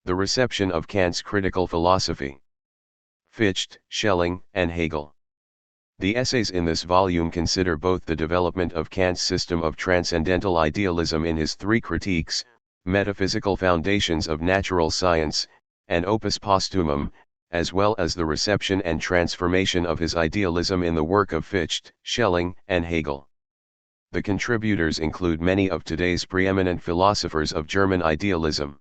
The reception of Kant's critical philosophy. Fichte, Schelling, and Hegel. The essays in this volume consider both the development of Kant's system of transcendental idealism in his three critiques, Metaphysical Foundations of Natural Science, and Opus Posthumum, as well as the reception and transformation of his idealism in the work of Fichte, Schelling, and Hegel. The contributors include many of today's preeminent philosophers of German idealism.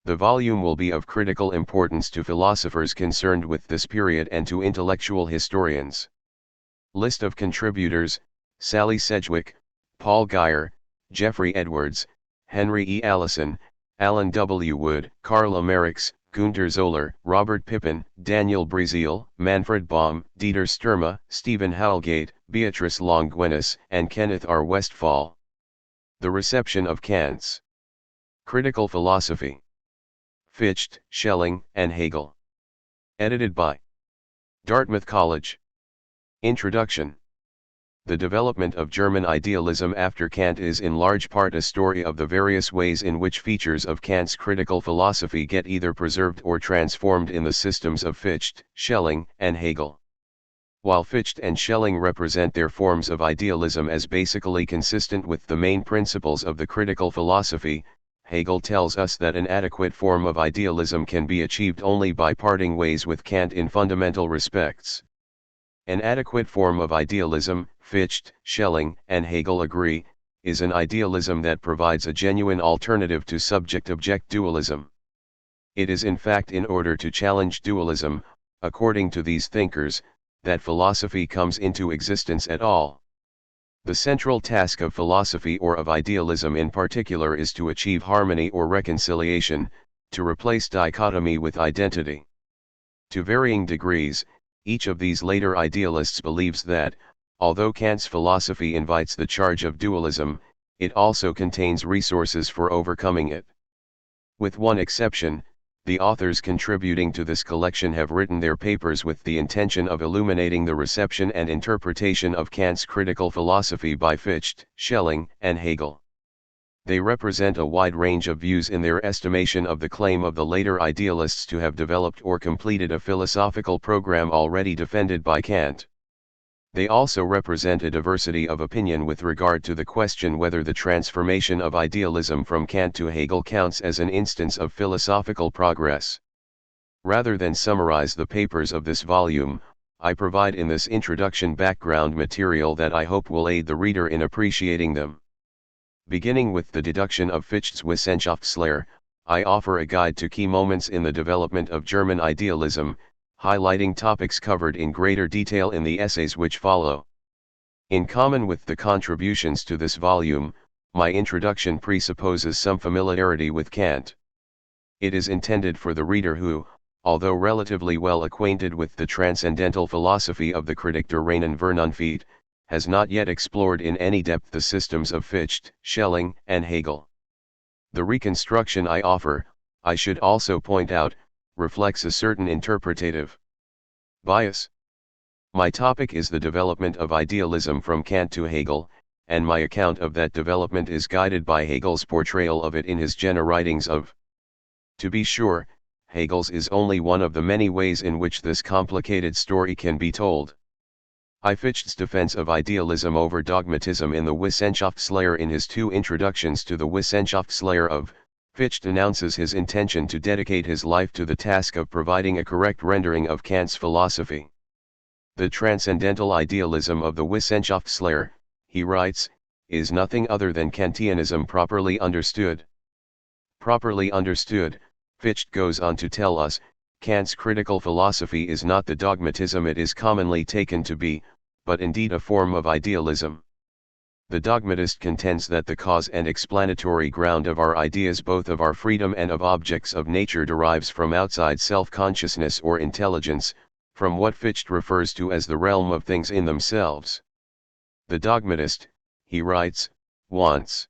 The volume will be of critical importance to philosophers concerned with this period and to intellectual historians. List of contributors: Sally Sedgwick, Paul Guyer, Jeffrey Edwards, Henry E. Allison, Alan W. Wood, Karl Merix, Günter Zoller, Robert Pippin, Daniel Breziel, Manfred Baum, Dieter Sturma, Stephen Howlgate, Beatrice Longuenis, and Kenneth R. Westphal. The reception of Kant's critical philosophy. Fichte, Schelling, and Hegel. Edited by Dartmouth College. Introduction. The development of German idealism after Kant is in large part a story of the various ways in which features of Kant's critical philosophy get either preserved or transformed in the systems of Fichte, Schelling, and Hegel. While Fichte and Schelling represent their forms of idealism as basically consistent with the main principles of the critical philosophy, Hegel tells us that an adequate form of idealism can be achieved only by parting ways with Kant in fundamental respects. An adequate form of idealism, Fichte, Schelling, and Hegel agree, is an idealism that provides a genuine alternative to subject-object dualism. It is in fact in order to challenge dualism, according to these thinkers, that philosophy comes into existence at all. The central task of philosophy or of idealism in particular is to achieve harmony or reconciliation, to replace dichotomy with identity. To varying degrees, each of these later idealists believes that, although Kant's philosophy invites the charge of dualism, it also contains resources for overcoming it. With one exception, the authors contributing to this collection have written their papers with the intention of illuminating the reception and interpretation of Kant's critical philosophy by Fichte, Schelling, and Hegel. They represent a wide range of views in their estimation of the claim of the later idealists to have developed or completed a philosophical program already defended by Kant. They also represent a diversity of opinion with regard to the question whether the transformation of idealism from Kant to Hegel counts as an instance of philosophical progress. Rather than summarize the papers of this volume, I provide in this introduction background material that I hope will aid the reader in appreciating them. Beginning with the deduction of Fichte's Wissenschaftslehre, I offer a guide to key moments in the development of German idealism, highlighting topics covered in greater detail in the essays which follow. In common with the contributions to this volume, my introduction presupposes some familiarity with Kant. It is intended for the reader who, although relatively well acquainted with the transcendental philosophy of the critic der reinen Vernunft, has not yet explored in any depth the systems of Fichte, Schelling, and Hegel. The reconstruction I offer, I should also point out, reflects a certain interpretative bias. My topic is the development of idealism from Kant to Hegel, and my account of that development is guided by Hegel's portrayal of it in his Jena writings of. To be sure, Hegel's is only one of the many ways in which this complicated story can be told. Fichte's defense of idealism over dogmatism in the Wissenschaftslehre in his two introductions to the Wissenschaftslehre of Fichte announces his intention to dedicate his life to the task of providing a correct rendering of Kant's philosophy. The transcendental idealism of the Wissenschaftslehre, he writes, is nothing other than Kantianism properly understood. Properly understood, Fichte goes on to tell us, Kant's critical philosophy is not the dogmatism it is commonly taken to be, but indeed a form of idealism. The dogmatist contends that the cause and explanatory ground of our ideas, both of our freedom and of objects of nature, derives from outside self-consciousness or intelligence, from what Fichte refers to as the realm of things in themselves. The dogmatist, he writes, wants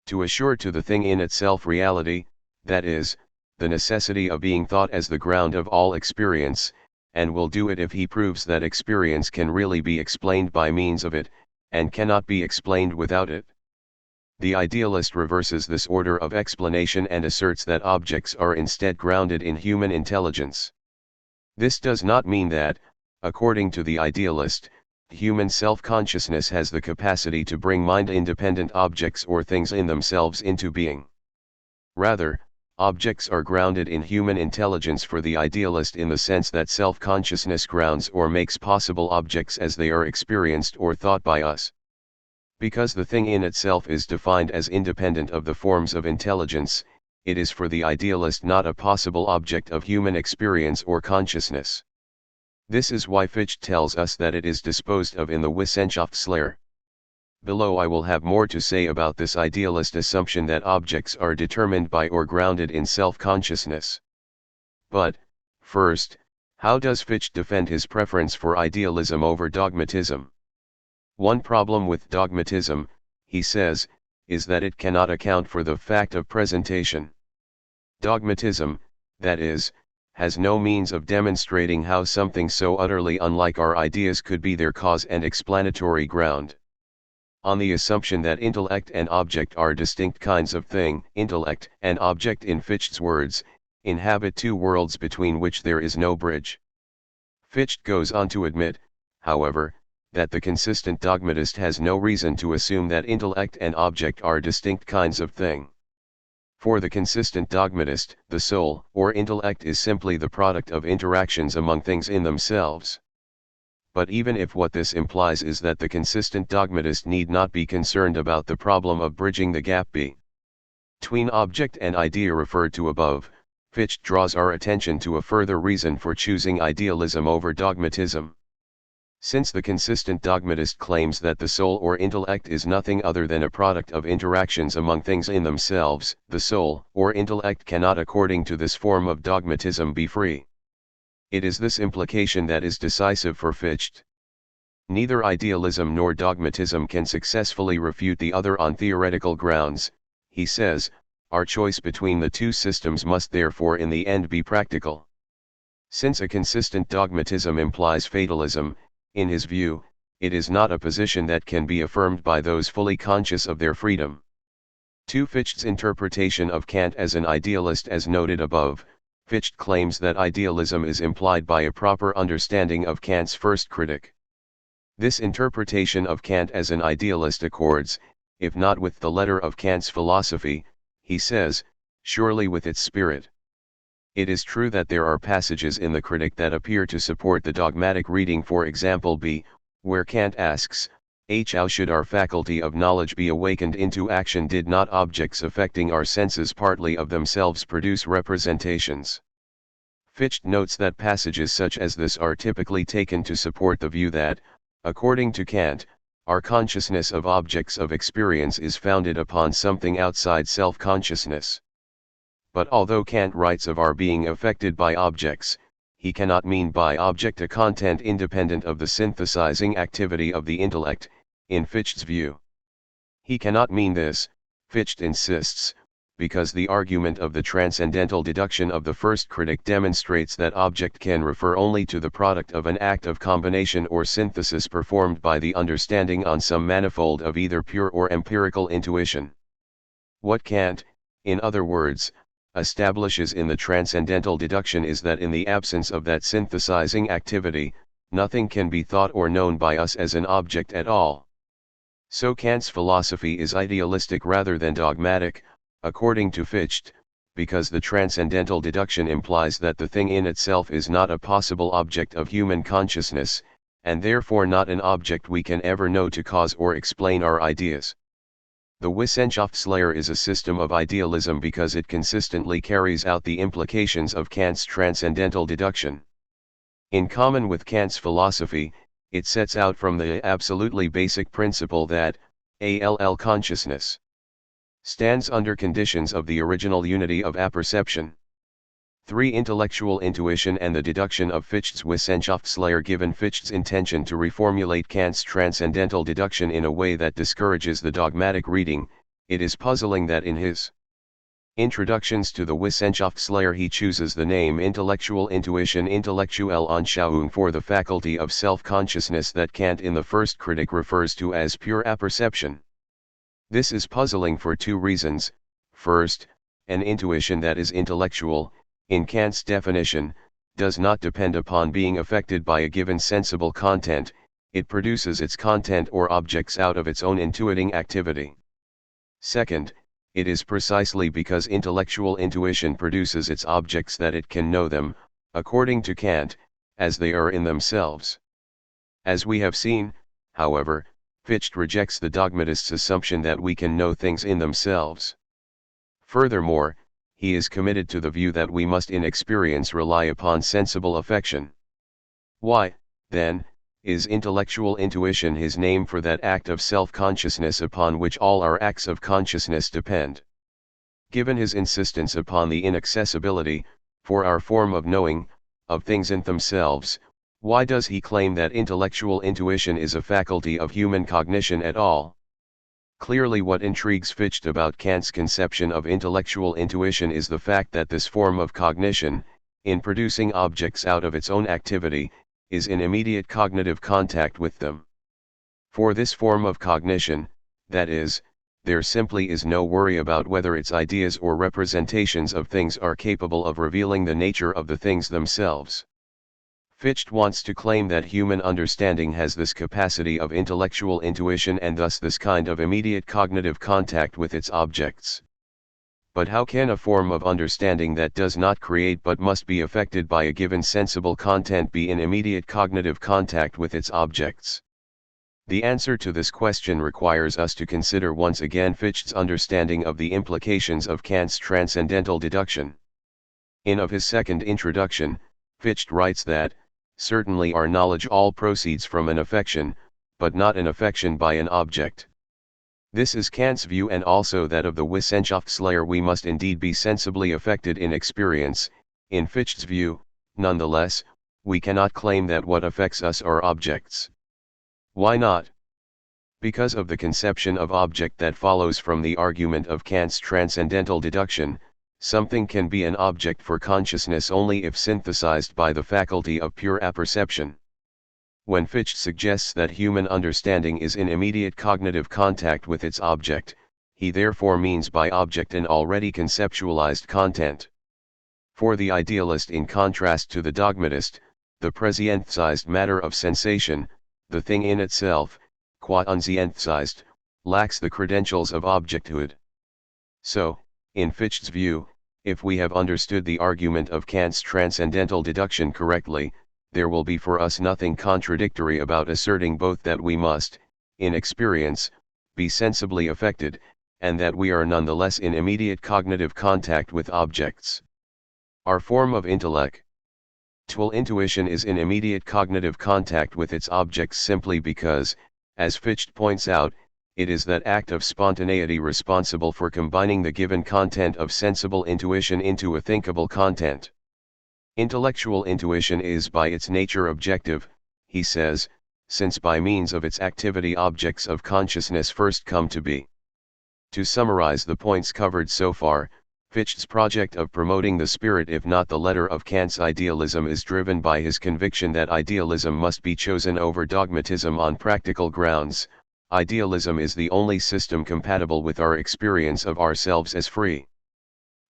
to assure to the thing in itself reality, that is, the necessity of being thought as the ground of all experience, and will do it if he proves that experience can really be explained by means of it, and cannot be explained without it. The idealist reverses this order of explanation and asserts that objects are instead grounded in human intelligence. This does not mean that, according to the idealist, human self-consciousness has the capacity to bring mind-independent objects or things in themselves into being. Rather, objects are grounded in human intelligence for the idealist in the sense that self-consciousness grounds or makes possible objects as they are experienced or thought by us. Because the thing in itself is defined as independent of the forms of intelligence, it is for the idealist not a possible object of human experience or consciousness. This is why Fichte tells us that it is disposed of in the Wissenschaftslehre. Below I will have more to say about this idealist assumption that objects are determined by or grounded in self-consciousness. But, first, how does Fichte defend his preference for idealism over dogmatism? One problem with dogmatism, he says, is that it cannot account for the fact of presentation. Dogmatism, that is, has no means of demonstrating how something so utterly unlike our ideas could be their cause and explanatory ground. On the assumption that intellect and object are distinct kinds of thing, intellect and object in Fichte's words, inhabit two worlds between which there is no bridge. Fichte goes on to admit, however, that the consistent dogmatist has no reason to assume that intellect and object are distinct kinds of thing. For the consistent dogmatist, the soul, or intellect is simply the product of interactions among things in themselves. But even if what this implies is that the consistent dogmatist need not be concerned about the problem of bridging the gap between object and idea referred to above, Fichte draws our attention to a further reason for choosing idealism over dogmatism. Since the consistent dogmatist claims that the soul or intellect is nothing other than a product of interactions among things in themselves, the soul or intellect cannot, according to this form of dogmatism, be free. It is this implication that is decisive for Fichte. Neither idealism nor dogmatism can successfully refute the other on theoretical grounds, he says. Our choice between the two systems must therefore in the end be practical. Since a consistent dogmatism implies fatalism, in his view, it is not a position that can be affirmed by those fully conscious of their freedom. To Fichte's interpretation of Kant as an idealist, as noted above, Fichte claims that idealism is implied by a proper understanding of Kant's first critic. This interpretation of Kant as an idealist accords, if not with the letter of Kant's philosophy, he says, surely with its spirit. It is true that there are passages in the Critic that appear to support the dogmatic reading, for example b, where Kant asks, how should our faculty of knowledge be awakened into action did not objects affecting our senses partly of themselves produce representations? Fichte notes that passages such as this are typically taken to support the view that, according to Kant, our consciousness of objects of experience is founded upon something outside self-consciousness. But although Kant writes of our being affected by objects, he cannot mean by object a content independent of the synthesizing activity of the intellect, in Fichte's view. He cannot mean this, Fichte insists, because the argument of the transcendental deduction of the first critic demonstrates that object can refer only to the product of an act of combination or synthesis performed by the understanding on some manifold of either pure or empirical intuition. What Kant, in other words, establishes in the transcendental deduction is that in the absence of that synthesizing activity, nothing can be thought or known by us as an object at all. So Kant's philosophy is idealistic rather than dogmatic, according to Fichte, because the transcendental deduction implies that the thing in itself is not a possible object of human consciousness, and therefore not an object we can ever know to cause or explain our ideas. The Wissenschaftslehre is a system of idealism because it consistently carries out the implications of Kant's transcendental deduction. In common with Kant's philosophy, it sets out from the absolutely basic principle that, consciousness stands under conditions of the original unity of apperception. 3. Intellectual intuition and the deduction of Fichte's Wissenschaftslehre. Given Fichte's intention to reformulate Kant's transcendental deduction in a way that discourages the dogmatic reading, it is puzzling that in his introductions to the Wissenschaftslehre he chooses the name intellectual intuition, intellektuelle Anschauung, for the faculty of self-consciousness that Kant in the first critic refers to as pure apperception. This is puzzling for two reasons. First, an intuition that is intellectual, in Kant's definition, does not depend upon being affected by a given sensible content, it produces its content or objects out of its own intuiting activity. Second, it is precisely because intellectual intuition produces its objects that it can know them, according to Kant, as they are in themselves. As we have seen, however, Fichte rejects the dogmatist's assumption that we can know things in themselves. Furthermore, he is committed to the view that we must in experience rely upon sensible affection. Why, then, is intellectual intuition his name for that act of self-consciousness upon which all our acts of consciousness depend? Given his insistence upon the inaccessibility, for our form of knowing, of things in themselves, why does he claim that intellectual intuition is a faculty of human cognition at all? Clearly what intrigues Fichte about Kant's conception of intellectual intuition is the fact that this form of cognition, in producing objects out of its own activity, is in immediate cognitive contact with them. For this form of cognition, that is, there simply is no worry about whether its ideas or representations of things are capable of revealing the nature of the things themselves. Fichte wants to claim that human understanding has this capacity of intellectual intuition and thus this kind of immediate cognitive contact with its objects. But how can a form of understanding that does not create but must be affected by a given sensible content be in immediate cognitive contact with its objects? The answer to this question requires us to consider once again Fichte's understanding of the implications of Kant's transcendental deduction. In of his second introduction, Fichte writes that, certainly our knowledge all proceeds from an affection, but not an affection by an object. This is Kant's view and also that of the Wissenschaftslehre. We must indeed be sensibly affected in experience. In Fichte's view, nonetheless, we cannot claim that what affects us are objects. Why not? Because of the conception of object that follows from the argument of Kant's transcendental deduction. Something can be an object for consciousness only if synthesized by the faculty of pure apperception. When Fichte suggests that human understanding is in immediate cognitive contact with its object, he therefore means by object an already conceptualized content. For the idealist, in contrast to the dogmatist, the prescientized matter of sensation, the thing in itself, qua unscientized, lacks the credentials of objecthood. So, in Fichte's view, if we have understood the argument of Kant's transcendental deduction correctly, there will be for us nothing contradictory about asserting both that we must, in experience, be sensibly affected, and that we are nonetheless in immediate cognitive contact with objects. Our form of intellectual intuition is in immediate cognitive contact with its objects simply because, as Fichte points out, it is that act of spontaneity responsible for combining the given content of sensible intuition into a thinkable content. Intellectual intuition is by its nature objective, he says, since by means of its activity objects of consciousness first come to be. To summarize the points covered so far, Fichte's project of promoting the spirit if not the letter of Kant's idealism is driven by his conviction that idealism must be chosen over dogmatism on practical grounds. Idealism is the only system compatible with our experience of ourselves as free.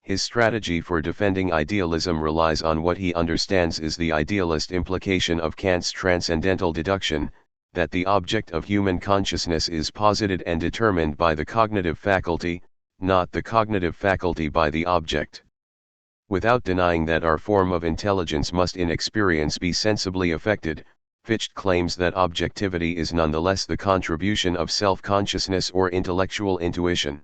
His strategy for defending idealism relies on what he understands is the idealist implication of Kant's transcendental deduction, that the object of human consciousness is posited and determined by the cognitive faculty, not the cognitive faculty by the object. Without denying that our form of intelligence must in experience be sensibly affected, Fichte claims that objectivity is nonetheless the contribution of self-consciousness or intellectual intuition.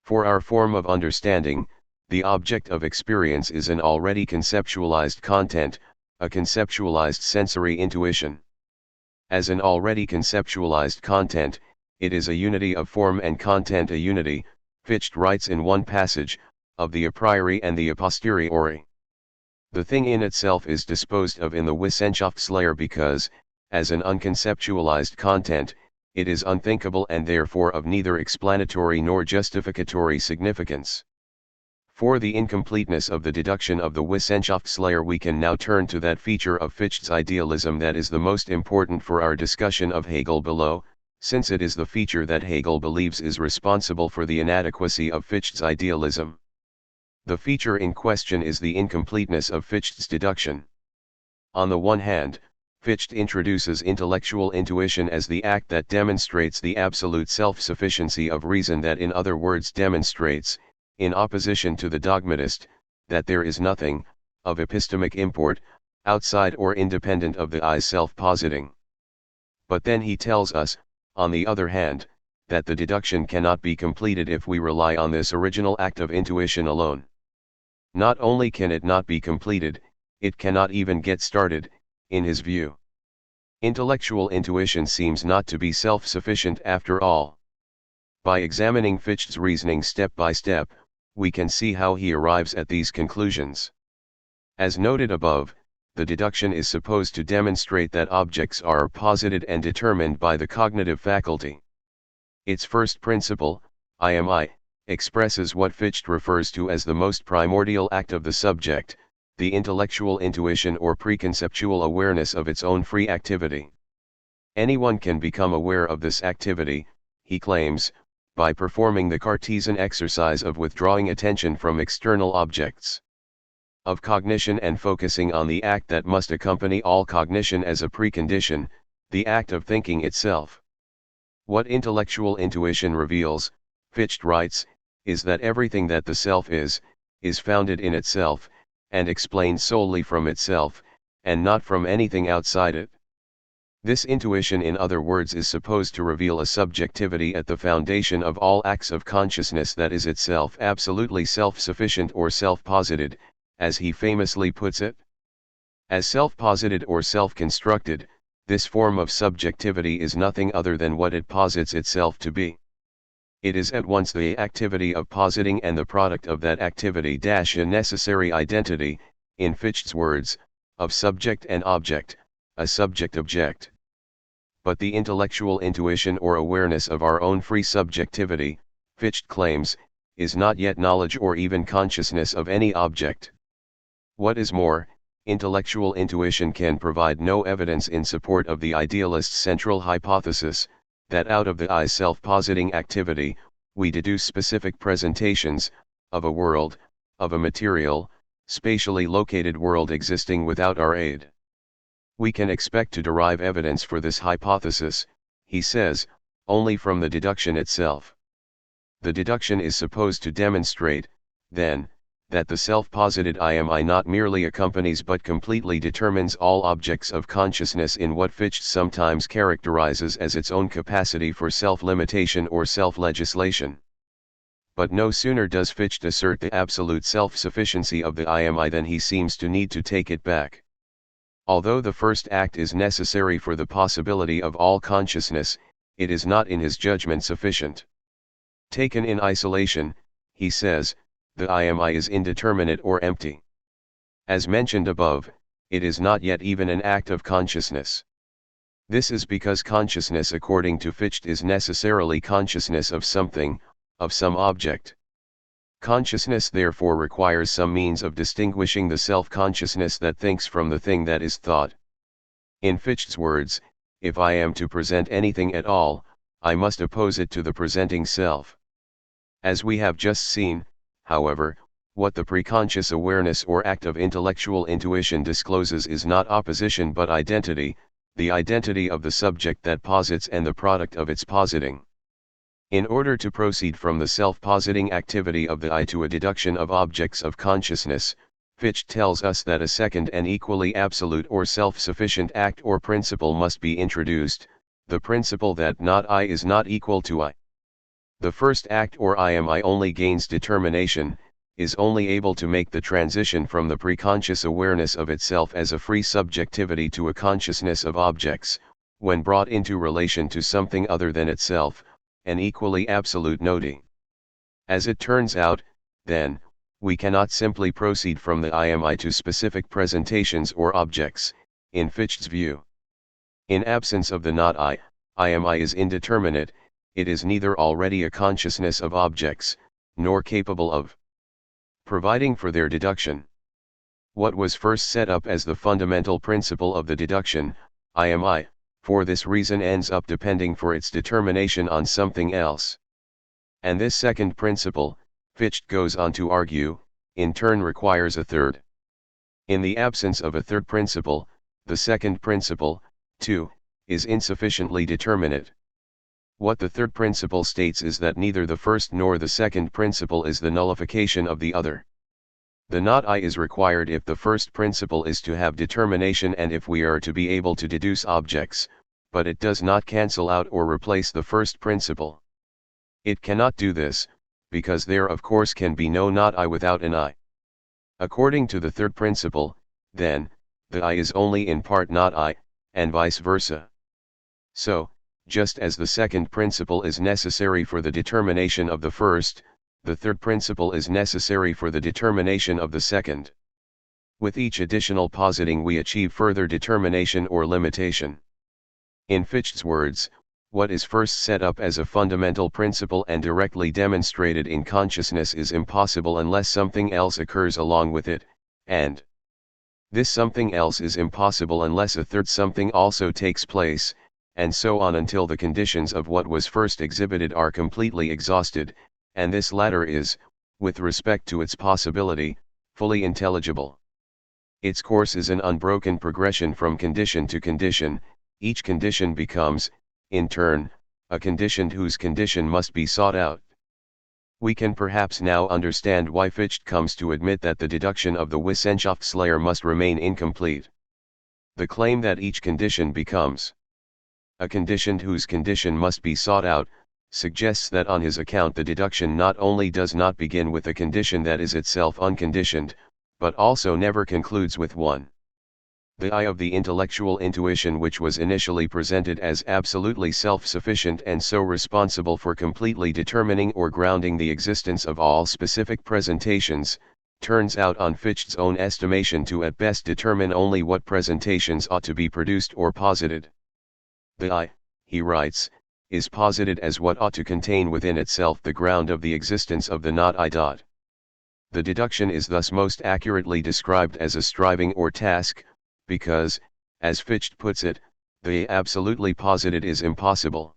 For our form of understanding, the object of experience is an already conceptualized content, a conceptualized sensory intuition. As an already conceptualized content, it is a unity of form and content. A unity, Fichte writes in one passage, of the a priori and the a posteriori. The thing in itself is disposed of in the Wissenschaftslehre because, as an unconceptualized content, it is unthinkable and therefore of neither explanatory nor justificatory significance. For the incompleteness of the deduction of the Wissenschaftslehre, we can now turn to that feature of Fichte's idealism that is the most important for our discussion of Hegel below, since it is the feature that Hegel believes is responsible for the inadequacy of Fichte's idealism. The feature in question is the incompleteness of Fichte's deduction. On the one hand, Fichte introduces intellectual intuition as the act that demonstrates the absolute self-sufficiency of reason, that in other words demonstrates, in opposition to the dogmatist, that there is nothing, of epistemic import, outside or independent of the I's self-positing. But then he tells us, on the other hand, that the deduction cannot be completed if we rely on this original act of intuition alone. Not only can it not be completed, it cannot even get started, in his view. Intellectual intuition seems not to be self-sufficient after all. By examining Fichte's reasoning step by step, we can see how he arrives at these conclusions. As noted above, the deduction is supposed to demonstrate that objects are posited and determined by the cognitive faculty. Its first principle, I am I, expresses what Fichte refers to as the most primordial act of the subject, the intellectual intuition or preconceptual awareness of its own free activity. Anyone can become aware of this activity, he claims, by performing the Cartesian exercise of withdrawing attention from external objects, of cognition and focusing on the act that must accompany all cognition as a precondition, the act of thinking itself. What intellectual intuition reveals, Fichte writes, is that everything that the self is founded in itself, and explained solely from itself, and not from anything outside it. This intuition, in other words, is supposed to reveal a subjectivity at the foundation of all acts of consciousness that is itself absolutely self-sufficient or self-posited, as he famously puts it. As self-posited or self-constructed, this form of subjectivity is nothing other than what it posits itself to be. It is at once the activity of positing and the product of that activity - a necessary identity, in Fichte's words, of subject and object, a subject-object. But the intellectual intuition or awareness of our own free subjectivity, Fichte claims, is not yet knowledge or even consciousness of any object. What is more, intellectual intuition can provide no evidence in support of the idealist's central hypothesis, that out of the I's self-positing activity, we deduce specific presentations, of a world, of a material, spatially located world existing without our aid. We can expect to derive evidence for this hypothesis, he says, only from the deduction itself. The deduction is supposed to demonstrate, then, that the self-posited I am I not merely accompanies but completely determines all objects of consciousness in what Fichte sometimes characterizes as its own capacity for self-limitation or self-legislation. But no sooner does Fichte assert the absolute self-sufficiency of the I am I than he seems to need to take it back. Although the first act is necessary for the possibility of all consciousness, it is not in his judgment sufficient. Taken in isolation, he says, the I am I is indeterminate or empty. As mentioned above, it is not yet even an act of consciousness. This is because consciousness according to Fichte is necessarily consciousness of something, of some object. Consciousness therefore requires some means of distinguishing the self-consciousness that thinks from the thing that is thought. In Fichte's words, if I am to present anything at all, I must oppose it to the presenting self. As we have just seen, however, what the preconscious awareness or act of intellectual intuition discloses is not opposition but identity, the identity of the subject that posits and the product of its positing. In order to proceed from the self-positing activity of the I to a deduction of objects of consciousness, Fichte tells us that a second and equally absolute or self-sufficient act or principle must be introduced, the principle that not I is not equal to I. The first act or I am I only gains determination, is only able to make the transition from the preconscious awareness of itself as a free subjectivity to a consciousness of objects, when brought into relation to something other than itself, an equally absolute nodi. As it turns out, then, we cannot simply proceed from the I am I to specific presentations or objects, in Fichte's view. In absence of the not I am I is indeterminate, it is neither already a consciousness of objects, nor capable of providing for their deduction. What was first set up as the fundamental principle of the deduction, I am I, for this reason ends up depending for its determination on something else. And this second principle, Fichte goes on to argue, in turn requires a third. In the absence of a third principle, the second principle, too, is insufficiently determinate. What the third principle states is that neither the first nor the second principle is the nullification of the other. The not I is required if the first principle is to have determination and if we are to be able to deduce objects, but it does not cancel out or replace the first principle. It cannot do this, because there of course can be no not I without an I. According to the third principle, then, the I is only in part not I, and vice versa. So, just as the second principle is necessary for the determination of the first, the third principle is necessary for the determination of the second. With each additional positing we achieve further determination or limitation. In Fichte's words, what is first set up as a fundamental principle and directly demonstrated in consciousness is impossible unless something else occurs along with it, and this something else is impossible unless a third something also takes place, and so on until the conditions of what was first exhibited are completely exhausted, and this latter is, with respect to its possibility, fully intelligible. Its course is an unbroken progression from condition to condition. Each condition becomes, in turn, a condition whose condition must be sought out. We can perhaps now understand why Fichte comes to admit that the deduction of the Wissenschaftslehre must remain incomplete. The claim that each condition becomes a condition whose condition must be sought out, suggests that on his account the deduction not only does not begin with a condition that is itself unconditioned, but also never concludes with one. The I of the intellectual intuition which was initially presented as absolutely self-sufficient and so responsible for completely determining or grounding the existence of all specific presentations, turns out on Fichte's own estimation to at best determine only what presentations ought to be produced or posited. The I, he writes, is posited as what ought to contain within itself the ground of the existence of the not I. The deduction is thus most accurately described as a striving or task, because, as Fichte puts it, the absolutely posited is impossible.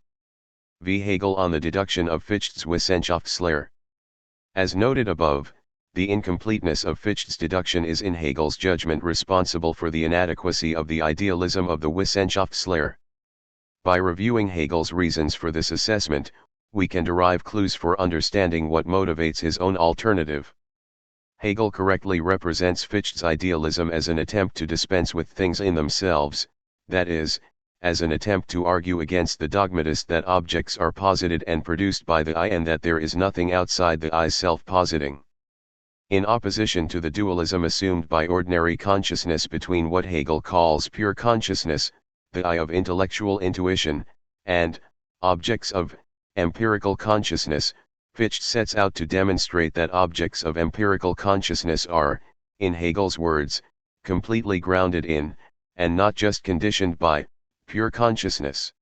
V. Hegel on the deduction of Fichte's Wissenschaftslehre. As noted above, the incompleteness of Fichte's deduction is in Hegel's judgment responsible for the inadequacy of the idealism of the Wissenschaftslehre. By reviewing Hegel's reasons for this assessment, we can derive clues for understanding what motivates his own alternative. Hegel correctly represents Fichte's idealism as an attempt to dispense with things in themselves, that is, as an attempt to argue against the dogmatist that objects are posited and produced by the I and that there is nothing outside the I's self-positing. In opposition to the dualism assumed by ordinary consciousness between what Hegel calls pure consciousness, the I of intellectual intuition, and objects of empirical consciousness, Fichte sets out to demonstrate that objects of empirical consciousness are, in Hegel's words, completely grounded in, and not just conditioned by, pure consciousness.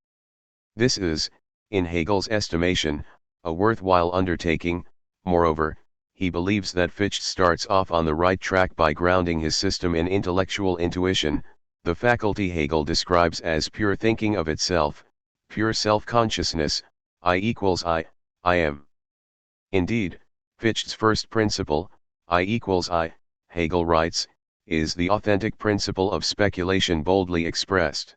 This is, in Hegel's estimation, a worthwhile undertaking. Moreover, he believes that Fichte starts off on the right track by grounding his system in intellectual intuition, the faculty Hegel describes as pure thinking of itself, pure self-consciousness, I equals I am. Indeed, Fichte's first principle, I equals I, Hegel writes, is the authentic principle of speculation boldly expressed.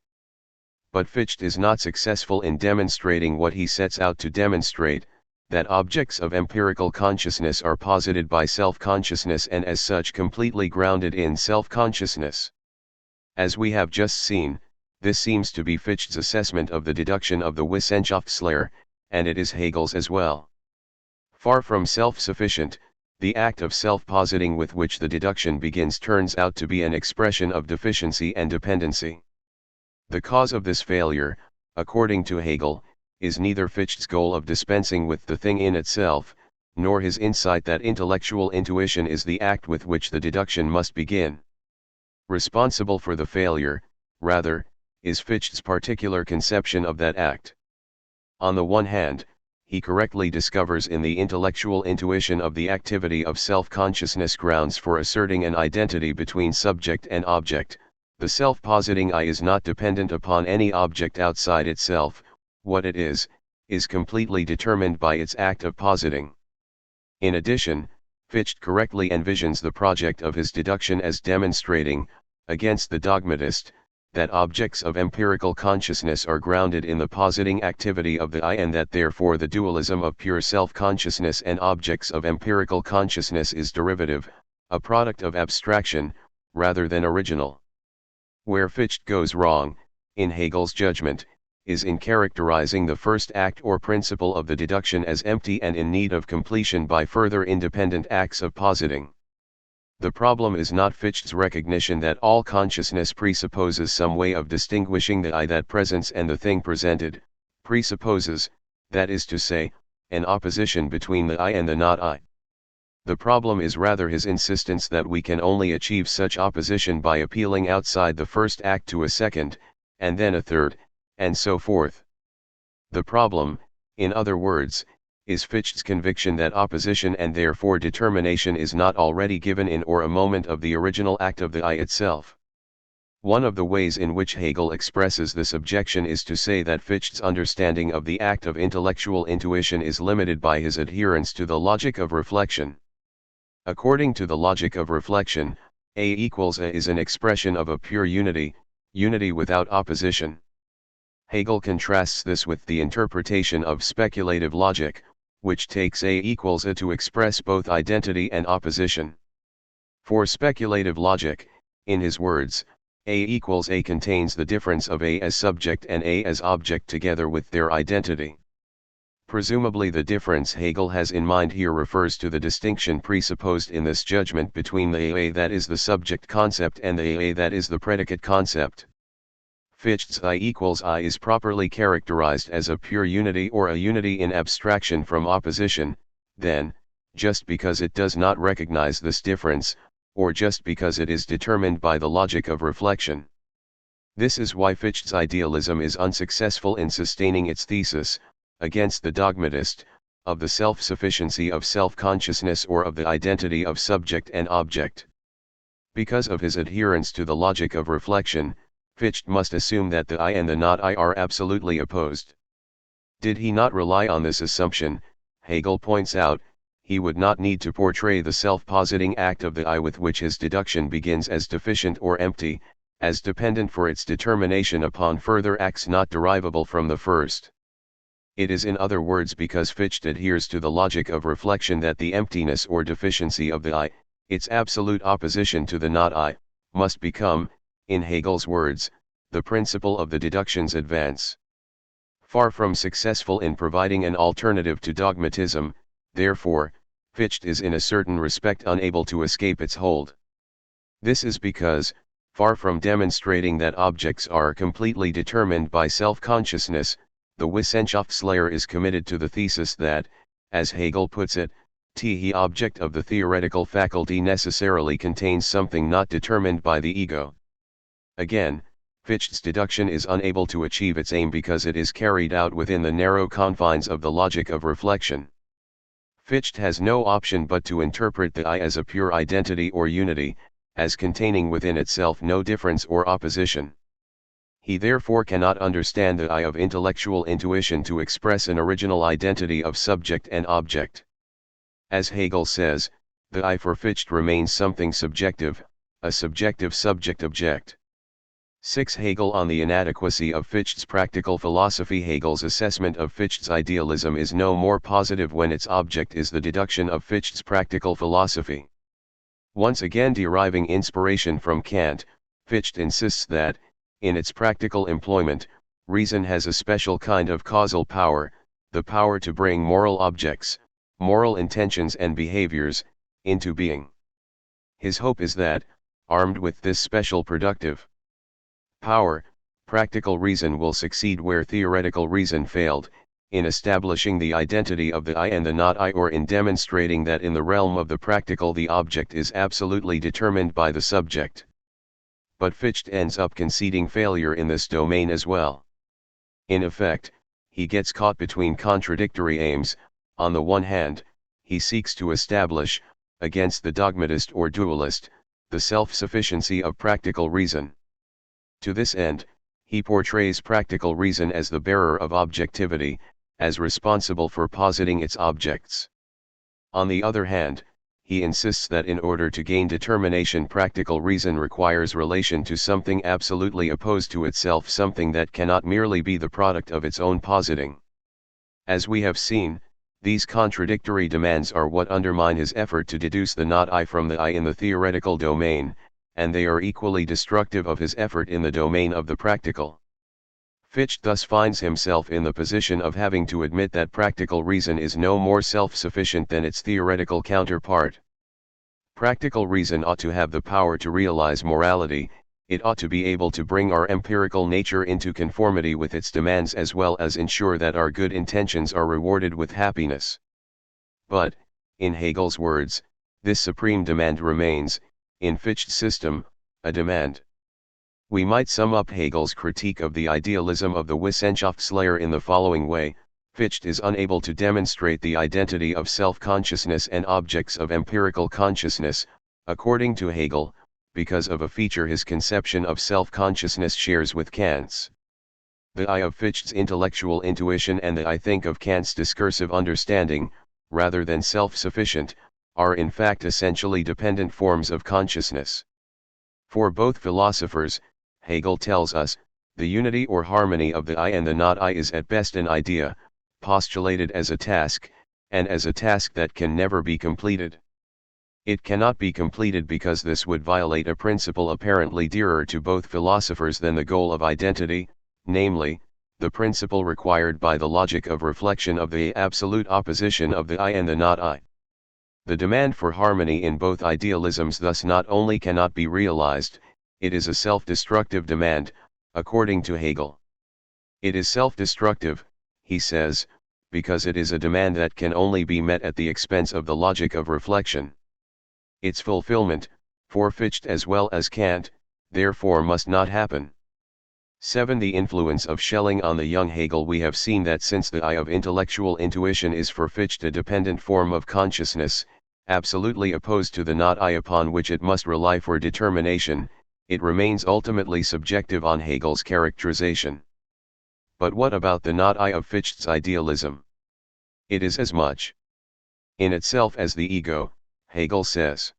But Fichte is not successful in demonstrating what he sets out to demonstrate, that objects of empirical consciousness are posited by self-consciousness and as such completely grounded in self-consciousness. As we have just seen, this seems to be Fichte's assessment of the deduction of the Wissenschaftslehre, and it is Hegel's as well. Far from self-sufficient, the act of self-positing with which the deduction begins turns out to be an expression of deficiency and dependency. The cause of this failure, according to Hegel, is neither Fichte's goal of dispensing with the thing in itself, nor his insight that intellectual intuition is the act with which the deduction must begin. Responsible for the failure, rather, is Fichte's particular conception of that act. On the one hand, he correctly discovers in the intellectual intuition of the activity of self-consciousness grounds for asserting an identity between subject and object, The self-positing I is not dependent upon any object outside itself. What it is completely determined by its act of positing. In addition, Fichte correctly envisions the project of his deduction as demonstrating, against the dogmatist, that objects of empirical consciousness are grounded in the positing activity of the I, and that therefore the dualism of pure self-consciousness and objects of empirical consciousness is derivative, a product of abstraction, rather than original. Where Fichte goes wrong, in Hegel's judgment, is in characterizing the first act or principle of the deduction as empty and in need of completion by further independent acts of positing. The problem is not Fichte's recognition that all consciousness presupposes some way of distinguishing the I that presents and the thing presented, presupposes, that is to say, an opposition between the I and the not I. The problem is rather his insistence that we can only achieve such opposition by appealing outside the first act to a second, and then a third, and so forth. The problem, in other words, is Fichte's conviction that opposition and therefore determination is not already given in or a moment of the original act of the I itself. One of the ways in which Hegel expresses this objection is to say that Fichte's understanding of the act of intellectual intuition is limited by his adherence to the logic of reflection. According to the logic of reflection, A equals A is an expression of a pure unity, unity without opposition. Hegel contrasts this with the interpretation of speculative logic, which takes A equals A to express both identity and opposition. For speculative logic, in his words, A equals A contains the difference of A as subject and A as object together with their identity. Presumably the difference Hegel has in mind here refers to the distinction presupposed in this judgment between the A that is the subject concept and the A that is the predicate concept. Fichte's I equals I is properly characterized as a pure unity or a unity in abstraction from opposition, then, just because it does not recognize this difference, or just because it is determined by the logic of reflection. This is why Fichte's idealism is unsuccessful in sustaining its thesis, against the dogmatist, of the self-sufficiency of self-consciousness or of the identity of subject and object. Because of his adherence to the logic of reflection, Fichte must assume that the I and the not I are absolutely opposed. Did he not rely on this assumption, Hegel points out, he would not need to portray the self-positing act of the I with which his deduction begins as deficient or empty, as dependent for its determination upon further acts not derivable from the first. It is in other words because Fichte adheres to the logic of reflection that the emptiness or deficiency of the I, its absolute opposition to the not I, must become, in Hegel's words, the principle of the deduction's advance. Far from successful in providing an alternative to dogmatism, therefore, Fichte is in a certain respect unable to escape its hold. This is because, far from demonstrating that objects are completely determined by self-consciousness, the Wissenschaftslehre is committed to the thesis that, as Hegel puts it, the object of the theoretical faculty necessarily contains something not determined by the ego. Again, Fichte's deduction is unable to achieve its aim because it is carried out within the narrow confines of the logic of reflection. Fichte has no option but to interpret the I as a pure identity or unity, as containing within itself no difference or opposition. He therefore cannot understand the I of intellectual intuition to express an original identity of subject and object. As Hegel says, the I for Fichte remains something subjective, a subjective subject-object. 6. Hegel on the inadequacy of Fichte's practical philosophy. Hegel's assessment of Fichte's idealism is no more positive when its object is the deduction of Fichte's practical philosophy. Once again deriving inspiration from Kant, Fichte insists that, in its practical employment, reason has a special kind of causal power, the power to bring moral objects, moral intentions and behaviors, into being. His hope is that, armed with this special productive power, practical reason will succeed where theoretical reason failed, in establishing the identity of the I and the not I, or in demonstrating that in the realm of the practical the object is absolutely determined by the subject. But Fichte ends up conceding failure in this domain as well. In effect, he gets caught between contradictory aims. On the one hand, he seeks to establish, against the dogmatist or dualist, the self-sufficiency of practical reason. To this end, he portrays practical reason as the bearer of objectivity, as responsible for positing its objects. On the other hand, he insists that in order to gain determination, practical reason requires relation to something absolutely opposed to itself, something that cannot merely be the product of its own positing. As we have seen, these contradictory demands are what undermine his effort to deduce the not I from the I in the theoretical domain, and they are equally destructive of his effort in the domain of the practical. Fichte thus finds himself in the position of having to admit that practical reason is no more self-sufficient than its theoretical counterpart. Practical reason ought to have the power to realize morality, it ought to be able to bring our empirical nature into conformity with its demands as well as ensure that our good intentions are rewarded with happiness. But, in Hegel's words, this supreme demand remains, in Fichte's system, a demand. We might sum up Hegel's critique of the idealism of the Wissenschaftslehre in the following way: Fichte is unable to demonstrate the identity of self-consciousness and objects of empirical consciousness, according to Hegel, because of a feature his conception of self-consciousness shares with Kant's. The I of Fichte's intellectual intuition and the I think of Kant's discursive understanding, rather than self-sufficient, are in fact essentially dependent forms of consciousness. For both philosophers, Hegel tells us, the unity or harmony of the I and the not I is at best an idea, postulated as a task, and as a task that can never be completed. It cannot be completed because this would violate a principle apparently dearer to both philosophers than the goal of identity, namely, the principle required by the logic of reflection of the absolute opposition of the I and the not I. The demand for harmony in both idealisms thus not only cannot be realized, it is a self-destructive demand, according to Hegel. It is self-destructive, he says, because it is a demand that can only be met at the expense of the logic of reflection. Its fulfillment, for Fichte as well as Kant, therefore must not happen. 7. The influence of Schelling on the young Hegel. We have seen that since the I of intellectual intuition is for Fichte a dependent form of consciousness, absolutely opposed to the not I upon which it must rely for determination, it remains ultimately subjective on Hegel's characterization. But what about the not I of Fichte's idealism? It is as much in itself as the ego, Hegel says.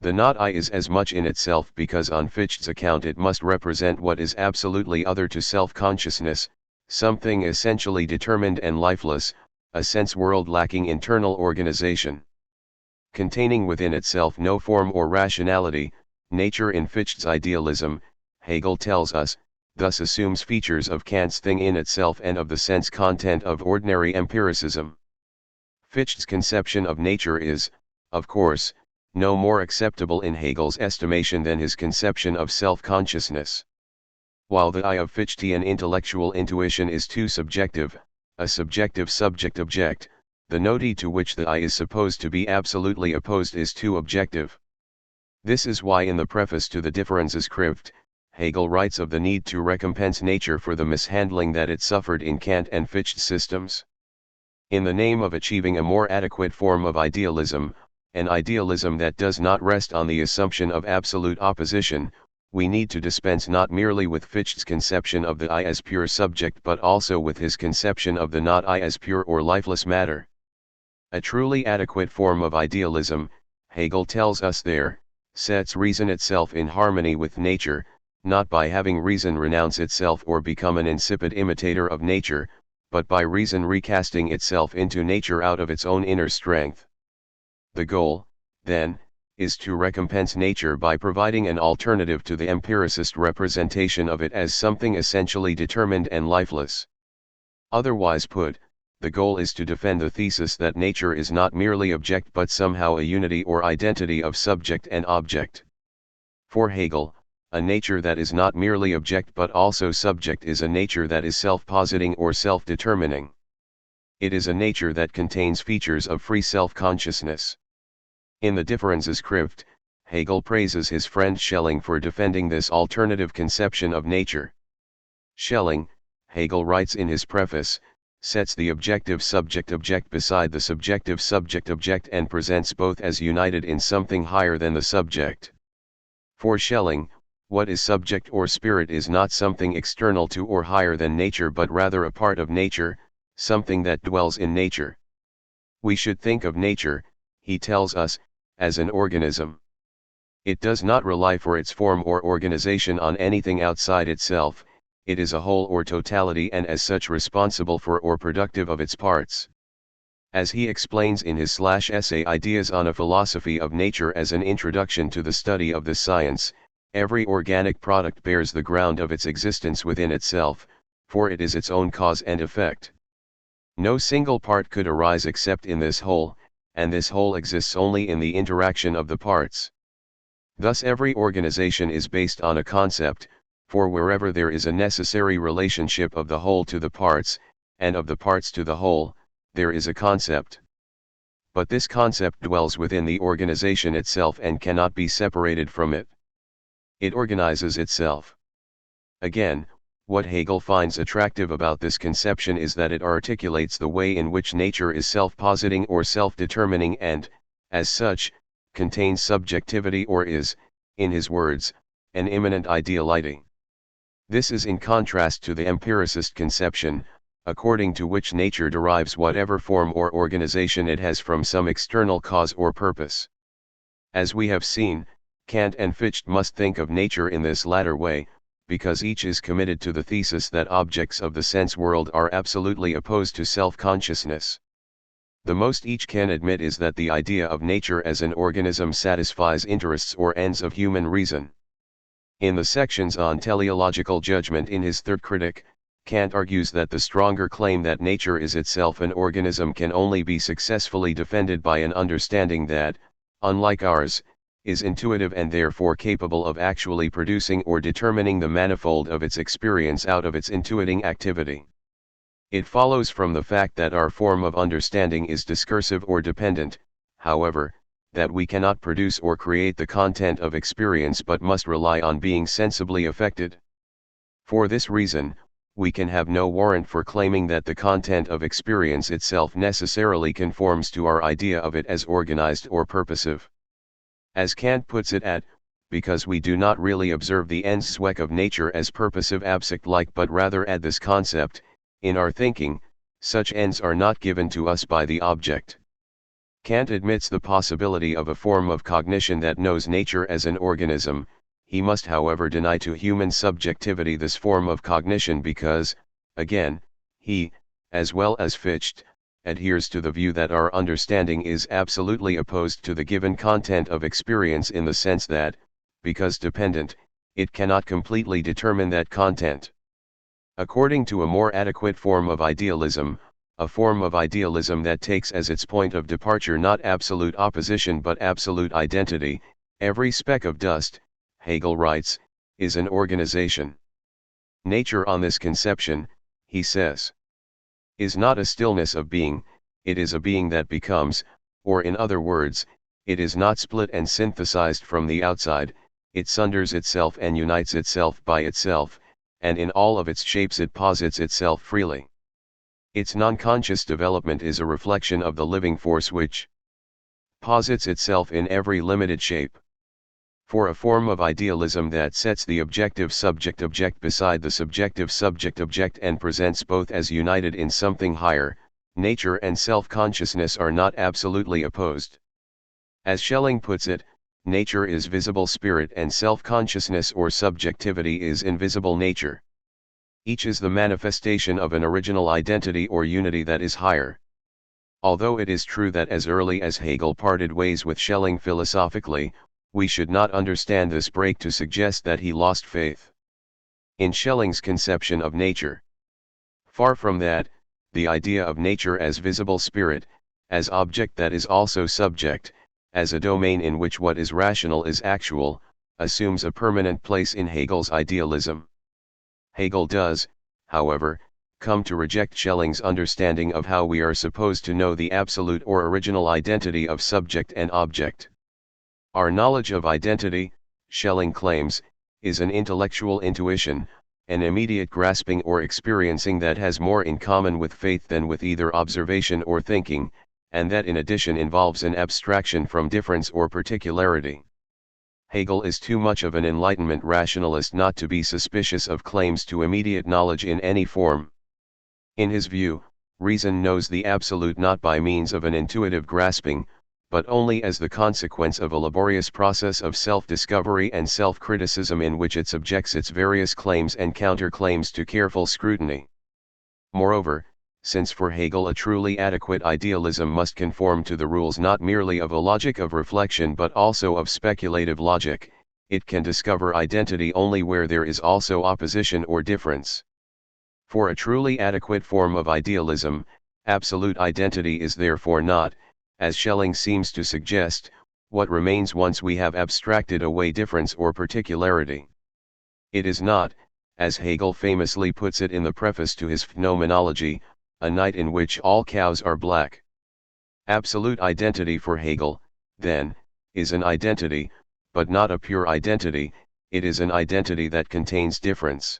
The not I is as much in itself because on Fichte's account it must represent what is absolutely other to self-consciousness, something essentially determined and lifeless, a sense world lacking internal organization. Containing within itself no form or rationality, nature in Fichte's idealism, Hegel tells us, thus assumes features of Kant's thing in itself and of the sense content of ordinary empiricism. Fichte's conception of nature is, of course, no more acceptable in Hegel's estimation than his conception of self-consciousness. While the I of Fichtean intellectual intuition is too subjective, a subjective subject-object, the noti to which the I is supposed to be absolutely opposed is too objective. This is why in the preface to the Differenzeskrift, Hegel writes of the need to recompense nature for the mishandling that it suffered in Kant and Fichte's systems. In the name of achieving a more adequate form of idealism, an idealism that does not rest on the assumption of absolute opposition, we need to dispense not merely with Fichte's conception of the I as pure subject but also with his conception of the not I as pure or lifeless matter. A truly adequate form of idealism, Hegel tells us there, sets reason itself in harmony with nature, not by having reason renounce itself or become an insipid imitator of nature, but by reason recasting itself into nature out of its own inner strength. The goal, then, is to recompense nature by providing an alternative to the empiricist representation of it as something essentially determined and lifeless. Otherwise put, the goal is to defend the thesis that nature is not merely object but somehow a unity or identity of subject and object. For Hegel, a nature that is not merely object but also subject is a nature that is self-positing or self-determining. It is a nature that contains features of free self-consciousness. In the Differenzeskrift, Hegel praises his friend Schelling for defending this alternative conception of nature. Schelling, Hegel writes in his preface, sets the objective subject-object beside the subjective subject-object and presents both as united in something higher than the subject. For Schelling, what is subject or spirit is not something external to or higher than nature but rather a part of nature, something that dwells in nature. We should think of nature, he tells us, as an organism. It does not rely for its form or organization on anything outside itself, it is a whole or totality and as such responsible for or productive of its parts. As he explains in his essay Ideas on a Philosophy of Nature as an introduction to the study of this science, every organic product bears the ground of its existence within itself, for it is its own cause and effect. No single part could arise except in this whole, and this whole exists only in the interaction of the parts. Thus every organization is based on a concept, for wherever there is a necessary relationship of the whole to the parts, and of the parts to the whole, there is a concept. But this concept dwells within the organization itself and cannot be separated from it. It organizes itself. Again, what Hegel finds attractive about this conception is that it articulates the way in which nature is self-positing or self-determining and, as such, contains subjectivity or is, in his words, an immanent ideality. This is in contrast to the empiricist conception, according to which nature derives whatever form or organization it has from some external cause or purpose. As we have seen, Kant and Fichte must think of nature in this latter way, because each is committed to the thesis that objects of the sense world are absolutely opposed to self-consciousness. The most each can admit is that the idea of nature as an organism satisfies interests or ends of human reason. In the sections on teleological judgment in his Third Critic, Kant argues that the stronger claim that nature is itself an organism can only be successfully defended by an understanding that, unlike ours, is intuitive and therefore capable of actually producing or determining the manifold of its experience out of its intuiting activity. It follows from the fact that our form of understanding is discursive or dependent, however, that we cannot produce or create the content of experience but must rely on being sensibly affected. For this reason, we can have no warrant for claiming that the content of experience itself necessarily conforms to our idea of it as organized or purposive. As Kant puts it because we do not really observe the Endzweck of nature as purposive abstract-like but rather add this concept, in our thinking, such ends are not given to us by the object. Kant admits the possibility of a form of cognition that knows nature as an organism, he must however deny to human subjectivity this form of cognition because, again, he, as well as Fichte, adheres to the view that our understanding is absolutely opposed to the given content of experience in the sense that, because dependent, it cannot completely determine that content. According to a more adequate form of idealism, a form of idealism that takes as its point of departure not absolute opposition but absolute identity, every speck of dust, Hegel writes, is an organization. Nature on this conception, he says, is not a stillness of being, it is a being that becomes, or in other words, it is not split and synthesized from the outside, it sunders itself and unites itself by itself, and in all of its shapes it posits itself freely. Its non-conscious development is a reflection of the living force which posits itself in every limited shape. For a form of idealism that sets the objective subject-object beside the subjective subject-object and presents both as united in something higher, nature and self-consciousness are not absolutely opposed. As Schelling puts it, nature is visible spirit and self-consciousness or subjectivity is invisible nature. Each is the manifestation of an original identity or unity that is higher. Although it is true that as early as Hegel parted ways with Schelling philosophically, we should not understand this break to suggest that he lost faith in Schelling's conception of nature. Far from that, the idea of nature as visible spirit, as object that is also subject, as a domain in which what is rational is actual, assumes a permanent place in Hegel's idealism. Hegel does, however, come to reject Schelling's understanding of how we are supposed to know the absolute or original identity of subject and object. Our knowledge of identity, Schelling claims, is an intellectual intuition, an immediate grasping or experiencing that has more in common with faith than with either observation or thinking, and that in addition involves an abstraction from difference or particularity. Hegel is too much of an Enlightenment rationalist not to be suspicious of claims to immediate knowledge in any form. In his view, reason knows the absolute not by means of an intuitive grasping, but only as the consequence of a laborious process of self-discovery and self-criticism in which it subjects its various claims and counterclaims to careful scrutiny. Moreover, since for Hegel a truly adequate idealism must conform to the rules not merely of a logic of reflection but also of speculative logic, it can discover identity only where there is also opposition or difference. For a truly adequate form of idealism, absolute identity is therefore not, as Schelling seems to suggest, what remains once we have abstracted away difference or particularity. It is not, as Hegel famously puts it in the preface to his Phenomenology, a night in which all cows are black. Absolute identity for Hegel, then, is an identity, but not a pure identity, it is an identity that contains difference.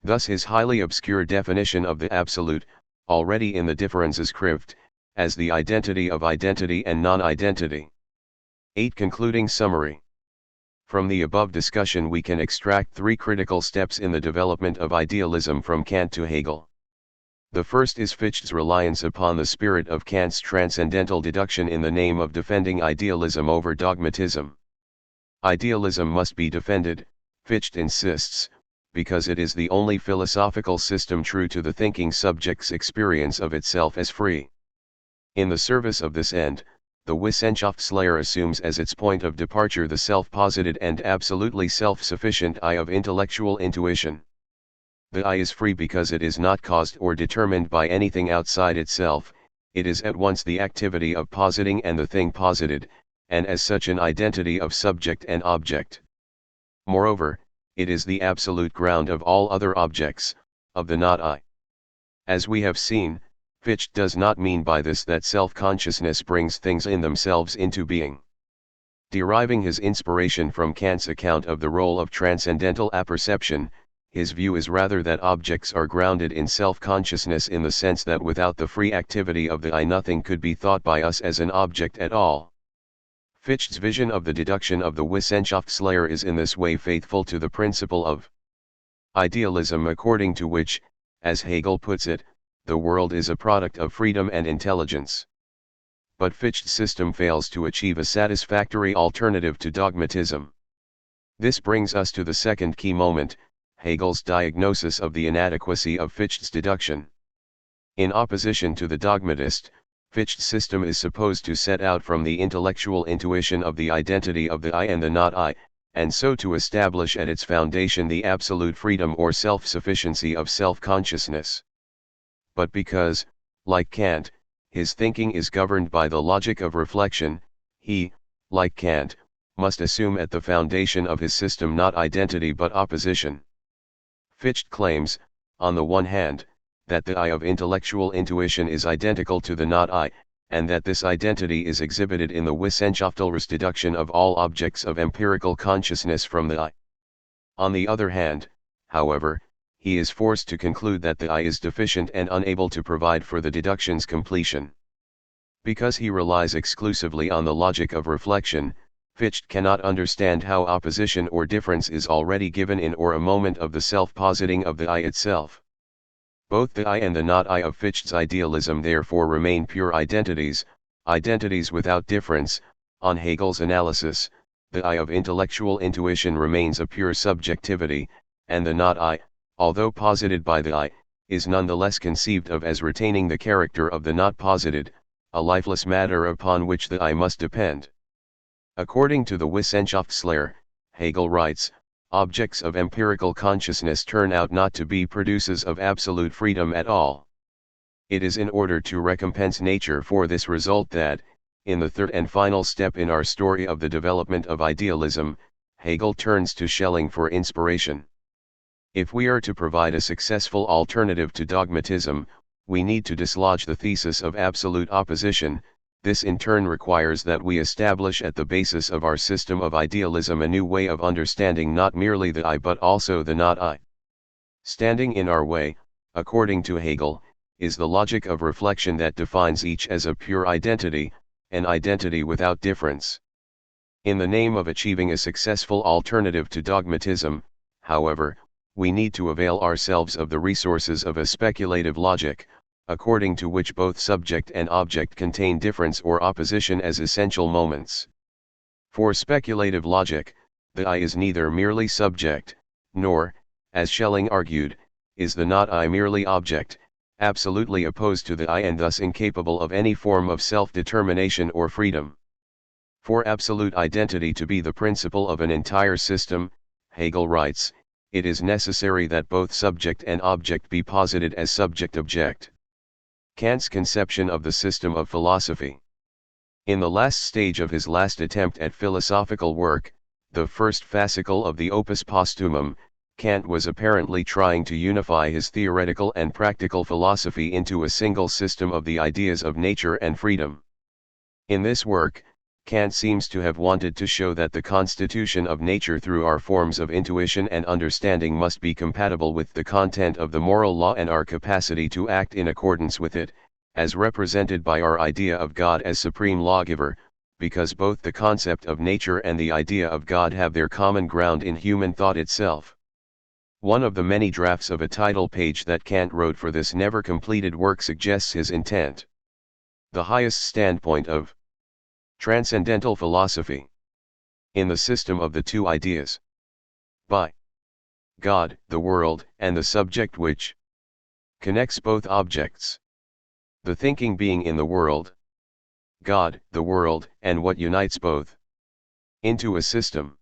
Thus his highly obscure definition of the absolute, already in the Differences Schrift, as the identity of identity and non-identity. 8. Concluding summary. From the above discussion we can extract 3 critical steps in the development of idealism from Kant to Hegel. The first is Fichte's reliance upon the spirit of Kant's transcendental deduction in the name of defending idealism over dogmatism. Idealism must be defended, Fichte insists, because it is the only philosophical system true to the thinking subject's experience of itself as free. In the service of this end, the Wissenschaftslehre assumes as its point of departure the self-posited and absolutely self-sufficient I of intellectual intuition. The I is free because it is not caused or determined by anything outside itself, it is at once the activity of positing and the thing posited, and as such an identity of subject and object. Moreover, it is the absolute ground of all other objects, of the not I. As we have seen, Fichte does not mean by this that self-consciousness brings things in themselves into being. Deriving his inspiration from Kant's account of the role of transcendental apperception, his view is rather that objects are grounded in self-consciousness in the sense that without the free activity of the I nothing could be thought by us as an object at all. Fichte's vision of the deduction of the Wissenschaftslehre is in this way faithful to the principle of idealism, according to which, as Hegel puts it, the world is a product of freedom and intelligence. But Fichte's system fails to achieve a satisfactory alternative to dogmatism. This brings us to the second key moment, Hegel's diagnosis of the inadequacy of Fichte's deduction. In opposition to the dogmatist, Fichte's system is supposed to set out from the intellectual intuition of the identity of the I and the not I, and so to establish at its foundation the absolute freedom or self-sufficiency of self-consciousness. But because, like Kant, his thinking is governed by the logic of reflection, he, like Kant, must assume at the foundation of his system not identity but opposition. Fichte claims, on the one hand, that the I of intellectual intuition is identical to the not I, and that this identity is exhibited in the Wissenschaftslehre's deduction of all objects of empirical consciousness from the I. On the other hand, however, he is forced to conclude that the I is deficient and unable to provide for the deduction's completion. Because he relies exclusively on the logic of reflection, Fichte cannot understand how opposition or difference is already given in or a moment of the self-positing of the I itself. Both the I and the not I of Fichte's idealism therefore remain pure identities, identities without difference. On Hegel's analysis, the I of intellectual intuition remains a pure subjectivity, and the not I, although posited by the I, is nonetheless conceived of as retaining the character of the not posited, a lifeless matter upon which the I must depend. According to the Wissenschaftslehre, Hegel writes, objects of empirical consciousness turn out not to be producers of absolute freedom at all. It is in order to recompense nature for this result that, in the third and final step in our story of the development of idealism, Hegel turns to Schelling for inspiration. If we are to provide a successful alternative to dogmatism, we need to dislodge the thesis of absolute opposition. This in turn requires that we establish at the basis of our system of idealism a new way of understanding not merely the I but also the not I. Standing in our way, according to Hegel, is the logic of reflection that defines each as a pure identity, an identity without difference. In the name of achieving a successful alternative to dogmatism, however, we need to avail ourselves of the resources of a speculative logic, according to which both subject and object contain difference or opposition as essential moments. For speculative logic, the I is neither merely subject, nor, as Schelling argued, is the not I merely object, absolutely opposed to the I and thus incapable of any form of self-determination or freedom. For absolute identity to be the principle of an entire system, Hegel writes, it is necessary that both subject and object be posited as subject-object. Kant's conception of the system of philosophy. In the last stage of his last attempt at philosophical work, the first fascicle of the Opus Posthumum, Kant was apparently trying to unify his theoretical and practical philosophy into a single system of the ideas of nature and freedom. In this work, Kant seems to have wanted to show that the constitution of nature through our forms of intuition and understanding must be compatible with the content of the moral law and our capacity to act in accordance with it, as represented by our idea of God as supreme lawgiver, because both the concept of nature and the idea of God have their common ground in human thought itself. One of the many drafts of a title page that Kant wrote for this never completed work suggests his intent. The highest standpoint of transcendental philosophy. In the system of the two ideas. By God, the world, and the subject which connects both objects. The thinking being in the world. God, the world, and what unites both. Into a system.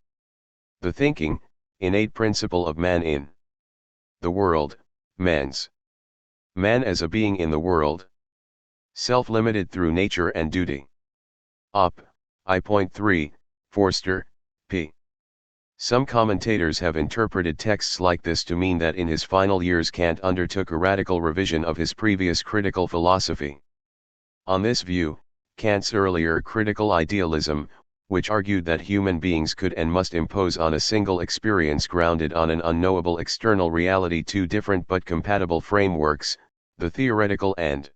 The thinking, innate principle of man in the world, man's. Man as a being in the world. Self-limited through nature and duty. Op. I.3, Forster, p. Some commentators have interpreted texts like this to mean that in his final years Kant undertook a radical revision of his previous critical philosophy. On this view, Kant's earlier critical idealism, which argued that human beings could and must impose on a single experience grounded on an unknowable external reality two different but compatible frameworks, the theoretical and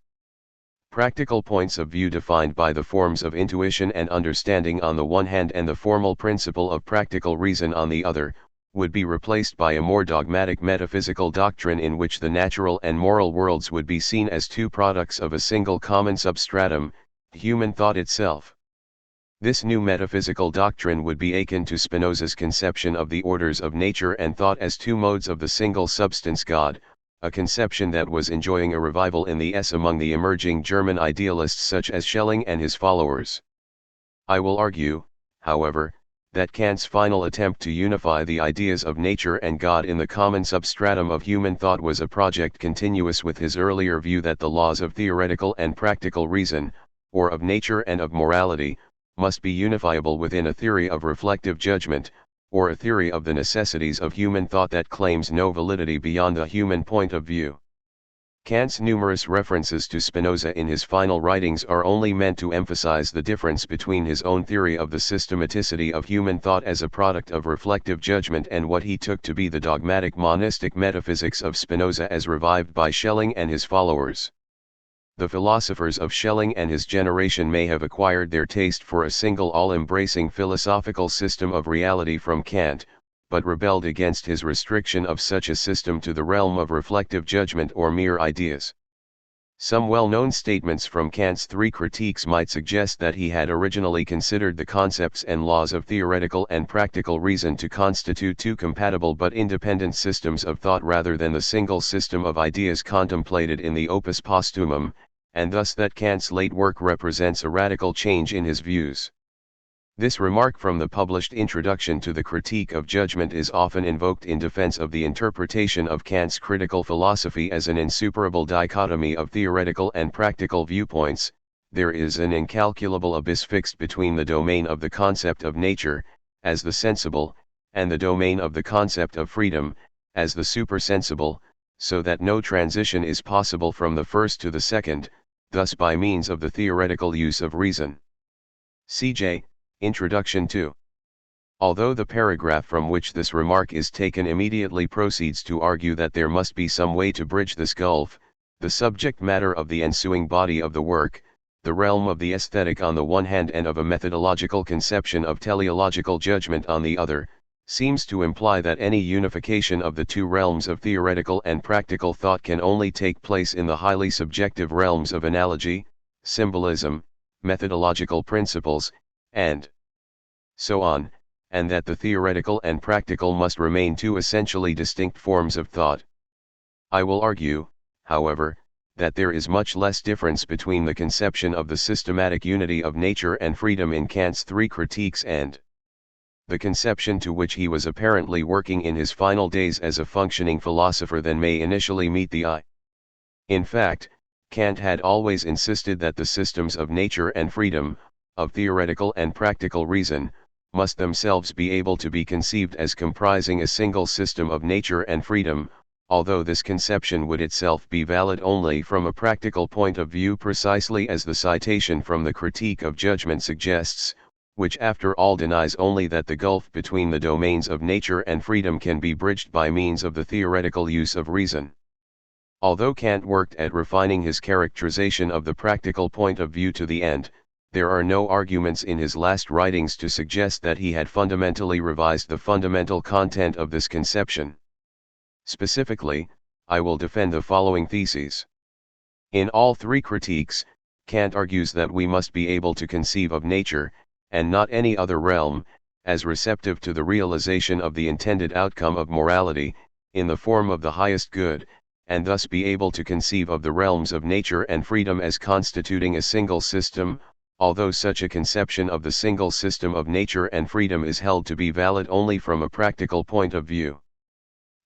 practical points of view defined by the forms of intuition and understanding on the one hand and the formal principle of practical reason on the other, would be replaced by a more dogmatic metaphysical doctrine in which the natural and moral worlds would be seen as two products of a single common substratum, human thought itself. This new metaphysical doctrine would be akin to Spinoza's conception of the orders of nature and thought as two modes of the single substance God, a conception that was enjoying a revival in the among the emerging German idealists such as Schelling and his followers. I will argue, however, that Kant's final attempt to unify the ideas of nature and God in the common substratum of human thought was a project continuous with his earlier view that the laws of theoretical and practical reason, or of nature and of morality, must be unifiable within a theory of reflective judgment, or a theory of the necessities of human thought that claims no validity beyond the human point of view. Kant's numerous references to Spinoza in his final writings are only meant to emphasize the difference between his own theory of the systematicity of human thought as a product of reflective judgment and what he took to be the dogmatic monistic metaphysics of Spinoza as revived by Schelling and his followers. The philosophers of Schelling and his generation may have acquired their taste for a single all-embracing philosophical system of reality from Kant, but rebelled against his restriction of such a system to the realm of reflective judgment or mere ideas. Some well-known statements from Kant's three critiques might suggest that he had originally considered the concepts and laws of theoretical and practical reason to constitute two compatible but independent systems of thought rather than the single system of ideas contemplated in the Opus Posthumum, and thus that Kant's late work represents a radical change in his views. This remark from the published introduction to the Critique of Judgment is often invoked in defense of the interpretation of Kant's critical philosophy as an insuperable dichotomy of theoretical and practical viewpoints. There is an incalculable abyss fixed between the domain of the concept of nature, as the sensible, and the domain of the concept of freedom, as the supersensible, so that no transition is possible from the first to the second, thus by means of the theoretical use of reason. C.J. Introduction 2. Although the paragraph from which this remark is taken immediately proceeds to argue that there must be some way to bridge this gulf, the subject matter of the ensuing body of the work, the realm of the aesthetic on the one hand and of a methodological conception of teleological judgment on the other, seems to imply that any unification of the two realms of theoretical and practical thought can only take place in the highly subjective realms of analogy, symbolism, methodological principles, and so on, and that the theoretical and practical must remain two essentially distinct forms of thought. I will argue, however, that there is much less difference between the conception of the systematic unity of nature and freedom in Kant's three critiques and the conception to which he was apparently working in his final days as a functioning philosopher than may initially meet the eye. In fact, Kant had always insisted that the systems of nature and freedom, of theoretical and practical reason, must themselves be able to be conceived as comprising a single system of nature and freedom, although this conception would itself be valid only from a practical point of view, precisely as the citation from the Critique of Judgment suggests, which after all denies only that the gulf between the domains of nature and freedom can be bridged by means of the theoretical use of reason. Although Kant worked at refining his characterization of the practical point of view to the end, there are no arguments in his last writings to suggest that he had fundamentally revised the fundamental content of this conception. Specifically, I will defend the following theses. In all three critiques, Kant argues that we must be able to conceive of nature, and not any other realm, as receptive to the realization of the intended outcome of morality, in the form of the highest good, and thus be able to conceive of the realms of nature and freedom as constituting a single system, although such a conception of the single system of nature and freedom is held to be valid only from a practical point of view.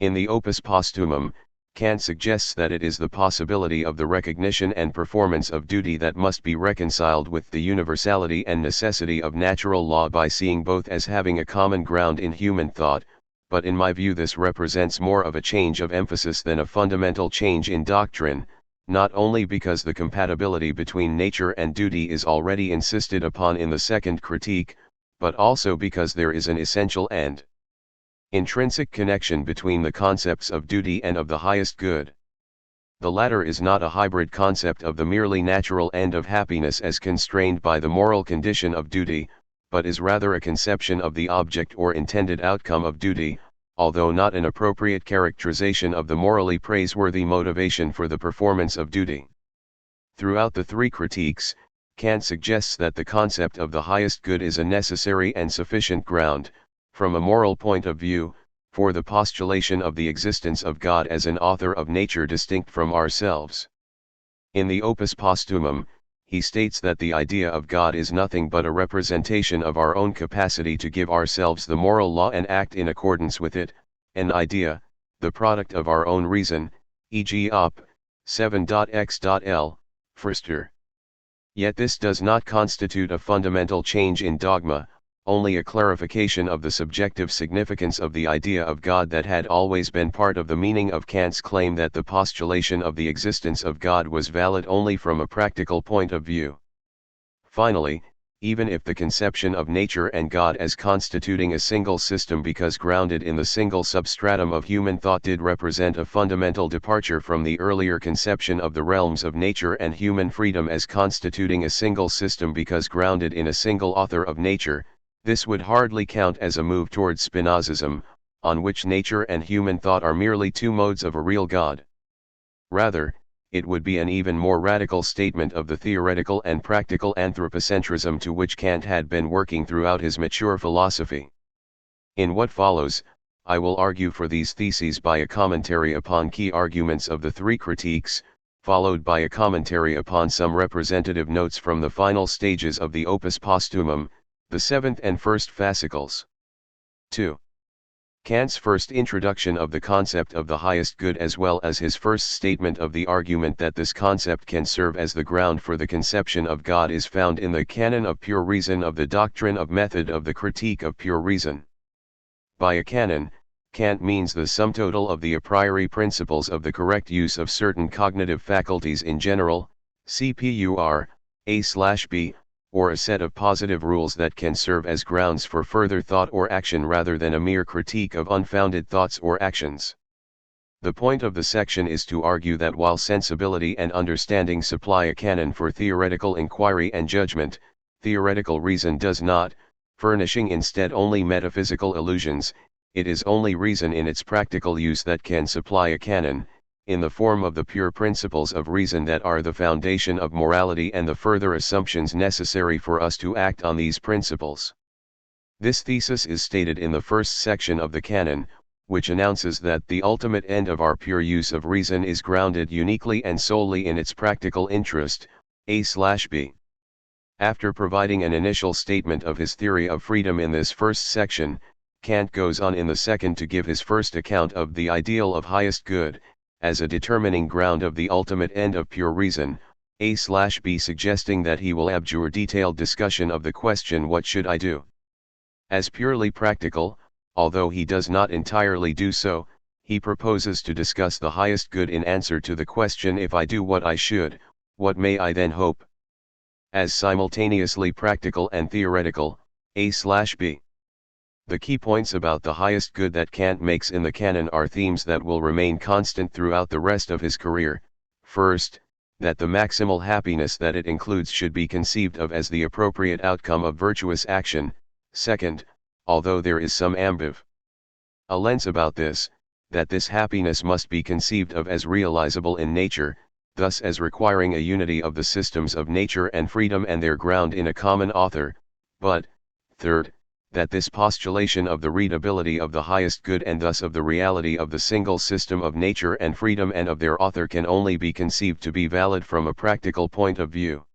In the Opus Posthumum, Kant suggests that it is the possibility of the recognition and performance of duty that must be reconciled with the universality and necessity of natural law by seeing both as having a common ground in human thought, but in my view this represents more of a change of emphasis than a fundamental change in doctrine, not only because the compatibility between nature and duty is already insisted upon in the second critique, but also because there is an essential and intrinsic connection between the concepts of duty and of the highest good. The latter is not a hybrid concept of the merely natural end of happiness as constrained by the moral condition of duty, but is rather a conception of the object or intended outcome of duty, although not an appropriate characterization of the morally praiseworthy motivation for the performance of duty. Throughout the three critiques, Kant suggests that the concept of the highest good is a necessary and sufficient ground, from a moral point of view, for the postulation of the existence of God as an author of nature distinct from ourselves. In the Opus Posthumum, he states that the idea of God is nothing but a representation of our own capacity to give ourselves the moral law and act in accordance with it, an idea, the product of our own reason, e.g. op. 7.x.l, Forster. Yet this does not constitute a fundamental change in dogma, only a clarification of the subjective significance of the idea of God that had always been part of the meaning of Kant's claim that the postulation of the existence of God was valid only from a practical point of view. Finally, even if the conception of nature and God as constituting a single system because grounded in the single substratum of human thought did represent a fundamental departure from the earlier conception of the realms of nature and human freedom as constituting a single system because grounded in a single author of nature, this would hardly count as a move towards Spinozism, on which nature and human thought are merely two modes of a real God. Rather, it would be an even more radical statement of the theoretical and practical anthropocentrism to which Kant had been working throughout his mature philosophy. In what follows, I will argue for these theses by a commentary upon key arguments of the three critiques, followed by a commentary upon some representative notes from the final stages of the Opus Posthumum, the seventh and first fascicles. 2. Kant's first introduction of the concept of the highest good as well as his first statement of the argument that this concept can serve as the ground for the conception of God is found in the Canon of Pure Reason of the Doctrine of Method of the Critique of Pure Reason. By a canon, Kant means the sum total of the a priori principles of the correct use of certain cognitive faculties in general, CPUR, A/B, or a set of positive rules that can serve as grounds for further thought or action rather than a mere critique of unfounded thoughts or actions. The point of the section is to argue that while sensibility and understanding supply a canon for theoretical inquiry and judgment, theoretical reason does not, furnishing instead only metaphysical illusions. It is only reason in its practical use that can supply a canon, in the form of the pure principles of reason that are the foundation of morality and the further assumptions necessary for us to act on these principles. This thesis is stated in the first section of the canon, which announces that the ultimate end of our pure use of reason is grounded uniquely and solely in its practical interest, A/B. After providing an initial statement of his theory of freedom in this first section, Kant goes on in the second to give his first account of the ideal of highest good, as a determining ground of the ultimate end of pure reason, A/B, suggesting that he will abjure detailed discussion of the question what should I do? As purely practical, although he does not entirely do so, he proposes to discuss the highest good in answer to the question if I do what I should, what may I then hope? As simultaneously practical and theoretical, A/B. The key points about the highest good that Kant makes in the canon are themes that will remain constant throughout the rest of his career. First, that the maximal happiness that it includes should be conceived of as the appropriate outcome of virtuous action. Second, although there is some ambivalence about this, that this happiness must be conceived of as realizable in nature, thus as requiring a unity of the systems of nature and freedom and their ground in a common author. But, third, that this postulation of the readability of the highest good and thus of the reality of the single system of nature and freedom and of their author can only be conceived to be valid from a practical point of view.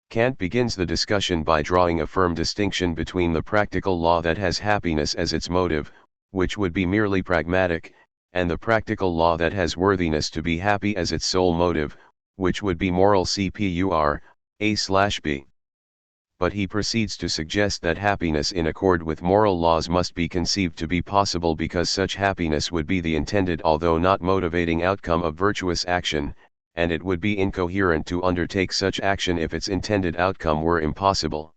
Kant begins the discussion by drawing a firm distinction between the practical law that has happiness as its motive, which would be merely pragmatic, and the practical law that has worthiness to be happy as its sole motive, which would be moral. Cpur, A/B. But he proceeds to suggest that happiness in accord with moral laws must be conceived to be possible because such happiness would be the intended although not motivating outcome of virtuous action, and it would be incoherent to undertake such action if its intended outcome were impossible.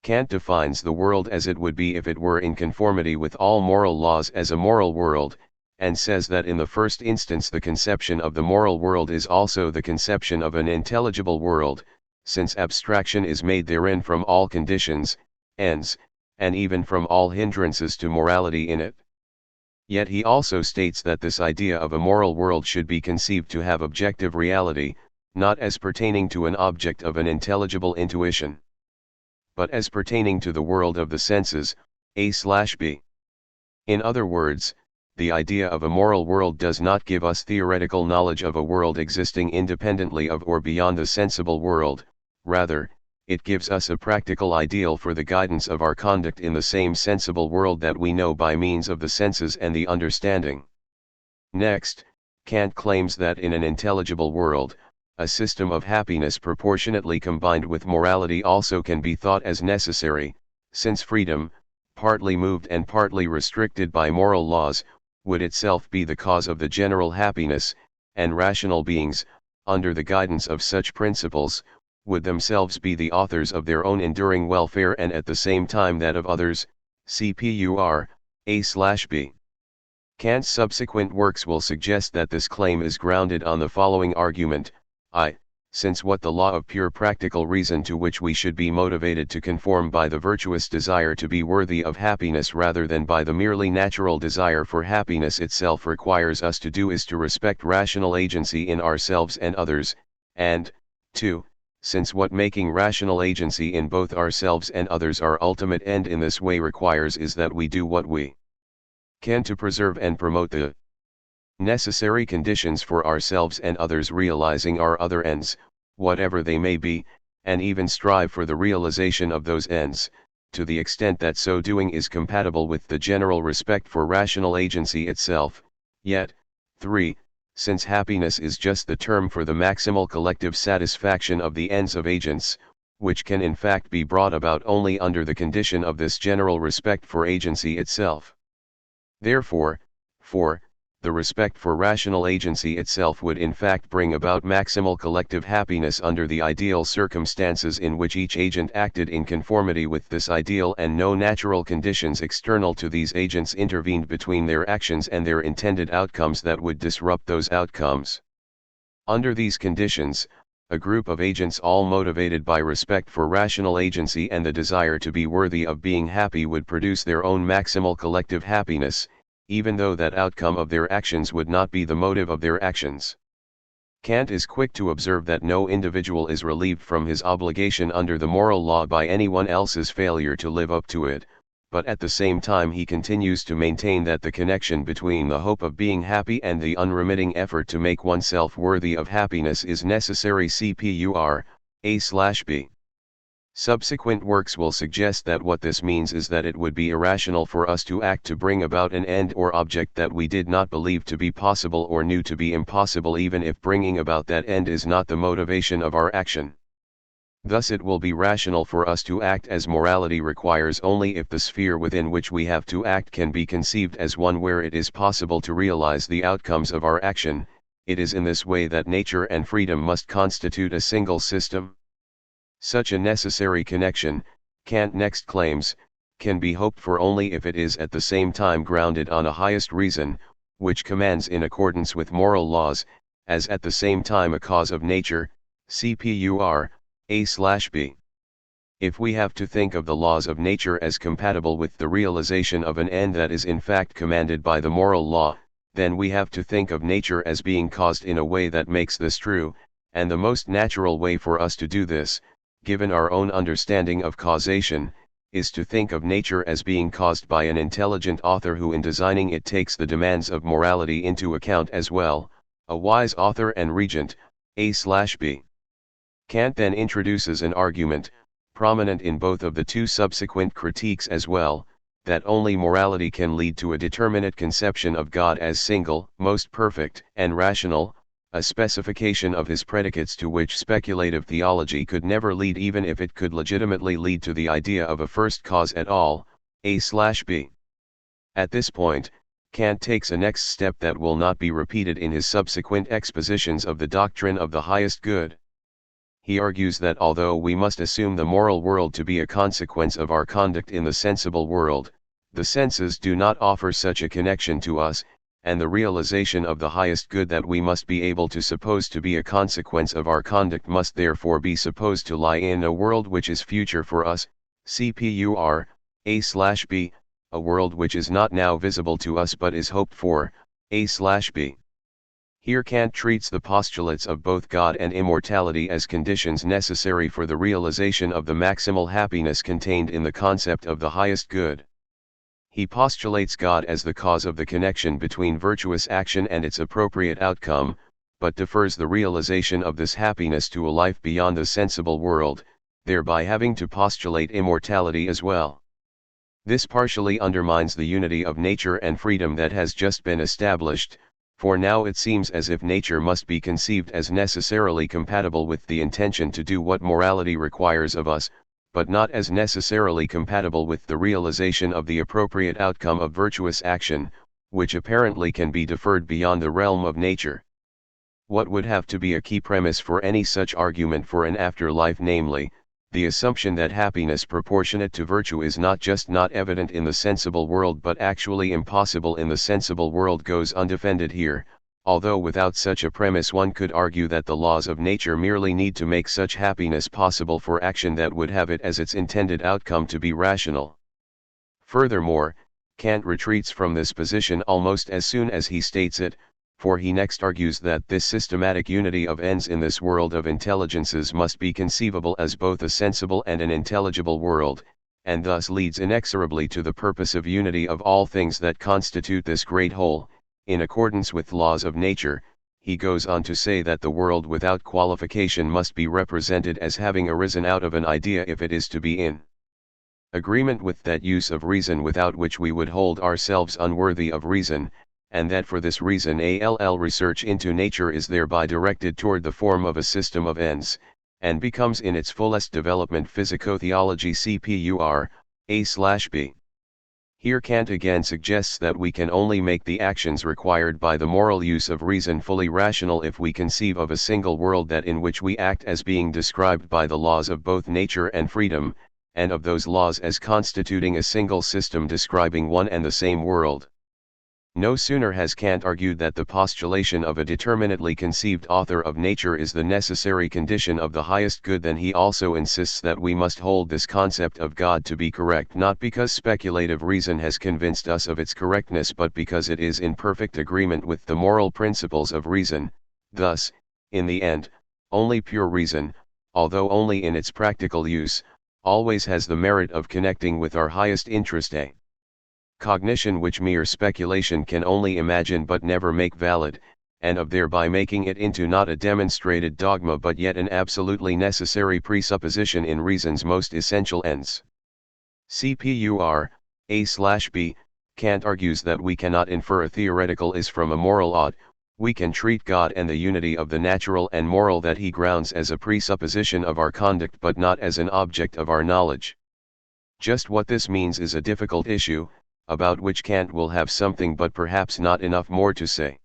Kant defines the world as it would be if it were in conformity with all moral laws as a moral world, and says that in the first instance the conception of the moral world is also the conception of an intelligible world, since abstraction is made therein from all conditions, ends, and even from all hindrances to morality in it. Yet he also states that this idea of a moral world should be conceived to have objective reality, not as pertaining to an object of an intelligible intuition, but as pertaining to the world of the senses, A/B. In other words, the idea of a moral world does not give us theoretical knowledge of a world existing independently of or beyond the sensible world, rather, it gives us a practical ideal for the guidance of our conduct in the same sensible world that we know by means of the senses and the understanding. Next, Kant claims that in an intelligible world, a system of happiness proportionately combined with morality also can be thought as necessary, since freedom, partly moved and partly restricted by moral laws, would itself be the cause of the general happiness, and rational beings, under the guidance of such principles, would themselves be the authors of their own enduring welfare and at the same time that of others. Cpur, A/B. Kant's subsequent works will suggest that this claim is grounded on the following argument: since what the law of pure practical reason to which we should be motivated to conform by the virtuous desire to be worthy of happiness rather than by the merely natural desire for happiness itself requires us to do is to respect rational agency in ourselves and others, and, 2. Since what making rational agency in both ourselves and others our ultimate end in this way requires is that we do what we can to preserve and promote the necessary conditions for ourselves and others realizing our other ends, whatever they may be, and even strive for the realization of those ends, to the extent that so doing is compatible with the general respect for rational agency itself. Yet, 3. Since happiness is just the term for the maximal collective satisfaction of the ends of agents, which can in fact be brought about only under the condition of this general respect for agency itself. Therefore, 4. the respect for rational agency itself would in fact bring about maximal collective happiness under the ideal circumstances in which each agent acted in conformity with this ideal and no natural conditions external to these agents intervened between their actions and their intended outcomes that would disrupt those outcomes. Under these conditions, a group of agents all motivated by respect for rational agency and the desire to be worthy of being happy would produce their own maximal collective happiness, even though that outcome of their actions would not be the motive of their actions. Kant is quick to observe that no individual is relieved from his obligation under the moral law by anyone else's failure to live up to it, but at the same time he continues to maintain that the connection between the hope of being happy and the unremitting effort to make oneself worthy of happiness is necessary. Cpur A/B. Subsequent works will suggest that what this means is that it would be irrational for us to act to bring about an end or object that we did not believe to be possible or knew to be impossible, even if bringing about that end is not the motivation of our action. Thus it will be rational for us to act as morality requires only if the sphere within which we have to act can be conceived as one where it is possible to realize the outcomes of our action. It is in this way that nature and freedom must constitute a single system. Such a necessary connection, Kant next claims, can be hoped for only if it is at the same time grounded on a highest reason, which commands in accordance with moral laws, as at the same time a cause of nature. Cpur A/B. If we have to think of the laws of nature as compatible with the realization of an end that is in fact commanded by the moral law, then we have to think of nature as being caused in a way that makes this true, and the most natural way for us to do this, given our own understanding of causation, is to think of nature as being caused by an intelligent author who in designing it takes the demands of morality into account as well, a wise author and regent. A/B. Kant then introduces an argument, prominent in both of the two subsequent critiques as well, that only morality can lead to a determinate conception of God as single, most perfect, and rational, a specification of his predicates to which speculative theology could never lead even if it could legitimately lead to the idea of a first cause at all. A/B. At this point, Kant takes a next step that will not be repeated in his subsequent expositions of the doctrine of the highest good. He argues that although we must assume the moral world to be a consequence of our conduct in the sensible world, the senses do not offer such a connection to us, and the realization of the highest good that we must be able to suppose to be a consequence of our conduct must therefore be supposed to lie in a world which is future for us. Cpur A/B, a world which is not now visible to us but is hoped for. A/B. Here Kant treats the postulates of both God and immortality as conditions necessary for the realization of the maximal happiness contained in the concept of the highest good. He postulates God as the cause of the connection between virtuous action and its appropriate outcome, but defers the realization of this happiness to a life beyond the sensible world, thereby having to postulate immortality as well. This partially undermines the unity of nature and freedom that has just been established, for now it seems as if nature must be conceived as necessarily compatible with the intention to do what morality requires of us, but not as necessarily compatible with the realization of the appropriate outcome of virtuous action, which apparently can be deferred beyond the realm of nature. What would have to be a key premise for any such argument for an afterlife, namely, the assumption that happiness proportionate to virtue is not just not evident in the sensible world but actually impossible in the sensible world, goes undefended here, although without such a premise one could argue that the laws of nature merely need to make such happiness possible for action that would have it as its intended outcome to be rational. Furthermore, Kant retreats from this position almost as soon as he states it, for he next argues that this systematic unity of ends in this world of intelligences must be conceivable as both a sensible and an intelligible world, and thus leads inexorably to the purposive unity of all things that constitute this great whole. In accordance with laws of nature, he goes on to say that the world without qualification must be represented as having arisen out of an idea if it is to be in agreement with that use of reason without which we would hold ourselves unworthy of reason, and that for this reason all research into nature is thereby directed toward the form of a system of ends, and becomes in its fullest development physico-theology. Cpur A/B. Here Kant again suggests that we can only make the actions required by the moral use of reason fully rational if we conceive of a single world that in which we act as being described by the laws of both nature and freedom, and of those laws as constituting a single system describing one and the same world. No sooner has Kant argued that the postulation of a determinately conceived author of nature is the necessary condition of the highest good than he also insists that we must hold this concept of God to be correct not because speculative reason has convinced us of its correctness but because it is in perfect agreement with the moral principles of reason. Thus, in the end, only pure reason, although only in its practical use, always has the merit of connecting with our highest interest, a cognition which mere speculation can only imagine but never make valid, and of thereby making it into not a demonstrated dogma but yet an absolutely necessary presupposition in reason's most essential ends. Cpur, a/b, Kant argues that we cannot infer a theoretical is from a moral ought, we can treat God and the unity of the natural and moral that he grounds as a presupposition of our conduct but not as an object of our knowledge. Just what this means is a difficult issue, about which Kant will have something but perhaps not enough more to say.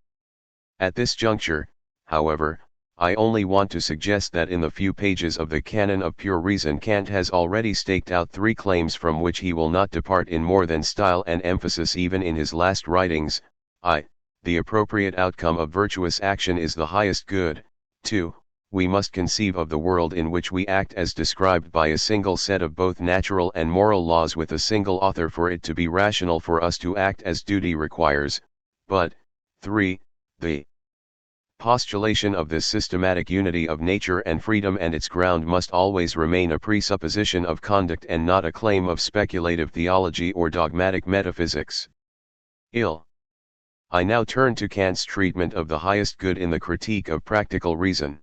At this juncture, however, I only want to suggest that in the few pages of the Canon of Pure Reason Kant has already staked out three claims from which he will not depart in more than style and emphasis even in his last writings. I. The appropriate outcome of virtuous action is the highest good. 2. We must conceive of the world in which we act as described by a single set of both natural and moral laws with a single author for it to be rational for us to act as duty requires, but, 3. The postulation of this systematic unity of nature and freedom and its ground must always remain a presupposition of conduct and not a claim of speculative theology or dogmatic metaphysics. I now turn to Kant's treatment of the highest good in the Critique of Practical Reason.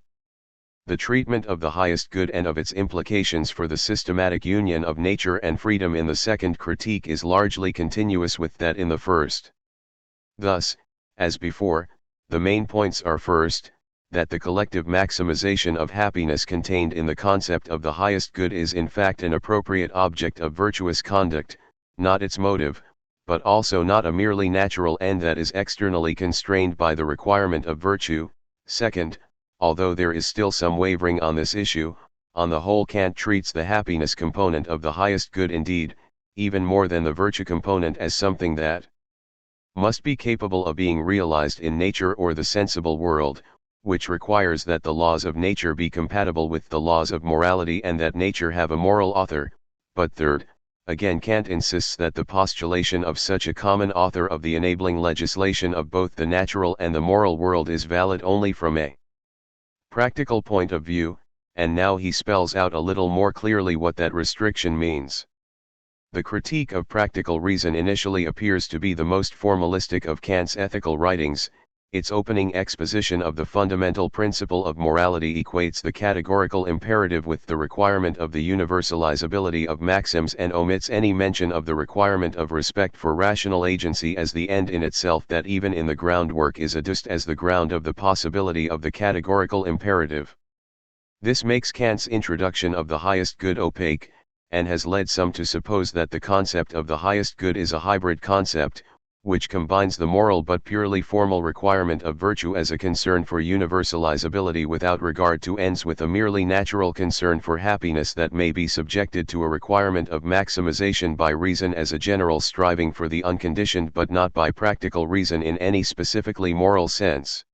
The treatment of the highest good and of its implications for the systematic union of nature and freedom in the second critique is largely continuous with that in the first. Thus, as before, the main points are first, that the collective maximization of happiness contained in the concept of the highest good is in fact an appropriate object of virtuous conduct, not its motive, but also not a merely natural end that is externally constrained by the requirement of virtue. Second, although there is still some wavering on this issue, on the whole Kant treats the happiness component of the highest good indeed, even more than the virtue component as something that must be capable of being realized in nature or the sensible world, which requires that the laws of nature be compatible with the laws of morality and that nature have a moral author. But third, again Kant insists that the postulation of such a common author of the enabling legislation of both the natural and the moral world is valid only from a practical point of view, and now he spells out a little more clearly what that restriction means. The Critique of Practical Reason initially appears to be the most formalistic of Kant's ethical writings. Its opening exposition of the fundamental principle of morality equates the categorical imperative with the requirement of the universalizability of maxims and omits any mention of the requirement of respect for rational agency as the end in itself that even in the groundwork is adduced as the ground of the possibility of the categorical imperative. This makes Kant's introduction of the highest good opaque, and has led some to suppose that the concept of the highest good is a hybrid concept, which combines the moral but purely formal requirement of virtue as a concern for universalizability without regard to ends with a merely natural concern for happiness that may be subjected to a requirement of maximization by reason as a general striving for the unconditioned but not by practical reason in any specifically moral sense.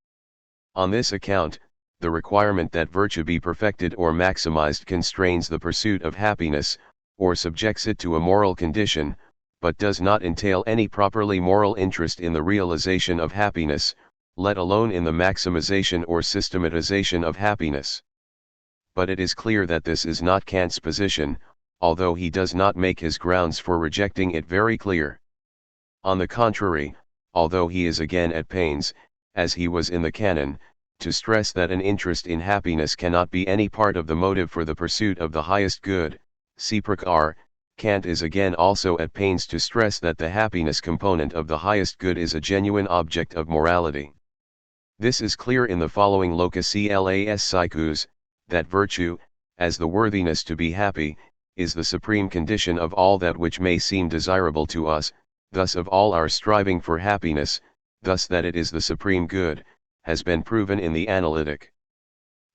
On this account, the requirement that virtue be perfected or maximized constrains the pursuit of happiness, or subjects it to a moral condition, but does not entail any properly moral interest in the realization of happiness, let alone in the maximization or systematization of happiness. But it is clear that this is not Kant's position, although he does not make his grounds for rejecting it very clear. On the contrary, although he is again at pains, as he was in the Canon, to stress that an interest in happiness cannot be any part of the motive for the pursuit of the highest good, cpr. Kant is again also at pains to stress that the happiness component of the highest good is a genuine object of morality. This is clear in the following locus clas psychus, that virtue, as the worthiness to be happy, is the supreme condition of all that which may seem desirable to us, thus of all our striving for happiness, thus that it is the supreme good, has been proven in the analytic.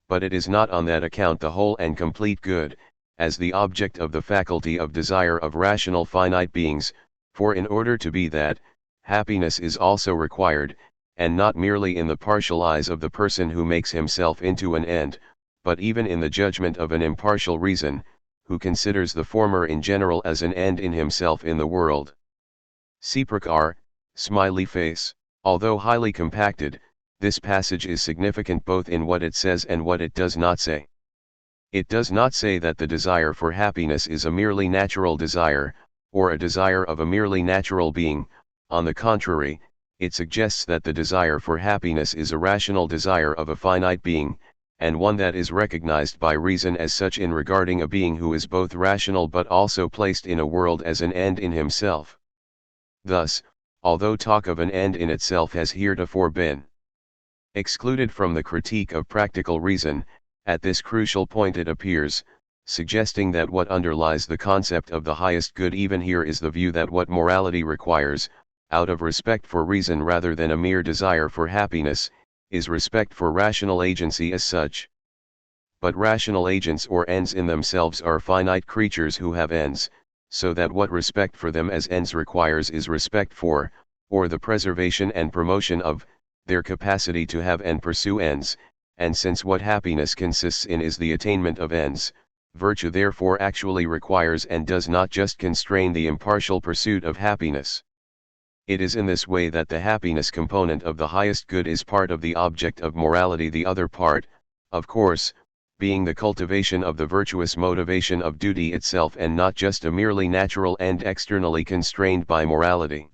But it is not on that account the whole and complete good, as the object of the faculty of desire of rational finite beings, for in order to be that, happiness is also required, and not merely in the partial eyes of the person who makes himself into an end, but even in the judgment of an impartial reason, who considers the former in general as an end in himself in the world. R. Smiley face. Although highly compacted, this passage is significant both in what it says and what it does not say. It does not say that the desire for happiness is a merely natural desire, or a desire of a merely natural being. On the contrary, it suggests that the desire for happiness is a rational desire of a finite being, and one that is recognized by reason as such in regarding a being who is both rational but also placed in a world as an end in himself. Thus, although talk of an end in itself has heretofore been excluded from the critique of practical reason, at this crucial point it appears, suggesting that what underlies the concept of the highest good even here is the view that what morality requires, out of respect for reason rather than a mere desire for happiness, is respect for rational agency as such. But rational agents or ends in themselves are finite creatures who have ends, so that what respect for them as ends requires is respect for, or the preservation and promotion of, their capacity to have and pursue ends, and since what happiness consists in is the attainment of ends, virtue therefore actually requires and does not just constrain the impartial pursuit of happiness. It is in this way that the happiness component of the highest good is part of the object of morality, the other part, of course, being the cultivation of the virtuous motivation of duty itself and not just a merely natural end externally constrained by morality.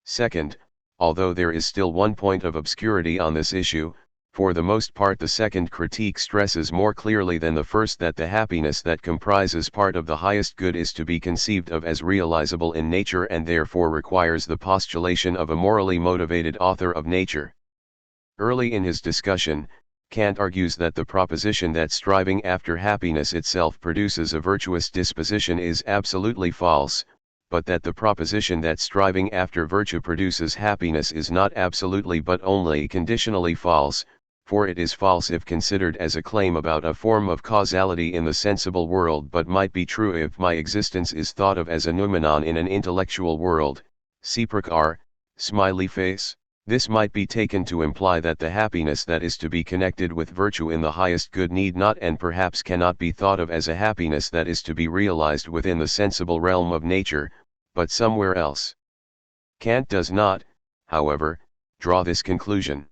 Second, although there is still one point of obscurity on this issue, for the most part the second critique stresses more clearly than the first that the happiness that comprises part of the highest good is to be conceived of as realizable in nature and therefore requires the postulation of a morally motivated author of nature. Early in his discussion, Kant argues that the proposition that striving after happiness itself produces a virtuous disposition is absolutely false, but that the proposition that striving after virtue produces happiness is not absolutely but only conditionally false, for it is false if considered as a claim about a form of causality in the sensible world but might be true if my existence is thought of as a noumenon in an intellectual world. R. Smiley face. This might be taken to imply that the happiness that is to be connected with virtue in the highest good need not and perhaps cannot be thought of as a happiness that is to be realized within the sensible realm of nature, but somewhere else. Kant does not, however, draw this conclusion.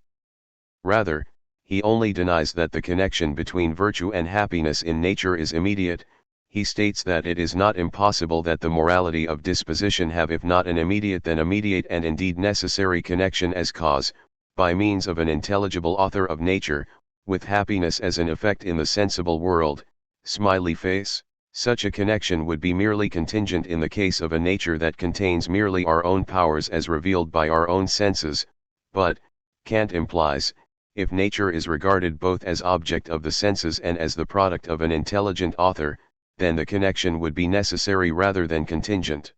Rather, he only denies that the connection between virtue and happiness in nature is immediate. He states that it is not impossible that the morality of disposition have if not an immediate then immediate and indeed necessary connection as cause, by means of an intelligible author of nature, with happiness as an effect in the sensible world. Smiley face. Such a connection would be merely contingent in the case of a nature that contains merely our own powers as revealed by our own senses, but, Kant implies, if nature is regarded both as object of the senses and as the product of an intelligent author, then the connection would be necessary rather than contingent.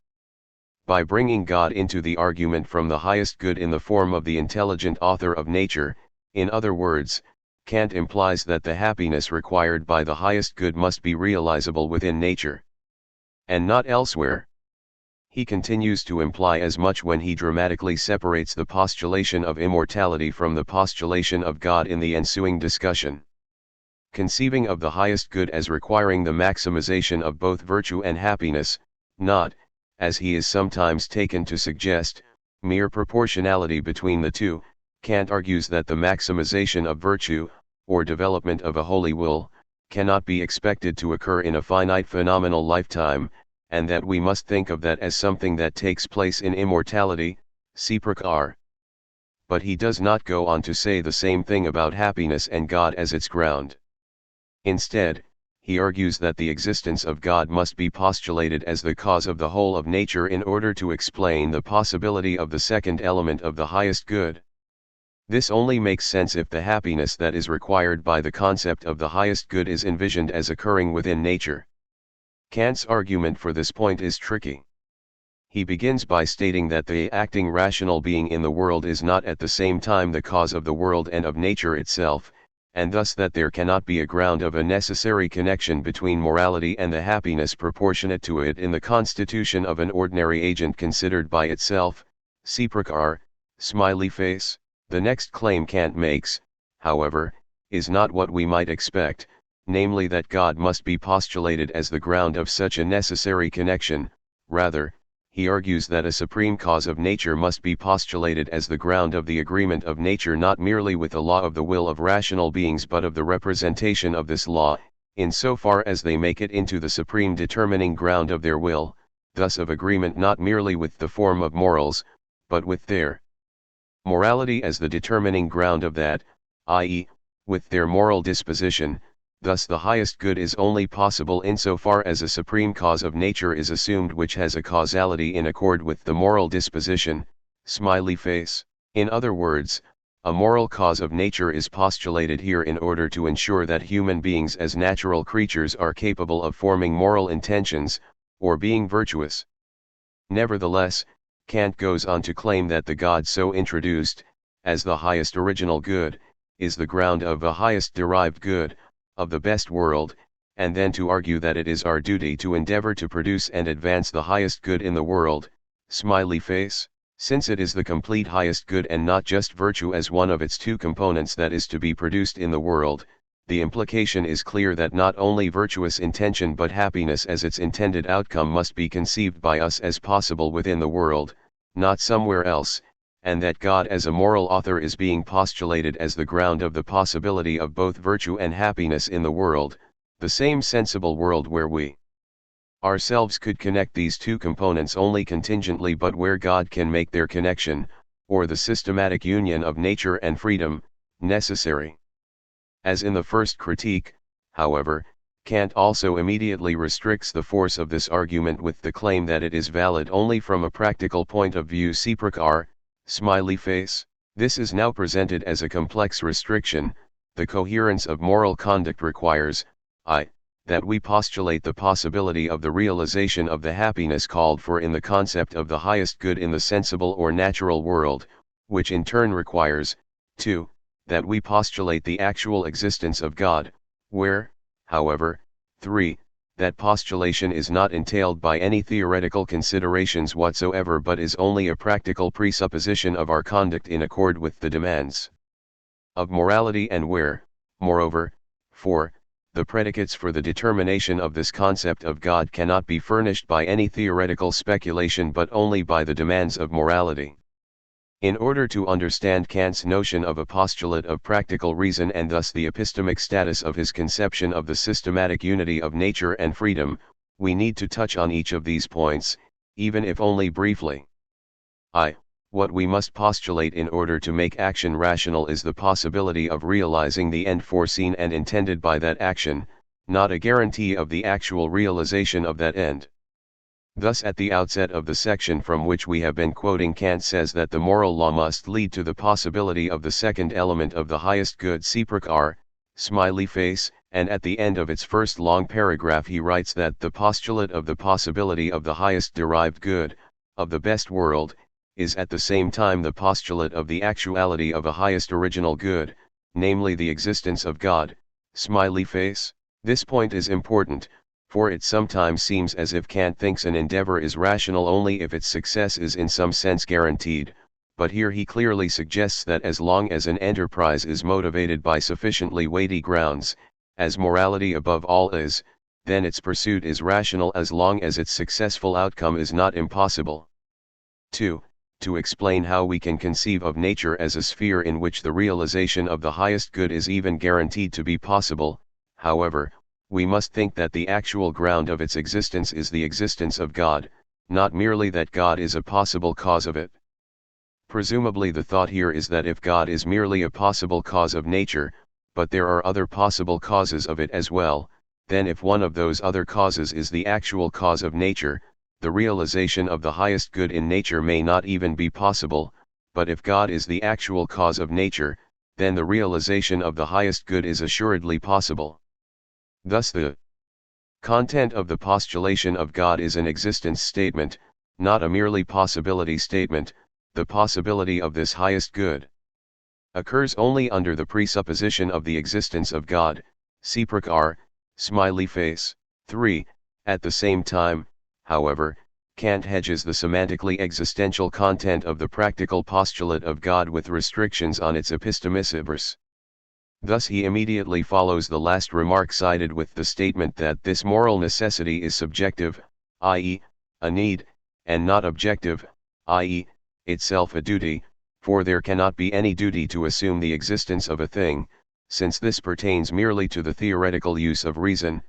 By bringing God into the argument from the highest good in the form of the intelligent author of nature, in other words, Kant implies that the happiness required by the highest good must be realizable within nature, and not elsewhere. He continues to imply as much when he dramatically separates the postulation of immortality from the postulation of God in the ensuing discussion. Conceiving of the highest good as requiring the maximization of both virtue and happiness, not, as he is sometimes taken to suggest, mere proportionality between the two, Kant argues that the maximization of virtue, or development of a holy will, cannot be expected to occur in a finite phenomenal lifetime, and that we must think of that as something that takes place in immortality. R. But he does not go on to say the same thing about happiness and God as its ground. Instead, he argues that the existence of God must be postulated as the cause of the whole of nature in order to explain the possibility of the second element of the highest good. This only makes sense if the happiness that is required by the concept of the highest good is envisioned as occurring within nature. Kant's argument for this point is tricky. He begins by stating that the acting rational being in the world is not at the same time the cause of the world and of nature itself, and thus that there cannot be a ground of a necessary connection between morality and the happiness proportionate to it in the constitution of an ordinary agent considered by itself, (r, smiley face). The next claim Kant makes, however, is not what we might expect, namely that God must be postulated as the ground of such a necessary connection. Rather, he argues that a supreme cause of nature must be postulated as the ground of the agreement of nature not merely with the law of the will of rational beings but of the representation of this law, in so far as they make it into the supreme determining ground of their will, thus of agreement not merely with the form of morals, but with their morality as the determining ground of that, i.e., with their moral disposition. Thus the highest good is only possible insofar as a supreme cause of nature is assumed which has a causality in accord with the moral disposition, smiley face. In other words, a moral cause of nature is postulated here in order to ensure that human beings as natural creatures are capable of forming moral intentions, or being virtuous. Nevertheless, Kant goes on to claim that the God so introduced, as the highest original good, is the ground of the highest derived good, of the best world, and then to argue that it is our duty to endeavor to produce and advance the highest good in the world, smiley face, since it is the complete highest good and not just virtue as one of its two components that is to be produced in the world. The implication is clear that not only virtuous intention but happiness as its intended outcome must be conceived by us as possible within the world, not somewhere else, and that God as a moral author is being postulated as the ground of the possibility of both virtue and happiness in the world, the same sensible world where we ourselves could connect these two components only contingently but where God can make their connection, or the systematic union of nature and freedom, necessary. As in the first critique, however, Kant also immediately restricts the force of this argument with the claim that it is valid only from a practical point of view. r, smiley face. This is now presented as a complex restriction. The coherence of moral conduct requires, that we postulate the possibility of the realization of the happiness called for in the concept of the highest good in the sensible or natural world, which in turn requires, 2, that we postulate the actual existence of God, where, however, 3, that postulation is not entailed by any theoretical considerations whatsoever but is only a practical presupposition of our conduct in accord with the demands of morality, and where, moreover, 4, the predicates for the determination of this concept of God cannot be furnished by any theoretical speculation but only by the demands of morality. In order to understand Kant's notion of a postulate of practical reason and thus the epistemic status of his conception of the systematic unity of nature and freedom, we need to touch on each of these points, even if only briefly. What we must postulate in order to make action rational is the possibility of realizing the end foreseen and intended by that action, not a guarantee of the actual realization of that end. Thus at the outset of the section from which we have been quoting, Kant says that the moral law must lead to the possibility of the second element of the highest good, r, smiley face, and at the end of its first long paragraph he writes that the postulate of the possibility of the highest derived good, of the best world, is at the same time the postulate of the actuality of a highest original good, namely the existence of God, smiley face. This point is important, for it sometimes seems as if Kant thinks an endeavor is rational only if its success is in some sense guaranteed, but here he clearly suggests that as long as an enterprise is motivated by sufficiently weighty grounds, as morality above all is, then its pursuit is rational as long as its successful outcome is not impossible. 2. To explain how we can conceive of nature as a sphere in which the realization of the highest good is even guaranteed to be possible, however, we must think that the actual ground of its existence is the existence of God, not merely that God is a possible cause of it. Presumably the thought here is that if God is merely a possible cause of nature, but there are other possible causes of it as well, then if one of those other causes is the actual cause of nature, the realization of the highest good in nature may not even be possible, but if God is the actual cause of nature, then the realization of the highest good is assuredly possible. Thus the content of the postulation of God is an existence statement, not a merely possibility statement, the possibility of this highest good occurs only under the presupposition of the existence of God, (r, smiley face). 3. At the same time, however, Kant hedges the semantically existential content of the practical postulate of God with restrictions on its epistemicibus. Thus he immediately follows the last remark cited with the statement that this moral necessity is subjective, i.e., a need, and not objective, i.e., itself a duty, for there cannot be any duty to assume the existence of a thing, since this pertains merely to the theoretical use of reason,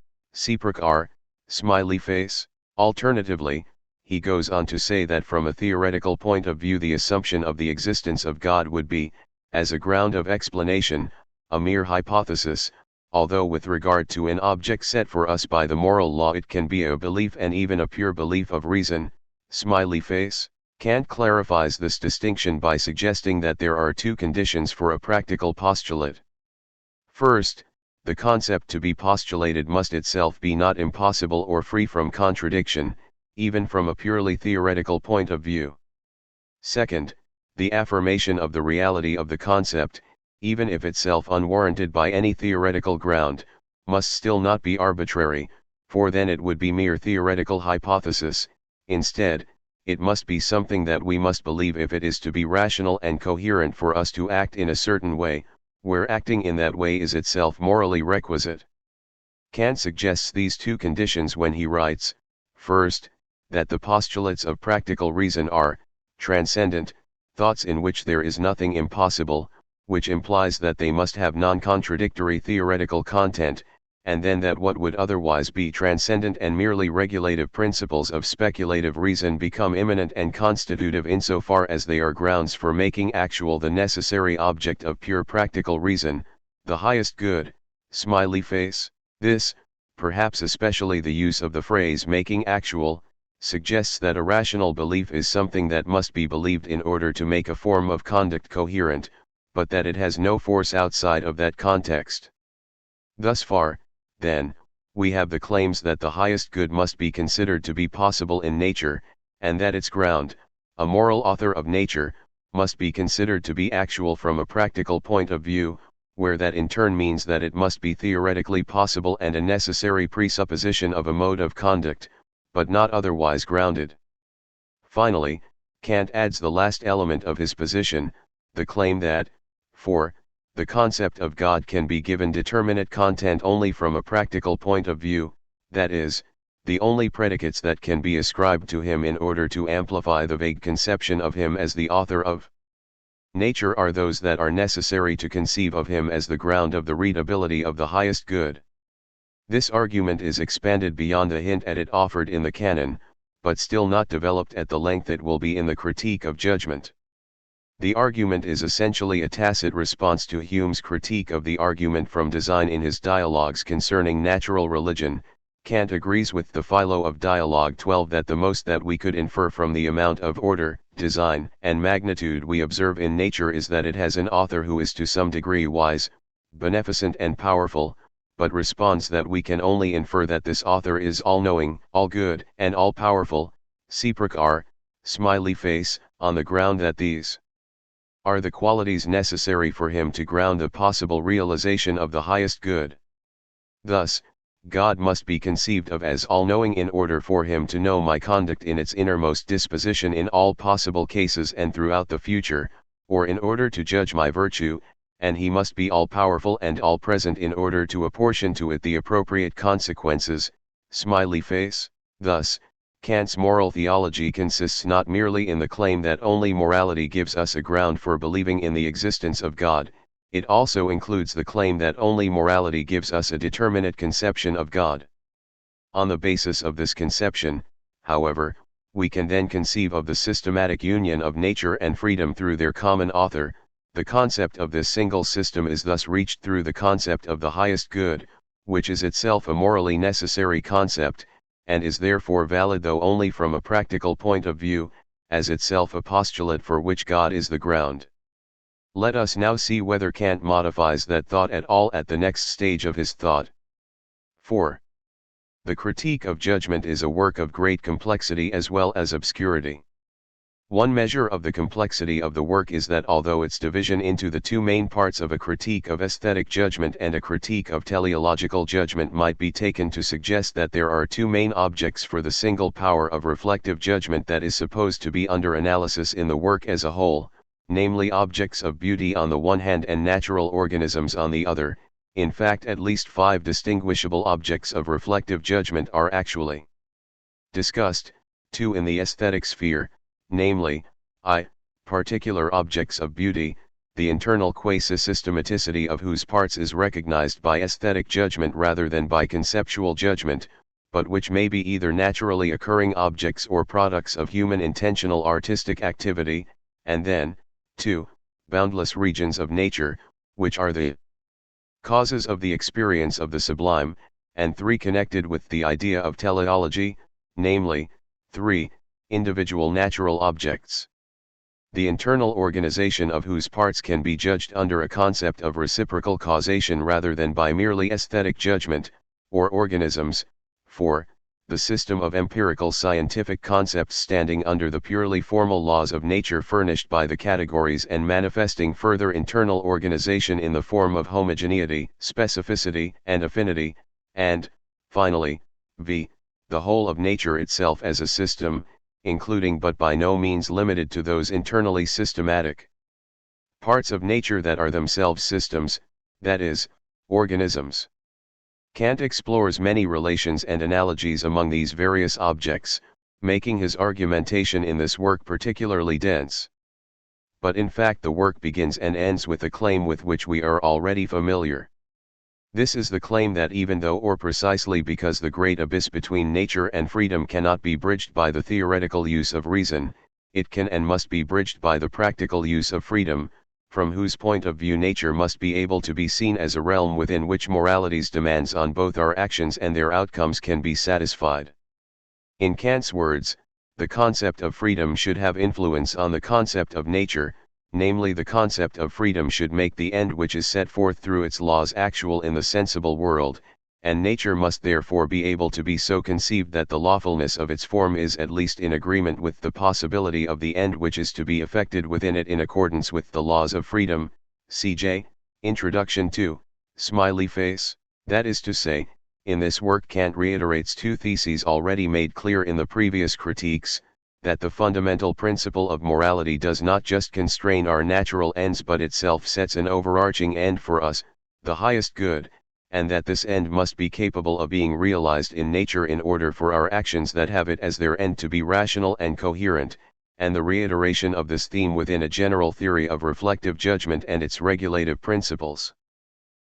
(r, smiley face). Alternatively, he goes on to say that from a theoretical point of view the assumption of the existence of God would be, as a ground of explanation, a mere hypothesis, although with regard to an object set for us by the moral law it can be a belief and even a pure belief of reason, smiley face. Kant clarifies this distinction by suggesting that there are two conditions for a practical postulate. First, the concept to be postulated must itself be not impossible or free from contradiction, even from a purely theoretical point of view. Second, the affirmation of the reality of the concept, even if itself unwarranted by any theoretical ground, must still not be arbitrary, for then it would be mere theoretical hypothesis. Instead, it must be something that we must believe if it is to be rational and coherent for us to act in a certain way, where acting in that way is itself morally requisite. Kant suggests these two conditions when he writes, first, that the postulates of practical reason are transcendent thoughts in which there is nothing impossible, which implies that they must have non-contradictory theoretical content, and then that what would otherwise be transcendent and merely regulative principles of speculative reason become immanent and constitutive insofar as they are grounds for making actual the necessary object of pure practical reason, the highest good, smiley face. This, perhaps especially the use of the phrase making actual, suggests that a rational belief is something that must be believed in order to make a form of conduct coherent, but that it has no force outside of that context. Thus far, then, we have the claims that the highest good must be considered to be possible in nature, and that its ground, a moral author of nature, must be considered to be actual from a practical point of view, where that in turn means that it must be theoretically possible and a necessary presupposition of a mode of conduct, but not otherwise grounded. Finally, Kant adds the last element of his position, the claim that, for the concept of God can be given determinate content only from a practical point of view, that is, the only predicates that can be ascribed to him in order to amplify the vague conception of him as the author of nature are those that are necessary to conceive of him as the ground of the readability of the highest good. This argument is expanded beyond the hint at it offered in the canon, but still not developed at the length it will be in the Critique of Judgment. The argument is essentially a tacit response to Hume's critique of the argument from design in his dialogues concerning natural religion. Kant agrees with the Philo of Dialogue 12 that the most that we could infer from the amount of order, design, and magnitude we observe in nature is that it has an author who is to some degree wise, beneficent and powerful, but responds that we can only infer that this author is all-knowing, all-good, and all-powerful, (r, smiley face), on the ground that these are the qualities necessary for him to ground the possible realization of the highest good. Thus, God must be conceived of as all-knowing in order for him to know my conduct in its innermost disposition in all possible cases and throughout the future, or in order to judge my virtue, and he must be all-powerful and all-present in order to apportion to it the appropriate consequences, smiley face. Thus, Kant's moral theology consists not merely in the claim that only morality gives us a ground for believing in the existence of God, it also includes the claim that only morality gives us a determinate conception of God. On the basis of this conception, however, we can then conceive of the systematic union of nature and freedom through their common author. The concept of this single system is thus reached through the concept of the highest good, which is itself a morally necessary concept, and is therefore valid though only from a practical point of view, as itself a postulate for which God is the ground. Let us now see whether Kant modifies that thought at all at the next stage of his thought. 4. The critique of judgment is a work of great complexity as well as obscurity. One measure of the complexity of the work is that although its division into the two main parts of a critique of aesthetic judgment and a critique of teleological judgment might be taken to suggest that there are two main objects for the single power of reflective judgment that is supposed to be under analysis in the work as a whole, namely objects of beauty on the one hand and natural organisms on the other. In fact, at least 5 distinguishable objects of reflective judgment are actually discussed, 2 in the aesthetic sphere, namely, I, particular objects of beauty, the internal quasi-systematicity of whose parts is recognized by aesthetic judgment rather than by conceptual judgment, but which may be either naturally occurring objects or products of human intentional artistic activity, and then, 2, boundless regions of nature, which are the causes of the experience of the sublime, and 3 connected with the idea of teleology, namely, 3, individual natural objects. The internal organization of whose parts can be judged under a concept of reciprocal causation rather than by merely aesthetic judgment, or organisms. 4. The system of empirical scientific concepts standing under the purely formal laws of nature furnished by the categories and manifesting further internal organization in the form of homogeneity, specificity, and affinity, and, finally, v. the whole of nature itself as a system, including but by no means limited to those internally systematic parts of nature that are themselves systems, that is, organisms. Kant explores many relations and analogies among these various objects, making his argumentation in this work particularly dense. But in fact the work begins and ends with a claim with which we are already familiar. This is the claim that even though or precisely because the great abyss between nature and freedom cannot be bridged by the theoretical use of reason, it can and must be bridged by the practical use of freedom, from whose point of view nature must be able to be seen as a realm within which morality's demands on both our actions and their outcomes can be satisfied. In Kant's words, the concept of freedom should have influence on the concept of nature, namely the concept of freedom should make the end which is set forth through its laws actual in the sensible world, and nature must therefore be able to be so conceived that the lawfulness of its form is at least in agreement with the possibility of the end which is to be effected within it in accordance with the laws of freedom. Cj. Introduction to, Smiley Face. That is to say, in this work Kant reiterates 2 theses already made clear in the previous critiques, that the fundamental principle of morality does not just constrain our natural ends but itself sets an overarching end for us, the highest good, and that this end must be capable of being realized in nature in order for our actions that have it as their end to be rational and coherent, and the reiteration of this theme within a general theory of reflective judgment and its regulative principles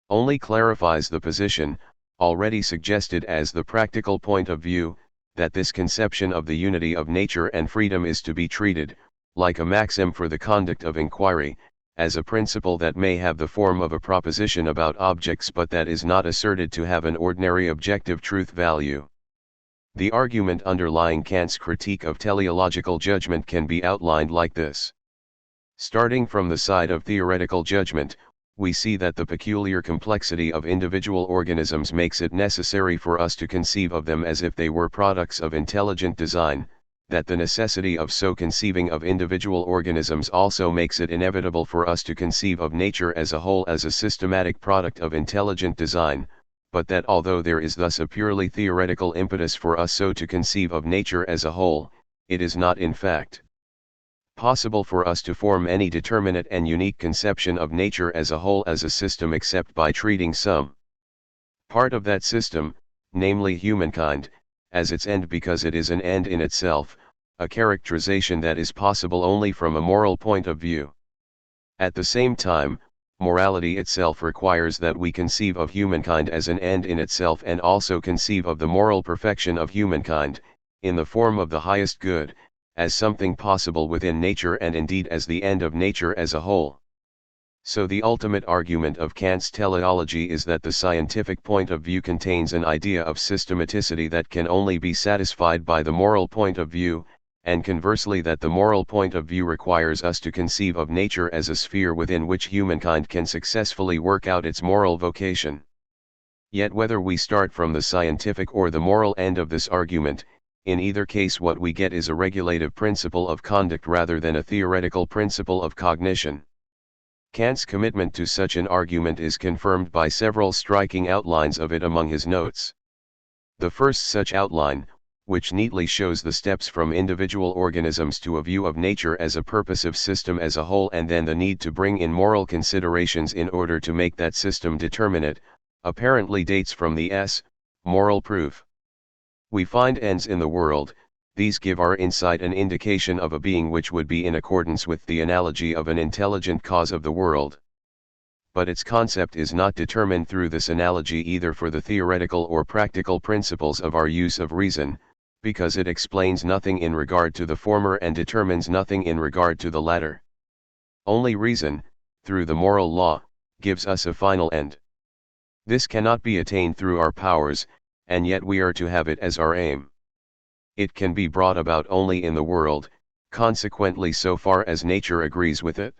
only clarifies the position, already suggested as the practical point of view, that this conception of the unity of nature and freedom is to be treated, like a maxim for the conduct of inquiry, as a principle that may have the form of a proposition about objects but that is not asserted to have an ordinary objective truth value. The argument underlying Kant's critique of teleological judgment can be outlined like this. Starting from the side of theoretical judgment, we see that the peculiar complexity of individual organisms makes it necessary for us to conceive of them as if they were products of intelligent design, that the necessity of so conceiving of individual organisms also makes it inevitable for us to conceive of nature as a whole as a systematic product of intelligent design, but that although there is thus a purely theoretical impetus for us so to conceive of nature as a whole, it is not in fact possible for us to form any determinate and unique conception of nature as a whole as a system except by treating some part of that system, namely humankind, as its end because it is an end in itself, a characterization that is possible only from a moral point of view. At the same time, morality itself requires that we conceive of humankind as an end in itself and also conceive of the moral perfection of humankind, in the form of the highest good, as something possible within nature and indeed as the end of nature as a whole. So the ultimate argument of Kant's teleology is that the scientific point of view contains an idea of systematicity that can only be satisfied by the moral point of view, and conversely that the moral point of view requires us to conceive of nature as a sphere within which humankind can successfully work out its moral vocation. Yet whether we start from the scientific or the moral end of this argument, in either case what we get is a regulative principle of conduct rather than a theoretical principle of cognition. Kant's commitment to such an argument is confirmed by several striking outlines of it among his notes. The first such outline, which neatly shows the steps from individual organisms to a view of nature as a purposive system as a whole and then the need to bring in moral considerations in order to make that system determinate, apparently dates from the moral proof. We find ends in the world, these give our insight an indication of a being which would be in accordance with the analogy of an intelligent cause of the world. But its concept is not determined through this analogy either for the theoretical or practical principles of our use of reason, because it explains nothing in regard to the former and determines nothing in regard to the latter. Only reason, through the moral law, gives us a final end. This cannot be attained through our powers, and yet we are to have it as our aim. It can be brought about only in the world, consequently so far as nature agrees with it.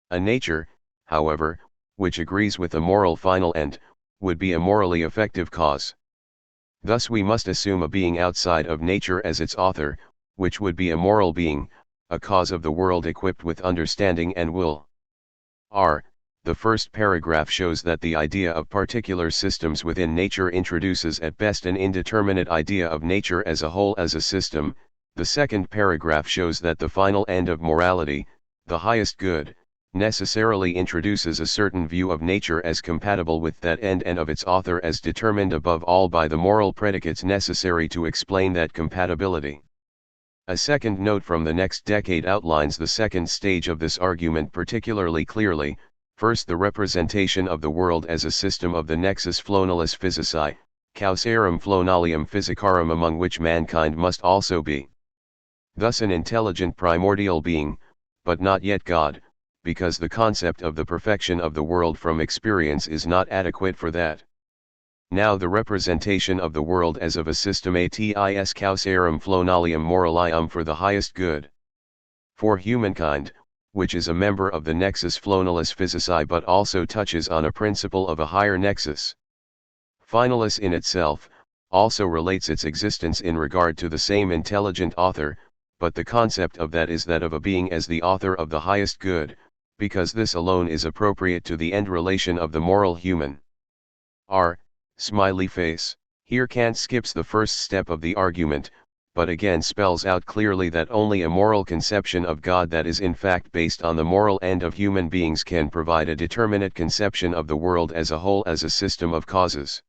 A nature, however, which agrees with a moral final end, would be a morally effective cause. Thus we must assume a being outside of nature as its author, which would be a moral being, a cause of the world equipped with understanding and will. The first paragraph shows that the idea of particular systems within nature introduces at best an indeterminate idea of nature as a whole as a system. The second paragraph shows that the final end of morality, the highest good, necessarily introduces a certain view of nature as compatible with that end and of its author as determined above all by the moral predicates necessary to explain that compatibility. A second note from the next decade outlines the second stage of this argument particularly clearly. First, the representation of the world as a system of the nexus flonalis physici, causarum flonalium physicarum, among which mankind must also be. Thus an intelligent primordial being, but not yet God, because the concept of the perfection of the world from experience is not adequate for that. Now the representation of the world as of a system atis causarum flonalium moralium for the highest good. For humankind, which is a member of the nexus flonalis physici but also touches on a principle of a higher nexus. Finalis in itself, also relates its existence in regard to the same intelligent author, but the concept of that is that of a being as the author of the highest good, because this alone is appropriate to the end relation of the moral human. Smiley face. Here Kant skips the first step of the argument, but again spells out clearly that only a moral conception of God that is in fact based on the moral end of human beings can provide a determinate conception of the world as a whole as a system of causes.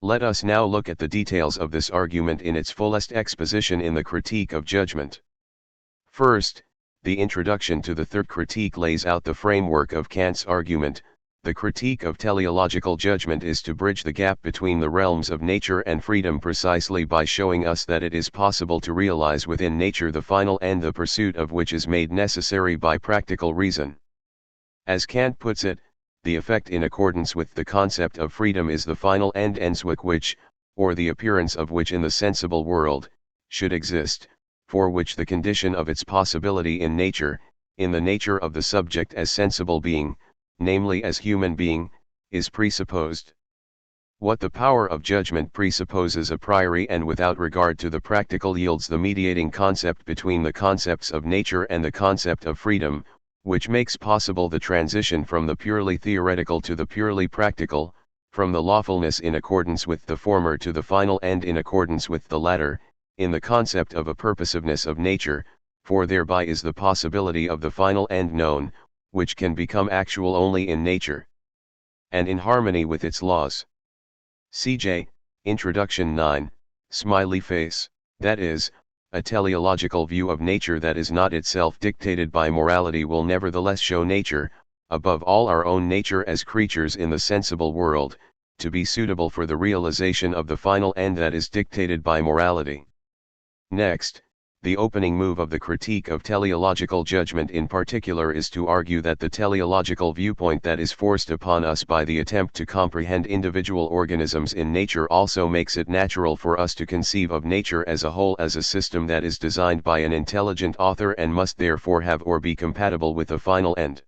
Let us now look at the details of this argument in its fullest exposition in the Critique of Judgment. First, the introduction to the third critique lays out the framework of Kant's argument. The critique of teleological judgment is to bridge the gap between the realms of nature and freedom precisely by showing us that it is possible to realize within nature the final end, the pursuit of which is made necessary by practical reason. As Kant puts it, the effect in accordance with the concept of freedom is the final end Zweck which, or the appearance of which in the sensible world, should exist, for which the condition of its possibility in nature, in the nature of the subject as sensible being, namely as human being, is presupposed. What the power of judgment presupposes a priori and without regard to the practical yields the mediating concept between the concepts of nature and the concept of freedom, which makes possible the transition from the purely theoretical to the purely practical, from the lawfulness in accordance with the former to the final end in accordance with the latter, in the concept of a purposiveness of nature, for thereby is the possibility of the final end known, which can become actual only in nature, and in harmony with its laws. CJ, Introduction 9, Smiley face, that is, a teleological view of nature that is not itself dictated by morality will nevertheless show nature, above all our own nature as creatures in the sensible world, to be suitable for the realization of the final end that is dictated by morality. Next, the opening move of the critique of teleological judgment in particular is to argue that the teleological viewpoint that is forced upon us by the attempt to comprehend individual organisms in nature also makes it natural for us to conceive of nature as a whole as a system that is designed by an intelligent author and must therefore have or be compatible with a final end.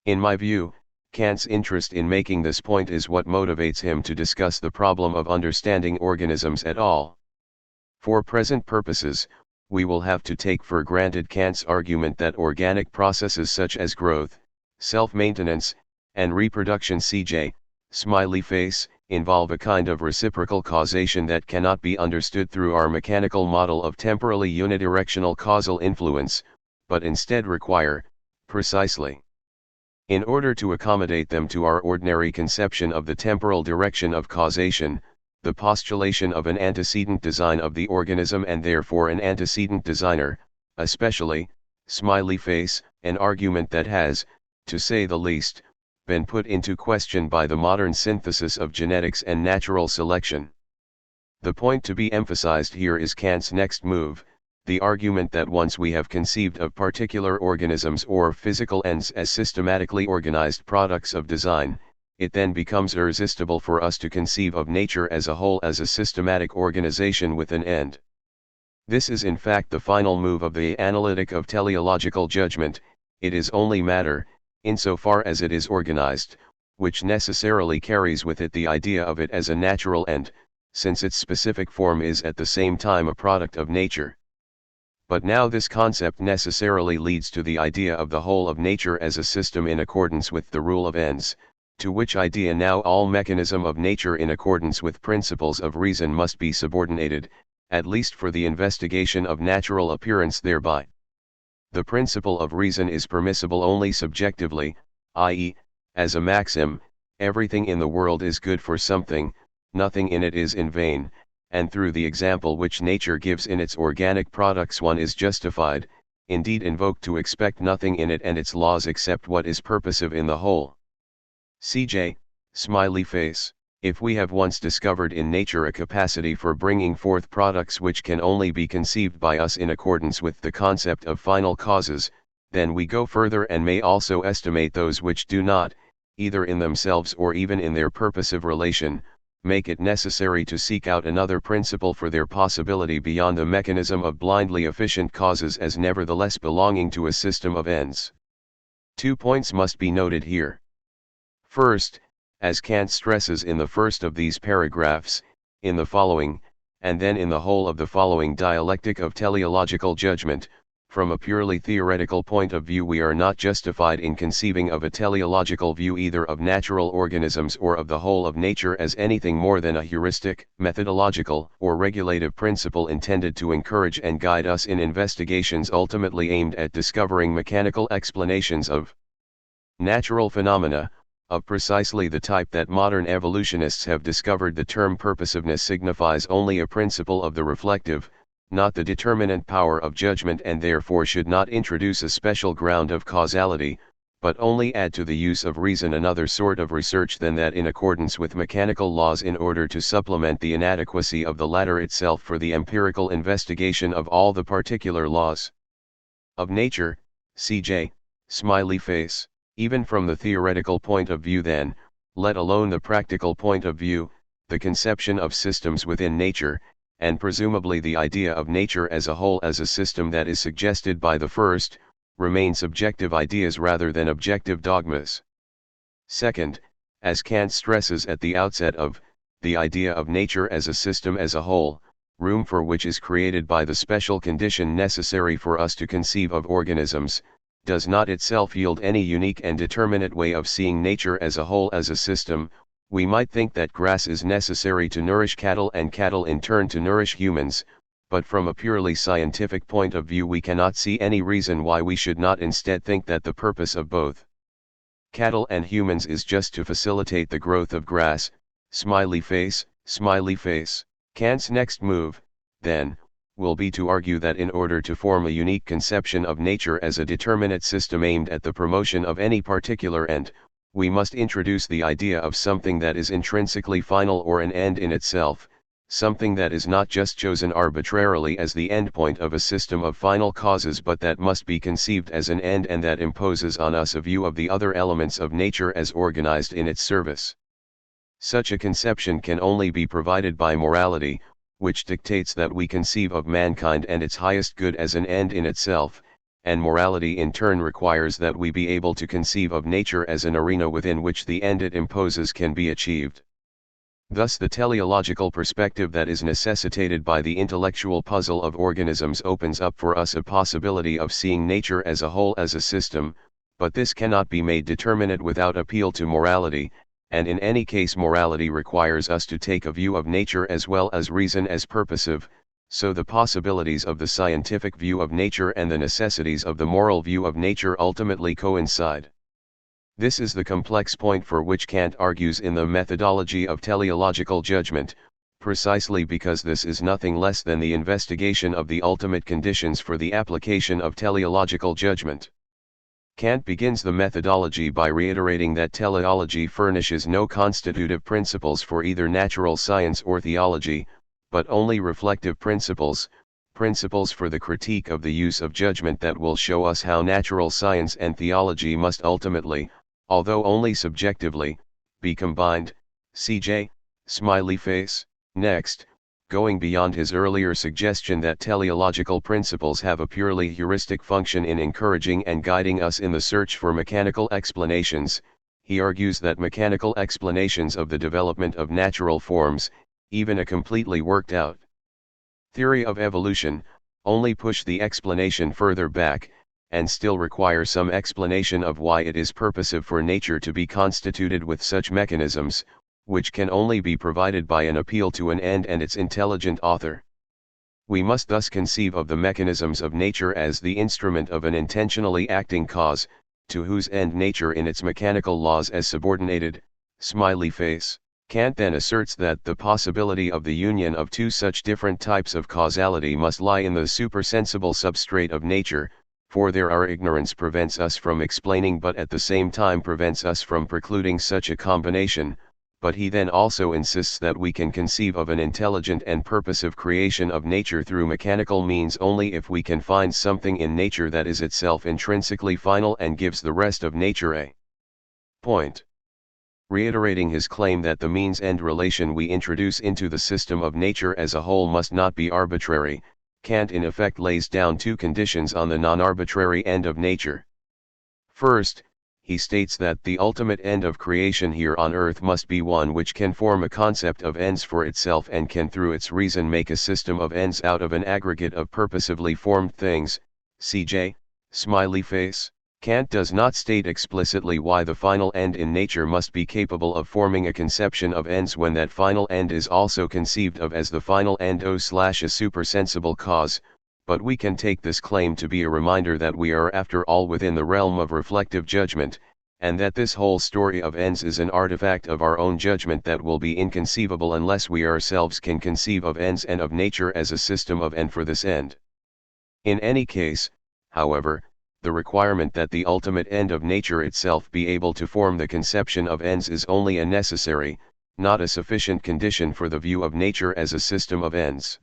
In my view, Kant's interest in making this point is what motivates him to discuss the problem of understanding organisms at all. For present purposes, we will have to take for granted Kant's argument that organic processes such as growth, self-maintenance, and reproduction involve a kind of reciprocal causation that cannot be understood through our mechanical model of temporally unidirectional causal influence, but instead require, precisely, in order to accommodate them to our ordinary conception of the temporal direction of causation, the postulation of an antecedent design of the organism and therefore an antecedent designer, especially, an argument that has, to say the least, been put into question by the modern synthesis of genetics and natural selection. The point to be emphasized here is Kant's next move, the argument that once we have conceived of particular organisms or physical ends as systematically organized products of design, it then becomes irresistible for us to conceive of nature as a whole as a systematic organization with an end. This is in fact the final move of the analytic of teleological judgment. It is only matter, insofar as it is organized, which necessarily carries with it the idea of it as a natural end, since its specific form is at the same time a product of nature. But now this concept necessarily leads to the idea of the whole of nature as a system in accordance with the rule of ends, to which idea now all mechanism of nature in accordance with principles of reason must be subordinated, at least for the investigation of natural appearance thereby. The principle of reason is permissible only subjectively, i.e., as a maxim, everything in the world is good for something, nothing in it is in vain, and through the example which nature gives in its organic products one is justified, indeed invoked to expect nothing in it and its laws except what is purposive in the whole. If we have once discovered in nature a capacity for bringing forth products which can only be conceived by us in accordance with the concept of final causes, then we go further and may also estimate those which do not, either in themselves or even in their purposive relation, make it necessary to seek out another principle for their possibility beyond the mechanism of blindly efficient causes as nevertheless belonging to a system of ends. 2 points must be noted here. First, as Kant stresses in the first of these paragraphs, in the following, and then in the whole of the following dialectic of teleological judgment, from a purely theoretical point of view we are not justified in conceiving of a teleological view either of natural organisms or of the whole of nature as anything more than a heuristic, methodological, or regulative principle intended to encourage and guide us in investigations ultimately aimed at discovering mechanical explanations of natural phenomena, of precisely the type that modern evolutionists have discovered. The term purposiveness signifies only a principle of the reflective, not the determinant power of judgment, and therefore should not introduce a special ground of causality, but only add to the use of reason another sort of research than that in accordance with mechanical laws in order to supplement the inadequacy of the latter itself for the empirical investigation of all the particular laws of nature. Even from the theoretical point of view then, let alone the practical point of view, the conception of systems within nature, and presumably the idea of nature as a whole as a system that is suggested by the first, remain subjective ideas rather than objective dogmas. Second, as Kant stresses at the outset of the idea of nature as a system as a whole, room for which is created by the special condition necessary for us to conceive of organisms, does not itself yield any unique and determinate way of seeing nature as a whole as a system. We might think that grass is necessary to nourish cattle and cattle in turn to nourish humans, but from a purely scientific point of view we cannot see any reason why we should not instead think that the purpose of both cattle and humans is just to facilitate the growth of grass. Kant's next move, then, will be to argue that in order to form a unique conception of nature as a determinate system aimed at the promotion of any particular end, we must introduce the idea of something that is intrinsically final or an end in itself, something that is not just chosen arbitrarily as the endpoint of a system of final causes but that must be conceived as an end and that imposes on us a view of the other elements of nature as organized in its service. Such a conception can only be provided by morality, which dictates that we conceive of mankind and its highest good as an end in itself, and morality in turn requires that we be able to conceive of nature as an arena within which the end it imposes can be achieved. Thus the teleological perspective that is necessitated by the intellectual puzzle of organisms opens up for us a possibility of seeing nature as a whole as a system, but this cannot be made determinate without appeal to morality, and in any case morality requires us to take a view of nature as well as reason as purposive, so the possibilities of the scientific view of nature and the necessities of the moral view of nature ultimately coincide. This is the complex point for which Kant argues in the methodology of teleological judgment, precisely because this is nothing less than the investigation of the ultimate conditions for the application of teleological judgment. Kant begins the methodology by reiterating that teleology furnishes no constitutive principles for either natural science or theology, but only reflective principles, principles for the critique of the use of judgment that will show us how natural science and theology must ultimately, although only subjectively, be combined. CJ, smiley face. Next, going beyond his earlier suggestion that teleological principles have a purely heuristic function in encouraging and guiding us in the search for mechanical explanations, he argues that mechanical explanations of the development of natural forms, even a completely worked out theory of evolution, only push the explanation further back, and still require some explanation of why it is purposive for nature to be constituted with such mechanisms, which can only be provided by an appeal to an end and its intelligent author. We must thus conceive of the mechanisms of nature as the instrument of an intentionally acting cause, to whose end nature in its mechanical laws is subordinated. Smiley face. Kant then asserts that the possibility of the union of two such different types of causality must lie in the supersensible substrate of nature, for there our ignorance prevents us from explaining but at the same time prevents us from precluding such a combination, but he then also insists that we can conceive of an intelligent and purposive creation of nature through mechanical means only if we can find something in nature that is itself intrinsically final and gives the rest of nature a point. Reiterating his claim that the means-end relation we introduce into the system of nature as a whole must not be arbitrary, Kant in effect lays down two conditions on the non-arbitrary end of nature. First, he states that the ultimate end of creation here on earth must be one which can form a concept of ends for itself and can through its reason make a system of ends out of an aggregate of purposively formed things. CJ, smiley face. Kant does not state explicitly why the final end in nature must be capable of forming a conception of ends when that final end is also conceived of as the final end a supersensible cause, but we can take this claim to be a reminder that we are after all within the realm of reflective judgment, and that this whole story of ends is an artifact of our own judgment that will be inconceivable unless we ourselves can conceive of ends and of nature as a system of end for this end. In any case, however, the requirement that the ultimate end of nature itself be able to form the conception of ends is only a necessary, not a sufficient condition for the view of nature as a system of ends.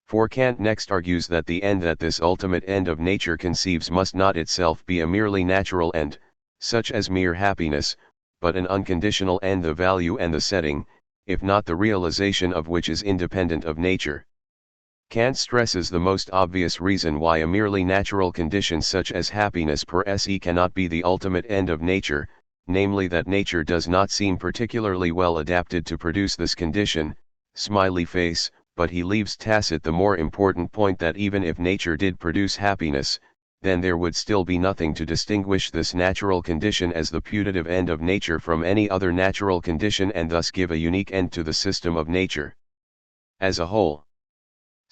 For Kant next argues that the end that this ultimate end of nature conceives must not itself be a merely natural end, such as mere happiness, but an unconditional end, the value and the setting, if not the realization of which is independent of nature. Kant stresses the most obvious reason why a merely natural condition such as happiness per se cannot be the ultimate end of nature, namely that nature does not seem particularly well adapted to produce this condition, smiley face, but he leaves tacit the more important point that even if nature did produce happiness, then there would still be nothing to distinguish this natural condition as the putative end of nature from any other natural condition and thus give a unique end to the system of nature as a whole.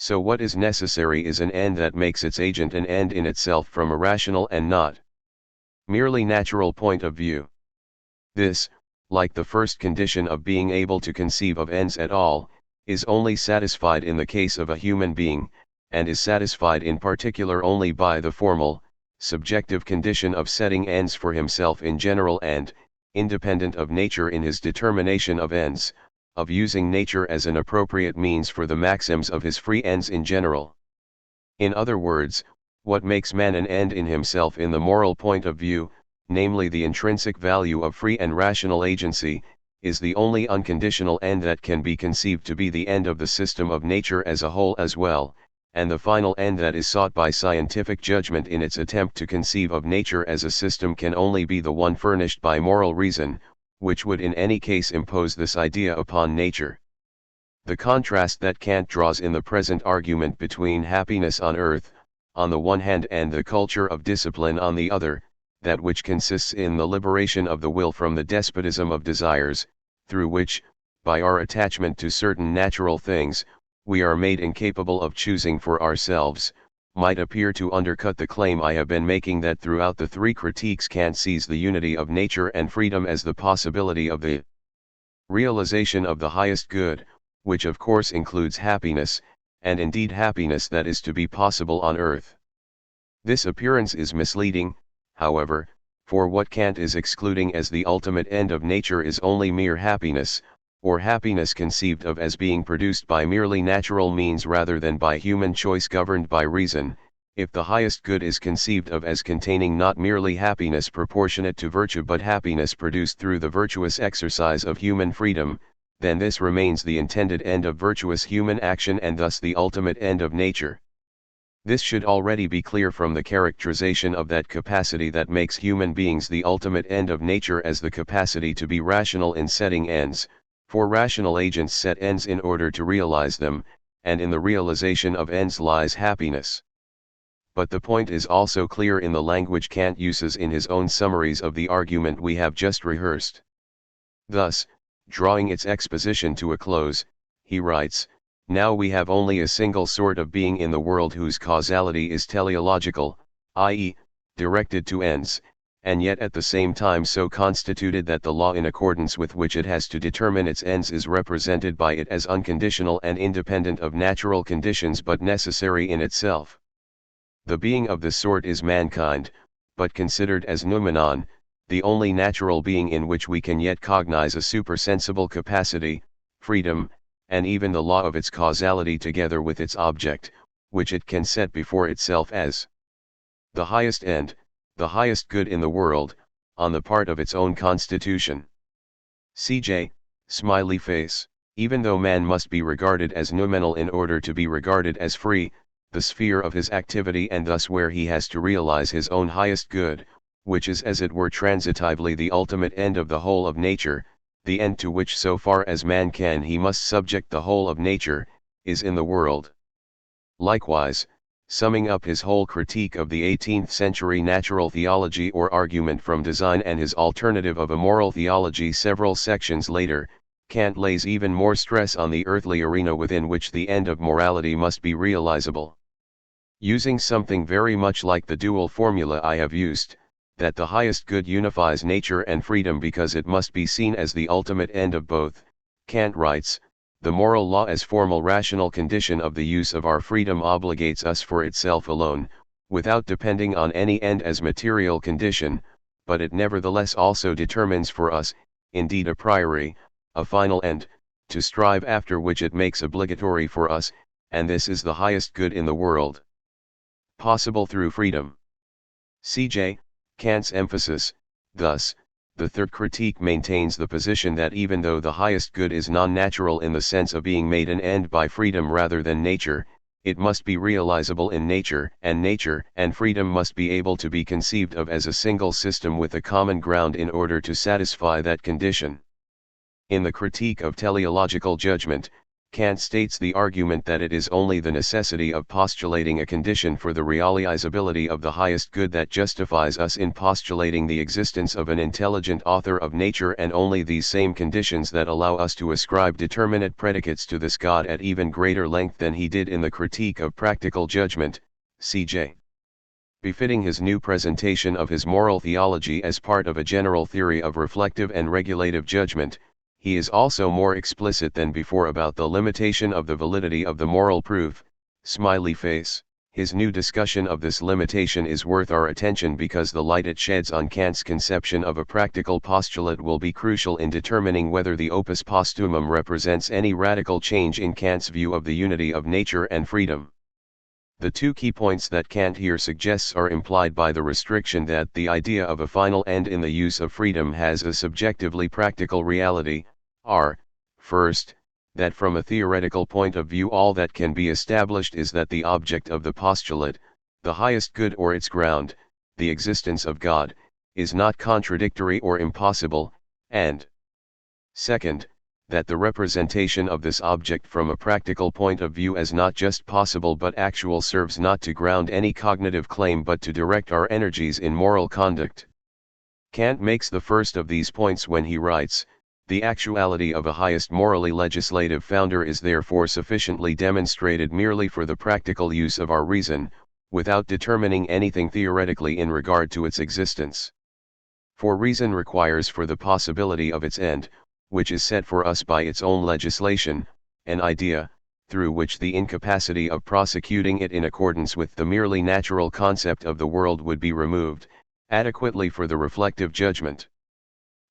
So what is necessary is an end that makes its agent an end in itself from a rational and not merely natural point of view. This, like the first condition of being able to conceive of ends at all, is only satisfied in the case of a human being, and is satisfied in particular only by the formal, subjective condition of setting ends for himself in general and, independent of nature in his determination of ends, of using nature as an appropriate means for the maxims of his free ends in general. In other words, what makes man an end in himself in the moral point of view, namely the intrinsic value of free and rational agency, is the only unconditional end that can be conceived to be the end of the system of nature as a whole as well, and the final end that is sought by scientific judgment in its attempt to conceive of nature as a system can only be the one furnished by moral reason, which would in any case impose this idea upon nature. The contrast that Kant draws in the present argument between happiness on earth, on the one hand, and the culture of discipline on the other, that which consists in the liberation of the will from the despotism of desires, through which, by our attachment to certain natural things, we are made incapable of choosing for ourselves, might appear to undercut the claim I have been making that throughout the three critiques Kant sees the unity of nature and freedom as the possibility of the realization of the highest good, which of course includes happiness, and indeed happiness that is to be possible on earth. This appearance is misleading, however, for what Kant is excluding as the ultimate end of nature is only mere happiness, or happiness conceived of as being produced by merely natural means rather than by human choice governed by reason. If the highest good is conceived of as containing not merely happiness proportionate to virtue but happiness produced through the virtuous exercise of human freedom, then this remains the intended end of virtuous human action and thus the ultimate end of nature. This should already be clear from the characterization of that capacity that makes human beings the ultimate end of nature as the capacity to be rational in setting ends, for rational agents set ends in order to realize them, and in the realization of ends lies happiness. But the point is also clear in the language Kant uses in his own summaries of the argument we have just rehearsed. Thus, drawing its exposition to a close, he writes, "Now we have only a single sort of being in the world whose causality is teleological, i.e., directed to ends, and yet at the same time so constituted that the law in accordance with which it has to determine its ends is represented by it as unconditional and independent of natural conditions but necessary in itself. The being of this sort is mankind, but considered as noumenon, the only natural being in which we can yet cognize a supersensible capacity, freedom, and even the law of its causality together with its object, which it can set before itself as the highest end, the highest good in the world, on the part of its own constitution." CJ, smiley face. Even though man must be regarded as noumenal in order to be regarded as free, the sphere of his activity and thus where he has to realize his own highest good, which is as it were transitively the ultimate end of the whole of nature, the end to which so far as man can he must subject the whole of nature, is in the world. Likewise, summing up his whole critique of the 18th century natural theology or argument from design and his alternative of a moral theology several sections later, Kant lays even more stress on the earthly arena within which the end of morality must be realizable. Using something very much like the dual formula I have used, that the highest good unifies nature and freedom because it must be seen as the ultimate end of both, Kant writes, "The moral law as formal rational condition of the use of our freedom obligates us for itself alone, without depending on any end as material condition, but it nevertheless also determines for us, indeed a priori, a final end, to strive after which it makes obligatory for us, and this is the highest good in the world, possible through freedom." CJ, Kant's emphasis, thus, the third critique maintains the position that even though the highest good is non-natural in the sense of being made an end by freedom rather than nature, it must be realizable in nature and freedom must be able to be conceived of as a single system with a common ground in order to satisfy that condition. In the critique of teleological judgment, Kant states the argument that it is only the necessity of postulating a condition for the realizability of the highest good that justifies us in postulating the existence of an intelligent author of nature, and only these same conditions that allow us to ascribe determinate predicates to this God at even greater length than he did in the critique of practical judgment, CJ. Befitting his new presentation of his moral theology as part of a general theory of reflective and regulative judgment, he is also more explicit than before about the limitation of the validity of the moral proof, smiley face. His new discussion of this limitation is worth our attention because the light it sheds on Kant's conception of a practical postulate will be crucial in determining whether the opus posthumum represents any radical change in Kant's view of the unity of nature and freedom. The two key points that Kant here suggests are implied by the restriction that the idea of a final end in the use of freedom has a subjectively practical reality, are, first, that from a theoretical point of view all that can be established is that the object of the postulate, the highest good or its ground, the existence of God, is not contradictory or impossible, and second, that the representation of this object from a practical point of view as not just possible but actual serves not to ground any cognitive claim but to direct our energies in moral conduct. Kant makes the first of these points when he writes, "The actuality of a highest morally legislative founder is therefore sufficiently demonstrated merely for the practical use of our reason, without determining anything theoretically in regard to its existence. For reason requires for the possibility of its end, which is set for us by its own legislation, an idea, through which the incapacity of prosecuting it in accordance with the merely natural concept of the world would be removed, adequately for the reflective judgment."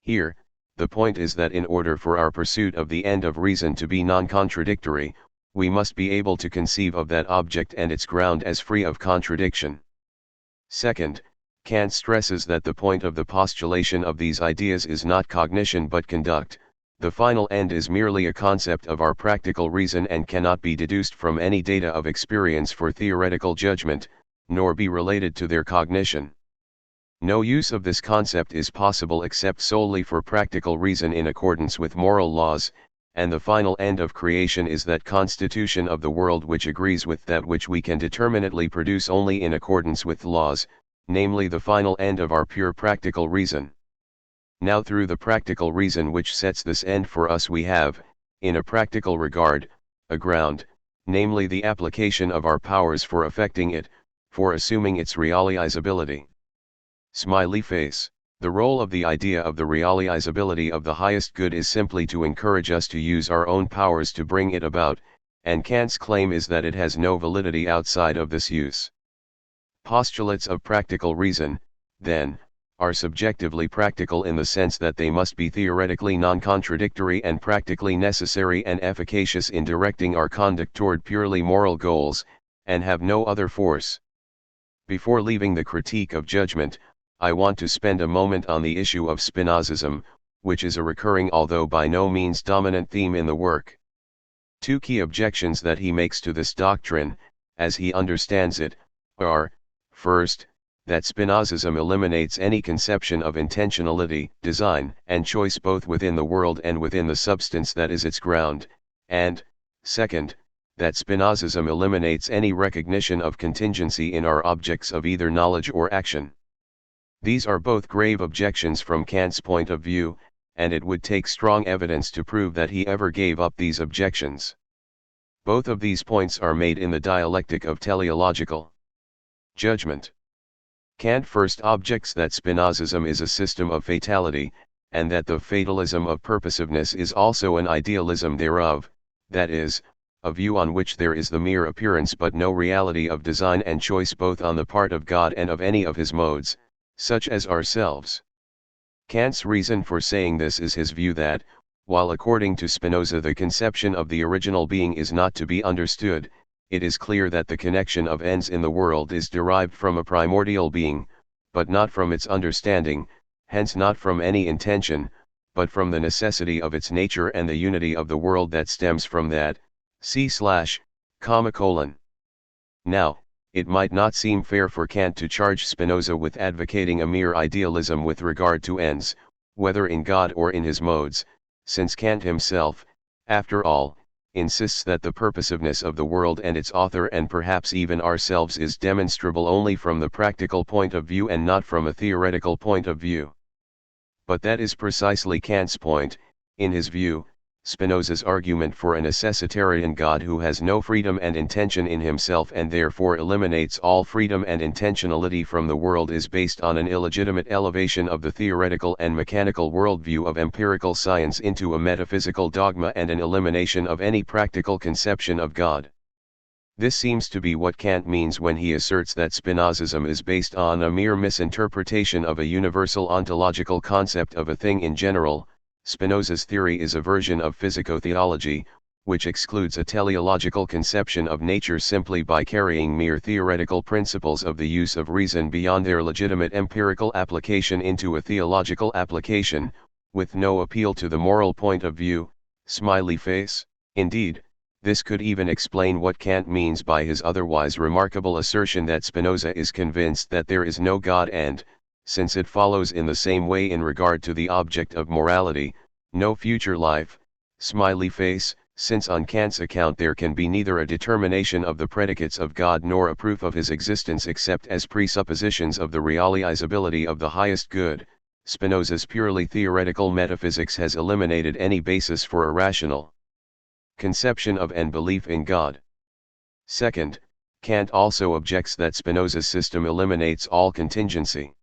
Here, the point is that in order for our pursuit of the end of reason to be non-contradictory, we must be able to conceive of that object and its ground as free of contradiction. Second, Kant stresses that the point of the postulation of these ideas is not cognition but conduct. The final end is merely a concept of our practical reason and cannot be deduced from any data of experience for theoretical judgment, nor be related to their cognition. No use of this concept is possible except solely for practical reason in accordance with moral laws, and the final end of creation is that constitution of the world which agrees with that which we can determinately produce only in accordance with laws, namely the final end of our pure practical reason. Now through the practical reason which sets this end for us we have, in a practical regard, a ground, namely the application of our powers for effecting it, for assuming its realizability. Smiley face. The role of the idea of the realizability of the highest good is simply to encourage us to use our own powers to bring it about, and Kant's claim is that it has no validity outside of this use. Postulates of practical reason, then, are subjectively practical in the sense that they must be theoretically non-contradictory and practically necessary and efficacious in directing our conduct toward purely moral goals, and have no other force. Before leaving the critique of judgment, I want to spend a moment on the issue of Spinozism, which is a recurring although by no means dominant theme in the work. Two key objections that he makes to this doctrine, as he understands it, are, first, that Spinozism eliminates any conception of intentionality, design, and choice both within the world and within the substance that is its ground, and, second, that Spinozism eliminates any recognition of contingency in our objects of either knowledge or action. These are both grave objections from Kant's point of view, and it would take strong evidence to prove that he ever gave up these objections. Both of these points are made in the dialectic of teleological judgment. Kant first objects that Spinozism is a system of fatality, and that the fatalism of purposiveness is also an idealism thereof, that is, a view on which there is the mere appearance but no reality of design and choice both on the part of God and of any of his modes, such as ourselves. Kant's reason for saying this is his view that, while according to Spinoza the conception of the original being is not to be understood, it is clear that the connection of ends in the world is derived from a primordial being, but not from its understanding, hence not from any intention, but from the necessity of its nature and the unity of the world that stems from that. Now, it might not seem fair for Kant to charge Spinoza with advocating a mere idealism with regard to ends, whether in God or in his modes, since Kant himself, after all, insists that the purposiveness of the world and its author and perhaps even ourselves is demonstrable only from the practical point of view and not from a theoretical point of view. But that is precisely Kant's point. In his view, Spinoza's argument for a necessitarian God who has no freedom and intention in himself and therefore eliminates all freedom and intentionality from the world is based on an illegitimate elevation of the theoretical and mechanical worldview of empirical science into a metaphysical dogma and an elimination of any practical conception of God. This seems to be what Kant means when he asserts that Spinozism is based on a mere misinterpretation of a universal ontological concept of a thing in general. Spinoza's theory is a version of physico-theology, which excludes a teleological conception of nature simply by carrying mere theoretical principles of the use of reason beyond their legitimate empirical application into a theological application, with no appeal to the moral point of view. Smiley face. Indeed, this could even explain what Kant means by his otherwise remarkable assertion that Spinoza is convinced that there is no God and, since it follows in the same way in regard to the object of morality, no future life, smiley face, since on Kant's account there can be neither a determination of the predicates of God nor a proof of his existence except as presuppositions of the realizability of the highest good, Spinoza's purely theoretical metaphysics has eliminated any basis for a rational conception of and belief in God. Second, Kant also objects that Spinoza's system eliminates all contingency.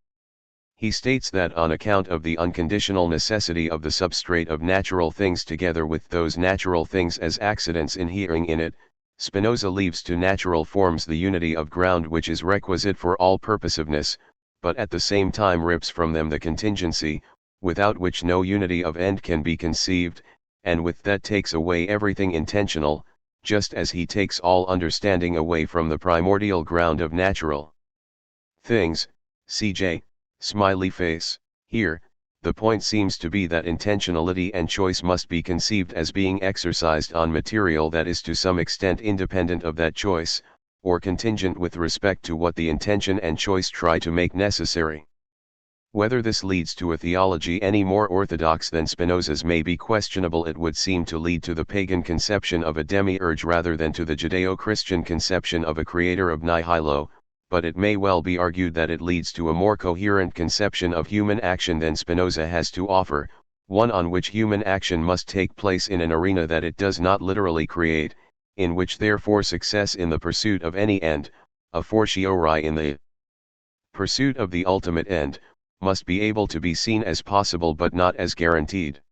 He states that on account of the unconditional necessity of the substrate of natural things together with those natural things as accidents inhering in it, Spinoza leaves to natural forms the unity of ground which is requisite for all purposiveness, but at the same time rips from them the contingency, without which no unity of end can be conceived, and with that takes away everything intentional, just as he takes all understanding away from the primordial ground of natural things. CJ, smiley face. Here, the point seems to be that intentionality and choice must be conceived as being exercised on material that is to some extent independent of that choice, or contingent with respect to what the intention and choice try to make necessary. Whether this leads to a theology any more orthodox than Spinoza's may be questionable. It would seem to lead to the pagan conception of a demiurge rather than to the Judeo-Christian conception of a creator of nihilo, but it may well be argued that it leads to a more coherent conception of human action than Spinoza has to offer, one on which human action must take place in an arena that it does not literally create, in which therefore success in the pursuit of any end, a fortiori in the pursuit of the ultimate end, must be able to be seen as possible but not as guaranteed.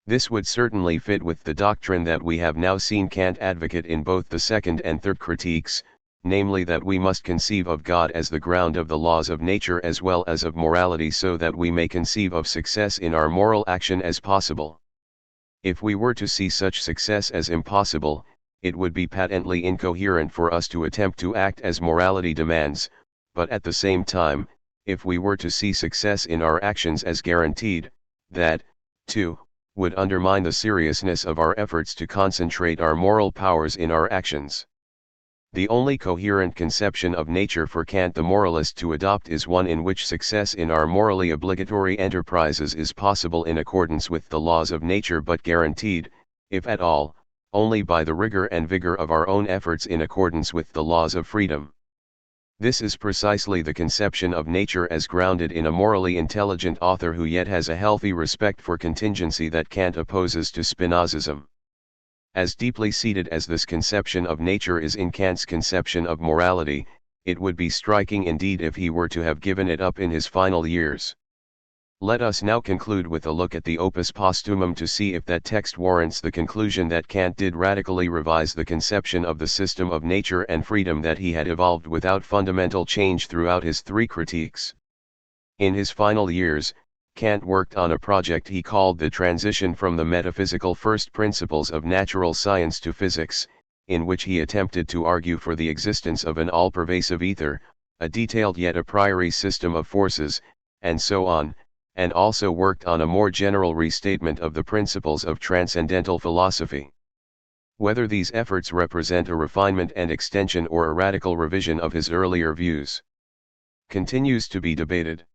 This would certainly fit with the doctrine that we have now seen Kant advocate in both the second and third critiques, namely that we must conceive of God as the ground of the laws of nature as well as of morality so that we may conceive of success in our moral action as possible. If we were to see such success as impossible, it would be patently incoherent for us to attempt to act as morality demands, but at the same time, if we were to see success in our actions as guaranteed, that, too, would undermine the seriousness of our efforts to concentrate our moral powers in our actions. The only coherent conception of nature for Kant the moralist to adopt is one in which success in our morally obligatory enterprises is possible in accordance with the laws of nature but guaranteed, if at all, only by the rigor and vigor of our own efforts in accordance with the laws of freedom. This is precisely the conception of nature as grounded in a morally intelligent author who yet has a healthy respect for contingency that Kant opposes to Spinozism. As deeply seated as this conception of nature is in Kant's conception of morality, it would be striking indeed if he were to have given it up in his final years. Let us now conclude with a look at the Opus Posthumum to see if that text warrants the conclusion that Kant did radically revise the conception of the system of nature and freedom that he had evolved without fundamental change throughout his three critiques. In his final years, Kant worked on a project he called the transition from the metaphysical first principles of natural science to physics, in which he attempted to argue for the existence of an all-pervasive ether, a detailed yet a priori system of forces, and so on, and also worked on a more general restatement of the principles of transcendental philosophy. Whether these efforts represent a refinement and extension or a radical revision of his earlier views continues to be debated.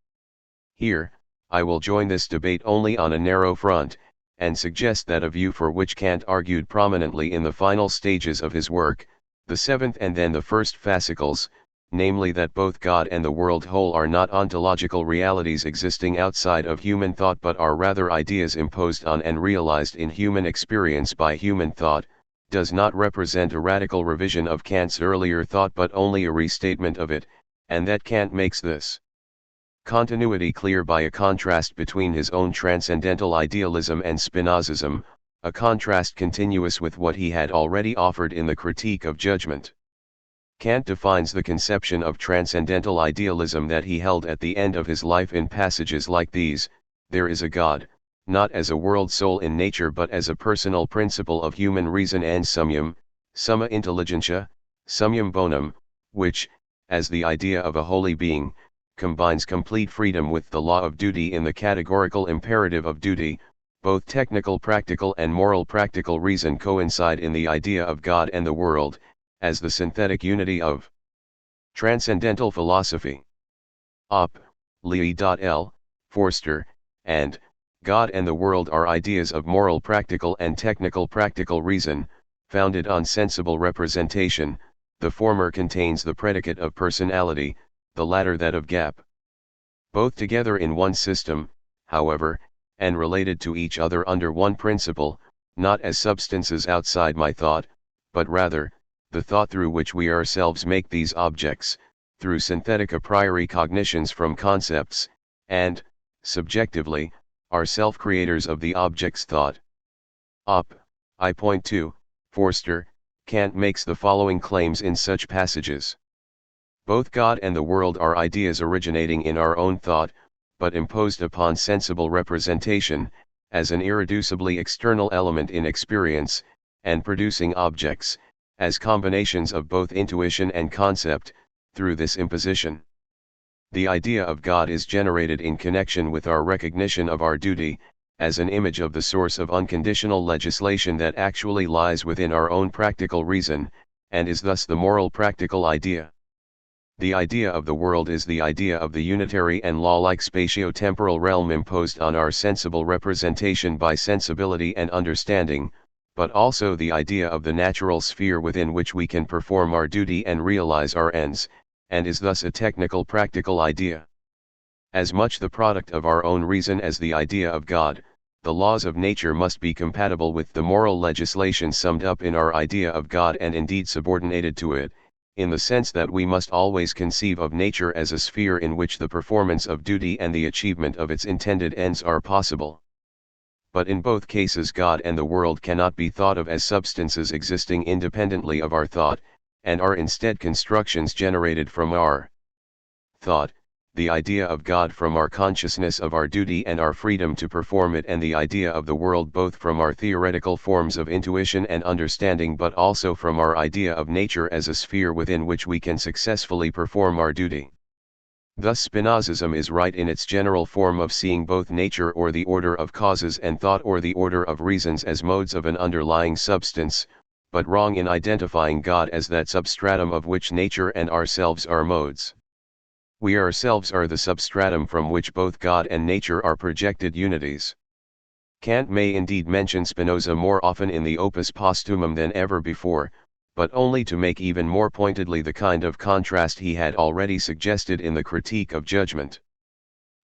Here, I will join this debate only on a narrow front, and suggest that a view for which Kant argued prominently in the final stages of his work, the seventh and then the first fascicles, namely that both God and the world whole are not ontological realities existing outside of human thought but are rather ideas imposed on and realized in human experience by human thought, does not represent a radical revision of Kant's earlier thought but only a restatement of it, and that Kant makes this continuity clear by a contrast between his own transcendental idealism and Spinozism, a contrast continuous with what he had already offered in the Critique of Judgment. Kant defines the conception of transcendental idealism that he held at the end of his life in passages like these: there is a God, not as a world soul in nature but as a personal principle of human reason and summum, summa intelligentia, summum bonum, which, as the idea of a holy being, combines complete freedom with the law of duty in the categorical imperative of duty, both technical practical and moral practical reason coincide in the idea of God and the world, as the synthetic unity of transcendental philosophy. Op. Lee.L. Forster, and God and the world are ideas of moral practical and technical practical reason, founded on sensible representation. The former contains the predicate of personality, the latter that of gap. Both together in one system, however, and related to each other under one principle, not as substances outside my thought, but rather, the thought through which we ourselves make these objects, through synthetic a priori cognitions from concepts, and, subjectively, are self-creators of the object's thought. Op. I.2, Forster, Kant makes the following claims in such passages. Both God and the world are ideas originating in our own thought, but imposed upon sensible representation, as an irreducibly external element in experience, and producing objects, as combinations of both intuition and concept, through this imposition. The idea of God is generated in connection with our recognition of our duty, as an image of the source of unconditional legislation that actually lies within our own practical reason, and is thus the moral practical idea. The idea of the world is the idea of the unitary and law-like spatio-temporal realm imposed on our sensible representation by sensibility and understanding, but also the idea of the natural sphere within which we can perform our duty and realize our ends, and is thus a technical practical idea. As much the product of our own reason as the idea of God, the laws of nature must be compatible with the moral legislation summed up in our idea of God and indeed subordinated to it, in the sense that we must always conceive of nature as a sphere in which the performance of duty and the achievement of its intended ends are possible. But in both cases God and the world cannot be thought of as substances existing independently of our thought, and are instead constructions generated from our thought, the idea of God from our consciousness of our duty and our freedom to perform it, and the idea of the world both from our theoretical forms of intuition and understanding but also from our idea of nature as a sphere within which we can successfully perform our duty. Thus Spinozism is right in its general form of seeing both nature or the order of causes and thought or the order of reasons as modes of an underlying substance, but wrong in identifying God as that substratum of which nature and ourselves are modes. We ourselves are the substratum from which both God and nature are projected unities. Kant may indeed mention Spinoza more often in the Opus Posthumum than ever before, but only to make even more pointedly the kind of contrast he had already suggested in the Critique of Judgment.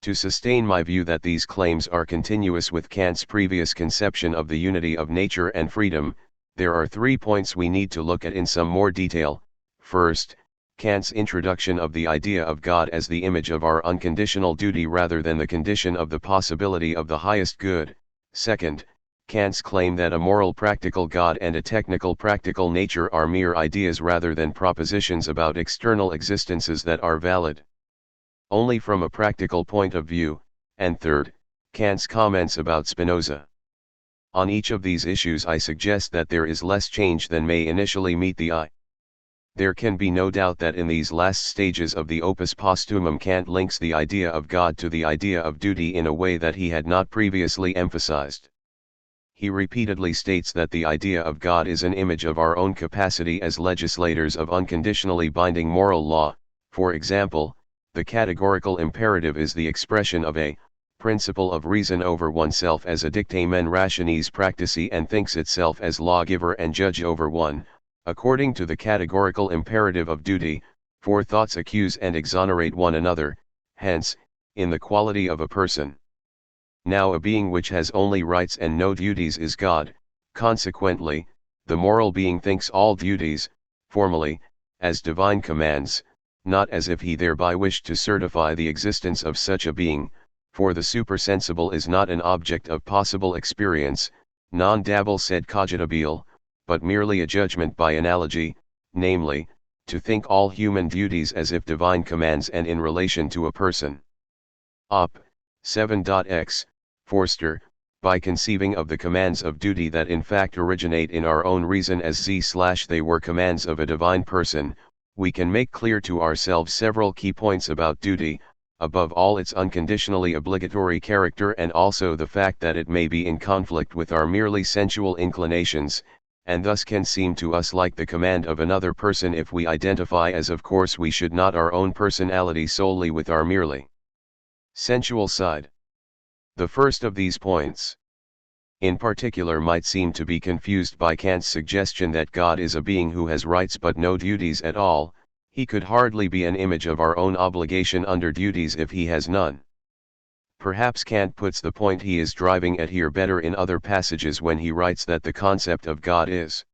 To sustain my view that these claims are continuous with Kant's previous conception of the unity of nature and freedom, there are 3 points we need to look at in some more detail. First, Kant's introduction of the idea of God as the image of our unconditional duty rather than the condition of the possibility of the highest good. Second, Kant's claim that a moral practical God and a technical practical nature are mere ideas rather than propositions about external existences that are valid only from a practical point of view. And third, Kant's comments about Spinoza. On each of these issues I suggest that there is less change than may initially meet the eye. There can be no doubt that in these last stages of the Opus Posthumum Kant links the idea of God to the idea of duty in a way that he had not previously emphasized. He repeatedly states that the idea of God is an image of our own capacity as legislators of unconditionally binding moral law. For example, the categorical imperative is the expression of a principle of reason over oneself as a dictamen rationis practici and thinks itself as lawgiver and judge over one. According to the categorical imperative of duty, for thoughts accuse and exonerate one another, hence, in the quality of a person. Now a being which has only rights and no duties is God. Consequently, the moral being thinks all duties, formally, as divine commands, not as if he thereby wished to certify the existence of such a being, for the supersensible is not an object of possible experience, non dabile sed cogitabile, but merely a judgment by analogy, namely, to think all human duties as if divine commands and in relation to a person. Op. 7.x, Forster, by conceiving of the commands of duty that in fact originate in our own reason as they were commands of a divine person, we can make clear to ourselves several key points about duty. above all its unconditionally obligatory character and also the fact that it may be in conflict with our merely sensual inclinations, and thus can seem to us like the command of another person if we identify as of course we should not our own personality solely with our merely sensual side. The first of these points, in particular, might seem to be confused by Kant's suggestion that God is a being who has rights but no duties at all. He could hardly be an image of our own obligation under duties if he has none. Perhaps Kant puts the point he is driving at here better in other passages when he writes that the concept of God is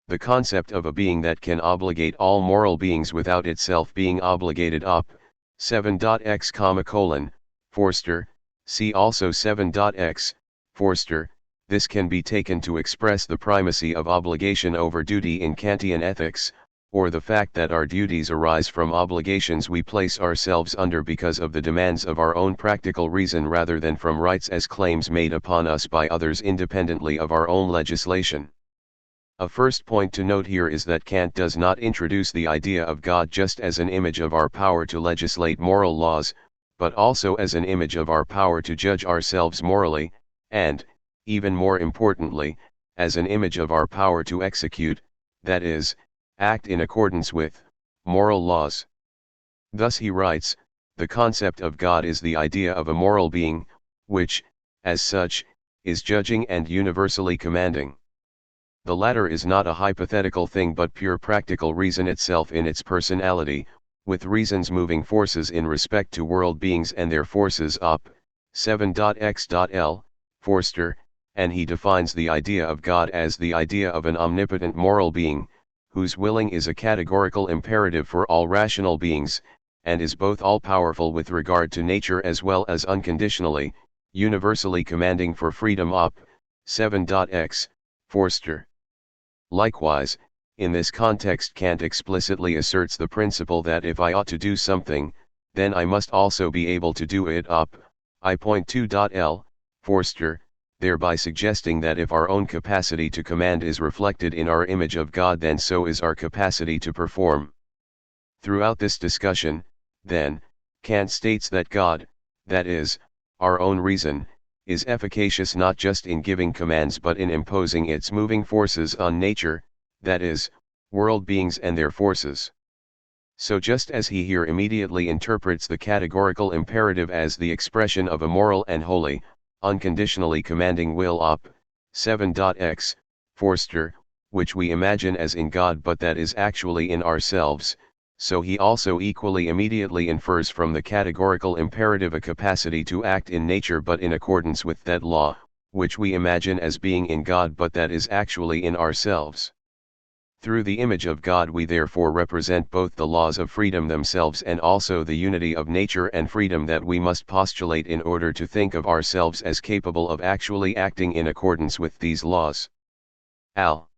the concept of a being that can obligate all moral beings without itself being obligated up. 7.x, Forster, see also 7.x, Forster. This can be taken to express the primacy of obligation over duty in Kantian ethics, or the fact that our duties arise from obligations we place ourselves under because of the demands of our own practical reason rather than from rights as claims made upon us by others independently of our own legislation. A first point to note here is that Kant does not introduce the idea of God just as an image of our power to legislate moral laws, but also as an image of our power to judge ourselves morally, and, even more importantly, as an image of our power to execute, that is, act in accordance with, moral laws. Thus he writes, the concept of God is the idea of a moral being, which, as such, is judging and universally commanding. The latter is not a hypothetical thing but pure practical reason itself in its personality, with reason's moving forces in respect to world beings and their forces up. 7.x.l, Forster, and he defines the idea of God as the idea of an omnipotent moral being, whose willing is a categorical imperative for all rational beings, and is both all-powerful with regard to nature as well as unconditionally, universally commanding for freedom up. 7.x, Forster. Likewise, in this context Kant explicitly asserts the principle that if I ought to do something, then I must also be able to do it up. I.2.l, Forster, thereby suggesting that if our own capacity to command is reflected in our image of God then so is our capacity to perform. Throughout this discussion, then, Kant states that God, that is, our own reason, is efficacious not just in giving commands but in imposing its moving forces on nature, that is, world beings and their forces. So just as he here immediately interprets the categorical imperative as the expression of a moral and holy, unconditionally commanding will up. 7.x, Forster, which we imagine as in God but that is actually in ourselves, so he also equally immediately infers from the categorical imperative a capacity to act in nature but in accordance with that law, which we imagine as being in God but that is actually in ourselves. Through the image of God we therefore represent both the laws of freedom themselves and also the unity of nature and freedom that we must postulate in order to think of ourselves as capable of actually acting in accordance with these laws. Al.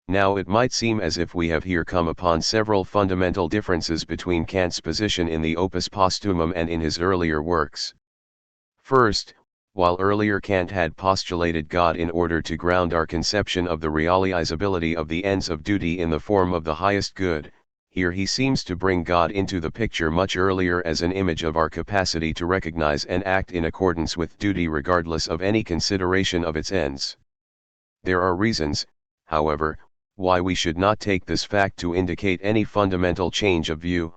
Now it might seem as if we have here come upon several fundamental differences between Kant's position in the Opus Posthumum and in his earlier works. First, while earlier Kant had postulated God in order to ground our conception of the realizability of the ends of duty in the form of the highest good, here he seems to bring God into the picture much earlier as an image of our capacity to recognize and act in accordance with duty regardless of any consideration of its ends. There are reasons, however, why we should not take this fact to indicate any fundamental change of view.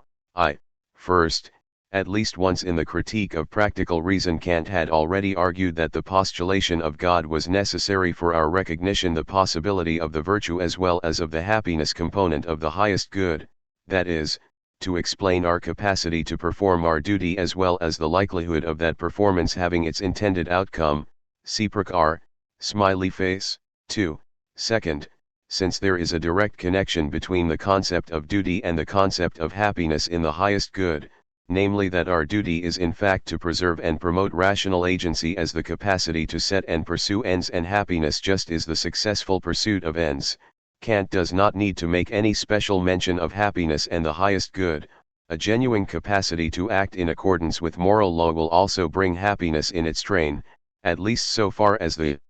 First, at least once in the Critique of Practical Reason Kant had already argued that the postulation of God was necessary for our recognition the possibility of the virtue as well as of the happiness component of the highest good, that is, to explain our capacity to perform our duty as well as the likelihood of that performance having its intended outcome. Seaprook R. Smiley face. 2. Second, since there is a direct connection between the concept of duty and the concept of happiness in the highest good, namely that our duty is in fact to preserve and promote rational agency as the capacity to set and pursue ends and happiness just is the successful pursuit of ends, Kant does not need to make any special mention of happiness and the highest good. A genuine capacity to act in accordance with moral law will also bring happiness in its train, at least so far as the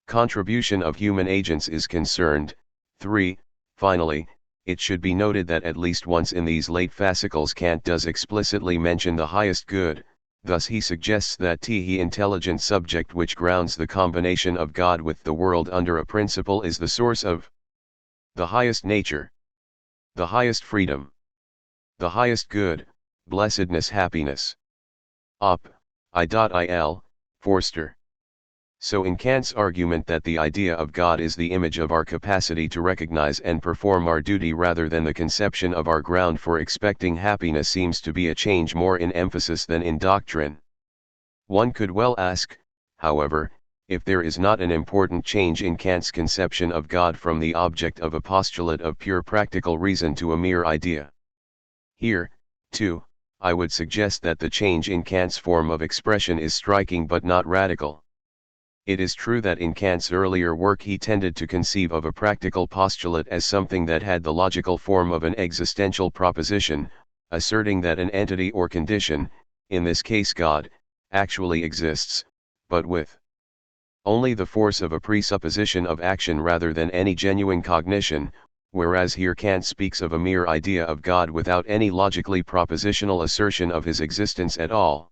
contribution of human agents is concerned. 3. Finally, It should be noted that at least once in these late fascicles Kant does explicitly mention the highest good, thus he suggests that the intelligent subject which grounds the combination of God with the world under a principle is the source of the highest nature, the highest freedom, the highest good, blessedness, happiness. Op. I.il. Forster. So in Kant's argument that the idea of God is the image of our capacity to recognize and perform our duty rather than the conception of our ground for expecting happiness seems to be a change more in emphasis than in doctrine. One could well ask, however, if there is not an important change in Kant's conception of God from the object of a postulate of pure practical reason to a mere idea. Here, too, I would suggest that the change in Kant's form of expression is striking but not radical. It is true that in Kant's earlier work he tended to conceive of a practical postulate as something that had the logical form of an existential proposition, asserting that an entity or condition, in this case God, actually exists, but with only the force of a presupposition of action rather than any genuine cognition, whereas here Kant speaks of a mere idea of God without any logically propositional assertion of his existence at all.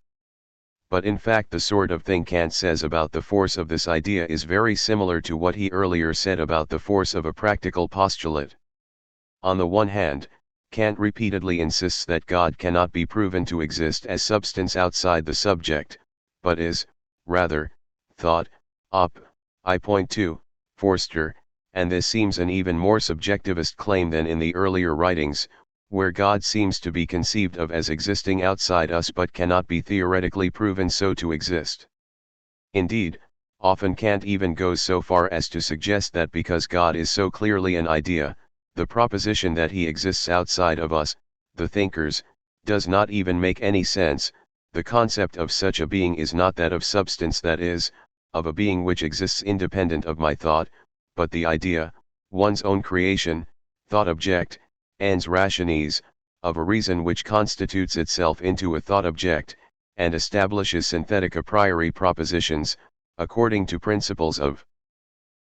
But in fact the sort of thing Kant says about the force of this idea is very similar to what he earlier said about the force of a practical postulate. On the one hand, Kant repeatedly insists that God cannot be proven to exist as substance outside the subject, but is, rather, thought. Op. I.2, Forster, and this seems an even more subjectivist claim than in the earlier writings, where God seems to be conceived of as existing outside us but cannot be theoretically proven so to exist. Indeed, often Kant even goes so far as to suggest that because God is so clearly an idea, the proposition that he exists outside of us, the thinkers, does not even make any sense. The concept of such a being is not that of substance, that is, of a being which exists independent of my thought, but the idea, one's own creation, thought object, ens rationis, of a reason which constitutes itself into a thought object, and establishes synthetic a priori propositions, according to principles of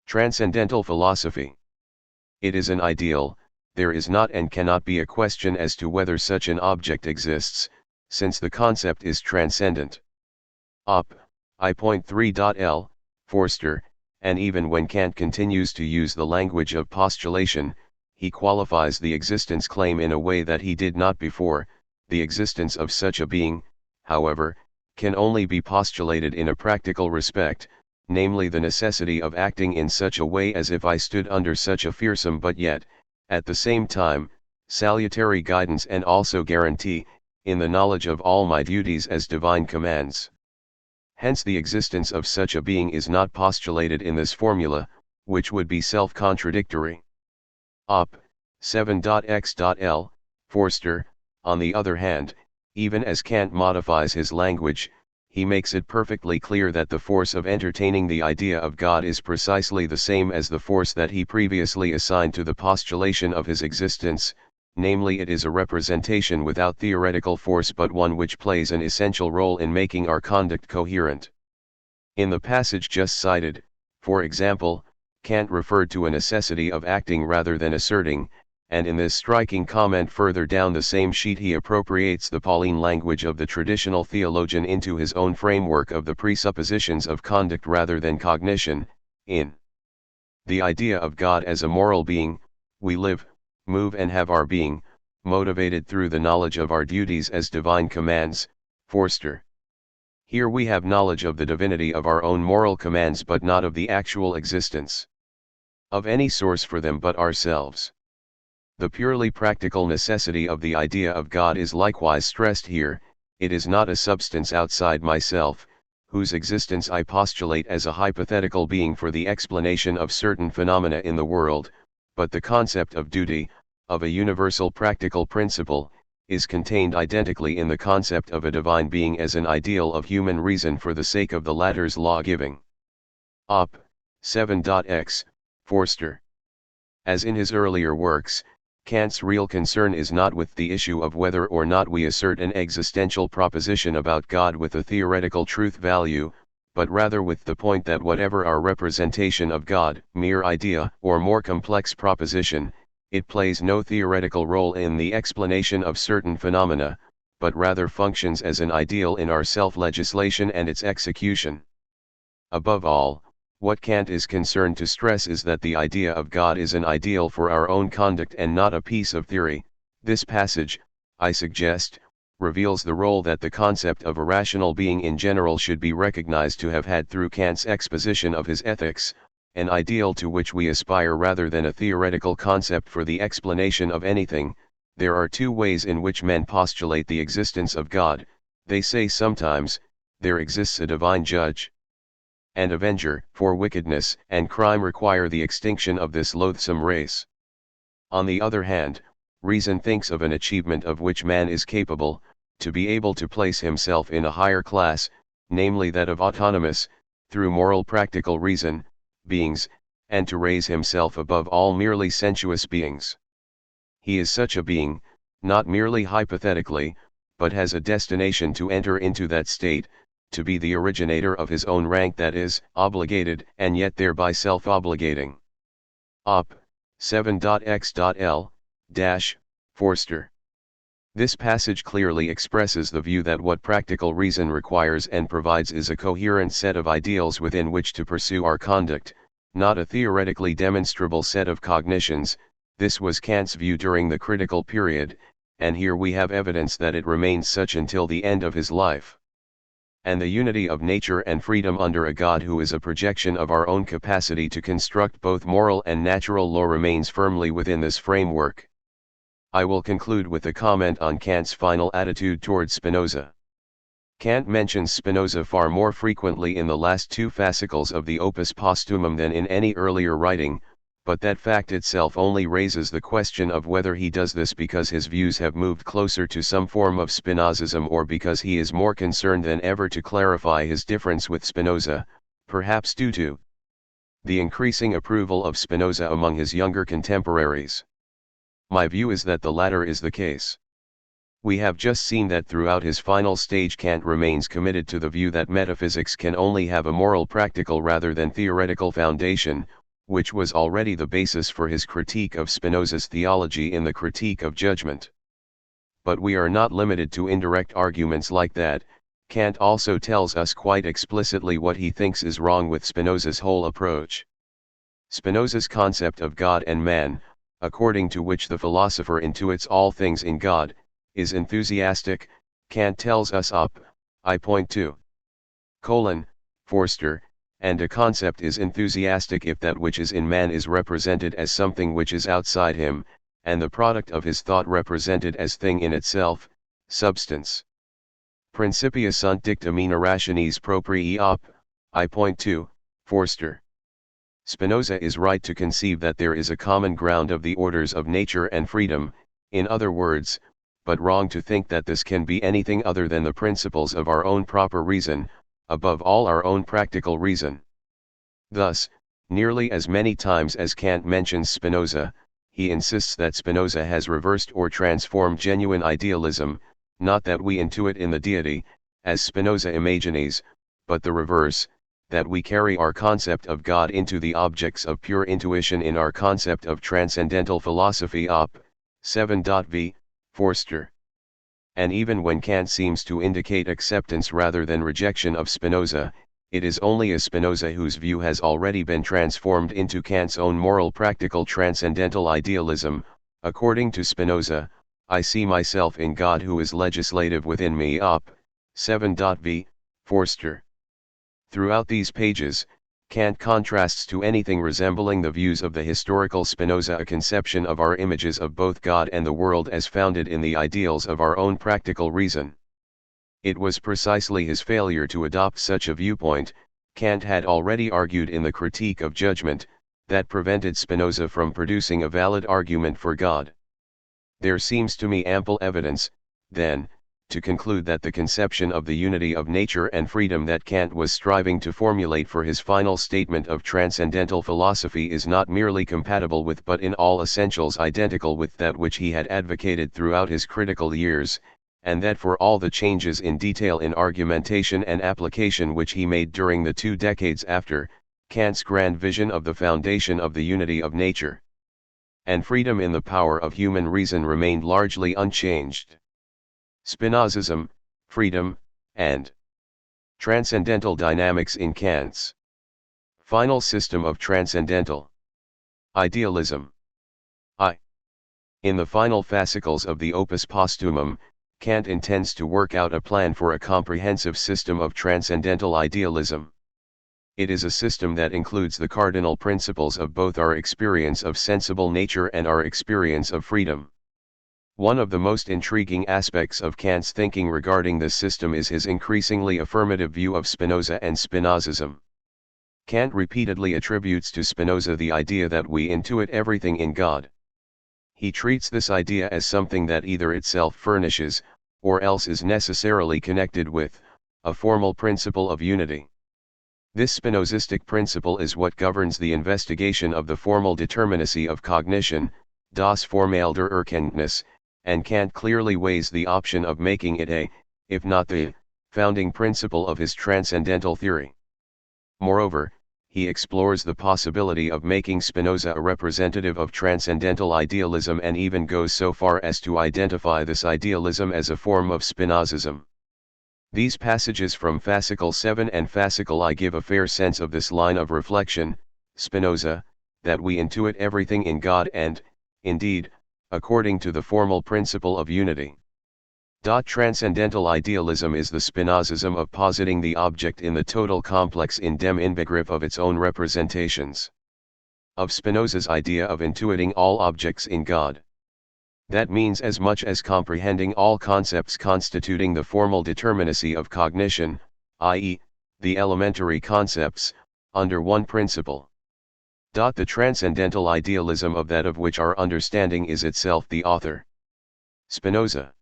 transcendental philosophy. It is an ideal, there is not and cannot be a question as to whether such an object exists, since the concept is transcendent. Op. I.3.l. Forster, and even when Kant continues to use the language of postulation, he qualifies the existence claim in a way that he did not before. The existence of such a being, however, can only be postulated in a practical respect, namely the necessity of acting in such a way as if I stood under such a fearsome but yet, at the same time, salutary guidance and also guarantee, in the knowledge of all my duties as divine commands. Hence the existence of such a being is not postulated in this formula, which would be self-contradictory. Op. 7.x.l. Forster, on the other hand, even as Kant modifies his language, he makes it perfectly clear that the force of entertaining the idea of God is precisely the same as the force that he previously assigned to the postulation of his existence, namely it is a representation without theoretical force but one which plays an essential role in making our conduct coherent. In the passage just cited, for example, Kant referred to a necessity of acting rather than asserting, and in this striking comment further down the same sheet he appropriates the Pauline language of the traditional theologian into his own framework of the presuppositions of conduct rather than cognition. In the idea of God as a moral being, we live, move and have our being, motivated through the knowledge of our duties as divine commands. Forster. Here we have knowledge of the divinity of our own moral commands but not of the actual existence of any source for them but ourselves. The purely practical necessity of the idea of God is likewise stressed here. It is not a substance outside myself, whose existence I postulate as a hypothetical being for the explanation of certain phenomena in the world, but the concept of duty, of a universal practical principle, is contained identically in the concept of a divine being as an ideal of human reason for the sake of the latter's law-giving. Op. 7.x. Forster. As in his earlier works, Kant's real concern is not with the issue of whether or not we assert an existential proposition about God with a theoretical truth value, but rather with the point that whatever our representation of God, mere idea or more complex proposition, It plays no theoretical role in the explanation of certain phenomena, but rather functions as an ideal in our self-legislation and its execution. Above all, what Kant is concerned to stress is that the idea of God is an ideal for our own conduct and not a piece of theory. This passage, I suggest, reveals the role that the concept of a rational being in general should be recognized to have had through Kant's exposition of his ethics, an ideal to which we aspire rather than a theoretical concept for the explanation of anything. There are two ways in which men postulate the existence of God. They say sometimes, there exists a divine judge and avenger, for wickedness and crime require the extinction of this loathsome race. On the other hand, reason thinks of an achievement of which man is capable, to be able to place himself in a higher class, namely that of autonomous, through moral practical reason, beings, and to raise himself above all merely sensuous beings. He is such a being, not merely hypothetically, but has a destination to enter into that state, to be the originator of his own rank, that is, obligated and yet thereby self-obligating. Op. 7.x.l. Forster. This passage clearly expresses the view that what practical reason requires and provides is a coherent set of ideals within which to pursue our conduct, not a theoretically demonstrable set of cognitions. This was Kant's view during the critical period, and here we have evidence that it remained such until the end of his life. And the unity of nature and freedom under a God who is a projection of our own capacity to construct both moral and natural law remains firmly within this framework. I will conclude with a comment on Kant's final attitude towards Spinoza. Kant mentions Spinoza far more frequently in the last two fascicles of the Opus Posthumum than in any earlier writing, but that fact itself only raises the question of whether he does this because his views have moved closer to some form of Spinozism or because he is more concerned than ever to clarify his difference with Spinoza, perhaps due to the increasing approval of Spinoza among his younger contemporaries. My view is that the latter is the case. We have just seen that throughout his final stage Kant remains committed to the view that metaphysics can only have a moral practical rather than theoretical foundation, which was already the basis for his critique of Spinoza's theology in the Critique of Judgment. But we are not limited to indirect arguments like that. Kant also tells us quite explicitly what he thinks is wrong with Spinoza's whole approach. Spinoza's concept of God and man, according to which the philosopher intuits all things in God, is enthusiastic. Kant tells us Forster, and a concept is enthusiastic if that which is in man is represented as something which is outside him, and the product of his thought represented as thing in itself, substance. Principia sunt dictamina rationis proprii Forster. Spinoza is right to conceive that there is a common ground of the orders of nature and freedom, in other words, but wrong to think that this can be anything other than the principles of our own proper reason, above all our own practical reason. Thus, nearly as many times as Kant mentions Spinoza, he insists that Spinoza has reversed or transformed genuine idealism, not that we intuit in the deity, as Spinoza imagines, but the reverse, that we carry our concept of God into the objects of pure intuition in our concept of transcendental philosophy. 7.v. Forster. And even when Kant seems to indicate acceptance rather than rejection of Spinoza, it is only a Spinoza whose view has already been transformed into Kant's own moral practical transcendental idealism. According to Spinoza, I see myself in God who is legislative within me. 7.v. Forster. Throughout these pages, Kant contrasts to anything resembling the views of the historical Spinoza a conception of our images of both God and the world as founded in the ideals of our own practical reason. It was precisely his failure to adopt such a viewpoint, Kant had already argued in the Critique of Judgment, that prevented Spinoza from producing a valid argument for God. There seems to me ample evidence, then, to conclude that the conception of the unity of nature and freedom that Kant was striving to formulate for his final statement of transcendental philosophy is not merely compatible with but in all essentials identical with that which he had advocated throughout his critical years, and that for all the changes in detail in argumentation and application which he made during the 2 decades after, Kant's grand vision of the foundation of the unity of nature and freedom in the power of human reason remained largely unchanged. Spinozism, freedom, and transcendental dynamics in Kant's final system of transcendental idealism. In the final fascicles of the Opus Posthumum, Kant intends to work out a plan for a comprehensive system of transcendental idealism. It is a system that includes the cardinal principles of both our experience of sensible nature and our experience of freedom. One of the most intriguing aspects of Kant's thinking regarding this system is his increasingly affirmative view of Spinoza and Spinozism. Kant repeatedly attributes to Spinoza the idea that we intuit everything in God. He treats this idea as something that either itself furnishes, or else is necessarily connected with, a formal principle of unity. This Spinozistic principle is what governs the investigation of the formal determinacy of cognition, das formale der Erkenntnis, and Kant clearly weighs the option of making it a, if not the, founding principle of his transcendental theory. Moreover, he explores the possibility of making Spinoza a representative of transcendental idealism and even goes so far as to identify this idealism as a form of Spinozism. These passages from fascicle 7 and fascicle I give a fair sense of this line of reflection. Spinoza, that we intuit everything in God and, indeed, according to the formal principle of unity. Transcendental idealism is the Spinozism of positing the object in the total complex in dem Inbegriff of its own representations. Of Spinoza's idea of intuiting all objects in God. That means as much as comprehending all concepts constituting the formal determinacy of cognition, i.e., the elementary concepts, under one principle. The transcendental idealism of that of which our understanding is itself the author. Spinoza.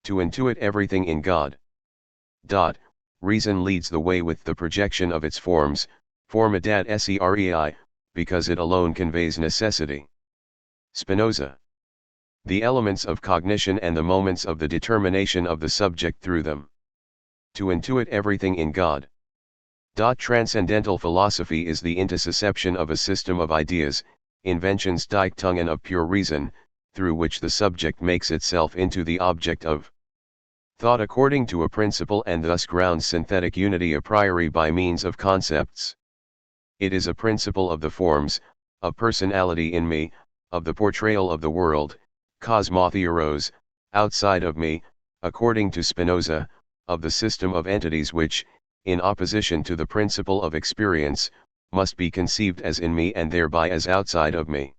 To intuit everything in God. Reason leads the way with the projection of its forms, forma dat serei, because it alone conveys necessity. Spinoza. The elements of cognition and the moments of the determination of the subject through them. To intuit everything in God. Transcendental philosophy is the intussusception of a system of ideas, Inventions-Dichtungen of pure reason, through which the subject makes itself into the object of thought according to a principle and thus grounds synthetic unity a priori by means of concepts. It is a principle of the forms, of personality in me, of the portrayal of the world, cosmotheoros, outside of me, according to Spinoza, of the system of entities which, in opposition to the principle of experience, must be conceived as in me and thereby as outside of me.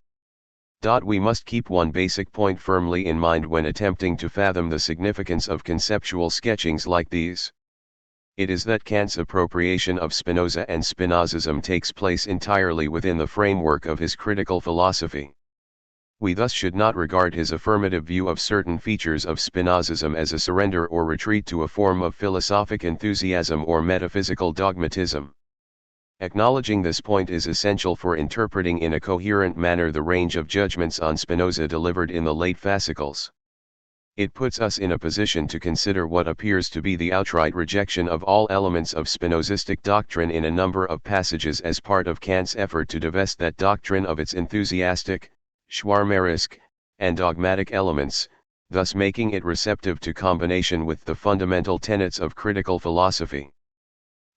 We must keep one basic point firmly in mind when attempting to fathom the significance of conceptual sketchings like these. It is that Kant's appropriation of Spinoza and Spinozism takes place entirely within the framework of his critical philosophy. We thus should not regard his affirmative view of certain features of Spinozism as a surrender or retreat to a form of philosophic enthusiasm or metaphysical dogmatism. Acknowledging this point is essential for interpreting in a coherent manner the range of judgments on Spinoza delivered in the late fascicles. It puts us in a position to consider what appears to be the outright rejection of all elements of Spinozistic doctrine in a number of passages as part of Kant's effort to divest that doctrine of its enthusiastic, schwärmerisch, and dogmatic elements, thus making it receptive to combination with the fundamental tenets of critical philosophy.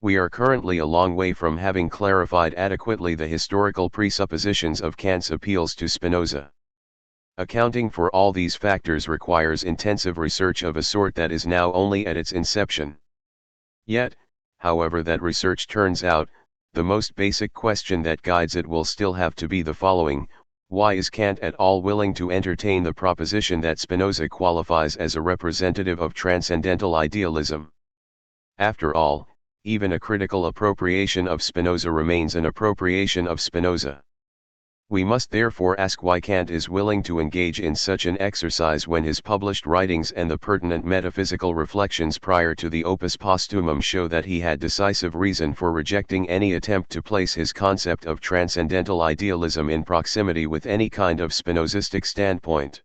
We are currently a long way from having clarified adequately the historical presuppositions of Kant's appeals to Spinoza. Accounting for all these factors requires intensive research of a sort that is now only at its inception. Yet, however that research turns out, the most basic question that guides it will still have to be the following: why is Kant at all willing to entertain the proposition that Spinoza qualifies as a representative of transcendental idealism? After all, even a critical appropriation of Spinoza remains an appropriation of Spinoza. We must therefore ask why Kant is willing to engage in such an exercise when his published writings and the pertinent metaphysical reflections prior to the Opus Posthumum show that he had decisive reason for rejecting any attempt to place his concept of transcendental idealism in proximity with any kind of Spinozistic standpoint.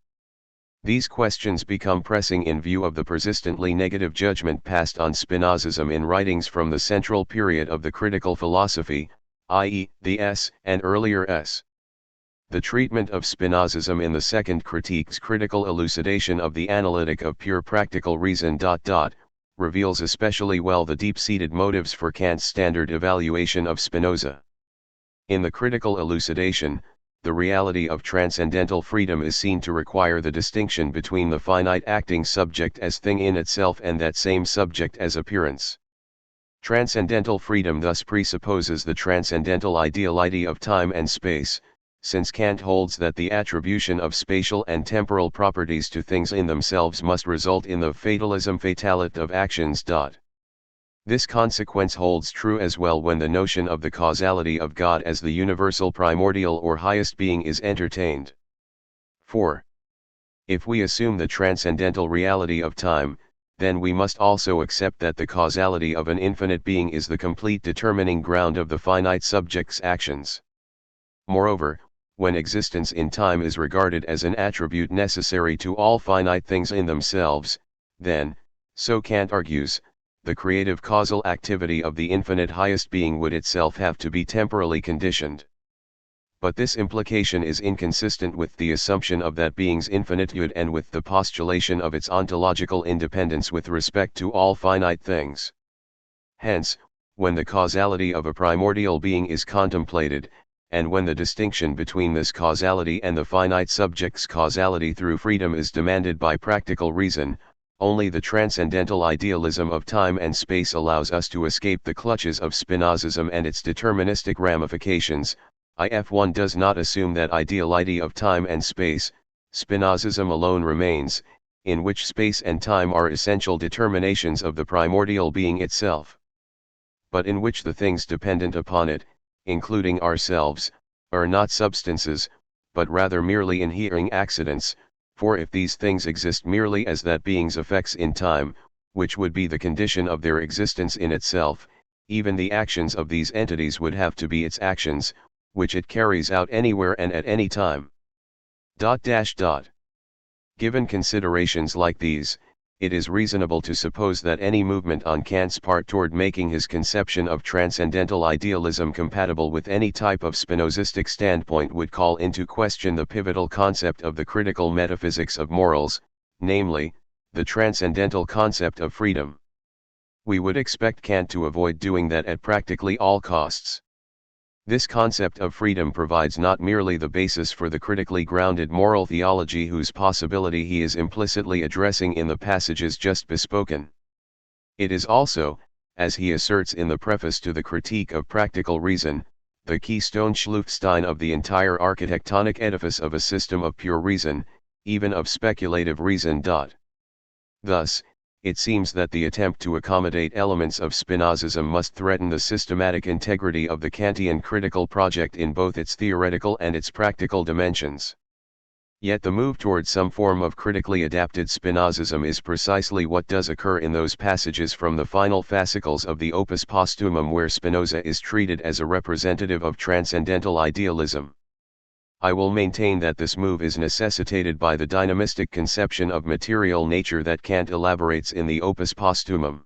These questions become pressing in view of the persistently negative judgment passed on Spinozism in writings from the central period of the critical philosophy, i.e., the S and earlier S. The treatment of Spinozism in the second critique's critical elucidation of the analytic of pure practical reason. Reveals especially well the deep-seated motives for Kant's standard evaluation of Spinoza. In the critical elucidation, the reality of transcendental freedom is seen to require the distinction between the finite acting subject as thing in itself and that same subject as appearance. Transcendental freedom thus presupposes the transcendental ideality of time and space, since Kant holds that the attribution of spatial and temporal properties to things in themselves must result in the fatalism fatalit of actions. This consequence holds true as well when the notion of the causality of God as the universal primordial or highest being is entertained. 4. If we assume the transcendental reality of time, then we must also accept that the causality of an infinite being is the complete determining ground of the finite subject's actions. Moreover, when existence in time is regarded as an attribute necessary to all finite things in themselves, then, so Kant argues, the creative causal activity of the infinite highest being would itself have to be temporally conditioned. But this implication is inconsistent with the assumption of that being's infinitude and with the postulation of its ontological independence with respect to all finite things. Hence, when the causality of a primordial being is contemplated, and when the distinction between this causality and the finite subject's causality through freedom is demanded by practical reason, only the transcendental idealism of time and space allows us to escape the clutches of Spinozism and its deterministic ramifications. If1 does not assume that ideality of time and space, Spinozism alone remains, in which space and time are essential determinations of the primordial being itself. But in which the things dependent upon it, including ourselves, are not substances, but rather merely inhering accidents, for if these things exist merely as that being's effects in time, which would be the condition of their existence in itself, even the actions of these entities would have to be its actions, which it carries out anywhere and at any time. Given considerations like these, it is reasonable to suppose that any movement on Kant's part toward making his conception of transcendental idealism compatible with any type of Spinozistic standpoint would call into question the pivotal concept of the critical metaphysics of morals, namely, the transcendental concept of freedom. We would expect Kant to avoid doing that at practically all costs. This concept of freedom provides not merely the basis for the critically grounded moral theology whose possibility he is implicitly addressing in the passages just bespoken. It is also, as he asserts in the preface to the Critique of Practical Reason, the keystone Schluchstein of the entire architectonic edifice of a system of pure reason, even of speculative reason. Thus, it seems that the attempt to accommodate elements of Spinozism must threaten the systematic integrity of the Kantian critical project in both its theoretical and its practical dimensions. Yet the move toward some form of critically adapted Spinozism is precisely what does occur in those passages from the final fascicles of the Opus Posthumum where Spinoza is treated as a representative of transcendental idealism. I will maintain that this move is necessitated by the dynamistic conception of material nature that Kant elaborates in the Opus Posthumum.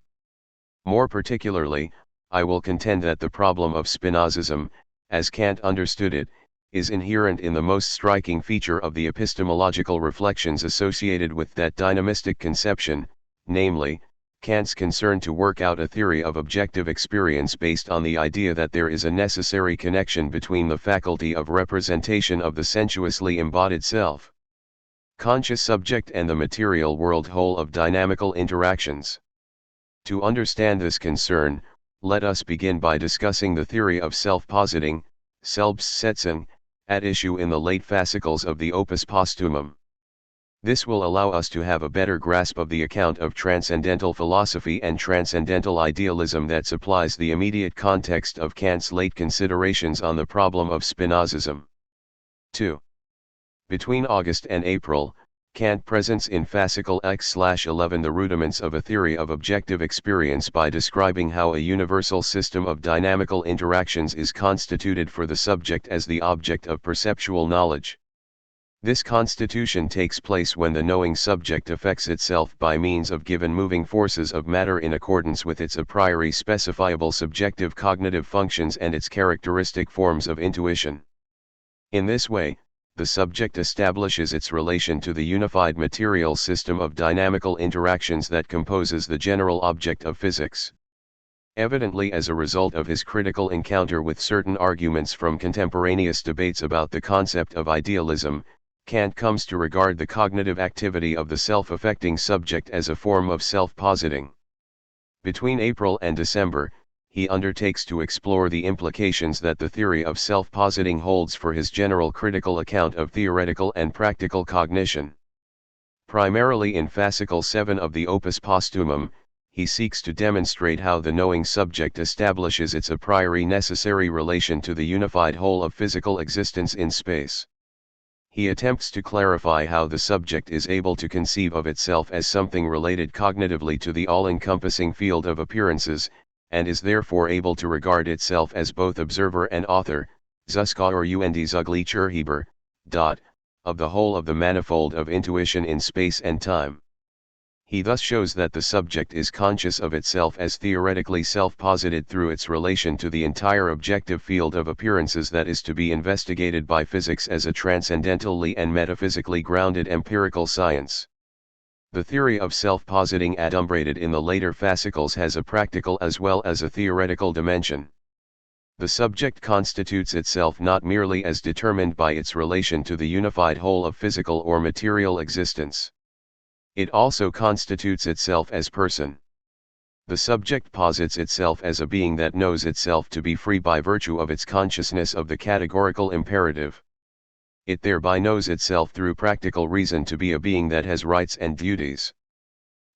More particularly, I will contend that the problem of Spinozism, as Kant understood it, is inherent in the most striking feature of the epistemological reflections associated with that dynamistic conception, namely, Kant's concern to work out a theory of objective experience based on the idea that there is a necessary connection between the faculty of representation of the sensuously embodied self, conscious subject and the material world whole of dynamical interactions. To understand this concern, let us begin by discussing the theory of self-positing, Selbstsetzung, at issue in the late fascicles of the Opus Posthumum. This will allow us to have a better grasp of the account of transcendental philosophy and transcendental idealism that supplies the immediate context of Kant's late considerations on the problem of Spinozism. 2. Between August and April, Kant presents in fascicle X/11 the rudiments of a theory of objective experience by describing how a universal system of dynamical interactions is constituted for the subject as the object of perceptual knowledge. This constitution takes place when the knowing subject affects itself by means of given moving forces of matter in accordance with its a priori specifiable subjective cognitive functions and its characteristic forms of intuition. In this way, the subject establishes its relation to the unified material system of dynamical interactions that composes the general object of physics. Evidently, as a result of his critical encounter with certain arguments from contemporaneous debates about the concept of idealism, Kant comes to regard the cognitive activity of the self-affecting subject as a form of self-positing. Between April and December, he undertakes to explore the implications that the theory of self-positing holds for his general critical account of theoretical and practical cognition. Primarily in fascicle 7 of the Opus Posthumum, he seeks to demonstrate how the knowing subject establishes its a priori necessary relation to the unified whole of physical existence in space. He attempts to clarify how the subject is able to conceive of itself as something related cognitively to the all-encompassing field of appearances, and is therefore able to regard itself as both observer and author, Zuschauer und Zugleichurheber, of the whole of the manifold of intuition in space and time. He thus shows that the subject is conscious of itself as theoretically self-posited through its relation to the entire objective field of appearances that is to be investigated by physics as a transcendentally and metaphysically grounded empirical science. The theory of self-positing adumbrated in the later fascicles has a practical as well as a theoretical dimension. The subject constitutes itself not merely as determined by its relation to the unified whole of physical or material existence. It also constitutes itself as person. The subject posits itself as a being that knows itself to be free by virtue of its consciousness of the categorical imperative. It thereby knows itself through practical reason to be a being that has rights and duties.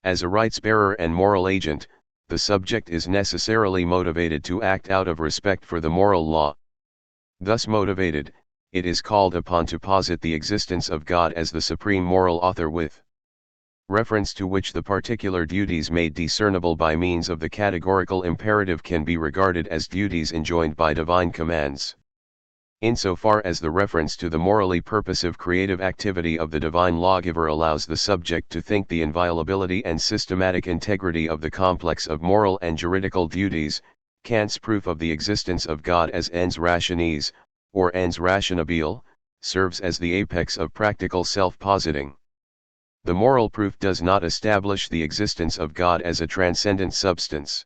As a rights-bearer and moral agent, the subject is necessarily motivated to act out of respect for the moral law. Thus motivated, it is called upon to posit the existence of God as the supreme moral author with reference to which the particular duties made discernible by means of the categorical imperative can be regarded as duties enjoined by divine commands. Insofar as the reference to the morally purposive creative activity of the divine lawgiver allows the subject to think the inviolability and systematic integrity of the complex of moral and juridical duties, Kant's proof of the existence of God as ens rationis, or ens rationabile, serves as the apex of practical self-positing. The moral proof does not establish the existence of God as a transcendent substance.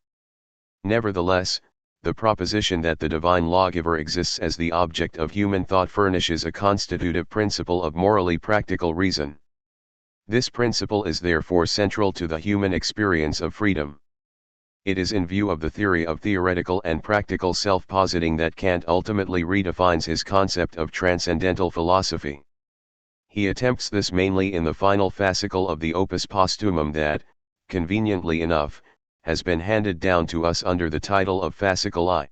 Nevertheless, the proposition that the divine lawgiver exists as the object of human thought furnishes a constitutive principle of morally practical reason. This principle is therefore central to the human experience of freedom. It is in view of the theory of theoretical and practical self-positing that Kant ultimately redefines his concept of transcendental philosophy. He attempts this mainly in the final fascicle of the Opus Posthumum that, conveniently enough, has been handed down to us under the title of Fascicle I.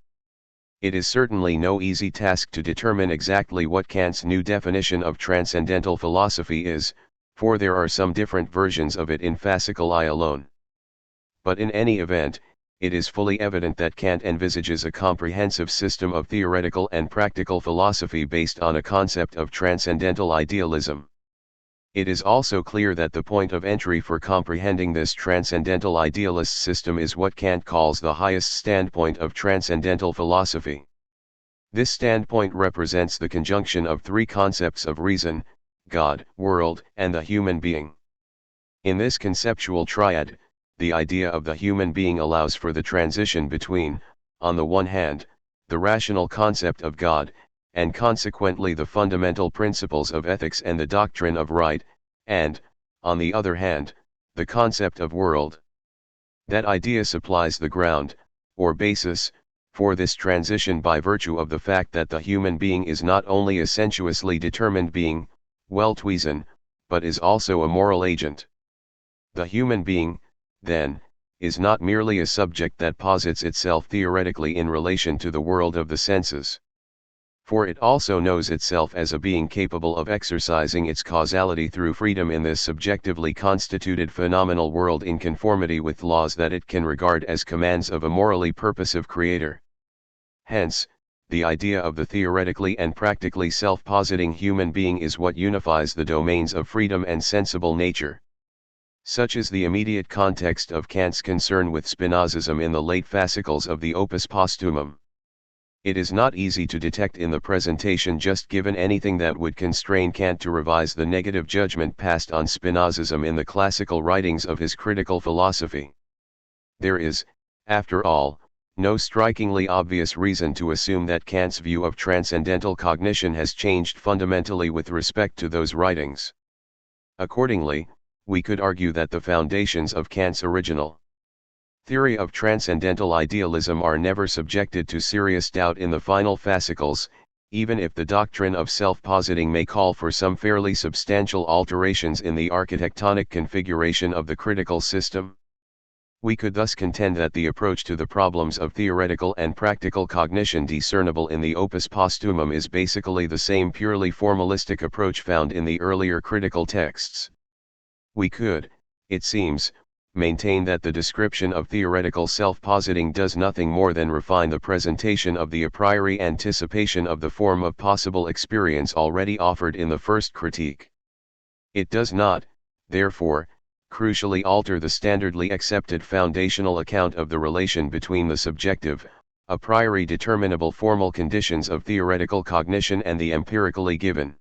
It is certainly no easy task to determine exactly what Kant's new definition of transcendental philosophy is, for there are some different versions of it in Fascicle I alone. But in any event, it is fully evident that Kant envisages a comprehensive system of theoretical and practical philosophy based on a concept of transcendental idealism. It is also clear that the point of entry for comprehending this transcendental idealist system is what Kant calls the highest standpoint of transcendental philosophy. This standpoint represents the conjunction of three concepts of reason, God, world, and the human being. In this conceptual triad, the idea of the human being allows for the transition between, on the one hand, the rational concept of God, and consequently the fundamental principles of ethics and the doctrine of right, and, on the other hand, the concept of world. That idea supplies the ground, or basis, for this transition by virtue of the fact that the human being is not only a sensuously determined being, Weltwesen, but is also a moral agent. The human being, then, is not merely a subject that posits itself theoretically in relation to the world of the senses. For it also knows itself as a being capable of exercising its causality through freedom in this subjectively constituted phenomenal world in conformity with laws that it can regard as commands of a morally purposive creator. Hence, the idea of the theoretically and practically self-positing human being is what unifies the domains of freedom and sensible nature. Such is the immediate context of Kant's concern with Spinozism in the late fascicles of the Opus Posthumum. It is not easy to detect in the presentation just given anything that would constrain Kant to revise the negative judgment passed on Spinozism in the classical writings of his critical philosophy. There is, after all, no strikingly obvious reason to assume that Kant's view of transcendental cognition has changed fundamentally with respect to those writings. Accordingly, we could argue that the foundations of Kant's original theory of transcendental idealism are never subjected to serious doubt in the final fascicles, even if the doctrine of self-positing may call for some fairly substantial alterations in the architectonic configuration of the critical system. We could thus contend that the approach to the problems of theoretical and practical cognition discernible in the Opus Posthumum is basically the same purely formalistic approach found in the earlier critical texts. We could, it seems, maintain that the description of theoretical self-positing does nothing more than refine the presentation of the a priori anticipation of the form of possible experience already offered in the first critique. It does not, therefore, crucially alter the standardly accepted foundational account of the relation between the subjective, a priori determinable formal conditions of theoretical cognition and the empirically given.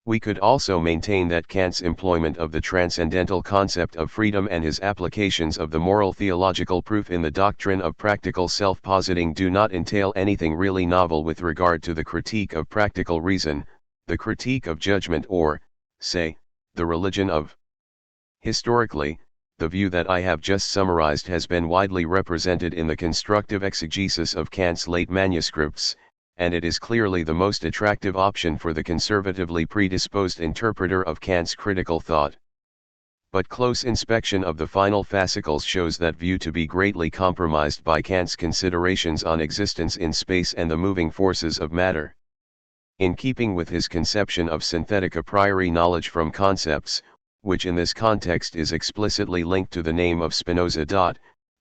We could also maintain that Kant's employment of the transcendental concept of freedom and his applications of the moral theological proof in the doctrine of practical self-positing do not entail anything really novel with regard to the critique of practical reason, the critique of judgment or, say, the religion of. Historically, the view that I have just summarized has been widely represented in the constructive exegesis of Kant's late manuscripts, and it is clearly the most attractive option for the conservatively predisposed interpreter of Kant's critical thought. But close inspection of the final fascicles shows that view to be greatly compromised by Kant's considerations on existence in space and the moving forces of matter. In keeping with his conception of synthetic a priori knowledge from concepts, which in this context is explicitly linked to the name of Spinoza.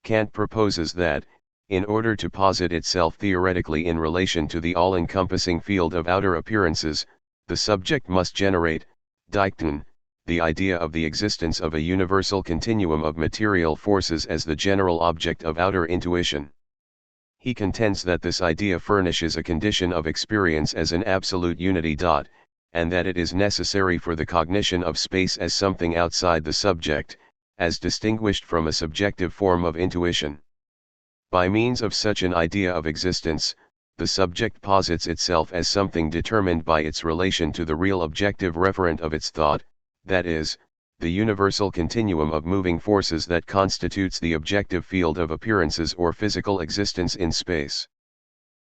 Kant proposes that, in order to posit itself theoretically in relation to the all-encompassing field of outer appearances, the subject must generate, dichten, the idea of the existence of a universal continuum of material forces as the general object of outer intuition. He contends that this idea furnishes a condition of experience as an absolute unity. And that it is necessary for the cognition of space as something outside the subject, as distinguished from a subjective form of intuition. By means of such an idea of existence, the subject posits itself as something determined by its relation to the real objective referent of its thought, that is, the universal continuum of moving forces that constitutes the objective field of appearances or physical existence in space.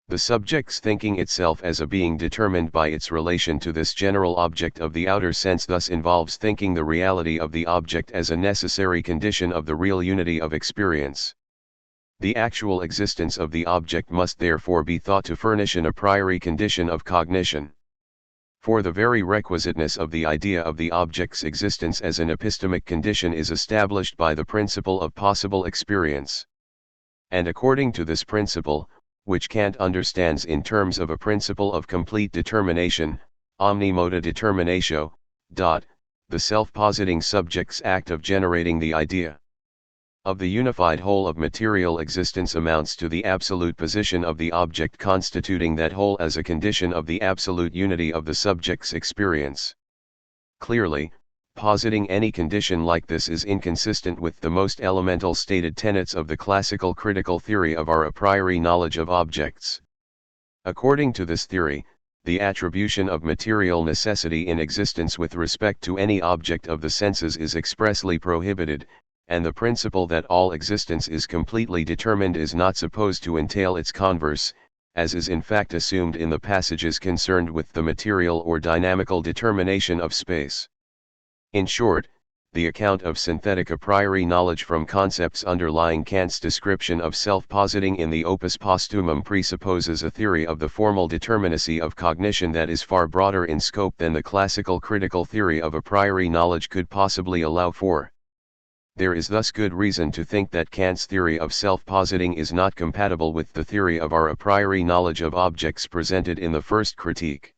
The subject's thinking itself as a being determined by its relation to this general object of the outer sense thus involves thinking the reality of the object as a necessary condition of the real unity of experience. The actual existence of the object must therefore be thought to furnish an a priori condition of cognition. For the very requisiteness of the idea of the object's existence as an epistemic condition is established by the principle of possible experience. And according to this principle, which Kant understands in terms of a principle of complete determination, omnimoda determinatio, the self-positing subject's act of generating the idea of the unified whole of material existence amounts to the absolute position of the object constituting that whole as a condition of the absolute unity of the subject's experience. Clearly, positing any condition like this is inconsistent with the most elemental stated tenets of the classical critical theory of our a priori knowledge of objects. According to this theory, the attribution of material necessity in existence with respect to any object of the senses is expressly prohibited, and the principle that all existence is completely determined is not supposed to entail its converse, as is in fact assumed in the passages concerned with the material or dynamical determination of space. In short, the account of synthetic a priori knowledge from concepts underlying Kant's description of self-positing in the Opus Posthumum presupposes a theory of the formal determinacy of cognition that is far broader in scope than the classical critical theory of a priori knowledge could possibly allow for. There is thus good reason to think that Kant's theory of self-positing is not compatible with the theory of our a priori knowledge of objects presented in the first critique.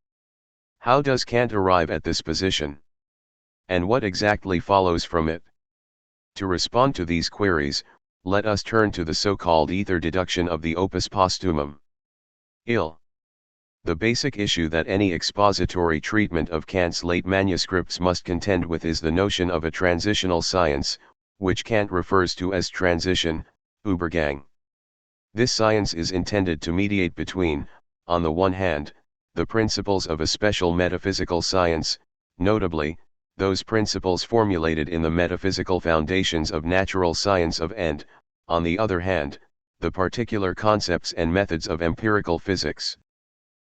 How does Kant arrive at this position? And what exactly follows from it? To respond to these queries, let us turn to the so-called ether deduction of the Opus Posthumum. Ill. The basic issue that any expository treatment of Kant's late manuscripts must contend with is the notion of a transitional science, which Kant refers to as transition, Übergang. This science is intended to mediate between, on the one hand, the principles of a special metaphysical science, notably, those principles formulated in the metaphysical foundations of natural science and, on the other hand, the particular concepts and methods of empirical physics.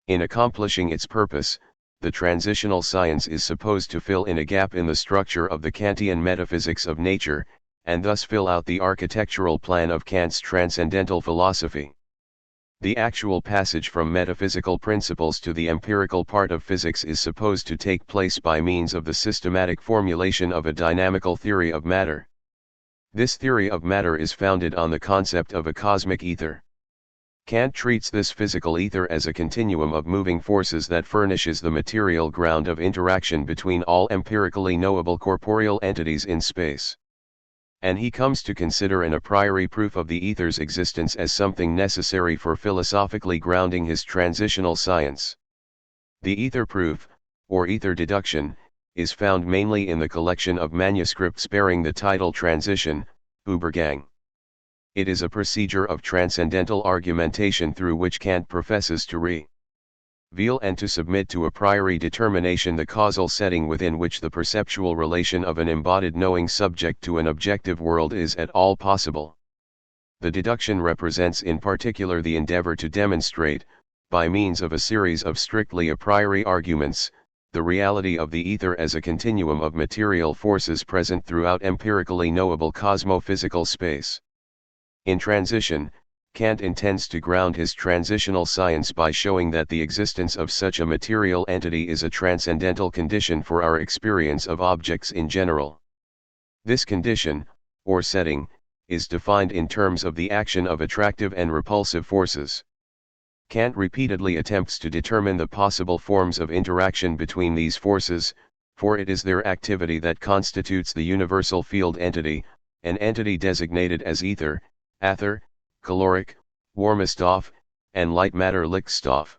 In accomplishing its purpose, the transitional science is supposed to fill in a gap in the structure of the Kantian metaphysics of nature, and thus fill out the architectural plan of Kant's transcendental philosophy. The actual passage from metaphysical principles to the empirical part of physics is supposed to take place by means of the systematic formulation of a dynamical theory of matter. This theory of matter is founded on the concept of a cosmic ether. Kant treats this physical ether as a continuum of moving forces that furnishes the material ground of interaction between all empirically knowable corporeal entities in space. And he comes to consider an a priori proof of the ether's existence as something necessary for philosophically grounding his transitional science. The ether proof, or ether deduction, is found mainly in the collection of manuscripts bearing the title Transition, Übergang. It is a procedure of transcendental argumentation through which Kant professes to reveal and to submit to a priori determination the causal setting within which the perceptual relation of an embodied knowing subject to an objective world is at all possible. The deduction represents in particular the endeavor to demonstrate, by means of a series of strictly a priori arguments, the reality of the ether as a continuum of material forces present throughout empirically knowable cosmophysical space. In transition, Kant intends to ground his transitional science by showing that the existence of such a material entity is a transcendental condition for our experience of objects in general. This condition, or setting, is defined in terms of the action of attractive and repulsive forces. Kant repeatedly attempts to determine the possible forms of interaction between these forces, for it is their activity that constitutes the universal field entity, an entity designated as ether, ether, caloric, Warmstoff, and light matter Lichtstoff.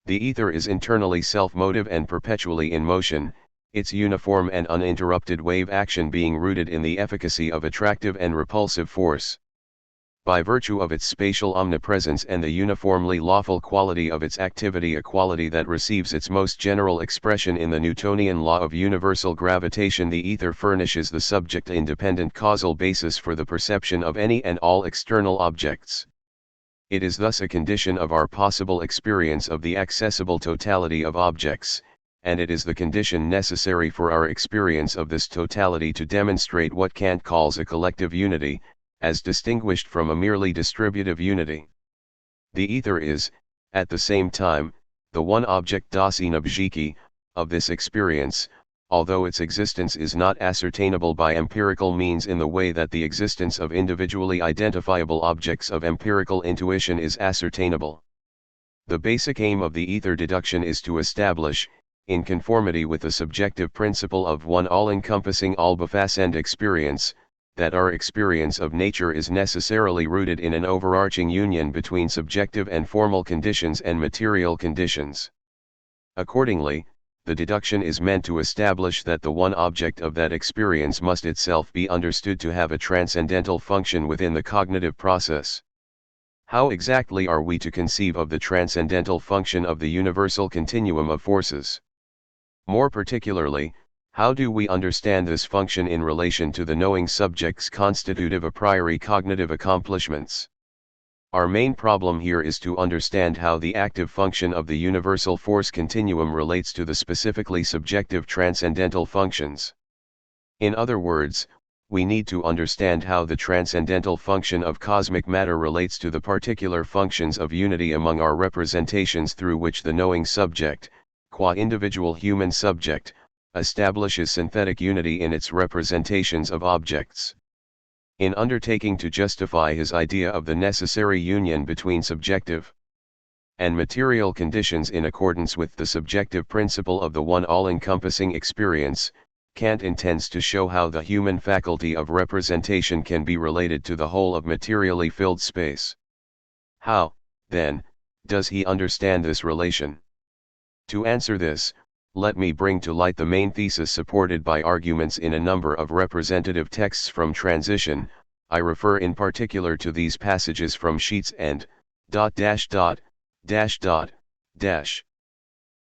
The ether is internally self-motive and perpetually in motion, its uniform and uninterrupted wave action being rooted in the efficacy of attractive and repulsive force. By virtue of its spatial omnipresence and the uniformly lawful quality of its activity, a quality that receives its most general expression in the Newtonian law of universal gravitation, the ether furnishes the subject-independent causal basis for the perception of any and all external objects. It is thus a condition of our possible experience of the accessible totality of objects, and it is the condition necessary for our experience of this totality to demonstrate what Kant calls a collective unity, as distinguished from a merely distributive unity. The ether is, at the same time, the one object (objektbezit) of this experience, although its existence is not ascertainable by empirical means in the way that the existence of individually identifiable objects of empirical intuition is ascertainable. The basic aim of the ether deduction is to establish, in conformity with the subjective principle of one all-encompassing allbefassend experience, that our experience of nature is necessarily rooted in an overarching union between subjective and formal conditions and material conditions. Accordingly, the deduction is meant to establish that the one object of that experience must itself be understood to have a transcendental function within the cognitive process. How exactly are we to conceive of the transcendental function of the universal continuum of forces? More particularly, how do we understand this function in relation to the knowing subject's constitutive a priori cognitive accomplishments? Our main problem here is to understand how the active function of the universal force continuum relates to the specifically subjective transcendental functions. In other words, we need to understand how the transcendental function of cosmic matter relates to the particular functions of unity among our representations through which the knowing subject, qua individual human subject, establishes synthetic unity in its representations of objects. In undertaking to justify his idea of the necessary union between subjective and material conditions in accordance with the subjective principle of the one all-encompassing experience, Kant intends to show how the human faculty of representation can be related to the whole of materially filled space. How, then, Does he understand this relation? To answer this, let me bring to light the main thesis supported by arguments in a number of representative texts from transition. I refer in particular to these passages from Sheets and ...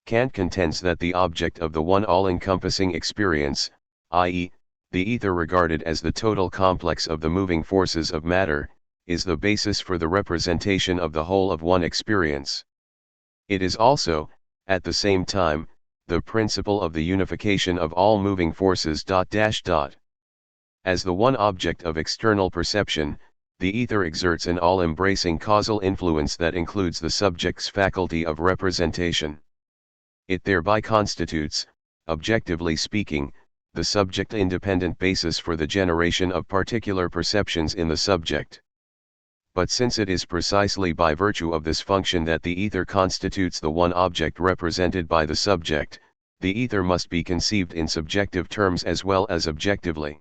Kant contends that the object of the one all-encompassing experience, i.e., the ether regarded as the total complex of the moving forces of matter, is the basis for the representation of the whole of one experience. It is also, at the same time, the principle of the unification of all moving forces. As the one object of external perception, the ether exerts an all-embracing causal influence that includes the subject's faculty of representation. It thereby constitutes, objectively speaking, the subject-independent basis for the generation of particular perceptions in the subject. But since it is precisely by virtue of this function that the ether constitutes the one object represented by the subject, the ether must be conceived in subjective terms as well as objectively.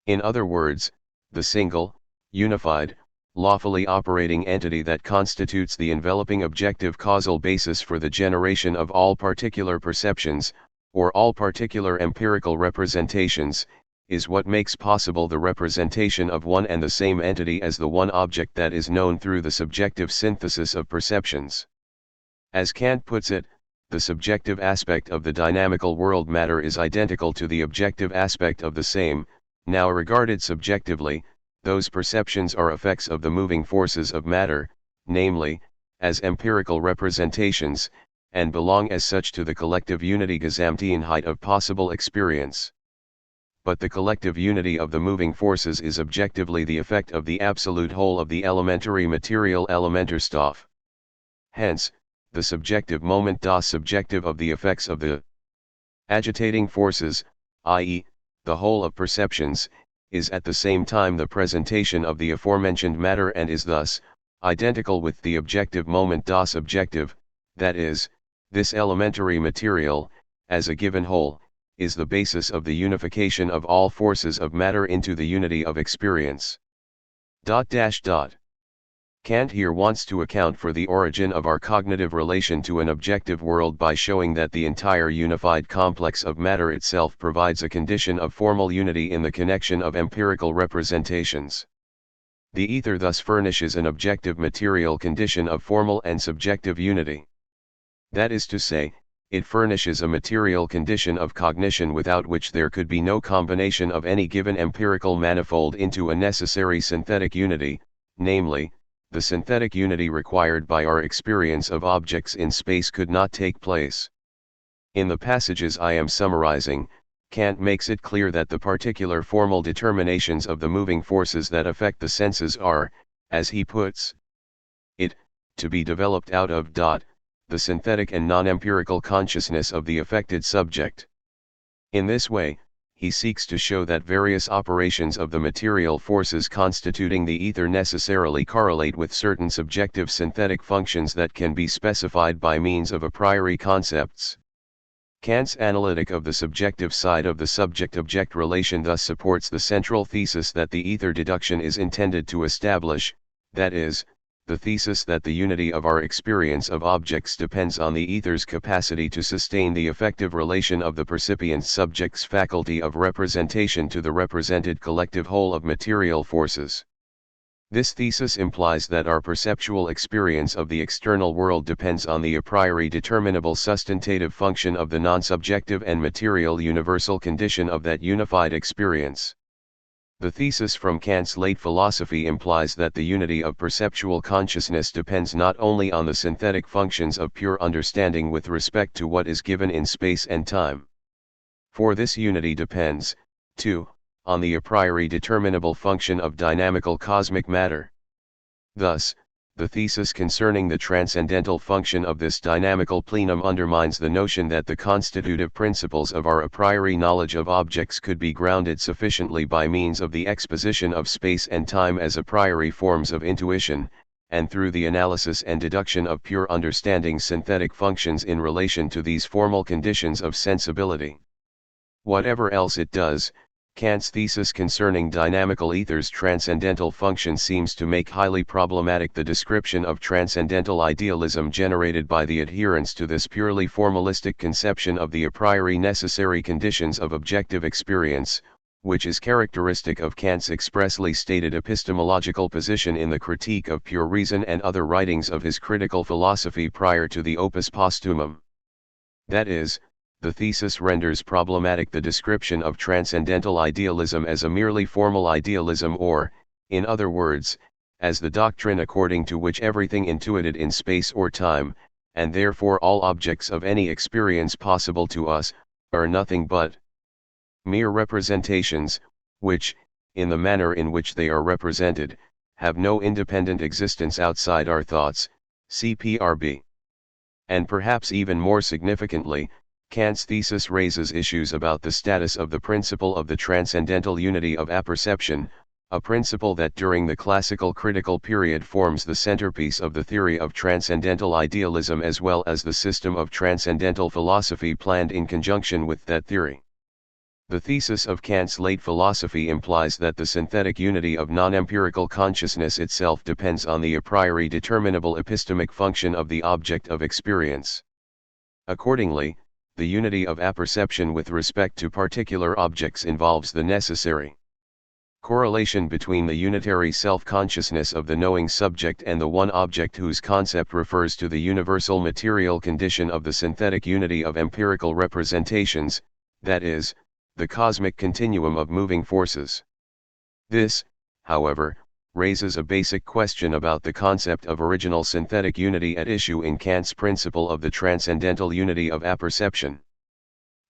In other words, the single, unified, lawfully operating entity that constitutes the enveloping objective causal basis for the generation of all particular perceptions, or all particular empirical representations, is what makes possible the representation of one and the same entity as the one object that is known through the subjective synthesis of perceptions. As Kant puts it, the subjective aspect of the dynamical world matter is identical to the objective aspect of the same, now regarded subjectively. Those perceptions are effects of the moving forces of matter, namely, as empirical representations, and belong as such to the collective unity Gesamteinheit of possible experience. But the collective unity of the moving forces is objectively the effect of the absolute whole of the elementary material Elementarstoff. Hence, the subjective moment das subjective of the effects of the agitating forces, i.e., the whole of perceptions, is at the same time the presentation of the aforementioned matter and is thus, identical with the objective moment das objective, that is, this elementary material, as a given whole, is the basis of the unification of all forces of matter into the unity of experience. Kant here wants to account for the origin of our cognitive relation to an objective world by showing that the entire unified complex of matter itself provides a condition of formal unity in the connection of empirical representations. The ether thus furnishes an objective material condition of formal and subjective unity. That is to say, it furnishes a material condition of cognition without which there could be no combination of any given empirical manifold into a necessary synthetic unity, namely, the synthetic unity required by our experience of objects in space could not take place. In the passages I am summarizing, Kant makes it clear that the particular formal determinations of the moving forces that affect the senses are, as he puts it, to be developed out of the synthetic and non-empirical consciousness of the affected subject. In this way, he seeks to show that various operations of the material forces constituting the ether necessarily correlate with certain subjective synthetic functions that can be specified by means of a priori concepts. Kant's analytic of the subjective side of the subject-object relation thus supports the central thesis that the ether deduction is intended to establish, that is, the thesis that the unity of our experience of objects depends on the ether's capacity to sustain the effective relation of the percipient subject's faculty of representation to the represented collective whole of material forces. This thesis implies that our perceptual experience of the external world depends on the a priori determinable sustentative function of the non-subjective and material universal condition of that unified experience. The thesis from Kant's late philosophy implies that the unity of perceptual consciousness depends not only on the synthetic functions of pure understanding with respect to what is given in space and time. For this unity depends, too, on the a priori determinable function of dynamical cosmic matter. Thus, the thesis concerning the transcendental function of this dynamical plenum undermines the notion that the constitutive principles of our a priori knowledge of objects could be grounded sufficiently by means of the exposition of space and time as a priori forms of intuition, and through the analysis and deduction of pure understanding synthetic functions in relation to these formal conditions of sensibility. Whatever else it does, Kant's thesis concerning dynamical ether's transcendental function seems to make highly problematic the description of transcendental idealism generated by the adherence to this purely formalistic conception of the a priori necessary conditions of objective experience, which is characteristic of Kant's expressly stated epistemological position in the Critique of Pure Reason and other writings of his critical philosophy prior to the Opus Posthumum. That is, the thesis renders problematic the description of transcendental idealism as a merely formal idealism or, in other words, as the doctrine according to which everything intuited in space or time, and therefore all objects of any experience possible to us, are nothing but mere representations, which, in the manner in which they are represented, have no independent existence outside our thoughts, cprb. And perhaps even more significantly, Kant's thesis raises issues about the status of the principle of the transcendental unity of apperception, a principle that during the classical critical period forms the centerpiece of the theory of transcendental idealism as well as the system of transcendental philosophy planned in conjunction with that theory. The thesis of Kant's late philosophy implies that the synthetic unity of non-empirical consciousness itself depends on the a priori determinable epistemic function of the object of experience. Accordingly, the unity of apperception with respect to particular objects involves the necessary correlation between the unitary self-consciousness of the knowing subject and the one object whose concept refers to the universal material condition of the synthetic unity of empirical representations, that is, the cosmic continuum of moving forces. This, however, raises a basic question about the concept of original synthetic unity at issue in Kant's principle of the transcendental unity of apperception.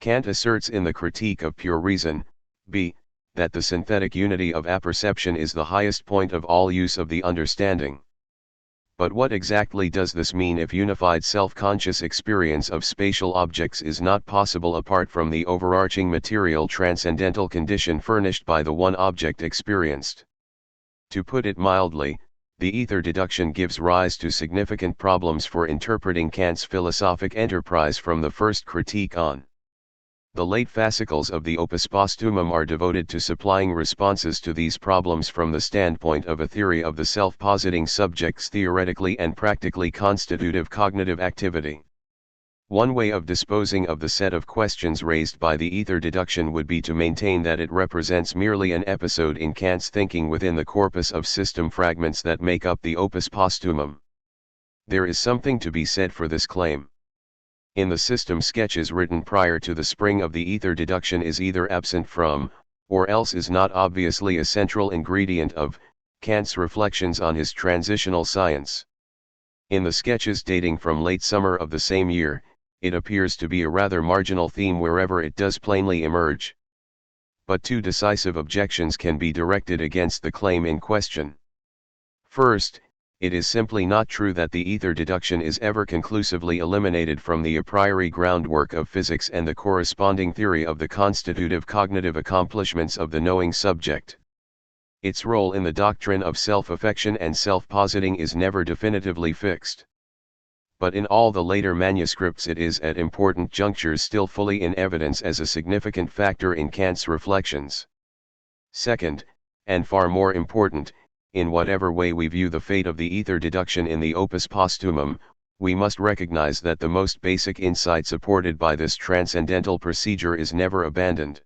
Kant asserts in the Critique of Pure Reason, b. that the synthetic unity of apperception is the highest point of all use of the understanding. But what exactly does this mean if unified self-conscious experience of spatial objects is not possible apart from the overarching material transcendental condition furnished by the one object experienced? To put it mildly, the ether deduction gives rise to significant problems for interpreting Kant's philosophic enterprise from the first critique on. The late fascicles of the Opus Posthumum are devoted to supplying responses to these problems from the standpoint of a theory of the self-positing subject's theoretically and practically constitutive cognitive activity. One way of disposing of the set of questions raised by the ether deduction would be to maintain that it represents merely an episode in Kant's thinking within the corpus of system fragments that make up the Opus Posthumum. There is something to be said for this claim. In the system sketches written prior to the spring of the ether deduction is either absent from, or else is not obviously a central ingredient of, Kant's reflections on his transitional science. In the sketches dating from late summer of the same year, it appears to be a rather marginal theme wherever it does plainly emerge. But two decisive objections can be directed against the claim in question. First, it is simply not true that the ether deduction is ever conclusively eliminated from the a priori groundwork of physics and the corresponding theory of the constitutive cognitive accomplishments of the knowing subject. Its role in the doctrine of self-affection and self-positing is never definitively fixed. But in all the later manuscripts it is at important junctures still fully in evidence as a significant factor in Kant's reflections. Second, and far more important, in whatever way we view the fate of the ether deduction in the Opus Posthumum, we must recognize that the most basic insight supported by this transcendental procedure is never abandoned.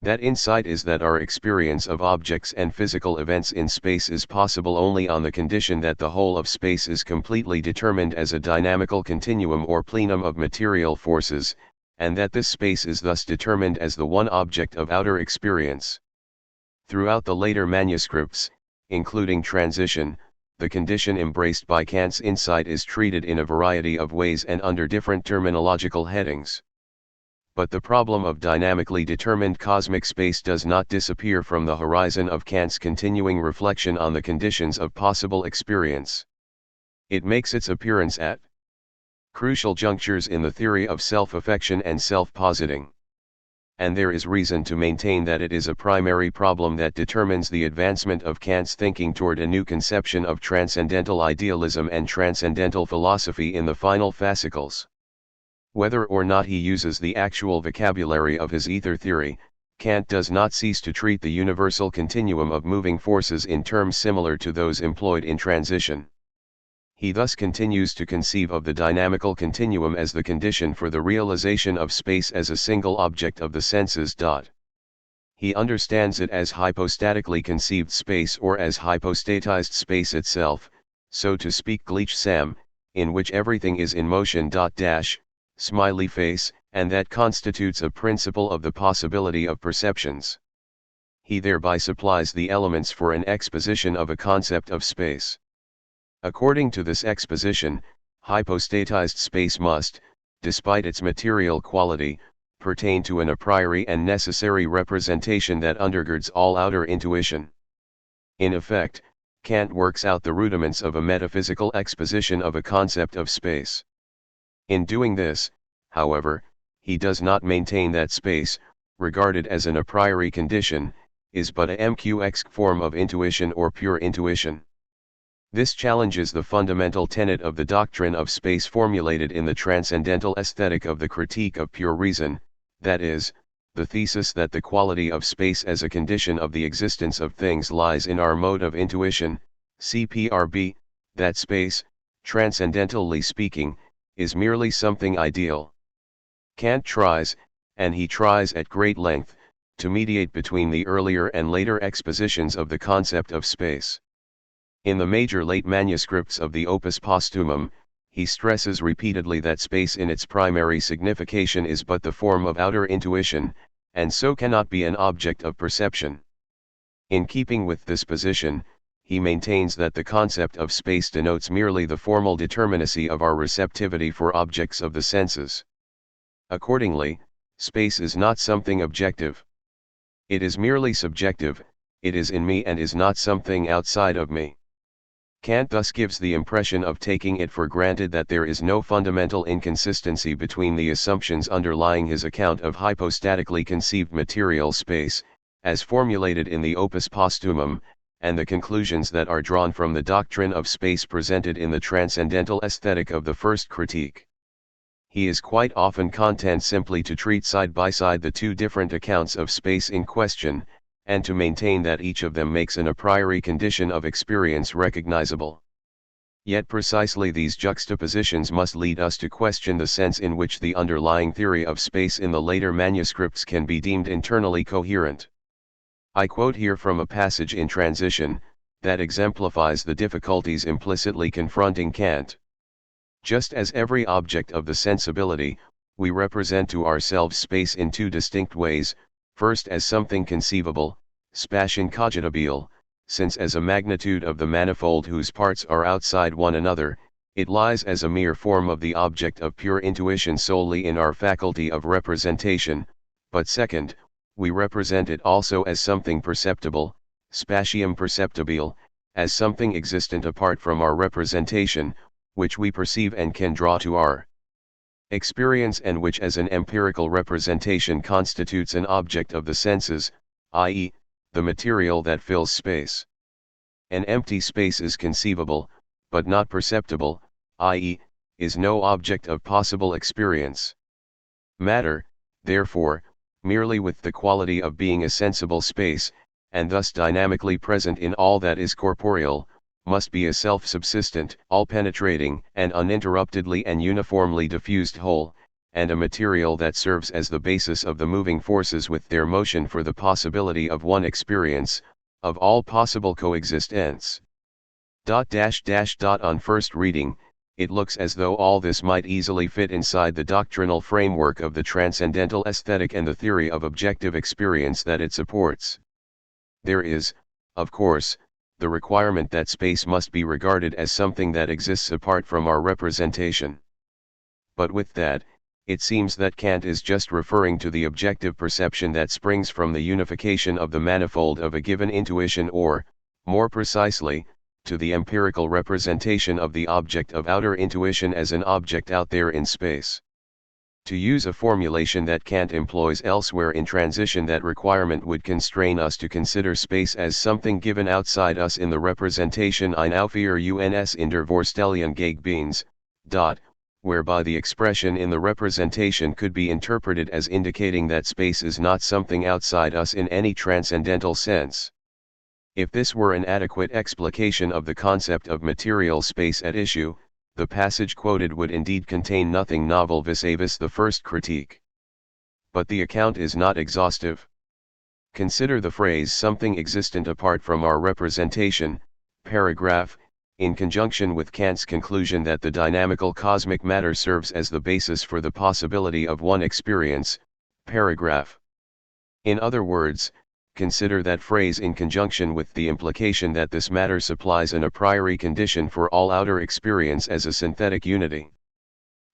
That insight is that our experience of objects and physical events in space is possible only on the condition that the whole of space is completely determined as a dynamical continuum or plenum of material forces, and that this space is thus determined as the one object of outer experience. Throughout the later manuscripts, including Transition, the condition embraced by Kant's insight is treated in a variety of ways and under different terminological headings. But the problem of dynamically determined cosmic space does not disappear from the horizon of Kant's continuing reflection on the conditions of possible experience. It makes its appearance at crucial junctures in the theory of self-affection and self-positing. And there is reason to maintain that it is a primary problem that determines the advancement of Kant's thinking toward a new conception of transcendental idealism and transcendental philosophy in the final fascicles. Whether or not he uses the actual vocabulary of his ether theory, Kant does not cease to treat the universal continuum of moving forces in terms similar to those employed in transition. He thus continues to conceive of the dynamical continuum as the condition for the realization of space as a single object of the senses. He understands it as hypostatically conceived space or as hypostatized space itself, so to speak gleichsam, in which everything is in motion. Smiley face, and that constitutes a principle of the possibility of perceptions. He thereby supplies the elements for an exposition of a concept of space. According to this exposition, hypostatized space must, despite its material quality, pertain to an a priori and necessary representation that undergirds all outer intuition. In effect, Kant works out the rudiments of a metaphysical exposition of a concept of space. In doing this, however, he does not maintain that space, regarded as an a priori condition, is but a MQX form of intuition or pure intuition. This challenges the fundamental tenet of the doctrine of space formulated in the transcendental aesthetic of the Critique of Pure Reason, that is, the thesis that the quality of space as a condition of the existence of things lies in our mode of intuition, CPRB, that space, transcendentally speaking, is merely something ideal. Kant tries, and he tries at great length, to mediate between the earlier and later expositions of the concept of space. In the major late manuscripts of the Opus Posthumum, he stresses repeatedly that space in its primary signification is but the form of outer intuition, and so cannot be an object of perception. In keeping with this position, he maintains that the concept of space denotes merely the formal determinacy of our receptivity for objects of the senses. Accordingly, space is not something objective. It is merely subjective, it is in me and is not something outside of me. Kant thus gives the impression of taking it for granted that there is no fundamental inconsistency between the assumptions underlying his account of hypostatically conceived material space, as formulated in the Opus Posthumum, and the conclusions that are drawn from the doctrine of space presented in the transcendental aesthetic of the first critique. He is quite often content simply to treat side by side the two different accounts of space in question, and to maintain that each of them makes an a priori condition of experience recognizable. Yet precisely these juxtapositions must lead us to question the sense in which the underlying theory of space in the later manuscripts can be deemed internally coherent. I quote here from a passage in Transition, that exemplifies the difficulties implicitly confronting Kant. Just as every object of the sensibility, we represent to ourselves space in two distinct ways, first as something conceivable, spatian cogitabile, since as a magnitude of the manifold whose parts are outside one another, it lies as a mere form of the object of pure intuition solely in our faculty of representation, but second, we represent it also as something perceptible, spatium perceptibile, as something existent apart from our representation, which we perceive and can draw to our experience and which as an empirical representation constitutes an object of the senses, i.e., the material that fills space. An empty space is conceivable, but not perceptible, i.e., is no object of possible experience. Matter, therefore, merely with the quality of being a sensible space, and thus dynamically present in all that is corporeal, must be a self-subsistent, all-penetrating, and uninterruptedly and uniformly diffused whole, and a material that serves as the basis of the moving forces with their motion for the possibility of one experience, of all possible coexistence. On first reading, it looks as though all this might easily fit inside the doctrinal framework of the transcendental aesthetic and the theory of objective experience that it supports. There is, of course, the requirement that space must be regarded as something that exists apart from our representation. But with that, it seems that Kant is just referring to the objective perception that springs from the unification of the manifold of a given intuition or, more precisely, to the empirical representation of the object of outer intuition as an object out there in space. To use a formulation that Kant employs elsewhere in Transition, that requirement would constrain us to consider space as something given outside us in the representation ein auf ihr uns in der Vorstellung gegenbeins, whereby the expression in the representation could be interpreted as indicating that space is not something outside us in any transcendental sense. If this were an adequate explication of the concept of material space at issue, the passage quoted would indeed contain nothing novel vis-a-vis the first critique. But the account is not exhaustive. Consider the phrase "something existent apart from our representation," paragraph, in conjunction with Kant's conclusion that the dynamical cosmic matter serves as the basis for the possibility of one experience, paragraph. In other words, consider that phrase in conjunction with the implication that this matter supplies an a priori condition for all outer experience as a synthetic unity.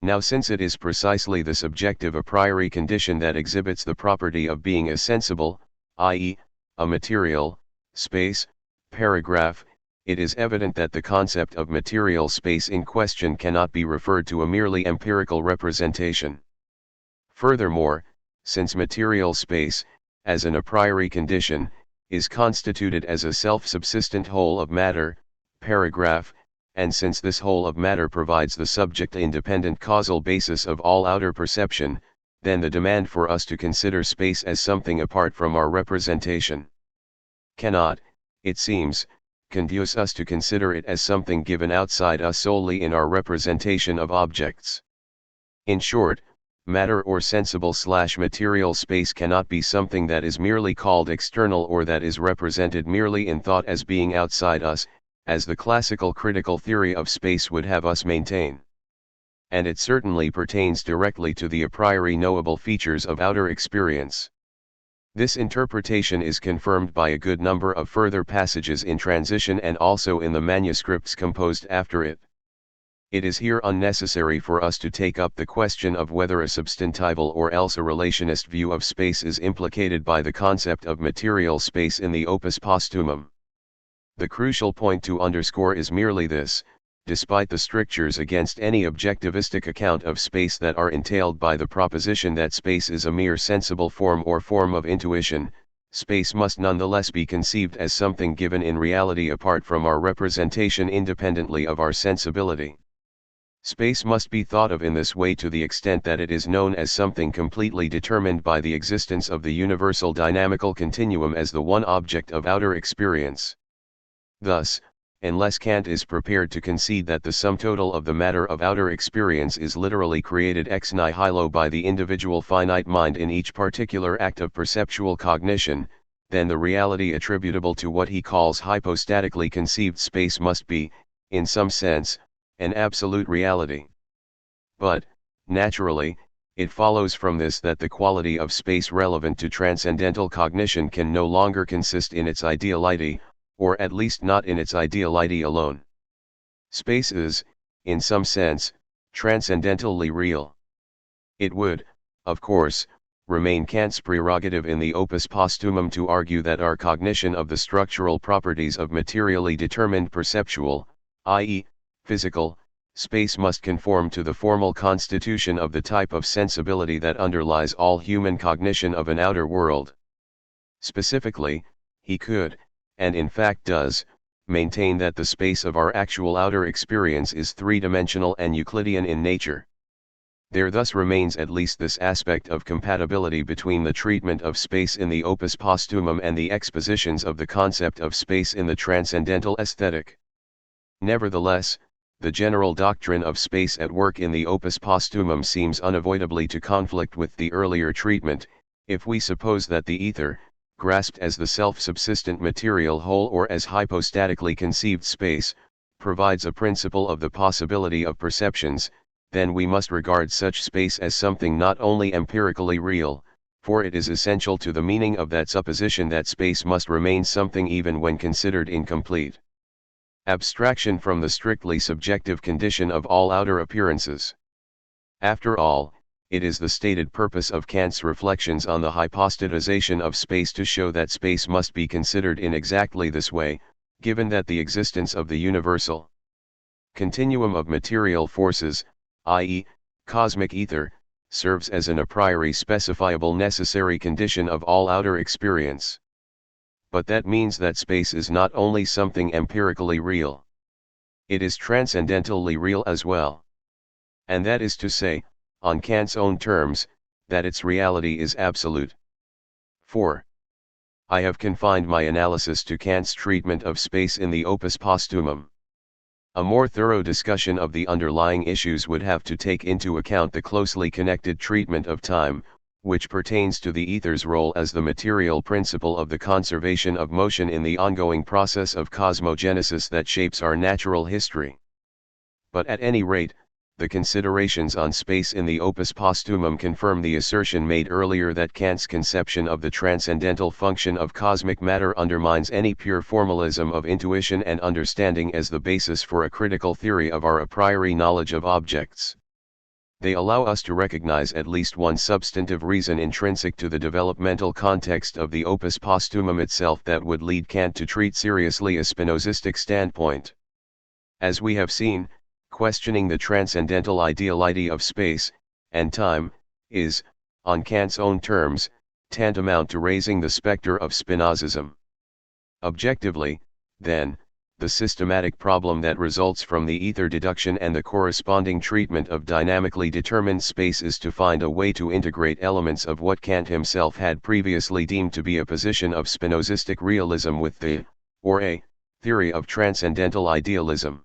Now, since it is precisely the subjective a priori condition that exhibits the property of being a sensible, i.e., a material, space, paragraph, it is evident that the concept of material space in question cannot be referred to a merely empirical representation. Furthermore, since material space, as an a priori condition, is constituted as a self-subsistent whole of matter, paragraph, and since this whole of matter provides the subject-independent causal basis of all outer perception, then the demand for us to consider space as something apart from our representation cannot, it seems, conduce us to consider it as something given outside us solely in our representation of objects. In short, matter or sensible/material space cannot be something that is merely called external or that is represented merely in thought as being outside us, as the classical critical theory of space would have us maintain. And it certainly pertains directly to the a priori knowable features of outer experience. This interpretation is confirmed by a good number of further passages in transition and also in the manuscripts composed after it. It is here unnecessary for us to take up the question of whether a substantival or else a relationist view of space is implicated by the concept of material space in the opus posthumum. The crucial point to underscore is merely this: despite the strictures against any objectivistic account of space that are entailed by the proposition that space is a mere sensible form or form of intuition, space must nonetheless be conceived as something given in reality apart from our representation independently of our sensibility. Space must be thought of in this way to the extent that it is known as something completely determined by the existence of the universal dynamical continuum as the one object of outer experience. Thus, unless Kant is prepared to concede that the sum total of the matter of outer experience is literally created ex nihilo by the individual finite mind in each particular act of perceptual cognition, then the reality attributable to what he calls hypostatically conceived space must be, in some sense, an absolute reality. But, naturally, it follows from this that the quality of space relevant to transcendental cognition can no longer consist in its ideality, or at least not in its ideality alone. Space is, in some sense, transcendentally real. It would, of course, remain Kant's prerogative in the opus posthumum to argue that our cognition of the structural properties of materially determined perceptual, i.e., physical, space must conform to the formal constitution of the type of sensibility that underlies all human cognition of an outer world. Specifically, he could, and in fact does, maintain that the space of our actual outer experience is three-dimensional and Euclidean in nature. There thus remains at least this aspect of compatibility between the treatment of space in the opus posthumum and the expositions of the concept of space in the transcendental aesthetic. Nevertheless, the general doctrine of space at work in the opus posthumum seems unavoidably to conflict with the earlier treatment, if we suppose that the ether, grasped as the self-subsistent material whole or as hypostatically conceived space, provides a principle of the possibility of perceptions, then we must regard such space as something not only empirically real, for it is essential to the meaning of that supposition that space must remain something even when considered in complete abstraction from the strictly subjective condition of all outer appearances. After all, it is the stated purpose of Kant's reflections on the hypostatization of space to show that space must be considered in exactly this way, given that the existence of the universal continuum of material forces, i.e., cosmic ether, serves as an a priori specifiable necessary condition of all outer experience. But that means that space is not only something empirically real. It is transcendentally real as well. and that is to say, on Kant's own terms, that its reality is absolute. 4. I have confined my analysis to Kant's treatment of space in the Opus Posthumum. A more thorough discussion of the underlying issues would have to take into account the closely connected treatment of time, which pertains to the ether's role as the material principle of the conservation of motion in the ongoing process of cosmogenesis that shapes our natural history. But at any rate, the considerations on space in the Opus Posthumum confirm the assertion made earlier that Kant's conception of the transcendental function of cosmic matter undermines any pure formalism of intuition and understanding as the basis for a critical theory of our a priori knowledge of objects. They allow us to recognize at least one substantive reason intrinsic to the developmental context of the Opus Posthumum itself that would lead Kant to treat seriously a Spinozistic standpoint. As we have seen, questioning the transcendental ideality of space and time is, on Kant's own terms, tantamount to raising the specter of Spinozism. Objectively, then, the systematic problem that results from the ether deduction and the corresponding treatment of dynamically determined space is to find a way to integrate elements of what Kant himself had previously deemed to be a position of Spinozistic realism with the, or a, theory of transcendental idealism.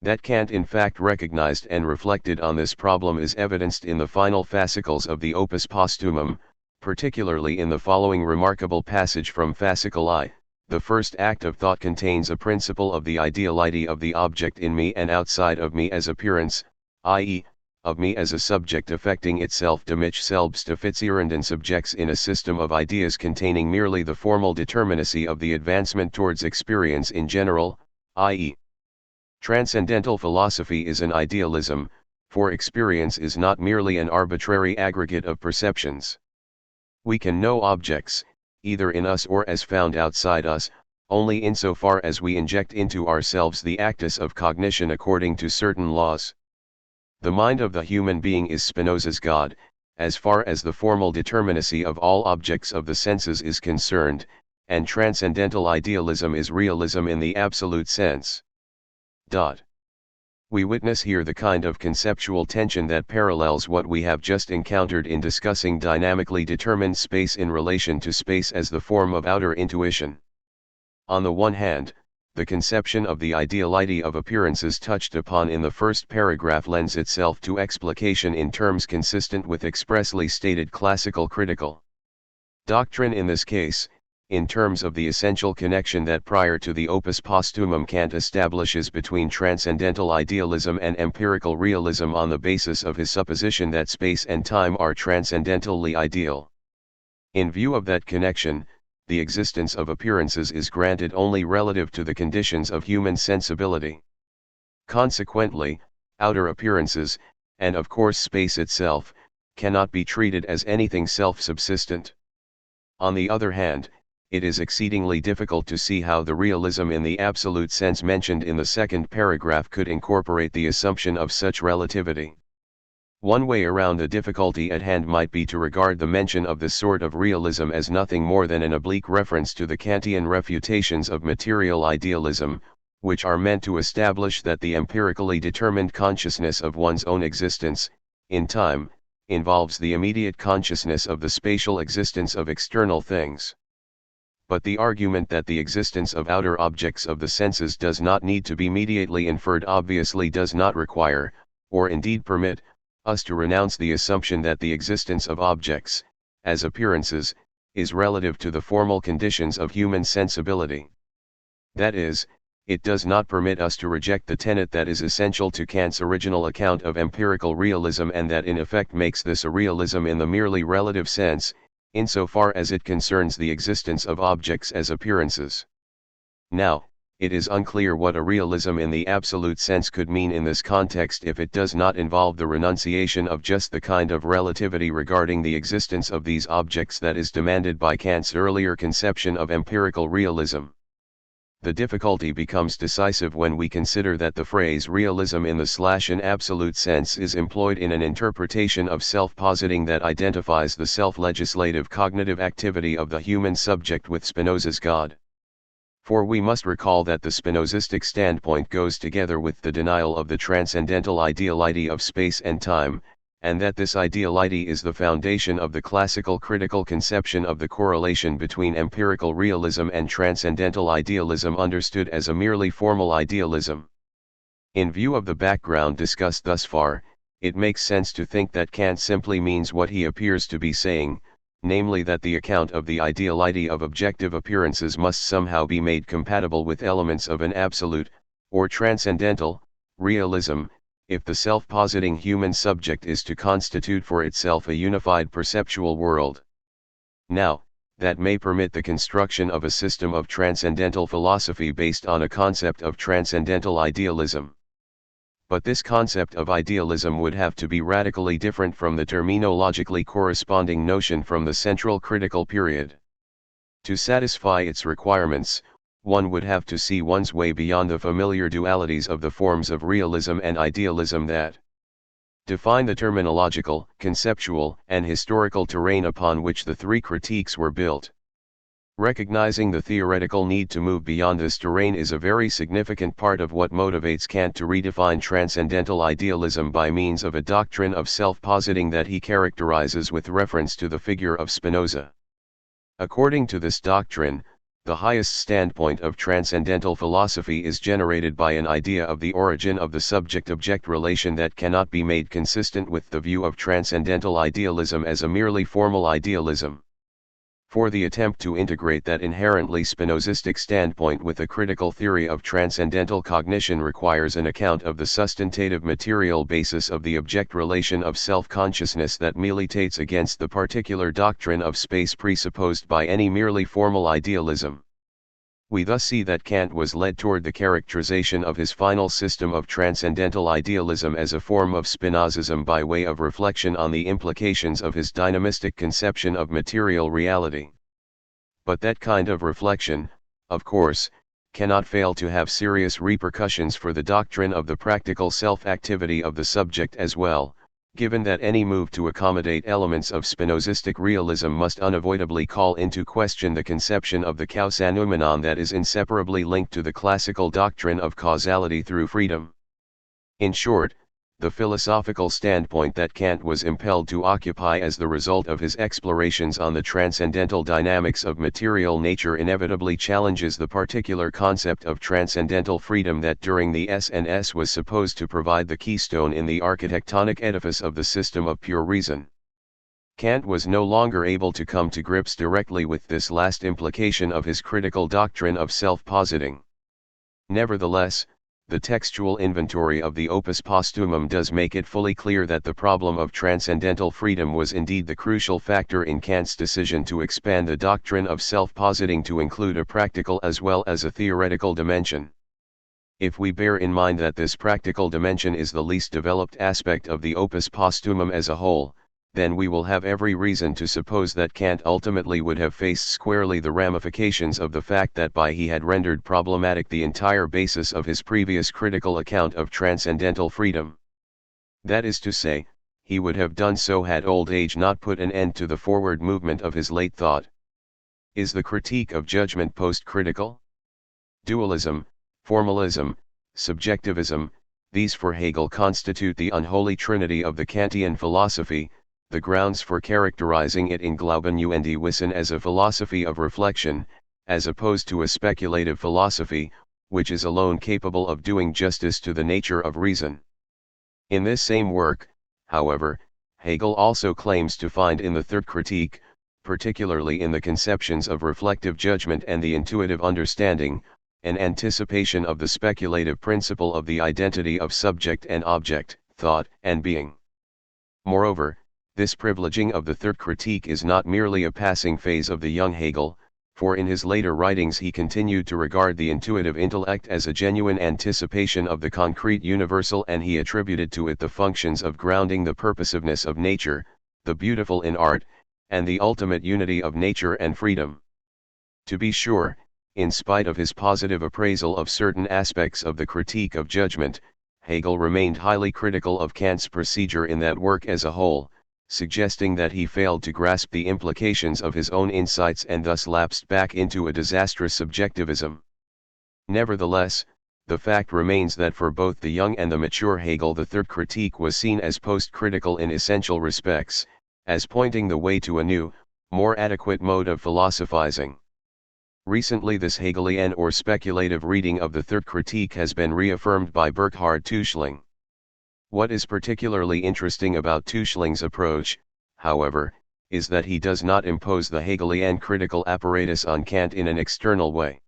That Kant in fact recognized and reflected on this problem is evidenced in the final fascicles of the Opus Posthumum, particularly in the following remarkable passage from fascicle I. The first act of thought contains a principle of the ideality of the object in me and outside of me as appearance, i.e., of me as a subject affecting itself de mich selbst affizierenden subjects in a system of ideas containing merely the formal determinacy of the advancement towards experience in general, i.e., transcendental philosophy is an idealism, for experience is not merely an arbitrary aggregate of perceptions. We can know objects, either in us or as found outside us, only insofar as we inject into ourselves the actus of cognition according to certain laws. The mind of the human being is Spinoza's God, as far as the formal determinacy of all objects of the senses is concerned, and transcendental idealism is realism in the absolute sense. We witness here the kind of conceptual tension that parallels what we have just encountered in discussing dynamically determined space in relation to space as the form of outer intuition. On the one hand, the conception of the ideality of appearances touched upon in the first paragraph lends itself to explication in terms consistent with expressly stated classical critical doctrine in this case, in terms of the essential connection that prior to the Opus Posthumum Kant establishes between transcendental idealism and empirical realism on the basis of his supposition that space and time are transcendentally ideal. In view of that connection, the existence of appearances is granted only relative to the conditions of human sensibility. Consequently, outer appearances, and of course space itself, cannot be treated as anything self-subsistent. On the other hand, it is exceedingly difficult to see how the realism in the absolute sense mentioned in the second paragraph could incorporate the assumption of such relativity. One way around the difficulty at hand might be to regard the mention of this sort of realism as nothing more than an oblique reference to the Kantian refutations of material idealism, which are meant to establish that the empirically determined consciousness of one's own existence, in time, involves the immediate consciousness of the spatial existence of external things. But the argument that the existence of outer objects of the senses does not need to be immediately inferred obviously does not require, or indeed permit, us to renounce the assumption that the existence of objects, as appearances, is relative to the formal conditions of human sensibility. That is, it does not permit us to reject the tenet that is essential to Kant's original account of empirical realism and that in effect makes this a realism in the merely relative sense, insofar as it concerns the existence of objects as appearances. Now, it is unclear what a realism in the absolute sense could mean in this context if it does not involve the renunciation of just the kind of relativity regarding the existence of these objects that is demanded by Kant's earlier conception of empirical realism. The difficulty becomes decisive when we consider that the phrase realism in the an absolute sense is employed in an interpretation of self-positing that identifies the self-legislative cognitive activity of the human subject with Spinoza's God. For we must recall that the Spinozistic standpoint goes together with the denial of the transcendental ideality of space and time, and that this ideality is the foundation of the classical critical conception of the correlation between empirical realism and transcendental idealism understood as a merely formal idealism. In view of the background discussed thus far, it makes sense to think that Kant simply means what he appears to be saying, namely that the account of the ideality of objective appearances must somehow be made compatible with elements of an absolute, or transcendental, realism, if the self-positing human subject is to constitute for itself a unified perceptual world. Now, that may permit the construction of a system of transcendental philosophy based on a concept of transcendental idealism. But this concept of idealism would have to be radically different from the terminologically corresponding notion from the central critical period. To satisfy its requirements, one would have to see one's way beyond the familiar dualities of the forms of realism and idealism that define the terminological, conceptual, and historical terrain upon which the three critiques were built. Recognizing the theoretical need to move beyond this terrain is a very significant part of what motivates Kant to redefine transcendental idealism by means of a doctrine of self-positing that he characterizes with reference to the figure of Spinoza. According to this doctrine, the highest standpoint of transcendental philosophy is generated by an idea of the origin of the subject-object relation that cannot be made consistent with the view of transcendental idealism as a merely formal idealism. For the attempt to integrate that inherently Spinozistic standpoint with a critical theory of transcendental cognition requires an account of the substantive material basis of the object relation of self-consciousness that militates against the particular doctrine of space presupposed by any merely formal idealism. We thus see that Kant was led toward the characterization of his final system of transcendental idealism as a form of Spinozism by way of reflection on the implications of his dynamistic conception of material reality. But that kind of reflection, of course, cannot fail to have serious repercussions for the doctrine of the practical self-activity of the subject as well, given that any move to accommodate elements of Spinozistic realism must unavoidably call into question the conception of the kausanomenon that is inseparably linked to the classical doctrine of causality through freedom. In short, the philosophical standpoint that Kant was impelled to occupy as the result of his explorations on the transcendental dynamics of material nature inevitably challenges the particular concept of transcendental freedom that during the SNS was supposed to provide the keystone in the architectonic edifice of the system of pure reason. Kant was no longer able to come to grips directly with this last implication of his critical doctrine of self-positing. Nevertheless, the textual inventory of the Opus Posthumum does make it fully clear that the problem of transcendental freedom was indeed the crucial factor in Kant's decision to expand the doctrine of self-positing to include a practical as well as a theoretical dimension. If we bear in mind that this practical dimension is the least developed aspect of the Opus Posthumum as a whole, then we will have every reason to suppose that Kant ultimately would have faced squarely the ramifications of the fact that he had rendered problematic the entire basis of his previous critical account of transcendental freedom. That is to say, he would have done so had old age not put an end to the forward movement of his late thought. Is the critique of judgment post-critical? Dualism, formalism, subjectivism, these for Hegel constitute the unholy trinity of the Kantian philosophy, the grounds for characterizing it in Glauben und Wissen as a philosophy of reflection, as opposed to a speculative philosophy, which is alone capable of doing justice to the nature of reason. In this same work, however, Hegel also claims to find in the third critique, particularly in the conceptions of reflective judgment and the intuitive understanding, an anticipation of the speculative principle of the identity of subject and object, thought and being. Moreover, this privileging of the third critique is not merely a passing phase of the young Hegel, for in his later writings he continued to regard the intuitive intellect as a genuine anticipation of the concrete universal, and he attributed to it the functions of grounding the purposiveness of nature, the beautiful in art, and the ultimate unity of nature and freedom. To be sure, in spite of his positive appraisal of certain aspects of the critique of judgment, Hegel remained highly critical of Kant's procedure in that work as a whole, suggesting that he failed to grasp the implications of his own insights and thus lapsed back into a disastrous subjectivism. Nevertheless, the fact remains that for both the young and the mature Hegel the third critique was seen as post-critical in essential respects, as pointing the way to a new, more adequate mode of philosophizing. Recently this Hegelian or speculative reading of the third critique has been reaffirmed by Burkhard Tuschling. What is particularly interesting about Tuschling's approach, however, is that he does not impose the Hegelian critical apparatus on Kant in an external way.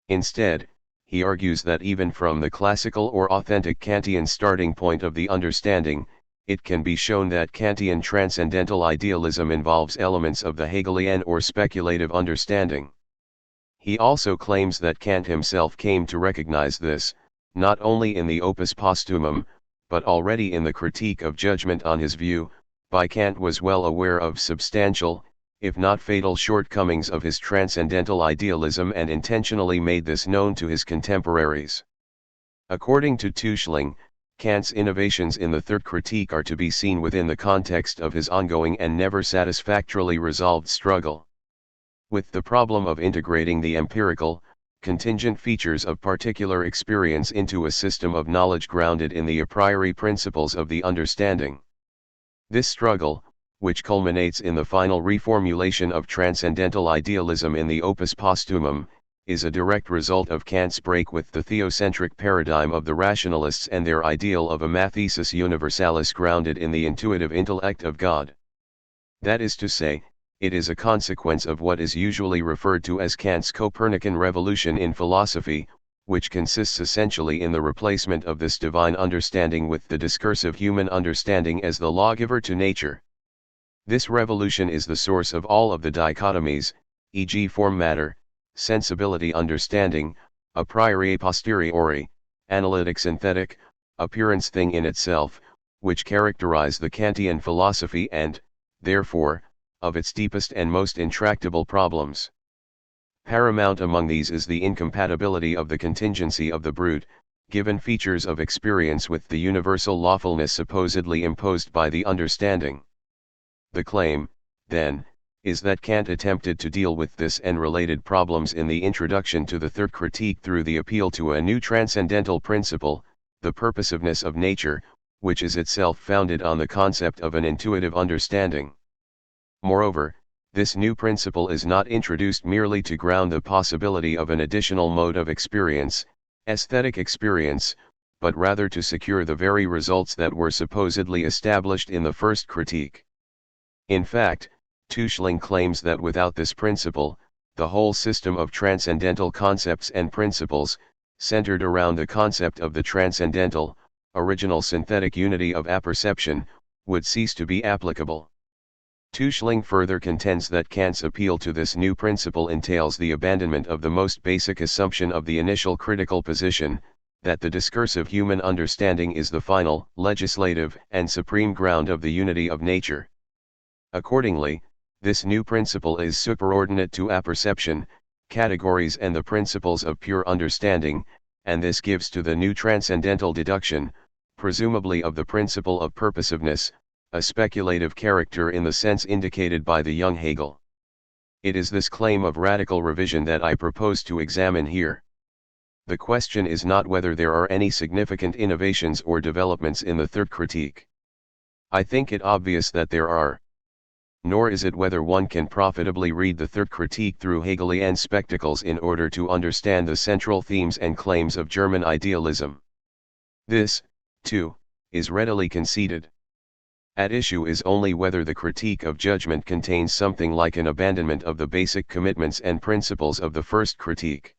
Instead, he argues that even from the classical or authentic Kantian starting point of the understanding, it can be shown that Kantian transcendental idealism involves elements of the Hegelian or speculative understanding. He also claims that Kant himself came to recognize this, not only in the Opus Posthumum, but already in the Critique of Judgment. On his view, Kant was well aware of substantial, if not fatal shortcomings of his transcendental idealism and intentionally made this known to his contemporaries. According to Tuschling, Kant's innovations in the third critique are to be seen within the context of his ongoing and never satisfactorily resolved struggle with the problem of integrating the empirical, contingent features of particular experience into a system of knowledge grounded in the a priori principles of the understanding. This struggle, which culminates in the final reformulation of transcendental idealism in the Opus Posthumum, is a direct result of Kant's break with the theocentric paradigm of the rationalists and their ideal of a mathesis universalis grounded in the intuitive intellect of God. That is to say, it is a consequence of what is usually referred to as Kant's Copernican revolution in philosophy, which consists essentially in the replacement of this divine understanding with the discursive human understanding as the lawgiver to nature. This revolution is the source of all of the dichotomies, e.g. form-matter, sensibility understanding, a priori a posteriori, analytic synthetic, appearance thing in itself, which characterize the Kantian philosophy and, therefore, of its deepest and most intractable problems. Paramount among these is the incompatibility of the contingency of the brute, given features of experience with the universal lawfulness supposedly imposed by the understanding. The claim, then, is that Kant attempted to deal with this and related problems in the introduction to the third critique through the appeal to a new transcendental principle, the purposiveness of nature, which is itself founded on the concept of an intuitive understanding. Moreover, this new principle is not introduced merely to ground the possibility of an additional mode of experience, aesthetic experience, but rather to secure the very results that were supposedly established in the first critique. In fact, Tuschling claims that without this principle, the whole system of transcendental concepts and principles, centered around the concept of the transcendental, original synthetic unity of apperception, would cease to be applicable. Tuschling further contends that Kant's appeal to this new principle entails the abandonment of the most basic assumption of the initial critical position, that the discursive human understanding is the final, legislative, and supreme ground of the unity of nature. Accordingly, this new principle is superordinate to apperception, categories and the principles of pure understanding, and this gives to the new transcendental deduction, presumably of the principle of purposiveness, a speculative character in the sense indicated by the young Hegel. It is this claim of radical revision that I propose to examine here. The question is not whether there are any significant innovations or developments in the third critique. I think it obvious that there are. Nor is it whether one can profitably read the third critique through Hegelian spectacles in order to understand the central themes and claims of German idealism. This, too, is readily conceded. At issue is only whether the critique of judgment contains something like an abandonment of the basic commitments and principles of the first critique.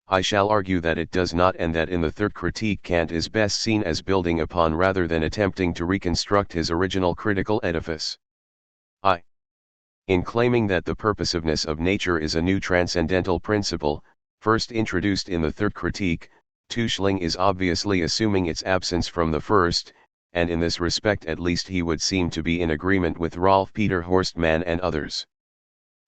I shall argue that it does not, and that in the third critique Kant is best seen as building upon rather than attempting to reconstruct his original critical edifice. In claiming that the purposiveness of nature is a new transcendental principle, first introduced in the third critique, Tuschling is obviously assuming its absence from the first, and in this respect at least he would seem to be in agreement with Rolf Peter Horstmann and others.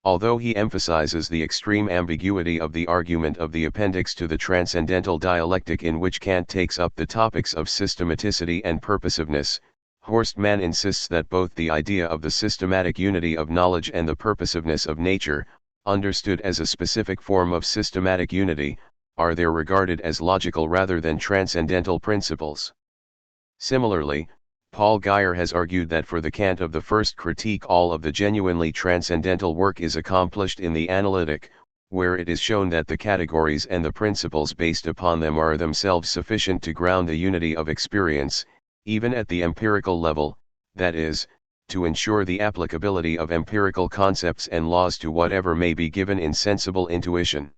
Although he emphasizes the extreme ambiguity of the argument of the appendix to the transcendental dialectic in which Kant takes up the topics of systematicity and purposiveness, Horstmann insists that both the idea of the systematic unity of knowledge and the purposiveness of nature, understood as a specific form of systematic unity, are there regarded as logical rather than transcendental principles. Similarly, Paul Guyer has argued that for the Kant of the first critique all of the genuinely transcendental work is accomplished in the analytic, where it is shown that the categories and the principles based upon them are themselves sufficient to ground the unity of experience, even at the empirical level, that is, to ensure the applicability of empirical concepts and laws to whatever may be given in sensible intuition.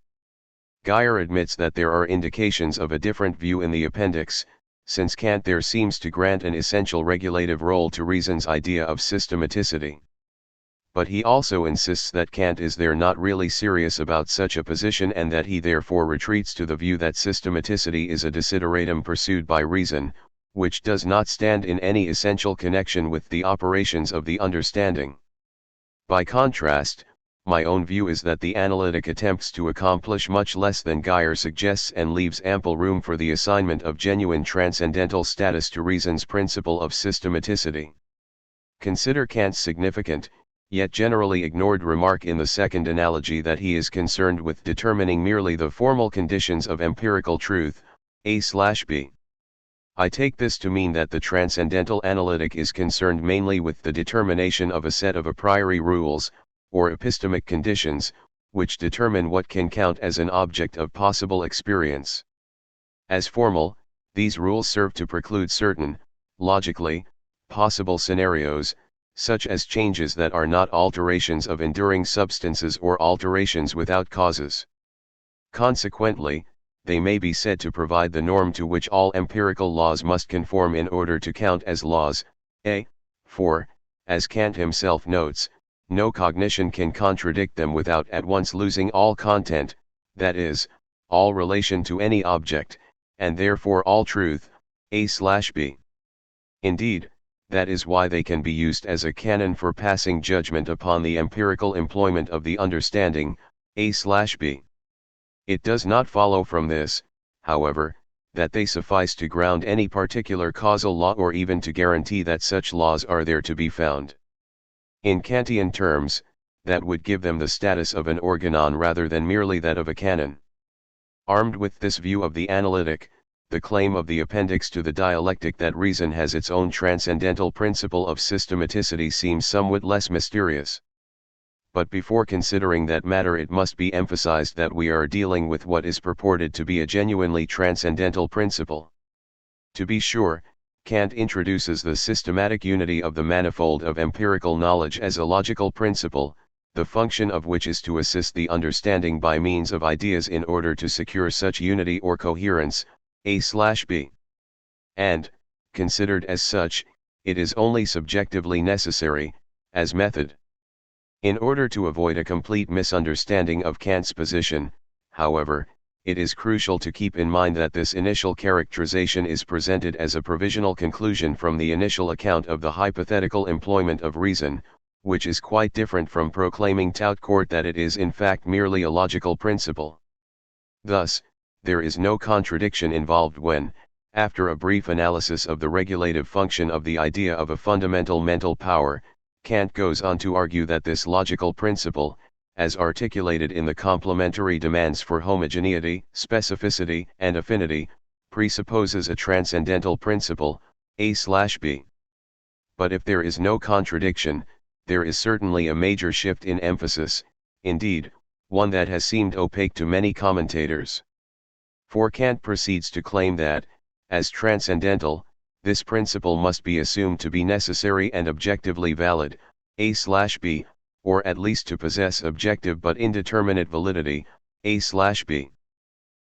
Guyer admits that there are indications of a different view in the appendix, since Kant there seems to grant an essential regulative role to reason's idea of systematicity. But he also insists that Kant is there not really serious about such a position and that he therefore retreats to the view that systematicity is a desideratum pursued by reason, which does not stand in any essential connection with the operations of the understanding. By contrast, my own view is that the analytic attempts to accomplish much less than Guyer suggests and leaves ample room for the assignment of genuine transcendental status to reason's principle of systematicity. Consider Kant's significant, yet generally ignored remark in the second analogy that he is concerned with determining merely the formal conditions of empirical truth, A/B. I take this to mean that the transcendental analytic is concerned mainly with the determination of a set of a priori rules, or epistemic conditions, which determine what can count as an object of possible experience. As formal, these rules serve to preclude certain, logically, possible scenarios, such as changes that are not alterations of enduring substances or alterations without causes. Consequently, they may be said to provide the norm to which all empirical laws must conform in order to count as laws. For, as Kant himself notes, no cognition can contradict them without at once losing all content, that is, all relation to any object, and therefore all truth, A/B. Indeed, that is why they can be used as a canon for passing judgment upon the empirical employment of the understanding, A/B. It does not follow from this, however, that they suffice to ground any particular causal law or even to guarantee that such laws are there to be found. In Kantian terms, that would give them the status of an organon rather than merely that of a canon. Armed with this view of the analytic, the claim of the appendix to the dialectic that reason has its own transcendental principle of systematicity seems somewhat less mysterious. But before considering that matter, it must be emphasized that we are dealing with what is purported to be a genuinely transcendental principle. To be sure, Kant introduces the systematic unity of the manifold of empirical knowledge as a logical principle, the function of which is to assist the understanding by means of ideas in order to secure such unity or coherence, A/B. And, considered as such, it is only subjectively necessary, as method. In order to avoid a complete misunderstanding of Kant's position, however, it is crucial to keep in mind that this initial characterization is presented as a provisional conclusion from the initial account of the hypothetical employment of reason, which is quite different from proclaiming tout court that it is in fact merely a logical principle. Thus, there is no contradiction involved when, after a brief analysis of the regulative function of the idea of a fundamental mental power, Kant goes on to argue that this logical principle, as articulated in the complementary demands for homogeneity, specificity, and affinity, presupposes a transcendental principle, A/B. But if there is no contradiction, there is certainly a major shift in emphasis, indeed, one that has seemed opaque to many commentators. For Kant proceeds to claim that, as transcendental, this principle must be assumed to be necessary and objectively valid, A/B, or at least to possess objective but indeterminate validity, A/B.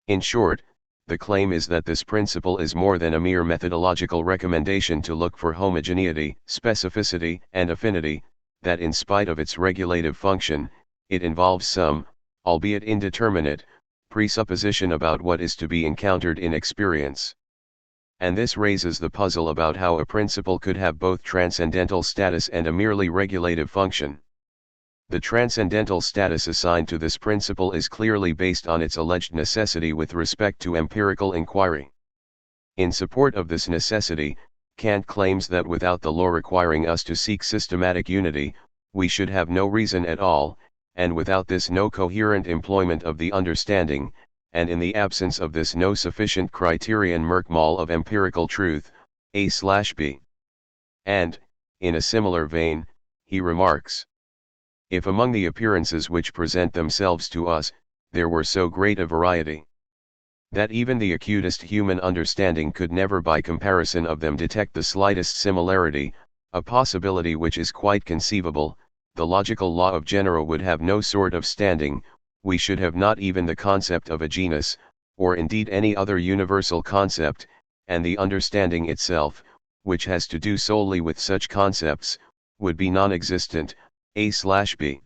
In short, the claim is that this principle is more than a mere methodological recommendation to look for homogeneity, specificity, and affinity, that in spite of its regulative function, it involves some, albeit indeterminate, presupposition about what is to be encountered in experience. And this raises the puzzle about how a principle could have both transcendental status and a merely regulative function. The transcendental status assigned to this principle is clearly based on its alleged necessity with respect to empirical inquiry. In support of this necessity, Kant claims that without the law requiring us to seek systematic unity, we should have no reason at all, and without this no coherent employment of the understanding, and in the absence of this no sufficient criterion Merkmal of empirical truth, A/B. And, in a similar vein, he remarks, if among the appearances which present themselves to us, there were so great a variety, that even the acutest human understanding could never by comparison of them detect the slightest similarity, a possibility which is quite conceivable, the logical law of genera would have no sort of standing, we should have not even the concept of a genus, or indeed any other universal concept, and the understanding itself, which has to do solely with such concepts, would be non-existent, A/B.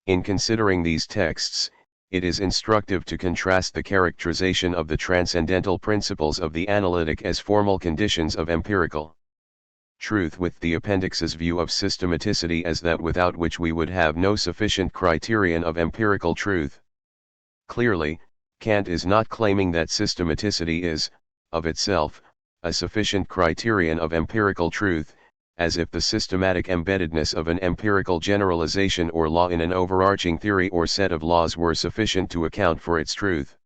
In considering these texts, it is instructive to contrast the characterization of the transcendental principles of the analytic as formal conditions of empirical truth with the appendix's view of systematicity as that without which we would have no sufficient criterion of empirical truth. Clearly, Kant is not claiming that systematicity is, of itself, a sufficient criterion of empirical truth, as if the systematic embeddedness of an empirical generalization or law in an overarching theory or set of laws were sufficient to account for its truth.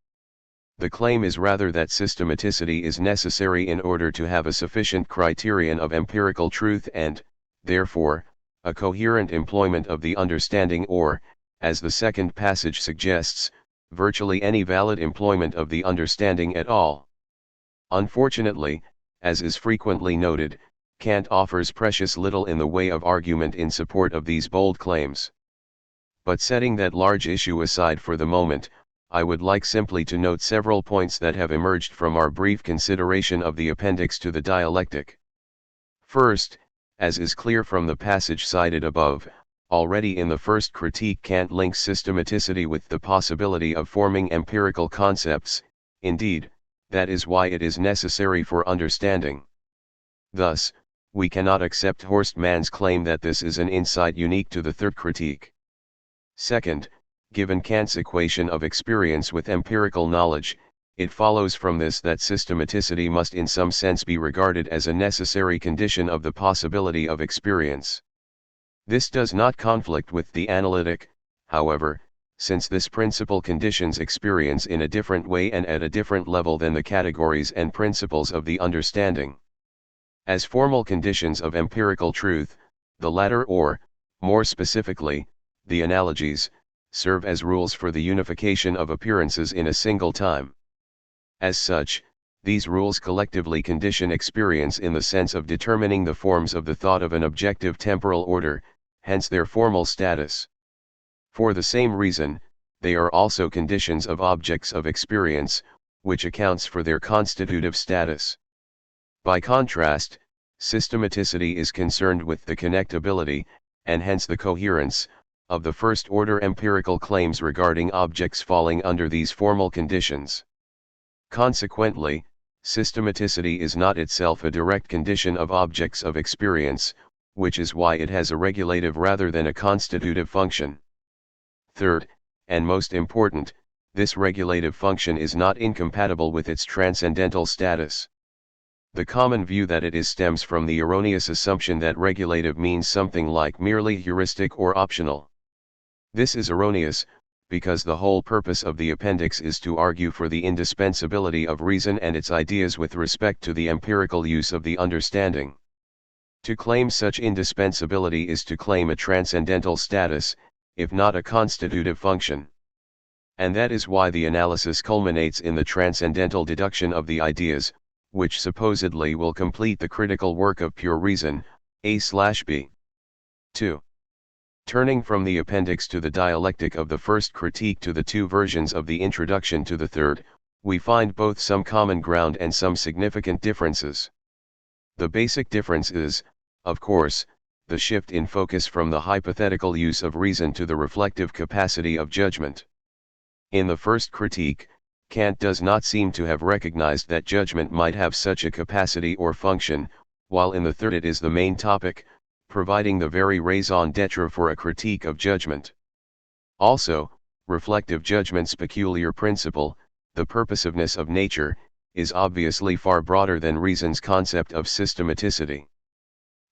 The claim is rather that systematicity is necessary in order to have a sufficient criterion of empirical truth and, therefore, a coherent employment of the understanding or, as the second passage suggests, virtually any valid employment of the understanding at all. Unfortunately, as is frequently noted, Kant offers precious little in the way of argument in support of these bold claims. But setting that large issue aside for the moment, I would like simply to note several points that have emerged from our brief consideration of the appendix to the dialectic. First, as is clear from the passage cited above, already in the first critique Kant links systematicity with the possibility of forming empirical concepts, indeed, that is why it is necessary for understanding. Thus, we cannot accept Horst Mann's claim that this is an insight unique to the third critique. Second, given Kant's equation of experience with empirical knowledge, it follows from this that systematicity must in some sense be regarded as a necessary condition of the possibility of experience. This does not conflict with the analytic, however, since this principle conditions experience in a different way and at a different level than the categories and principles of the understanding. As formal conditions of empirical truth, the latter or, more specifically, the analogies, serve as rules for the unification of appearances in a single time. As such, these rules collectively condition experience in the sense of determining the forms of the thought of an objective temporal order, hence their formal status. For the same reason, they are also conditions of objects of experience, which accounts for their constitutive status. By contrast, systematicity is concerned with the connectability, and hence the coherence, of the first-order empirical claims regarding objects falling under these formal conditions. Consequently, systematicity is not itself a direct condition of objects of experience, which is why it has a regulative rather than a constitutive function. Third, and most important, this regulative function is not incompatible with its transcendental status. The common view that it is stems from the erroneous assumption that regulative means something like merely heuristic or optional. This is erroneous, because the whole purpose of the appendix is to argue for the indispensability of reason and its ideas with respect to the empirical use of the understanding. To claim such indispensability is to claim a transcendental status, if not a constitutive function. And that is why the analysis culminates in the transcendental deduction of the ideas, which supposedly will complete the critical work of pure reason, A/B. 2. Turning from the appendix to the dialectic of the first critique to the two versions of the introduction to the third, we find both some common ground and some significant differences. The basic difference is, of course, the shift in focus from the hypothetical use of reason to the reflective capacity of judgment. In the first critique, Kant does not seem to have recognized that judgment might have such a capacity or function, while in the third it is the main topic, providing the very raison d'etre for a critique of judgment. Also, reflective judgment's peculiar principle, the purposiveness of nature, is obviously far broader than reason's concept of systematicity.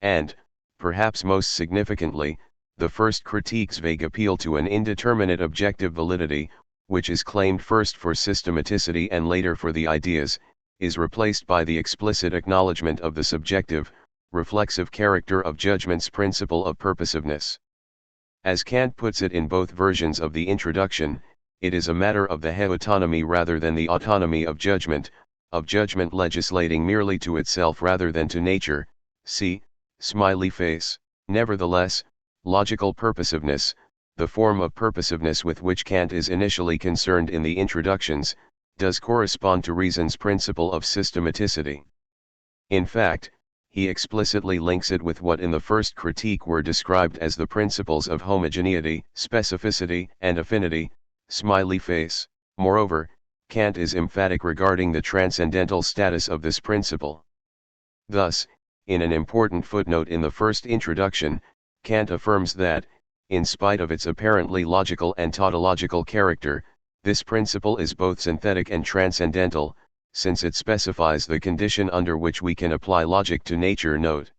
And, perhaps most significantly, the first critique's vague appeal to an indeterminate objective validity, which is claimed first for systematicity and later for the ideas, is replaced by the explicit acknowledgement of the subjective, reflexive character of judgment's principle of purposiveness. As Kant puts it in both versions of the introduction, it is a matter of the heautonomy rather than the autonomy of judgment legislating merely to itself rather than to nature, see, smiley face. Nevertheless, logical purposiveness, the form of purposiveness with which Kant is initially concerned in the introductions, does correspond to reason's principle of systematicity. In fact, he explicitly links it with what in the first critique were described as the principles of homogeneity, specificity, and affinity, smiley face. Moreover, Kant is emphatic regarding the transcendental status of this principle. Thus, in an important footnote in the first introduction, Kant affirms that, in spite of its apparently logical and tautological character, this principle is both synthetic and transcendental, since it specifies the condition under which we can apply logic to nature. Note.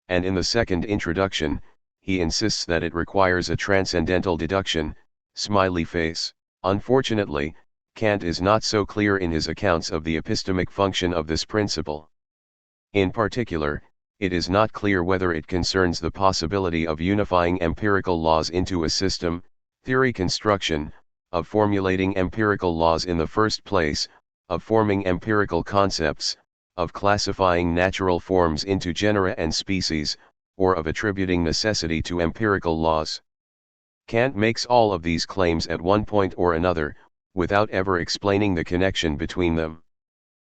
And in the second introduction, he insists that it requires a transcendental deduction, smiley face. Unfortunately, Kant is not so clear in his accounts of the epistemic function of this principle. In particular, it is not clear whether it concerns the possibility of unifying empirical laws into a system, theory construction, of formulating empirical laws in the first place, of forming empirical concepts, of classifying natural forms into genera and species, or of attributing necessity to empirical laws. Kant makes all of these claims at one point or another, without ever explaining the connection between them.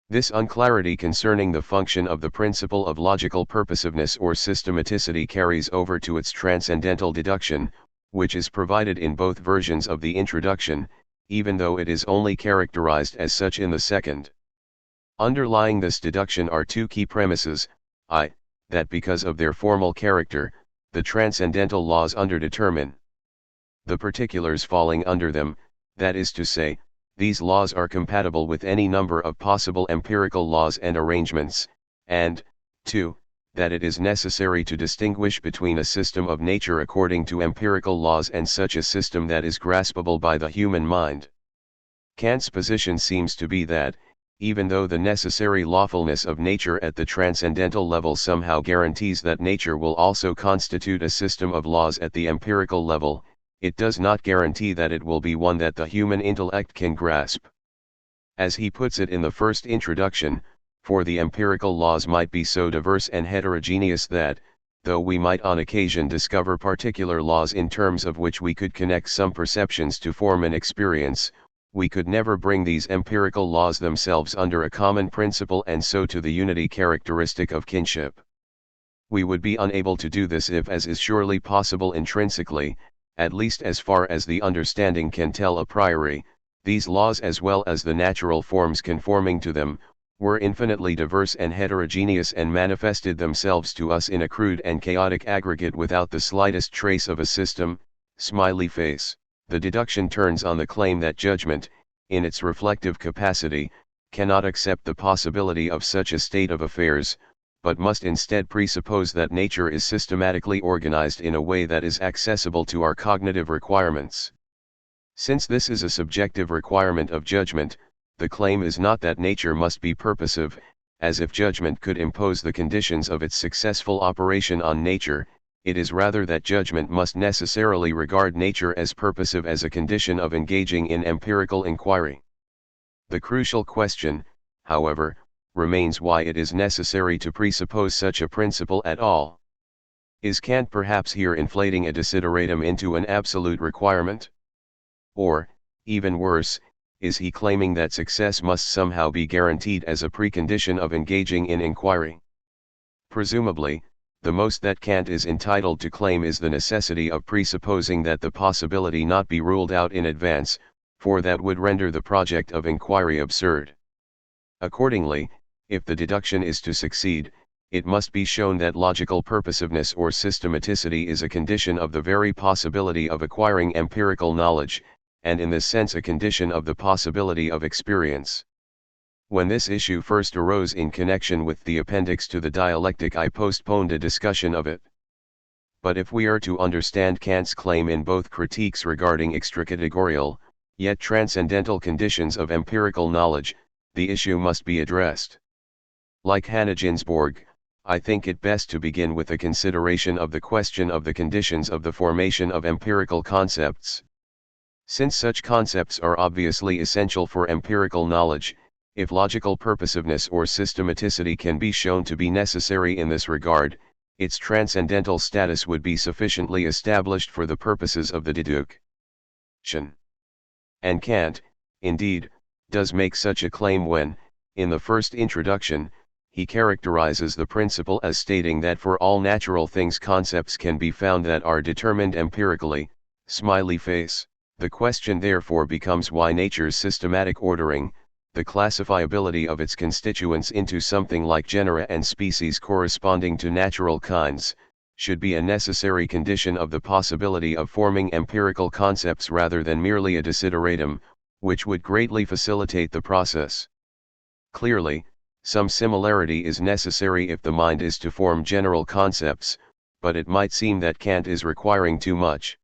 This unclarity concerning the function of the principle of logical purposiveness or systematicity carries over to its transcendental deduction, which is provided in both versions of the introduction, even though it is only characterized as such in the second. Underlying this deduction are two key premises, I, that because of their formal character, the transcendental laws underdetermine the particulars falling under them, that is to say, these laws are compatible with any number of possible empirical laws and arrangements, and, 2, that it is necessary to distinguish between a system of nature according to empirical laws and such a system that is graspable by the human mind. Kant's position seems to be that, even though the necessary lawfulness of nature at the transcendental level somehow guarantees that nature will also constitute a system of laws at the empirical level, it does not guarantee that it will be one that the human intellect can grasp. As he puts it in the first introduction, for the empirical laws might be so diverse and heterogeneous that, though we might on occasion discover particular laws in terms of which we could connect some perceptions to form an experience, we could never bring these empirical laws themselves under a common principle and so to the unity characteristic of kinship. We would be unable to do this if, as is surely possible intrinsically, at least as far as the understanding can tell a priori, these laws as well as the natural forms conforming to them, were infinitely diverse and heterogeneous and manifested themselves to us in a crude and chaotic aggregate without the slightest trace of a system, smiley face. The deduction turns on the claim that judgment, in its reflective capacity, cannot accept the possibility of such a state of affairs, but must instead presuppose that nature is systematically organized in a way that is accessible to our cognitive requirements. Since this is a subjective requirement of judgment, the claim is not that nature must be purposive, as if judgment could impose the conditions of its successful operation on nature, it is rather that judgment must necessarily regard nature as purposive as a condition of engaging in empirical inquiry. The crucial question, however, remains why it is necessary to presuppose such a principle at all. Is Kant perhaps here inflating a desideratum into an absolute requirement? Or, even worse, is he claiming that success must somehow be guaranteed as a precondition of engaging in inquiry? Presumably, the most that Kant is entitled to claim is the necessity of presupposing that the possibility not be ruled out in advance, for that would render the project of inquiry absurd. Accordingly, if the deduction is to succeed, it must be shown that logical purposiveness or systematicity is a condition of the very possibility of acquiring empirical knowledge, and in this sense a condition of the possibility of experience. When this issue first arose in connection with the appendix to the dialectic, I postponed a discussion of it. But if we are to understand Kant's claim in both critiques regarding extracategorial, yet transcendental conditions of empirical knowledge, the issue must be addressed. Like Hannah Ginsborg, I think it best to begin with a consideration of the question of the conditions of the formation of empirical concepts. Since such concepts are obviously essential for empirical knowledge, if logical purposiveness or systematicity can be shown to be necessary in this regard, its transcendental status would be sufficiently established for the purposes of the deduction. And Kant, indeed, does make such a claim when, in the first introduction, he characterizes the principle as stating that for all natural things concepts can be found that are determined empirically, smiley face. The question therefore becomes why nature's systematic ordering, the classifiability of its constituents into something like genera and species corresponding to natural kinds, should be a necessary condition of the possibility of forming empirical concepts rather than merely a desideratum, which would greatly facilitate the process. Clearly, some similarity is necessary if the mind is to form general concepts, but it might seem that Kant is requiring too much.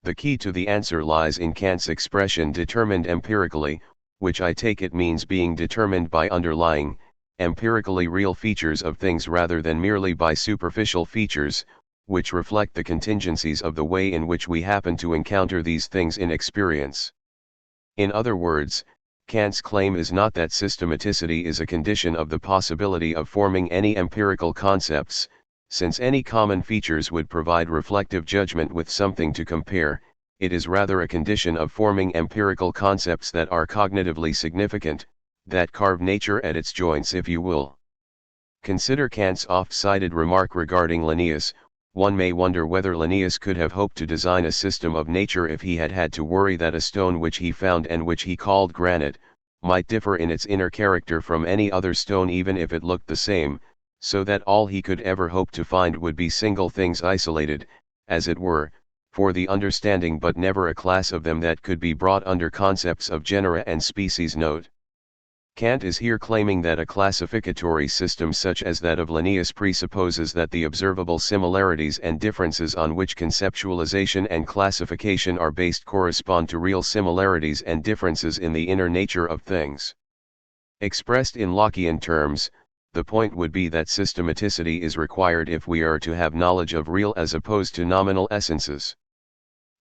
The key to the answer lies in Kant's expression determined empirically, which I take it means being determined by underlying, empirically real features of things rather than merely by superficial features, which reflect the contingencies of the way in which we happen to encounter these things in experience. In other words, Kant's claim is not that systematicity is a condition of the possibility of forming any empirical concepts, since any common features would provide reflective judgment with something to compare. It is rather a condition of forming empirical concepts that are cognitively significant, that carve nature at its joints if you will. Consider Kant's oft-cited remark regarding Linnaeus. One may wonder whether Linnaeus could have hoped to design a system of nature if he had had to worry that a stone which he found and which he called granite, might differ in its inner character from any other stone even if it looked the same, so that all he could ever hope to find would be single things isolated, as it were, for the understanding but never a class of them that could be brought under concepts of genera and species. Note: Kant is here claiming that a classificatory system such as that of Linnaeus presupposes that the observable similarities and differences on which conceptualization and classification are based correspond to real similarities and differences in the inner nature of things. Expressed in Lockean terms, the point would be that systematicity is required if we are to have knowledge of real as opposed to nominal essences.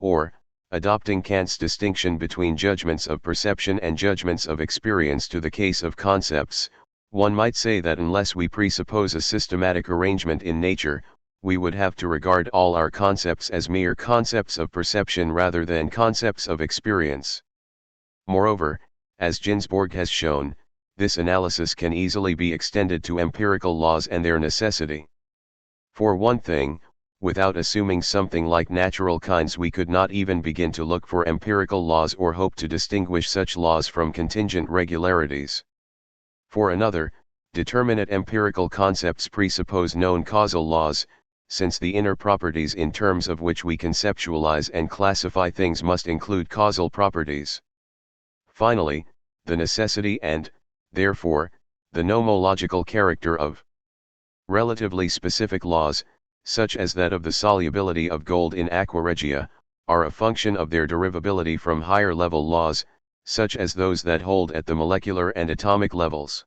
Or, adopting Kant's distinction between judgments of perception and judgments of experience to the case of concepts, one might say that unless we presuppose a systematic arrangement in nature, we would have to regard all our concepts as mere concepts of perception rather than concepts of experience. Moreover, as Ginsborg has shown, this analysis can easily be extended to empirical laws and their necessity. For one thing, without assuming something like natural kinds, we could not even begin to look for empirical laws or hope to distinguish such laws from contingent regularities. For another, determinate empirical concepts presuppose known causal laws, since the inner properties in terms of which we conceptualize and classify things must include causal properties. Finally, the necessity and, therefore, the nomological character of relatively specific laws, such as that of the solubility of gold in aqua regia, are a function of their derivability from higher level laws, such as those that hold at the molecular and atomic levels.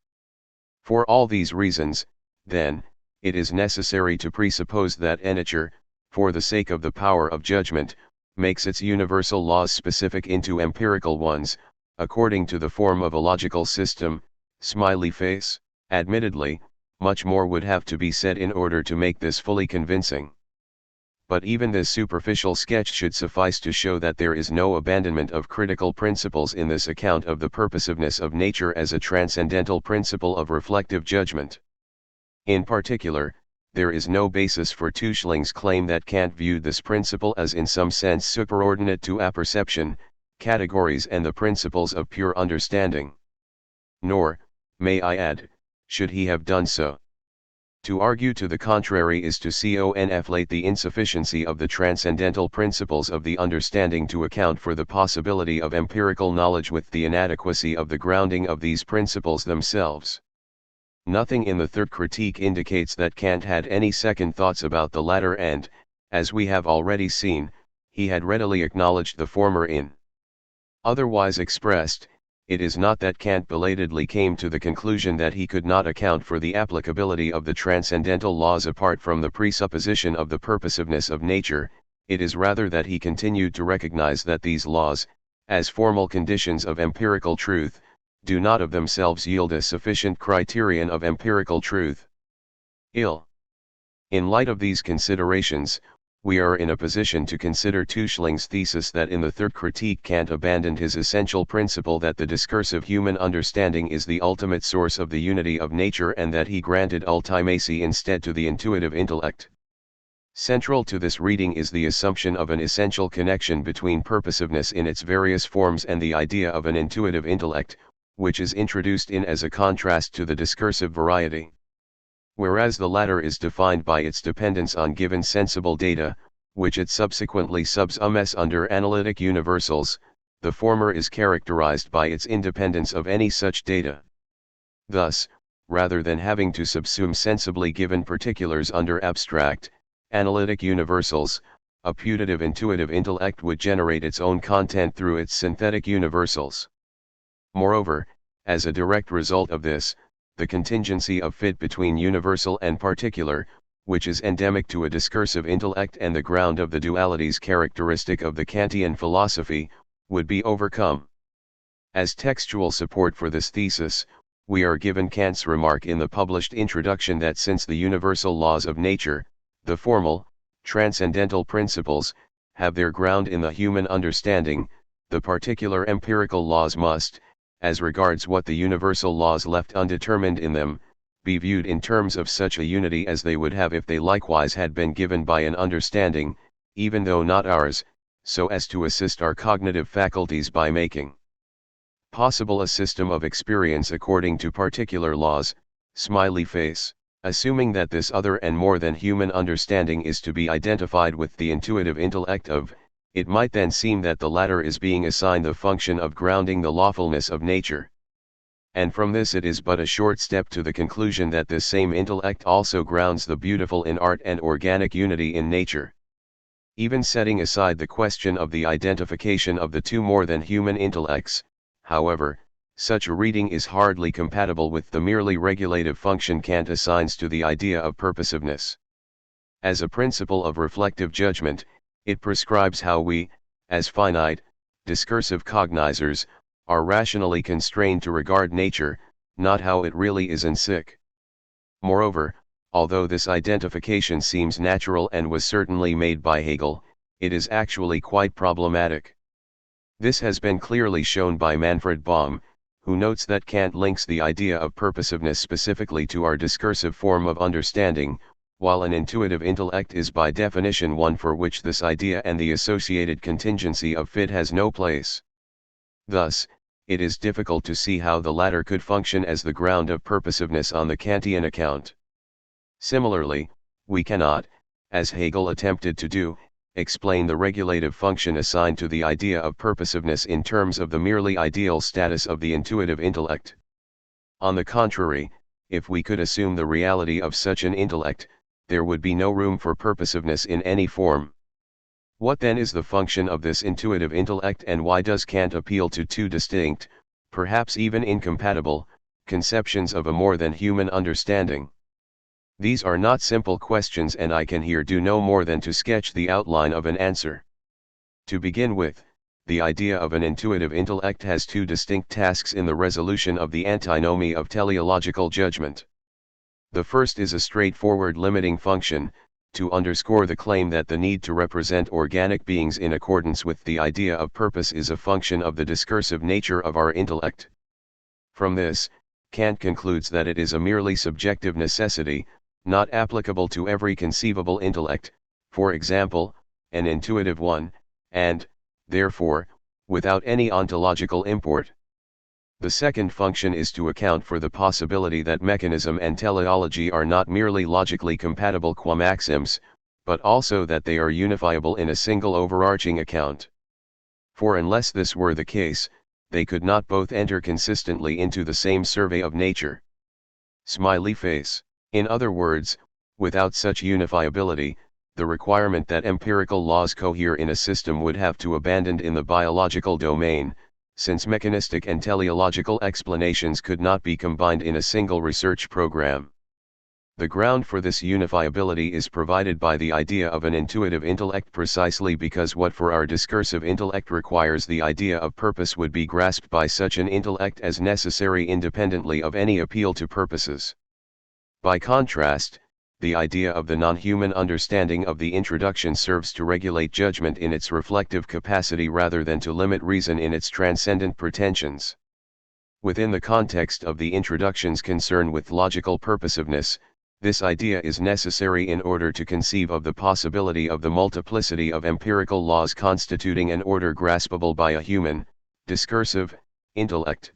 For all these reasons, then, it is necessary to presuppose that nature, for the sake of the power of judgment, makes its universal laws specific into empirical ones, according to the form of a logical system, smiley face. Admittedly, much more would have to be said in order to make this fully convincing. But even this superficial sketch should suffice to show that there is no abandonment of critical principles in this account of the purposiveness of nature as a transcendental principle of reflective judgment. In particular, there is no basis for Scheling's claim that Kant viewed this principle as in some sense superordinate to apperception, categories and the principles of pure understanding. Nor, may I add, should he have done so. To argue to the contrary is to conflate the insufficiency of the transcendental principles of the understanding to account for the possibility of empirical knowledge with the inadequacy of the grounding of these principles themselves. Nothing in the third critique indicates that Kant had any second thoughts about the latter and, as we have already seen, he had readily acknowledged the former in Otherwise expressed, it is not that Kant belatedly came to the conclusion that he could not account for the applicability of the transcendental laws apart from the presupposition of the purposiveness of nature, it is rather that he continued to recognize that these laws, as formal conditions of empirical truth, do not of themselves yield a sufficient criterion of empirical truth. In light of these considerations, we are in a position to consider Scheling's thesis that in the third critique Kant abandoned his essential principle that the discursive human understanding is the ultimate source of the unity of nature and that he granted ultimacy instead to the intuitive intellect. Central to this reading is the assumption of an essential connection between purposiveness in its various forms and the idea of an intuitive intellect, which is introduced in as a contrast to the discursive variety. Whereas the latter is defined by its dependence on given sensible data, which it subsequently subsumes under analytic universals, the former is characterized by its independence of any such data. Thus, rather than having to subsume sensibly given particulars under abstract, analytic universals, a putative intuitive intellect would generate its own content through its synthetic universals. Moreover, as a direct result of this, the contingency of fit between universal and particular, which is endemic to a discursive intellect and the ground of the dualities characteristic of the Kantian philosophy, would be overcome. As textual support for this thesis, we are given Kant's remark in the published introduction that since the universal laws of nature, the formal, transcendental principles, have their ground in the human understanding, the particular empirical laws must, as regards what the universal laws left undetermined in them, be viewed in terms of such a unity as they would have if they likewise had been given by an understanding, even though not ours, so as to assist our cognitive faculties by making possible a system of experience according to particular laws, smiley face. Assuming that this other and more than human understanding is to be identified with the intuitive intellect of, it might then seem that the latter is being assigned the function of grounding the lawfulness of nature. And from this it is but a short step to the conclusion that this same intellect also grounds the beautiful in art and organic unity in nature. Even setting aside the question of the identification of the two more than human intellects, however, such a reading is hardly compatible with the merely regulative function Kant assigns to the idea of purposiveness. As a principle of reflective judgment, it prescribes how we, as finite, discursive cognizers, are rationally constrained to regard nature, not how it really is in sic. Moreover, although this identification seems natural and was certainly made by Hegel, it is actually quite problematic. This has been clearly shown by Manfred Baum, who notes that Kant links the idea of purposiveness specifically to our discursive form of understanding, while an intuitive intellect is by definition one for which this idea and the associated contingency of fit has no place. Thus, it is difficult to see how the latter could function as the ground of purposiveness on the Kantian account. Similarly, we cannot, as Hegel attempted to do, explain the regulative function assigned to the idea of purposiveness in terms of the merely ideal status of the intuitive intellect. On the contrary, if we could assume the reality of such an intellect, there would be no room for purposiveness in any form. What then is the function of this intuitive intellect, and why does Kant appeal to two distinct, perhaps even incompatible, conceptions of a more than human understanding? These are not simple questions, and I can here do no more than to sketch the outline of an answer. To begin with, the idea of an intuitive intellect has two distinct tasks in the resolution of the antinomy of teleological judgment. The first is a straightforward limiting function, to underscore the claim that the need to represent organic beings in accordance with the idea of purpose is a function of the discursive nature of our intellect. From this, Kant concludes that it is a merely subjective necessity, not applicable to every conceivable intellect, for example, an intuitive one, and, therefore, without any ontological import. The second function is to account for the possibility that mechanism and teleology are not merely logically compatible qua maxims, but also that they are unifiable in a single overarching account. For unless this were the case, they could not both enter consistently into the same survey of nature. Smiley face. In other words, without such unifiability, the requirement that empirical laws cohere in a system would have to abandon in the biological domain, since mechanistic and teleological explanations could not be combined in a single research program. The ground for this unifiability is provided by the idea of an intuitive intellect, precisely because what for our discursive intellect requires the idea of purpose would be grasped by such an intellect as necessary independently of any appeal to purposes. By contrast, the idea of the non-human understanding of the introduction serves to regulate judgment in its reflective capacity rather than to limit reason in its transcendent pretensions. Within the context of the introduction's concern with logical purposiveness, this idea is necessary in order to conceive of the possibility of the multiplicity of empirical laws constituting an order graspable by a human, discursive, intellect.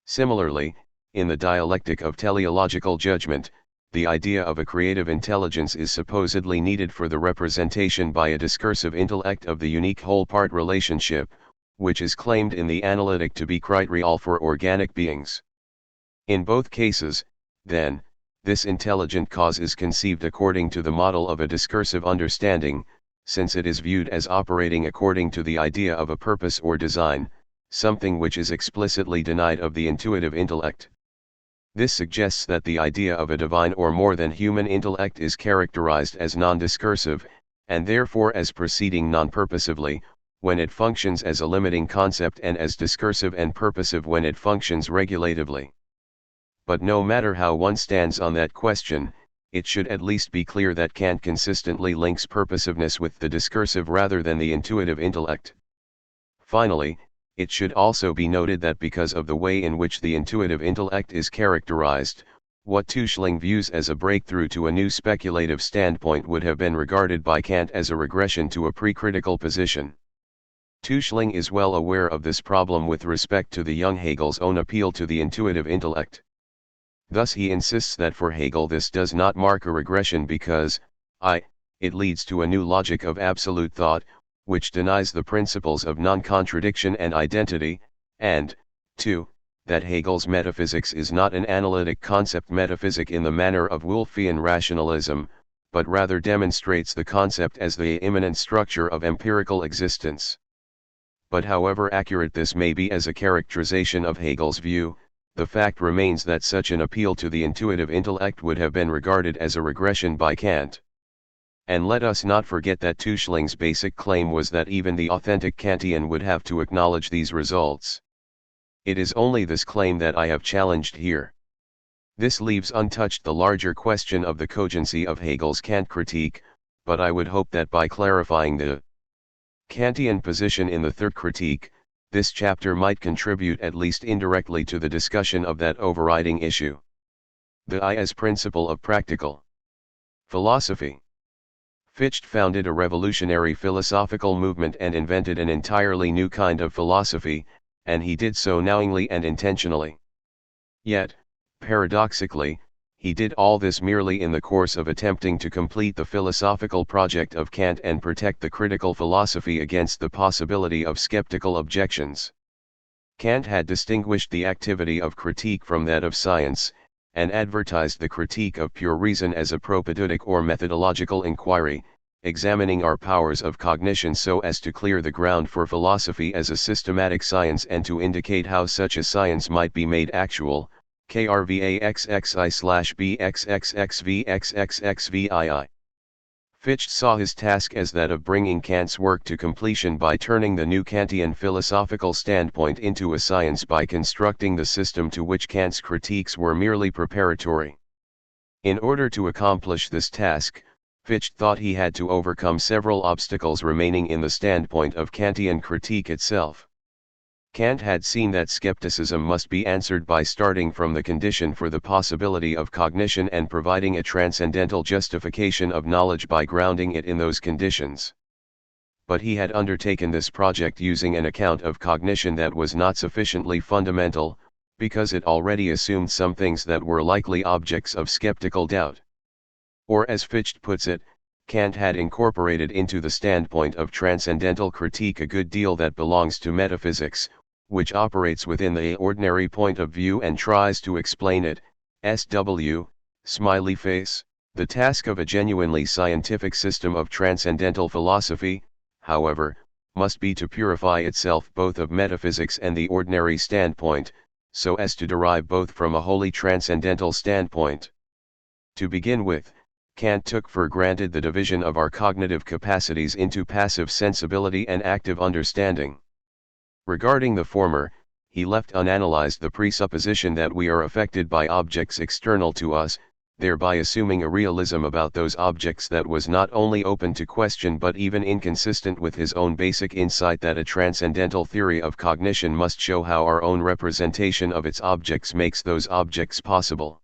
Similarly, in the dialectic of teleological judgment, the idea of a creative intelligence is supposedly needed for the representation by a discursive intellect of the unique whole-part relationship, which is claimed in the analytic to be criterial for organic beings. In both cases, then, this intelligent cause is conceived according to the model of a discursive understanding, since it is viewed as operating according to the idea of a purpose or design, something which is explicitly denied of the intuitive intellect. This suggests that the idea of a divine or more than human intellect is characterized as non-discursive, and therefore as proceeding non-purposively, when it functions as a limiting concept, and as discursive and purposive when it functions regulatively. But no matter how one stands on that question, it should at least be clear that Kant consistently links purposiveness with the discursive rather than the intuitive intellect. Finally, it should also be noted that because of the way in which the intuitive intellect is characterized, what Schelling views as a breakthrough to a new speculative standpoint would have been regarded by Kant as a regression to a pre-critical position. Schelling is well aware of this problem with respect to the young Hegel's own appeal to the intuitive intellect. Thus he insists that for Hegel this does not mark a regression because, it leads to a new logic of absolute thought, which denies the principles of non-contradiction and identity, and, 2, that Hegel's metaphysics is not an analytic concept metaphysic in the manner of Wolffian rationalism, but rather demonstrates the concept as the immanent structure of empirical existence. But however accurate this may be as a characterization of Hegel's view, the fact remains that such an appeal to the intuitive intellect would have been regarded as a regression by Kant. And let us not forget that Schling's basic claim was that even the authentic Kantian would have to acknowledge these results. It is only this claim that I have challenged here. This leaves untouched the larger question of the cogency of Hegel's Kant critique, but I would hope that by clarifying the Kantian position in the third critique, this chapter might contribute at least indirectly to the discussion of that overriding issue. The I as principle of practical philosophy. Fichte founded a revolutionary philosophical movement and invented an entirely new kind of philosophy, and he did so knowingly and intentionally. Yet, paradoxically, he did all this merely in the course of attempting to complete the philosophical project of Kant and protect the critical philosophy against the possibility of skeptical objections. Kant had distinguished the activity of critique from that of science, and advertised the critique of pure reason as a propedeutic or methodological inquiry, examining our powers of cognition so as to clear the ground for philosophy as a systematic science and to indicate how such a science might be made actual. KRVAXXI/BXXXVXXXVII. Fichte saw his task as that of bringing Kant's work to completion by turning the new Kantian philosophical standpoint into a science by constructing the system to which Kant's critiques were merely preparatory. In order to accomplish this task, Fichte thought he had to overcome several obstacles remaining in the standpoint of Kantian critique itself. Kant had seen that skepticism must be answered by starting from the condition for the possibility of cognition and providing a transcendental justification of knowledge by grounding it in those conditions. But he had undertaken this project using an account of cognition that was not sufficiently fundamental, because it already assumed some things that were likely objects of skeptical doubt. Or as Fichte puts it, Kant had incorporated into the standpoint of transcendental critique a good deal that belongs to metaphysics, which operates within the ordinary point of view and tries to explain it. SW, smiley face. The task of a genuinely scientific system of transcendental philosophy, however, must be to purify itself both of metaphysics and the ordinary standpoint, so as to derive both from a wholly transcendental standpoint. To begin with, Kant took for granted the division of our cognitive capacities into passive sensibility and active understanding. Regarding the former, he left unanalyzed the presupposition that we are affected by objects external to us, thereby assuming a realism about those objects that was not only open to question but even inconsistent with his own basic insight that a transcendental theory of cognition must show how our own representation of its objects makes those objects possible.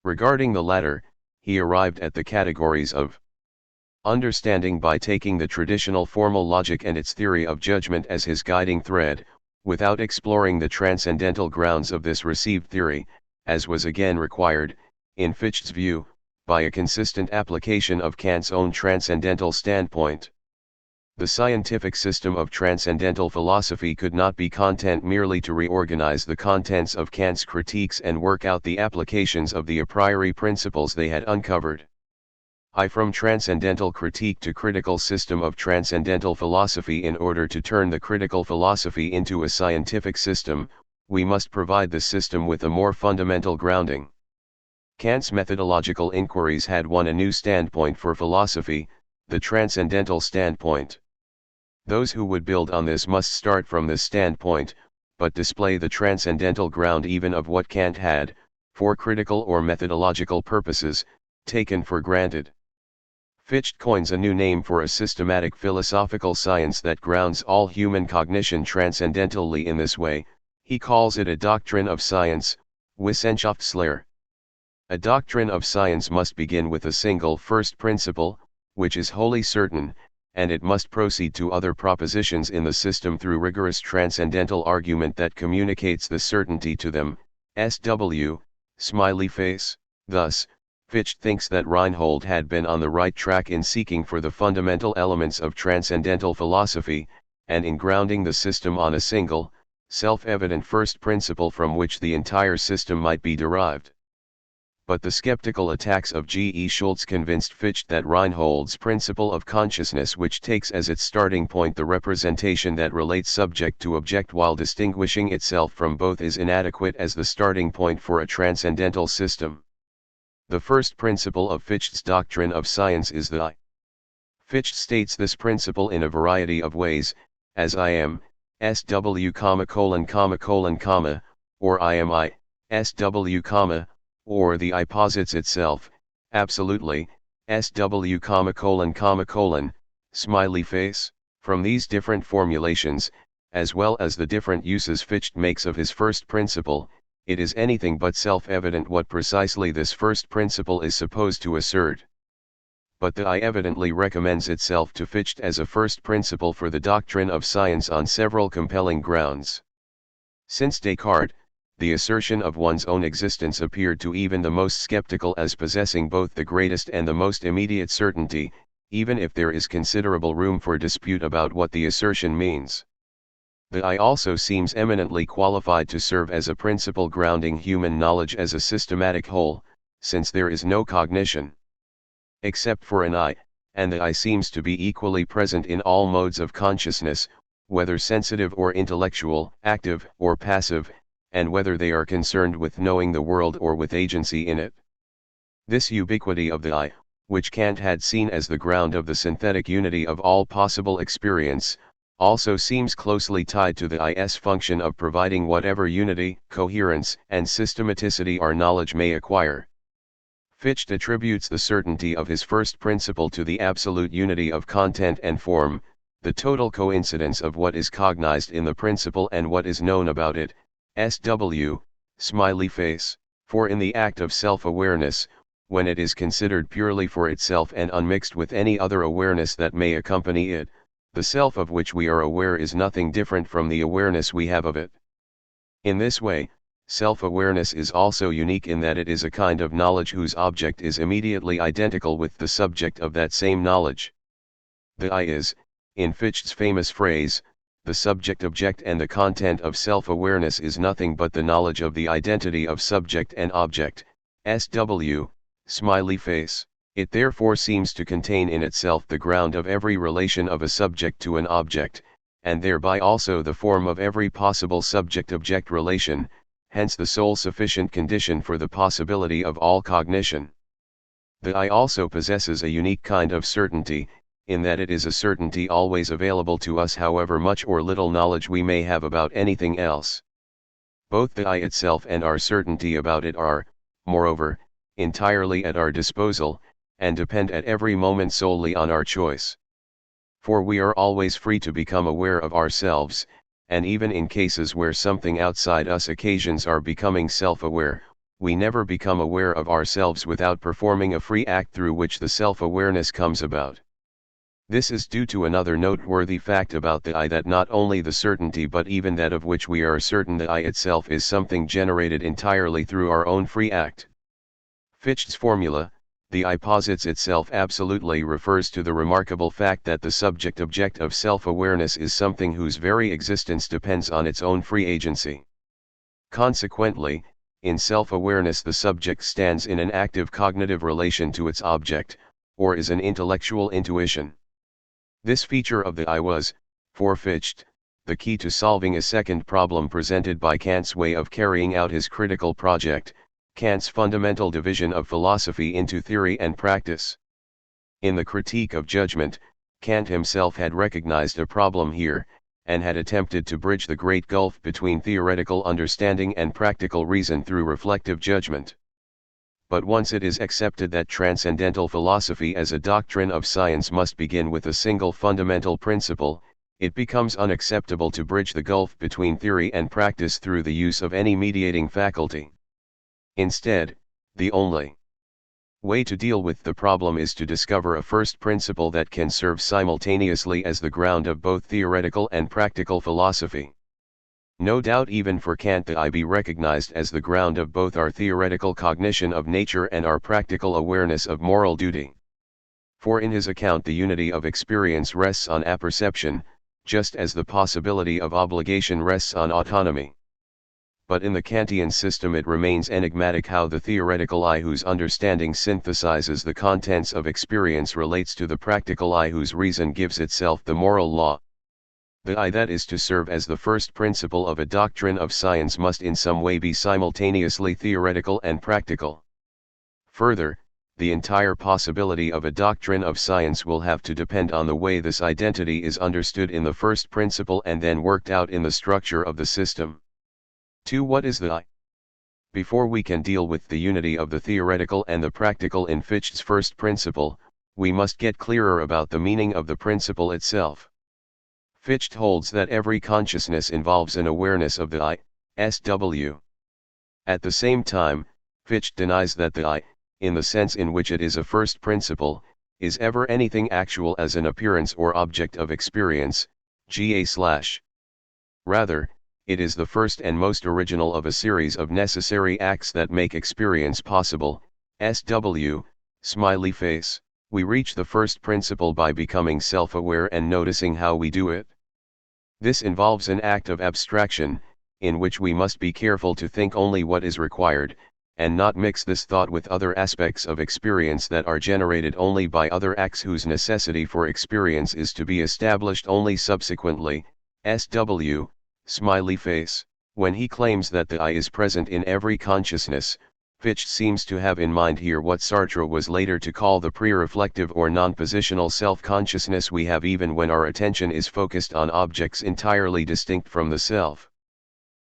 Regarding the latter, he arrived at the categories of understanding by taking the traditional formal logic and its theory of judgment as his guiding thread, without exploring the transcendental grounds of this received theory, as was again required, in Fichte's view, by a consistent application of Kant's own transcendental standpoint. The scientific system of transcendental philosophy could not be content merely to reorganize the contents of Kant's critiques and work out the applications of the a priori principles they had uncovered. From transcendental critique to critical system of transcendental philosophy. In order to turn the critical philosophy into a scientific system, we must provide the system with a more fundamental grounding. Kant's methodological inquiries had won a new standpoint for philosophy, the transcendental standpoint. Those who would build on this must start from this standpoint, but display the transcendental ground even of what Kant had, for critical or methodological purposes, taken for granted. Fichte coins a new name for a systematic philosophical science that grounds all human cognition transcendentally in this way. He calls it a doctrine of science, Wissenschaftslehre. A doctrine of science must begin with a single first principle, which is wholly certain, and it must proceed to other propositions in the system through rigorous transcendental argument that communicates the certainty to them. SW, smiley face. Thus, Fichte thinks that Reinhold had been on the right track in seeking for the fundamental elements of transcendental philosophy, and in grounding the system on a single, self-evident first principle from which the entire system might be derived. But the skeptical attacks of G. E. Schultz convinced Fichte that Reinhold's principle of consciousness, which takes as its starting point the representation that relates subject to object while distinguishing itself from both, is inadequate as the starting point for a transcendental system. The first principle of Fichte's doctrine of science is the I. Fichte states this principle in a variety of ways, as I am, SW, or I am I, SW, or the I posits itself, absolutely, SW, smiley face. From these different formulations, as well as the different uses Fichte makes of his first principle, it is anything but self-evident what precisely this first principle is supposed to assert. But the I evidently recommends itself to Fichte as a first principle for the doctrine of science on several compelling grounds. Since Descartes, the assertion of one's own existence appeared to even the most skeptical as possessing both the greatest and the most immediate certainty, even if there is considerable room for dispute about what the assertion means. The I also seems eminently qualified to serve as a principle grounding human knowledge as a systematic whole, since there is no cognition except for an I, and the I seems to be equally present in all modes of consciousness, whether sensitive or intellectual, active or passive, and whether they are concerned with knowing the world or with agency in it. This ubiquity of the I, which Kant had seen as the ground of the synthetic unity of all possible experience, also seems closely tied to the I's function of providing whatever unity, coherence, and systematicity our knowledge may acquire. Fichte attributes the certainty of his first principle to the absolute unity of content and form, the total coincidence of what is cognized in the principle and what is known about it, SW, smiley face. For in the act of self-awareness, when it is considered purely for itself and unmixed with any other awareness that may accompany it, the self of which we are aware is nothing different from the awareness we have of it. In this way, self-awareness is also unique in that it is a kind of knowledge whose object is immediately identical with the subject of that same knowledge. The I is, in Fichte's famous phrase, the subject-object, and the content of self-awareness is nothing but the knowledge of the identity of subject and object, SW, smiley face. It therefore seems to contain in itself the ground of every relation of a subject to an object, and thereby also the form of every possible subject-object relation, hence the sole sufficient condition for the possibility of all cognition. The I also possesses a unique kind of certainty, in that it is a certainty always available to us however much or little knowledge we may have about anything else. Both the I itself and our certainty about it are, moreover, entirely at our disposal, and depend at every moment solely on our choice. For we are always free to become aware of ourselves, and even in cases where something outside us occasions our becoming self-aware, we never become aware of ourselves without performing a free act through which the self-awareness comes about. This is due to another noteworthy fact about the I, that not only the certainty but even that of which we are certain, the I itself is something generated entirely through our own free act. Fichte's formula, the I posits itself absolutely, refers to the remarkable fact that the subject-object of self-awareness is something whose very existence depends on its own free agency. Consequently, in self-awareness the subject stands in an active cognitive relation to its object, or is an intellectual intuition. This feature of the I was, for Fichte, the key to solving a second problem presented by Kant's way of carrying out his critical project, Kant's fundamental division of philosophy into theory and practice. In the Critique of Judgment, Kant himself had recognized a problem here, and had attempted to bridge the great gulf between theoretical understanding and practical reason through reflective judgment. But once it is accepted that transcendental philosophy as a doctrine of science must begin with a single fundamental principle, it becomes unacceptable to bridge the gulf between theory and practice through the use of any mediating faculty. Instead, the only way to deal with the problem is to discover a first principle that can serve simultaneously as the ground of both theoretical and practical philosophy. No doubt even for Kant the I be recognized as the ground of both our theoretical cognition of nature and our practical awareness of moral duty. For in his account the unity of experience rests on apperception, just as the possibility of obligation rests on autonomy. But in the Kantian system it remains enigmatic how the theoretical I whose understanding synthesizes the contents of experience relates to the practical I whose reason gives itself the moral law. The I that is to serve as the first principle of a doctrine of science must in some way be simultaneously theoretical and practical. Further, the entire possibility of a doctrine of science will have to depend on the way this identity is understood in the first principle and then worked out in the structure of the system. 2. What is the I? Before we can deal with the unity of the theoretical and the practical in Fichte's first principle, we must get clearer about the meaning of the principle itself. Fichte holds that every consciousness involves an awareness of the I, SW. At the same time, Fichte denies that the I, in the sense in which it is a first principle, is ever anything actual as an appearance or object of experience, GA/. Rather, it is the first and most original of a series of necessary acts that make experience possible, SW, smiley face. We reach the first principle by becoming self-aware and noticing how we do it. This involves an act of abstraction, in which we must be careful to think only what is required, and not mix this thought with other aspects of experience that are generated only by other acts whose necessity for experience is to be established only subsequently, SW, smiley face. When he claims that the I is present in every consciousness, Fichte seems to have in mind here what Sartre was later to call the pre-reflective or non-positional self-consciousness we have even when our attention is focused on objects entirely distinct from the self.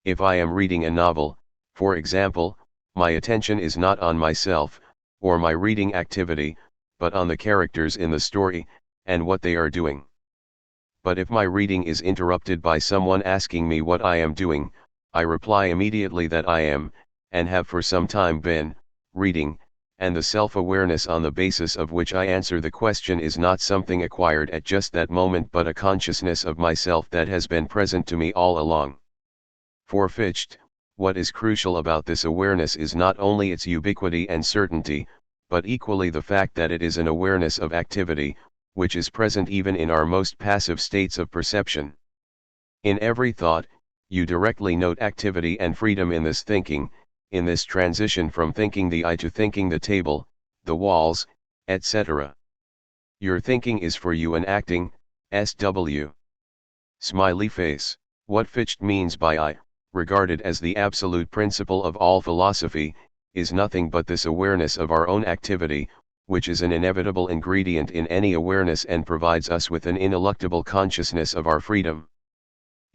If I am reading a novel, for example, my attention is not on myself, or my reading activity, but on the characters in the story, and what they are doing. But if my reading is interrupted by someone asking me what I am doing, I reply immediately that I am, and have for some time been, reading, and the self-awareness on the basis of which I answer the question is not something acquired at just that moment but a consciousness of myself that has been present to me all along. For Fichte, what is crucial about this awareness is not only its ubiquity and certainty, but equally the fact that it is an awareness of activity, which is present even in our most passive states of perception. In every thought, you directly note activity and freedom in this thinking, in this transition from thinking the I to thinking the table, the walls, etc. Your thinking is for you an acting, SW. Smiley face. What Fichte means by I, regarded as the absolute principle of all philosophy, is nothing but this awareness of our own activity, which is an inevitable ingredient in any awareness and provides us with an ineluctable consciousness of our freedom.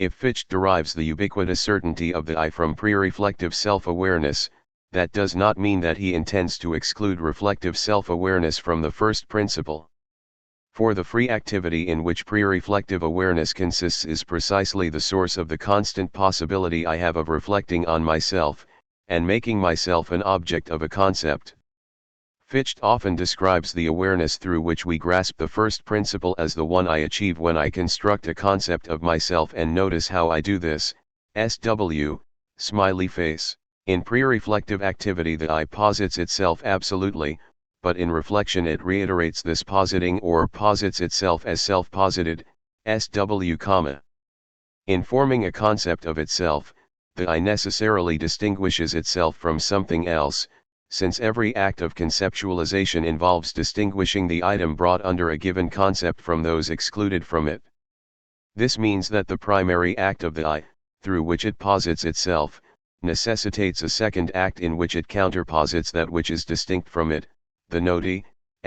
If Fichte derives the ubiquitous certainty of the I from pre-reflective self-awareness, that does not mean that he intends to exclude reflective self-awareness from the first principle. For the free activity in which pre-reflective awareness consists is precisely the source of the constant possibility I have of reflecting on myself, and making myself an object of a concept. Fichte often describes the awareness through which we grasp the first principle as the one I achieve when I construct a concept of myself, and notice how I do this. SW, smiley face. In pre-reflective activity the I posits itself absolutely, but in reflection it reiterates this positing or posits itself as self-posited, SW, In forming a concept of itself, the I necessarily distinguishes itself from something else, since every act of conceptualization involves distinguishing the item brought under a given concept from those excluded from it. This means that the primary act of the I, through which it posits itself, necessitates a second act in which it counterposits that which is distinct from it, the noti,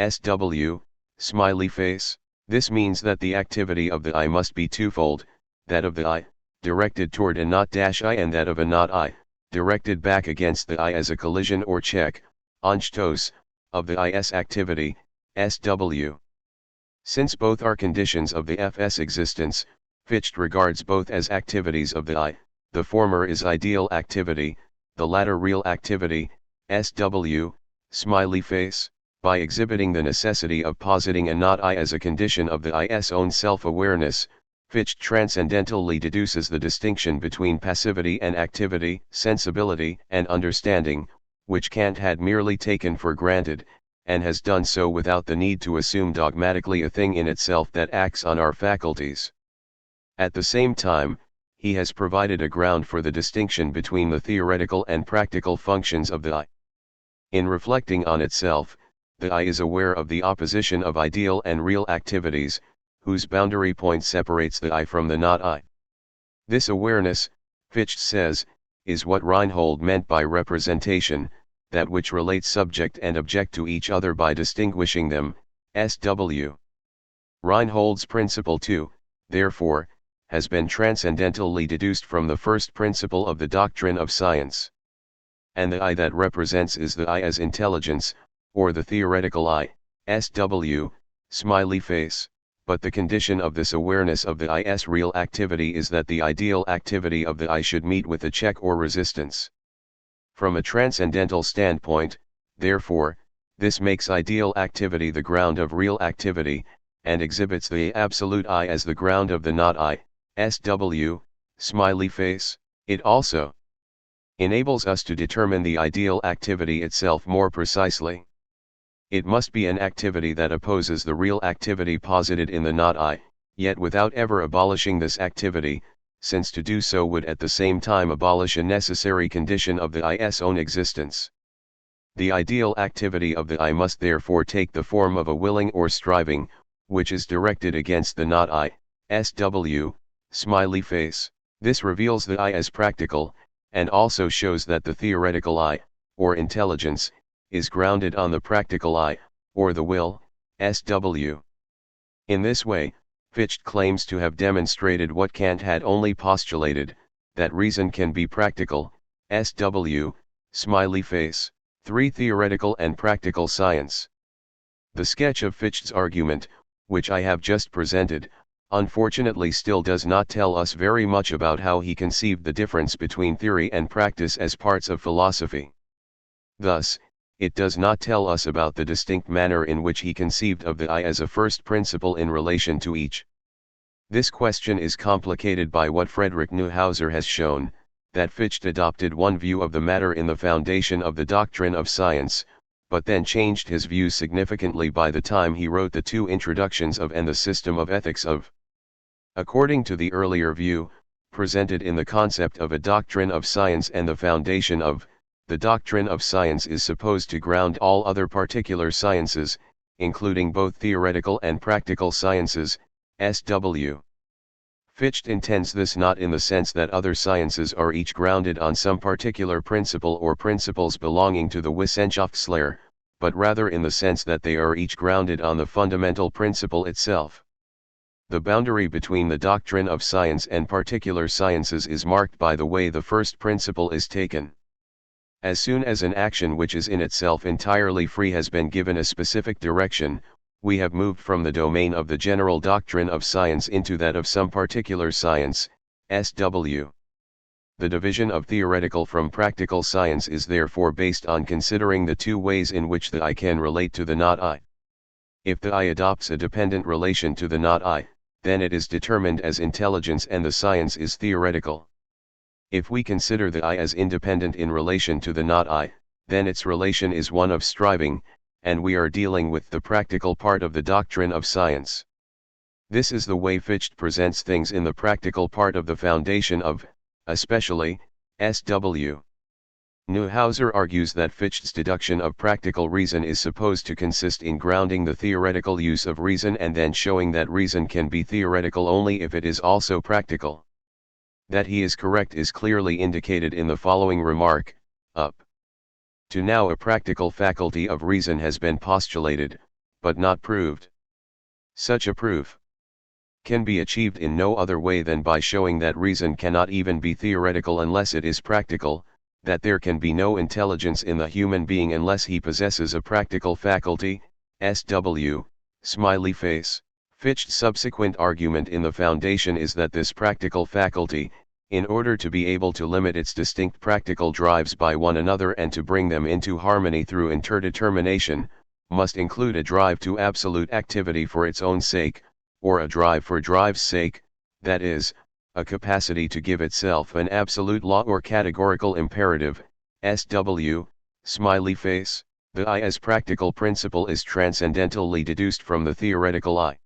SW, smiley face. This means that the activity of the I must be twofold, that of the I, directed toward a not I, and that of a not I, directed back against the I as a collision or check, anstoß, of the I's activity, SW. Since both are conditions of the F's existence, Fichte regards both as activities of the I, the former is ideal activity, the latter real activity, SW, smiley face. By exhibiting the necessity of positing a not I as a condition of the I's own self-awareness, Fichte transcendentally deduces the distinction between passivity and activity, sensibility and understanding, which Kant had merely taken for granted, and has done so without the need to assume dogmatically a thing in itself that acts on our faculties. At the same time, he has provided a ground for the distinction between the theoretical and practical functions of the I. In reflecting on itself, the I is aware of the opposition of ideal and real activities, whose boundary point separates the I from the not I. This awareness, Fichte says, is what Reinhold meant by representation, that which relates subject and object to each other by distinguishing them, SW. Reinhold's principle too, therefore, has been transcendentally deduced from the first principle of the doctrine of science. And the I that represents is the I as intelligence, or the theoretical I, SW, smiley face, but the condition of this awareness of the I's real activity is that the ideal activity of the I should meet with a check or resistance. From a transcendental standpoint, therefore, this makes ideal activity the ground of real activity, and exhibits the absolute I as the ground of the not I, SW, smiley face. It also enables us to determine the ideal activity itself more precisely. It must be an activity that opposes the real activity posited in the not I, yet without ever abolishing this activity, since to do so would at the same time abolish a necessary condition of the I's own existence. The ideal activity of the I must therefore take the form of a willing or striving, which is directed against the not I, SW, smiley face. This reveals the I as practical, and also shows that the theoretical I, or intelligence, is grounded on the practical I, or the will, SW. In this way, Fichte claims to have demonstrated what Kant had only postulated, that reason can be practical, SW, smiley face. 3. Theoretical and practical science. The sketch of Fichte's argument, which I have just presented, unfortunately still does not tell us very much about how he conceived the difference between theory and practice as parts of philosophy. Thus, it does not tell us about the distinct manner in which he conceived of the I as a first principle in relation to each. This question is complicated by what Friedrich Neuhauser has shown, that Fichte adopted one view of the matter in the foundation of the doctrine of science, but then changed his view significantly by the time he wrote the two introductions of and the system of ethics of. According to the earlier view, presented in the concept of a doctrine of science and the foundation of, the doctrine of science is supposed to ground all other particular sciences, including both theoretical and practical sciences, SW. Fichte intends this not in the sense that other sciences are each grounded on some particular principle or principles belonging to the Wissenschaftslehre, but rather in the sense that they are each grounded on the fundamental principle itself. The boundary between the doctrine of science and particular sciences is marked by the way the first principle is taken. As soon as an action which is in itself entirely free has been given a specific direction, we have moved from the domain of the general doctrine of science into that of some particular science, SW. The division of theoretical from practical science is therefore based on considering the two ways in which the I can relate to the not I. If the I adopts a dependent relation to the not I, then it is determined as intelligence and the science is theoretical. If we consider the I as independent in relation to the not I, then its relation is one of striving, and we are dealing with the practical part of the doctrine of science. This is the way Fichte presents things in the practical part of the foundation of, especially, SW. Neuhauser argues that Fichte's deduction of practical reason is supposed to consist in grounding the theoretical use of reason and then showing that reason can be theoretical only if it is also practical. That he is correct is clearly indicated in the following remark: up to now a practical faculty of reason has been postulated, but not proved. Such a proof can be achieved in no other way than by showing that reason cannot even be theoretical unless it is practical, that there can be no intelligence in the human being unless he possesses a practical faculty, SW, smiley face. Fichte's subsequent argument in the foundation is that this practical faculty, in order to be able to limit its distinct practical drives by one another and to bring them into harmony through interdetermination, must include a drive to absolute activity for its own sake, or a drive for drive's sake, that is, a capacity to give itself an absolute law or categorical imperative, SW, smiley face. The I as practical principle is transcendentally deduced from the theoretical I.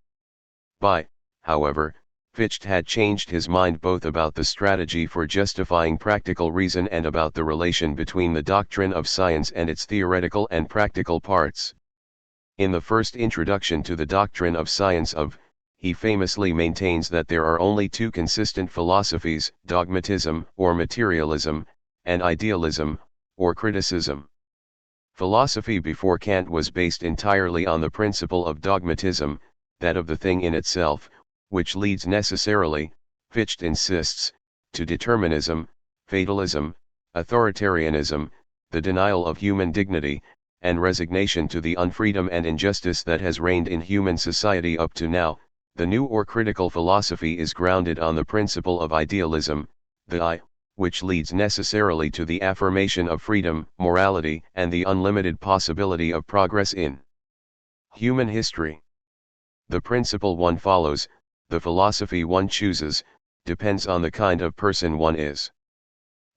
By, however, Fichte had changed his mind both about the strategy for justifying practical reason and about the relation between the doctrine of science and its theoretical and practical parts. In the first introduction to the doctrine of science he famously maintains that there are only two consistent philosophies, dogmatism or materialism, and idealism, or criticism. Philosophy before Kant was based entirely on the principle of dogmatism, that of the thing in itself, which leads necessarily, Fichte insists, to determinism, fatalism, authoritarianism, the denial of human dignity, and resignation to the unfreedom and injustice that has reigned in human society up to now. The new or critical philosophy is grounded on the principle of idealism, the I, which leads necessarily to the affirmation of freedom, morality, and the unlimited possibility of progress in human history. The principle one follows, the philosophy one chooses, depends on the kind of person one is.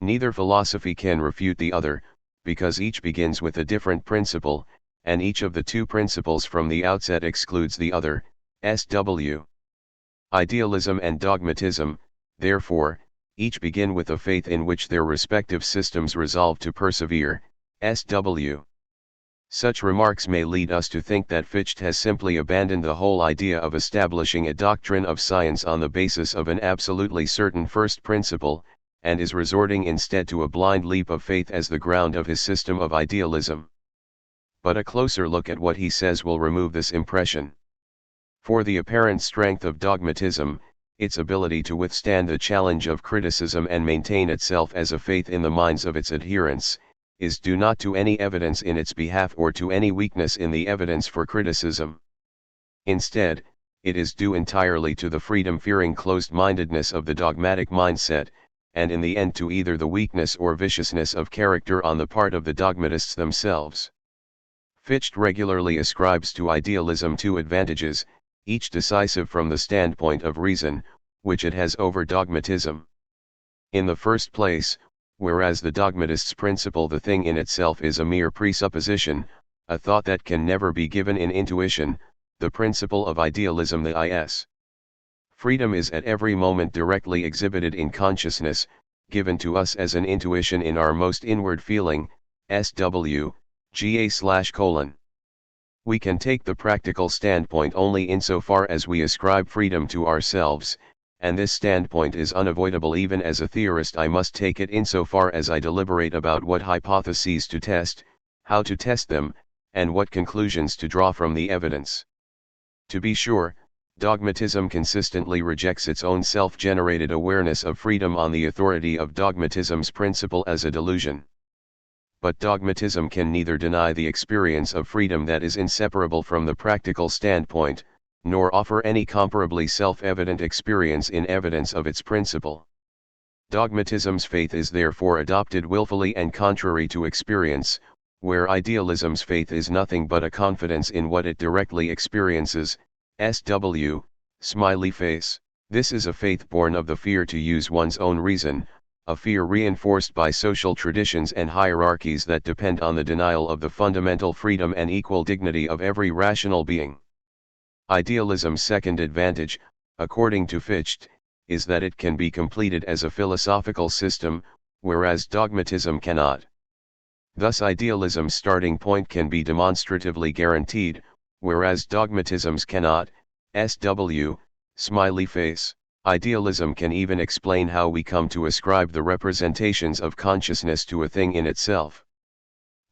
Neither philosophy can refute the other, because each begins with a different principle, and each of the two principles from the outset excludes the other, SW. Idealism and dogmatism, therefore, each begin with a faith in which their respective systems resolve to persevere, SW. Such remarks may lead us to think that Fichte has simply abandoned the whole idea of establishing a doctrine of science on the basis of an absolutely certain first principle, and is resorting instead to a blind leap of faith as the ground of his system of idealism. But a closer look at what he says will remove this impression. For the apparent strength of dogmatism, its ability to withstand the challenge of criticism and maintain itself as a faith in the minds of its adherents, is due not to any evidence in its behalf or to any weakness in the evidence for criticism. Instead, it is due entirely to the freedom-fearing closed-mindedness of the dogmatic mindset, and in the end to either the weakness or viciousness of character on the part of the dogmatists themselves. Fichte regularly ascribes to idealism two advantages, each decisive from the standpoint of reason, which it has over dogmatism. In the first place, whereas the dogmatist's principle the thing in itself is a mere presupposition, a thought that can never be given in intuition, the principle of idealism the is. Freedom is at every moment directly exhibited in consciousness, given to us as an intuition in our most inward feeling, SW, GA/:. We can take the practical standpoint only insofar as we ascribe freedom to ourselves, and this standpoint is unavoidable even as a theorist. I must take it insofar as I deliberate about what hypotheses to test, how to test them, and what conclusions to draw from the evidence. To be sure, dogmatism consistently rejects its own self-generated awareness of freedom on the authority of dogmatism's principle as a delusion. But dogmatism can neither deny the experience of freedom that is inseparable from the practical standpoint, nor offer any comparably self-evident experience in evidence of its principle. Dogmatism's faith is therefore adopted willfully and contrary to experience, where idealism's faith is nothing but a confidence in what it directly experiences. SW, smiley face. This is a faith born of the fear to use one's own reason, a fear reinforced by social traditions and hierarchies that depend on the denial of the fundamental freedom and equal dignity of every rational being. Idealism's second advantage, according to Fichte, is that it can be completed as a philosophical system, whereas dogmatism cannot. Thus idealism's starting point can be demonstratively guaranteed, whereas dogmatism's cannot. SW, smiley face. Idealism can even explain how we come to ascribe the representations of consciousness to a thing in itself.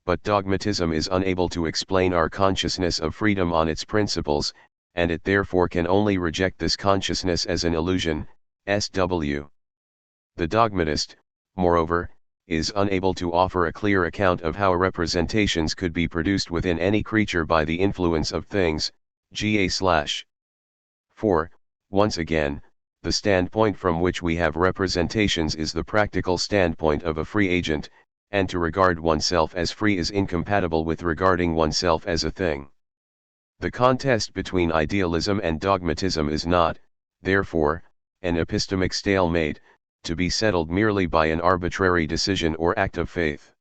But dogmatism is unable to explain our consciousness of freedom on its principles, and it therefore can only reject this consciousness as an illusion. SW. The dogmatist, moreover, is unable to offer a clear account of how representations could be produced within any creature by the influence of things. For, once again, the standpoint from which we have representations is the practical standpoint of a free agent, and to regard oneself as free is incompatible with regarding oneself as a thing. The contest between idealism and dogmatism is not, therefore, an epistemic stalemate, to be settled merely by an arbitrary decision or act of faith.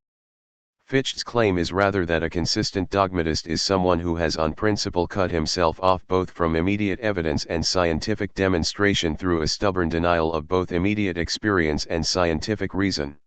Fichte's claim is rather that a consistent dogmatist is someone who has on principle cut himself off both from immediate evidence and scientific demonstration through a stubborn denial of both immediate experience and scientific reason.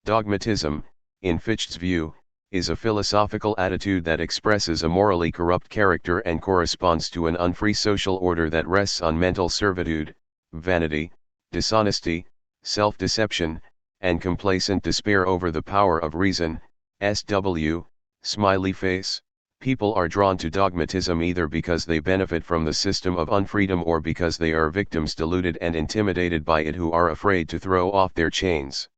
Dogmatism, in Fichte's view, is a philosophical attitude that expresses a morally corrupt character and corresponds to an unfree social order that rests on mental servitude, vanity, dishonesty, self-deception, and complacent despair over the power of reason. SW, smiley face. People are drawn to dogmatism either because they benefit from the system of unfreedom or because they are victims deluded and intimidated by it who are afraid to throw off their chains.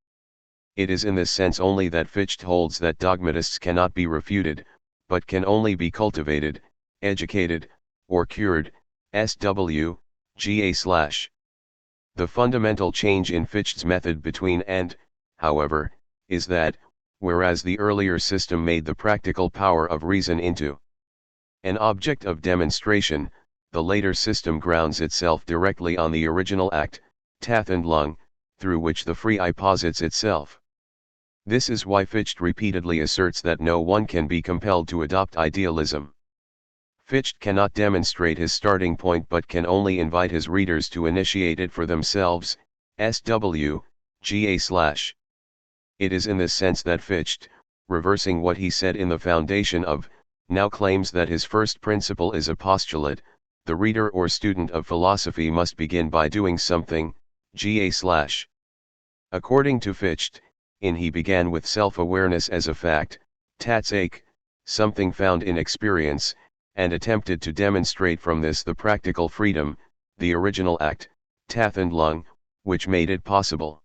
It is in this sense only that Fichte holds that dogmatists cannot be refuted, but can only be cultivated, educated, or cured. SW, GA/. The fundamental change in Fichte's method between and, however, is that, whereas the earlier system made the practical power of reason into an object of demonstration, the later system grounds itself directly on the original act, Tathandlung, through which the free I posits itself. This is why Fichte repeatedly asserts that no one can be compelled to adopt idealism. Fichte cannot demonstrate his starting point but can only invite his readers to initiate it for themselves. SW, GA/. It is in this sense that Fichte, reversing what he said in the foundation of, now claims that his first principle is a postulate. The reader or student of philosophy must begin by doing something. GA/. According to Fichte, he began with self-awareness as a fact, Tatsache, something found in experience, and attempted to demonstrate from this the practical freedom, the original act, Tathandlung, which made it possible.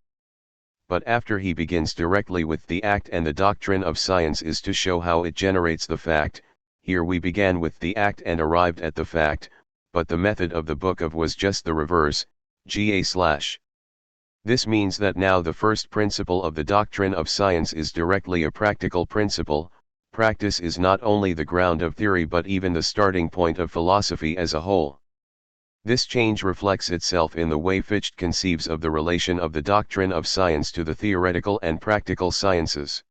But after he begins directly with the act and the doctrine of science is to show how it generates the fact. Here we began with the act and arrived at the fact, but the method of the book of was just the reverse. GA/. This means that now the first principle of the doctrine of science is directly a practical principle. Practice is not only the ground of theory but even the starting point of philosophy as a whole. This change reflects itself in the way Fichte conceives of the relation of the doctrine of science to the theoretical and practical sciences.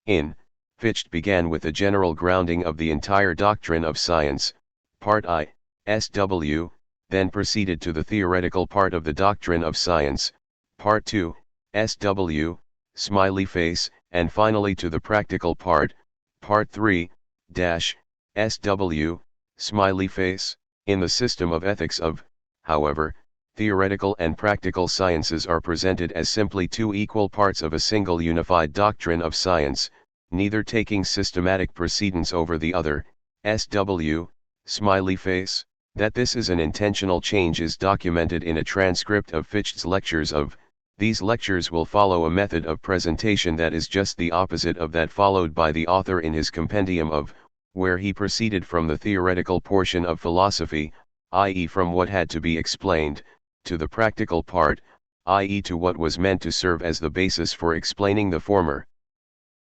Fichte began with a general grounding of the entire doctrine of science, Part I, SW, then proceeded to the theoretical part of the doctrine of science, Part 2, SW, smiley face, and finally to the practical part, Part 3, SW, smiley face. In the system of ethics of, however, theoretical and practical sciences are presented as simply two equal parts of a single unified doctrine of science, neither taking systematic precedence over the other. SW, smiley face. That this is an intentional change is documented in a transcript of Fichte's lectures of, these lectures will follow a method of presentation that is just the opposite of that followed by the author in his compendium of, where he proceeded from the theoretical portion of philosophy, i.e. from what had to be explained, to the practical part, i.e. to what was meant to serve as the basis for explaining the former.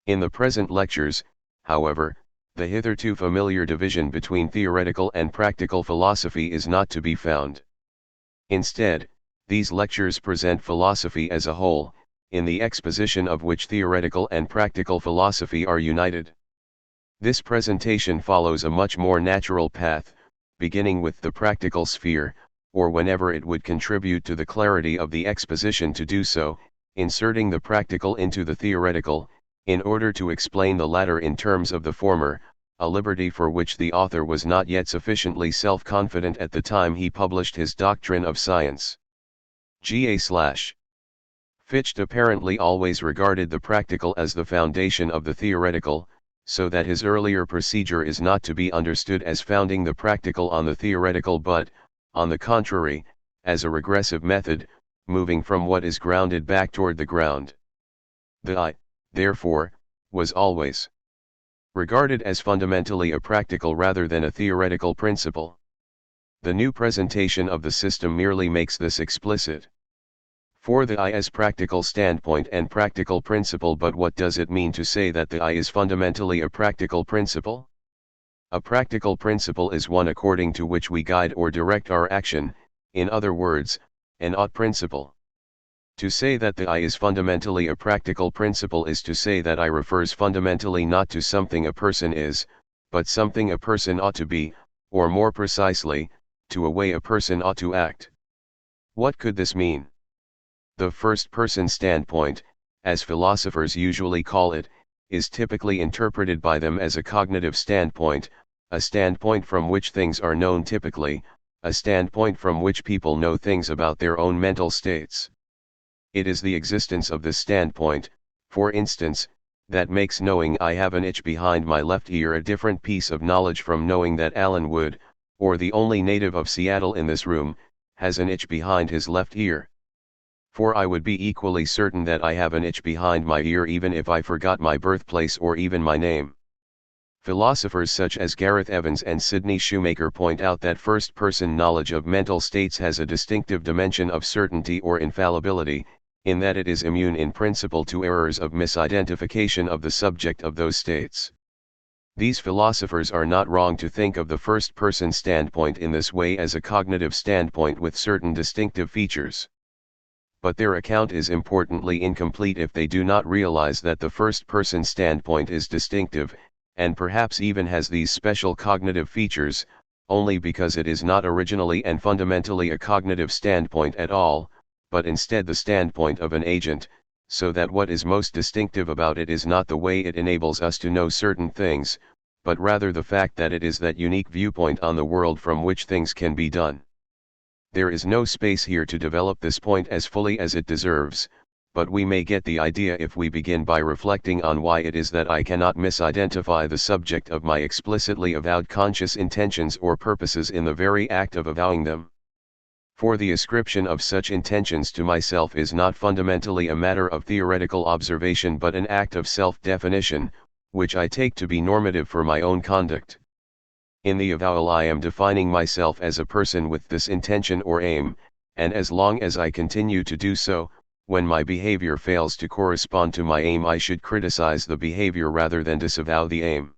In the present lectures, however, the hitherto familiar division between theoretical and practical philosophy is not to be found. Instead, these lectures present philosophy as a whole, in the exposition of which theoretical and practical philosophy are united. This presentation follows a much more natural path, beginning with the practical sphere, or whenever it would contribute to the clarity of the exposition to do so, inserting the practical into the theoretical, in order to explain the latter in terms of the former, a liberty for which the author was not yet sufficiently self-confident at the time he published his doctrine of science. Fichte apparently always regarded the practical as the foundation of the theoretical, so that his earlier procedure is not to be understood as founding the practical on the theoretical but, on the contrary, as a regressive method, moving from what is grounded back toward the ground. The I, therefore, was always regarded as fundamentally a practical rather than a theoretical principle. The new presentation of the system merely makes this explicit. For the I as practical standpoint and practical principle, but what does it mean to say that the I is fundamentally a practical principle? A practical principle is one according to which we guide or direct our action, in other words, an ought principle. To say that the I is fundamentally a practical principle is to say that I refers fundamentally not to something a person is, but something a person ought to be, or more precisely, to a way a person ought to act. What could this mean? The first-person standpoint, as philosophers usually call it, is typically interpreted by them as a cognitive standpoint, a standpoint from which things are known typically, a standpoint from which people know things about their own mental states. It is the existence of this standpoint, for instance, that makes knowing I have an itch behind my left ear a different piece of knowledge from knowing that Alan Wood, or the only native of Seattle in this room, has an itch behind his left ear. For I would be equally certain that I have an itch behind my ear even if I forgot my birthplace or even my name. Philosophers such as Gareth Evans and Sidney Shoemaker point out that first-person knowledge of mental states has a distinctive dimension of certainty or infallibility, in that it is immune in principle to errors of misidentification of the subject of those states. These philosophers are not wrong to think of the first-person standpoint in this way as a cognitive standpoint with certain distinctive features. But their account is importantly incomplete if they do not realize that the first-person standpoint is distinctive, and perhaps even has these special cognitive features, only because it is not originally and fundamentally a cognitive standpoint at all, but instead the standpoint of an agent, so that what is most distinctive about it is not the way it enables us to know certain things, but rather the fact that it is that unique viewpoint on the world from which things can be done. There is no space here to develop this point as fully as it deserves, but we may get the idea if we begin by reflecting on why it is that I cannot misidentify the subject of my explicitly avowed conscious intentions or purposes in the very act of avowing them. For the ascription of such intentions to myself is not fundamentally a matter of theoretical observation but an act of self-definition, which I take to be normative for my own conduct. In the avowal I am defining myself as a person with this intention or aim, and as long as I continue to do so, when my behavior fails to correspond to my aim I should criticize the behavior rather than disavow the aim.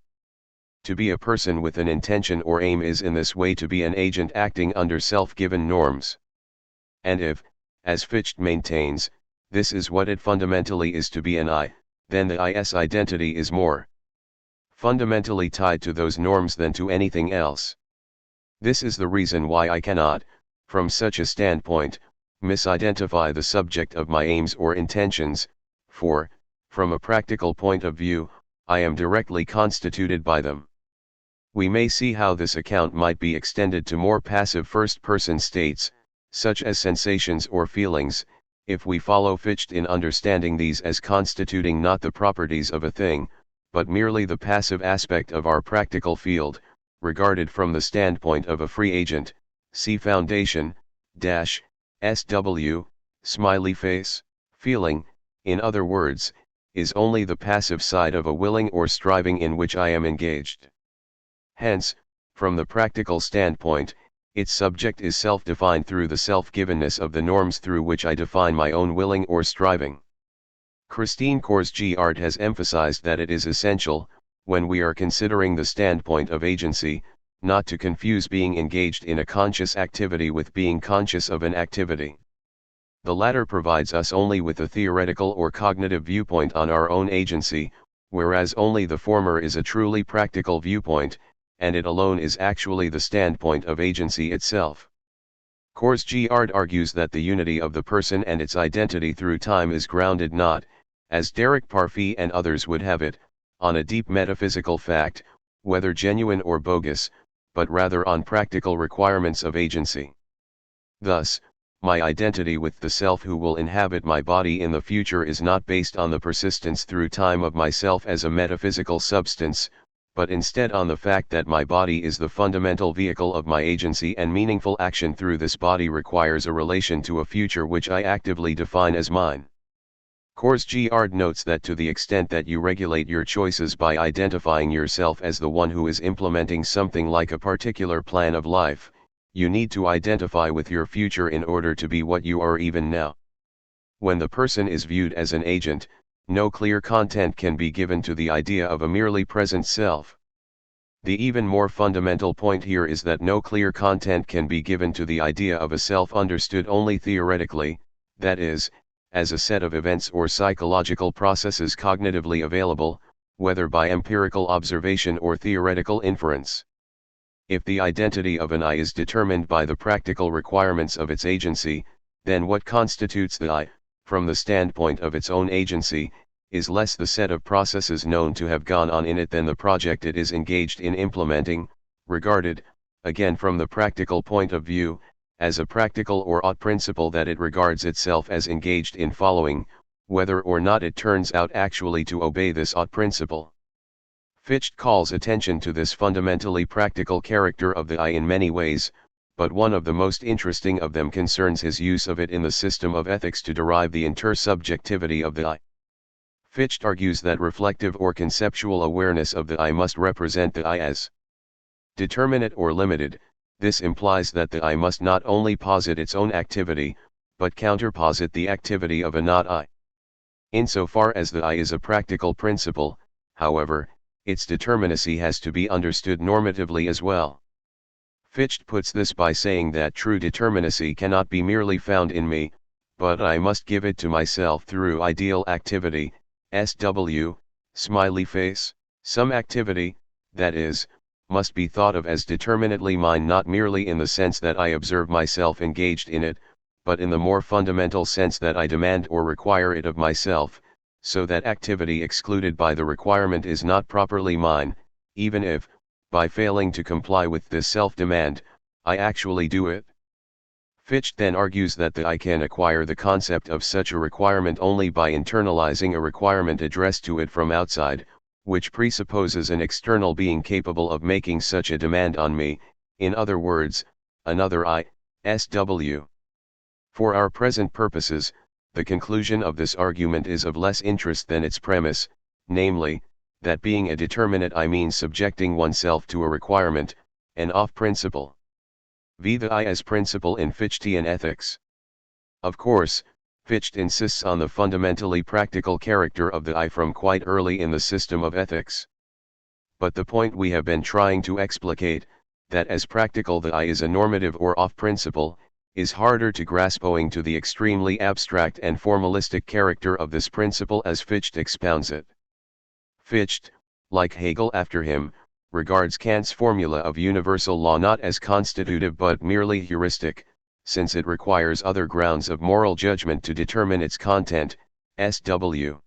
To be a person with an intention or aim is in this way to be an agent acting under self-given norms. And if, as Fichte maintains, this is what it fundamentally is to be an I, then the I's identity is more fundamentally tied to those norms than to anything else. This is the reason why I cannot, from such a standpoint, misidentify the subject of my aims or intentions, for, from a practical point of view, I am directly constituted by them. We may see how this account might be extended to more passive first-person states, such as sensations or feelings, if we follow Fichte in understanding these as constituting not the properties of a thing, but merely the passive aspect of our practical field, regarded from the standpoint of a free agent, see foundation, SW, smiley face, feeling, in other words, is only the passive side of a willing or striving in which I am engaged. Hence, from the practical standpoint, its subject is self-defined through the self-givenness of the norms through which I define my own willing or striving. Christine Korsgaard has emphasized that it is essential, when we are considering the standpoint of agency, not to confuse being engaged in a conscious activity with being conscious of an activity. The latter provides us only with a theoretical or cognitive viewpoint on our own agency, whereas only the former is a truly practical viewpoint, and it alone is actually the standpoint of agency itself. Korsgaard argues that the unity of the person and its identity through time is grounded not, as Derek Parfit and others would have it, on a deep metaphysical fact, whether genuine or bogus, but rather on practical requirements of agency. Thus, my identity with the self who will inhabit my body in the future is not based on the persistence through time of myself as a metaphysical substance, but instead on the fact that my body is the fundamental vehicle of my agency and meaningful action through this body requires a relation to a future which I actively define as mine. Korsgaard notes that to the extent that you regulate your choices by identifying yourself as the one who is implementing something like a particular plan of life, you need to identify with your future in order to be what you are even now. When the person is viewed as an agent, no clear content can be given to the idea of a merely present self. The even more fundamental point here is that no clear content can be given to the idea of a self understood only theoretically, that is, as a set of events or psychological processes cognitively available, whether by empirical observation or theoretical inference. If the identity of an I is determined by the practical requirements of its agency, then what constitutes the I, from the standpoint of its own agency, is less the set of processes known to have gone on in it than the project it is engaged in implementing, regarded, again from the practical point of view, as a practical or ought principle that it regards itself as engaged in following, whether or not it turns out actually to obey this ought principle. Fichte calls attention to this fundamentally practical character of the I in many ways, but one of the most interesting of them concerns his use of it in the system of ethics to derive the intersubjectivity of the I. Fichte argues that reflective or conceptual awareness of the I must represent the I as determinate or limited. This implies that the I must not only posit its own activity, but counterposit the activity of a not I. Insofar as the I is a practical principle, however, its determinacy has to be understood normatively as well. Fichte puts this by saying that true determinacy cannot be merely found in me, but I must give it to myself through ideal activity, SW, smiley face, some activity, that is, must be thought of as determinately mine not merely in the sense that I observe myself engaged in it, but in the more fundamental sense that I demand or require it of myself, so that activity excluded by the requirement is not properly mine, even if, by failing to comply with this self-demand, I actually do it. Fichte then argues that the I can acquire the concept of such a requirement only by internalizing a requirement addressed to it from outside, which presupposes an external being capable of making such a demand on me, in other words, another I, SW. For our present purposes, the conclusion of this argument is of less interest than its premise, namely, that being a determinate I means subjecting oneself to a requirement, an off principle. V. The I as principle in Fichtean ethics. Of course, Fichte insists on the fundamentally practical character of the I from quite early in the system of ethics. But the point we have been trying to explicate, that as practical the I is a normative or off principle, is harder to grasp owing to the extremely abstract and formalistic character of this principle as Fichte expounds it. Fichte, like Hegel after him, regards Kant's formula of universal law not as constitutive but merely heuristic, since it requires other grounds of moral judgment to determine its content, SW.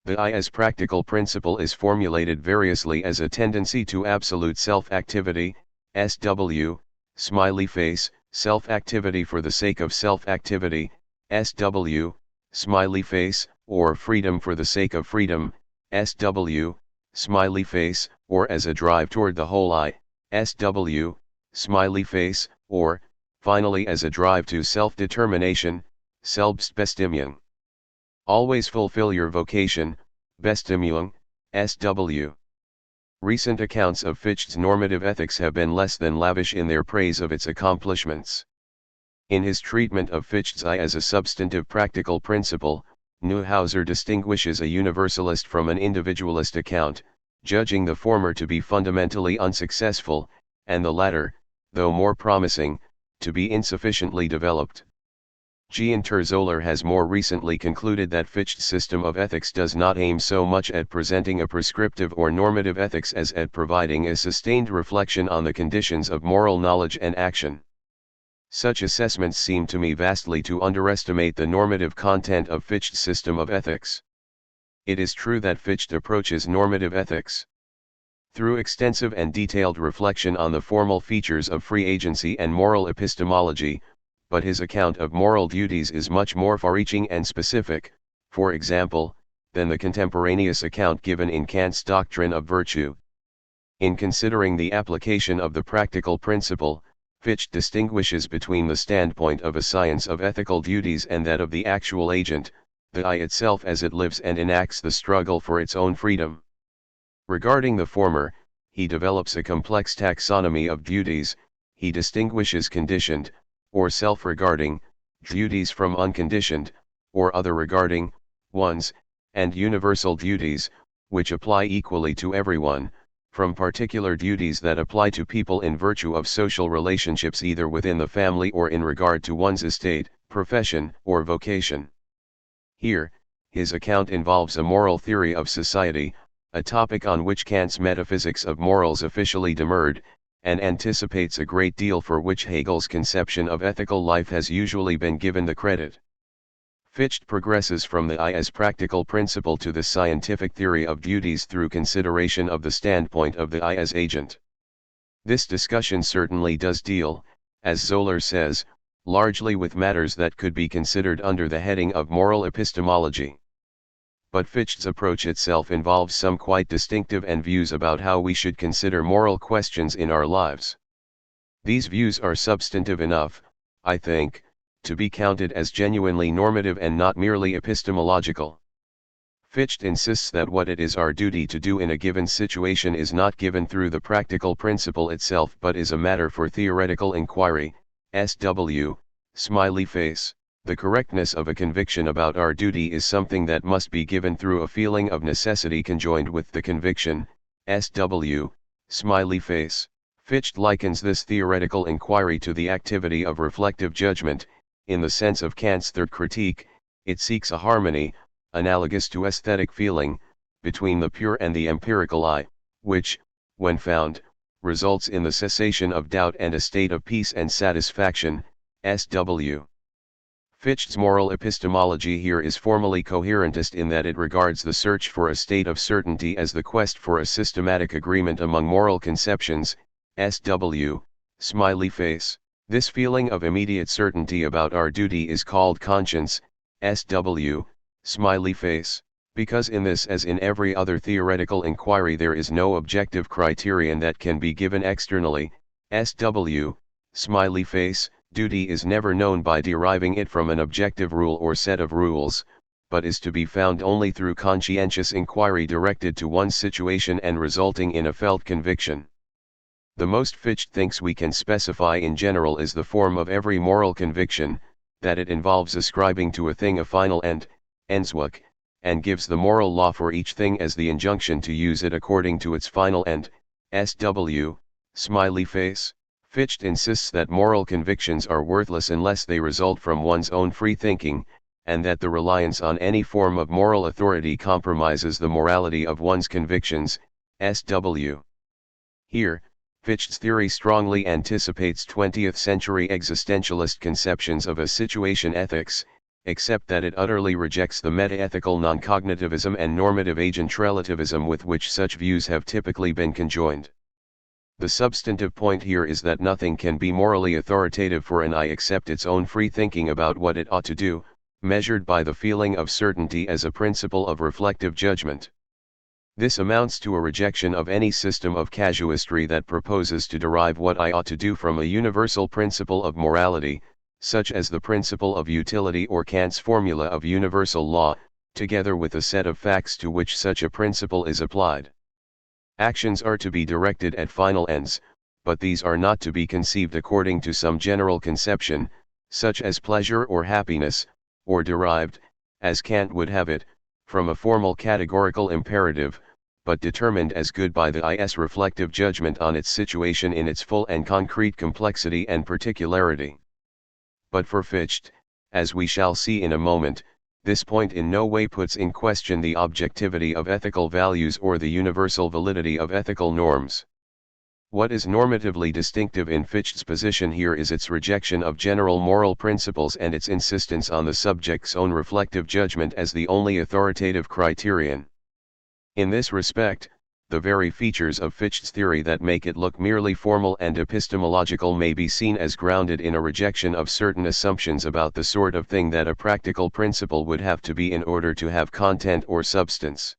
The I as practical principle is formulated variously as a tendency to absolute self-activity, SW, smiley face, self-activity for the sake of self-activity, SW, smiley face, or freedom for the sake of freedom, SW, smiley face, or as a drive toward the whole I, SW, smiley face, or, finally as a drive to self-determination, Selbstbestimmung. Always fulfill your vocation, Bestimmung, SW. Recent accounts of Fichte's normative ethics have been less than lavish in their praise of its accomplishments. In his treatment of Fichte's I as a substantive practical principle, Neuhauser distinguishes a universalist from an individualist account, judging the former to be fundamentally unsuccessful, and the latter, though more promising, to be insufficiently developed. Zoller has more recently concluded that Fichte's system of ethics does not aim so much at presenting a prescriptive or normative ethics as at providing a sustained reflection on the conditions of moral knowledge and action. Such assessments seem to me vastly to underestimate the normative content of Fichte's system of ethics. It is true that Fichte approaches normative ethics through extensive and detailed reflection on the formal features of free agency and moral epistemology, but his account of moral duties is much more far-reaching and specific, for example, than the contemporaneous account given in Kant's doctrine of virtue. In considering the application of the practical principle, Fichte distinguishes between the standpoint of a science of ethical duties and that of the actual agent, the I itself as it lives and enacts the struggle for its own freedom. Regarding the former, he develops a complex taxonomy of duties. He distinguishes conditioned, or self-regarding, duties from unconditioned, or other regarding, ones, and universal duties, which apply equally to everyone, from particular duties that apply to people in virtue of social relationships either within the family or in regard to one's estate, profession, or vocation. Here, his account involves a moral theory of society, a topic on which Kant's metaphysics of morals officially demurred, and anticipates a great deal for which Hegel's conception of ethical life has usually been given the credit. Fichte progresses from the I as practical principle to the scientific theory of duties through consideration of the standpoint of the I as agent. This discussion certainly does deal, as Zoller says, largely with matters that could be considered under the heading of moral epistemology. But Fichte's approach itself involves some quite distinctive and views about how we should consider moral questions in our lives. These views are substantive enough, I think, to be counted as genuinely normative and not merely epistemological. Fichte insists that what it is our duty to do in a given situation is not given through the practical principle itself but is a matter for theoretical inquiry, SW, smiley face. The correctness of a conviction about our duty is something that must be given through a feeling of necessity conjoined with the conviction, SW, smiley face. Fichte likens this theoretical inquiry to the activity of reflective judgment. In the sense of Kant's third critique, it seeks a harmony, analogous to aesthetic feeling, between the pure and the empirical I, which, when found, results in the cessation of doubt and a state of peace and satisfaction, SW. Fichte's moral epistemology here is formally coherentist in that it regards the search for a state of certainty as the quest for a systematic agreement among moral conceptions, SW, smiley face. This feeling of immediate certainty about our duty is called conscience, SW, smiley face. Because in this as in every other theoretical inquiry there is no objective criterion that can be given externally, SW, smiley face. Duty is never known by deriving it from an objective rule or set of rules, but is to be found only through conscientious inquiry directed to one's situation and resulting in a felt conviction. The most Fichte thinks we can specify in general is the form of every moral conviction, that it involves ascribing to a thing a final end, Endzweck, and gives the moral law for each thing as the injunction to use it according to its final end, SW, smiley face. Fichte insists that moral convictions are worthless unless they result from one's own free thinking, and that the reliance on any form of moral authority compromises the morality of one's convictions, SW. Here, Fichte's theory strongly anticipates 20th-century existentialist conceptions of a situation ethics, except that it utterly rejects the meta-ethical non-cognitivism and normative agent relativism with which such views have typically been conjoined. The substantive point here is that nothing can be morally authoritative for an I except its own free thinking about what it ought to do, measured by the feeling of certainty as a principle of reflective judgment. This amounts to a rejection of any system of casuistry that proposes to derive what I ought to do from a universal principle of morality, such as the principle of utility or Kant's formula of universal law, together with a set of facts to which such a principle is applied. Actions are to be directed at final ends, but these are not to be conceived according to some general conception, such as pleasure or happiness, or derived, as Kant would have it, from a formal categorical imperative, but determined as good by the IS reflective judgment on its situation in its full and concrete complexity and particularity. But for Fichte, as we shall see in a moment, this point in no way puts in question the objectivity of ethical values or the universal validity of ethical norms. What is normatively distinctive in Fichte's position here is its rejection of general moral principles and its insistence on the subject's own reflective judgment as the only authoritative criterion. In this respect, the very features of Fichte's theory that make it look merely formal and epistemological may be seen as grounded in a rejection of certain assumptions about the sort of thing that a practical principle would have to be in order to have content or substance.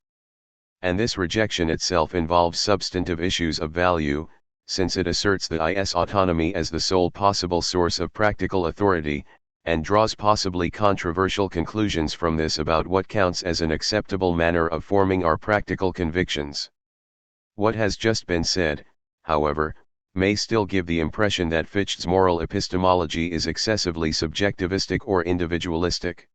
And this rejection itself involves substantive issues of value, since it asserts the IS autonomy as the sole possible source of practical authority, and draws possibly controversial conclusions from this about what counts as an acceptable manner of forming our practical convictions. What has just been said, however, may still give the impression that Fichte's moral epistemology is excessively subjectivistic or individualistic.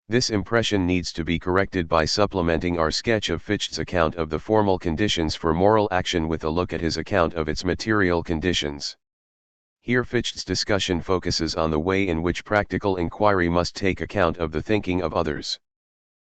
This impression needs to be corrected by supplementing our sketch of Fichte's account of the formal conditions for moral action with a look at his account of its material conditions. Here Fichte's discussion focuses on the way in which practical inquiry must take account of the thinking of others.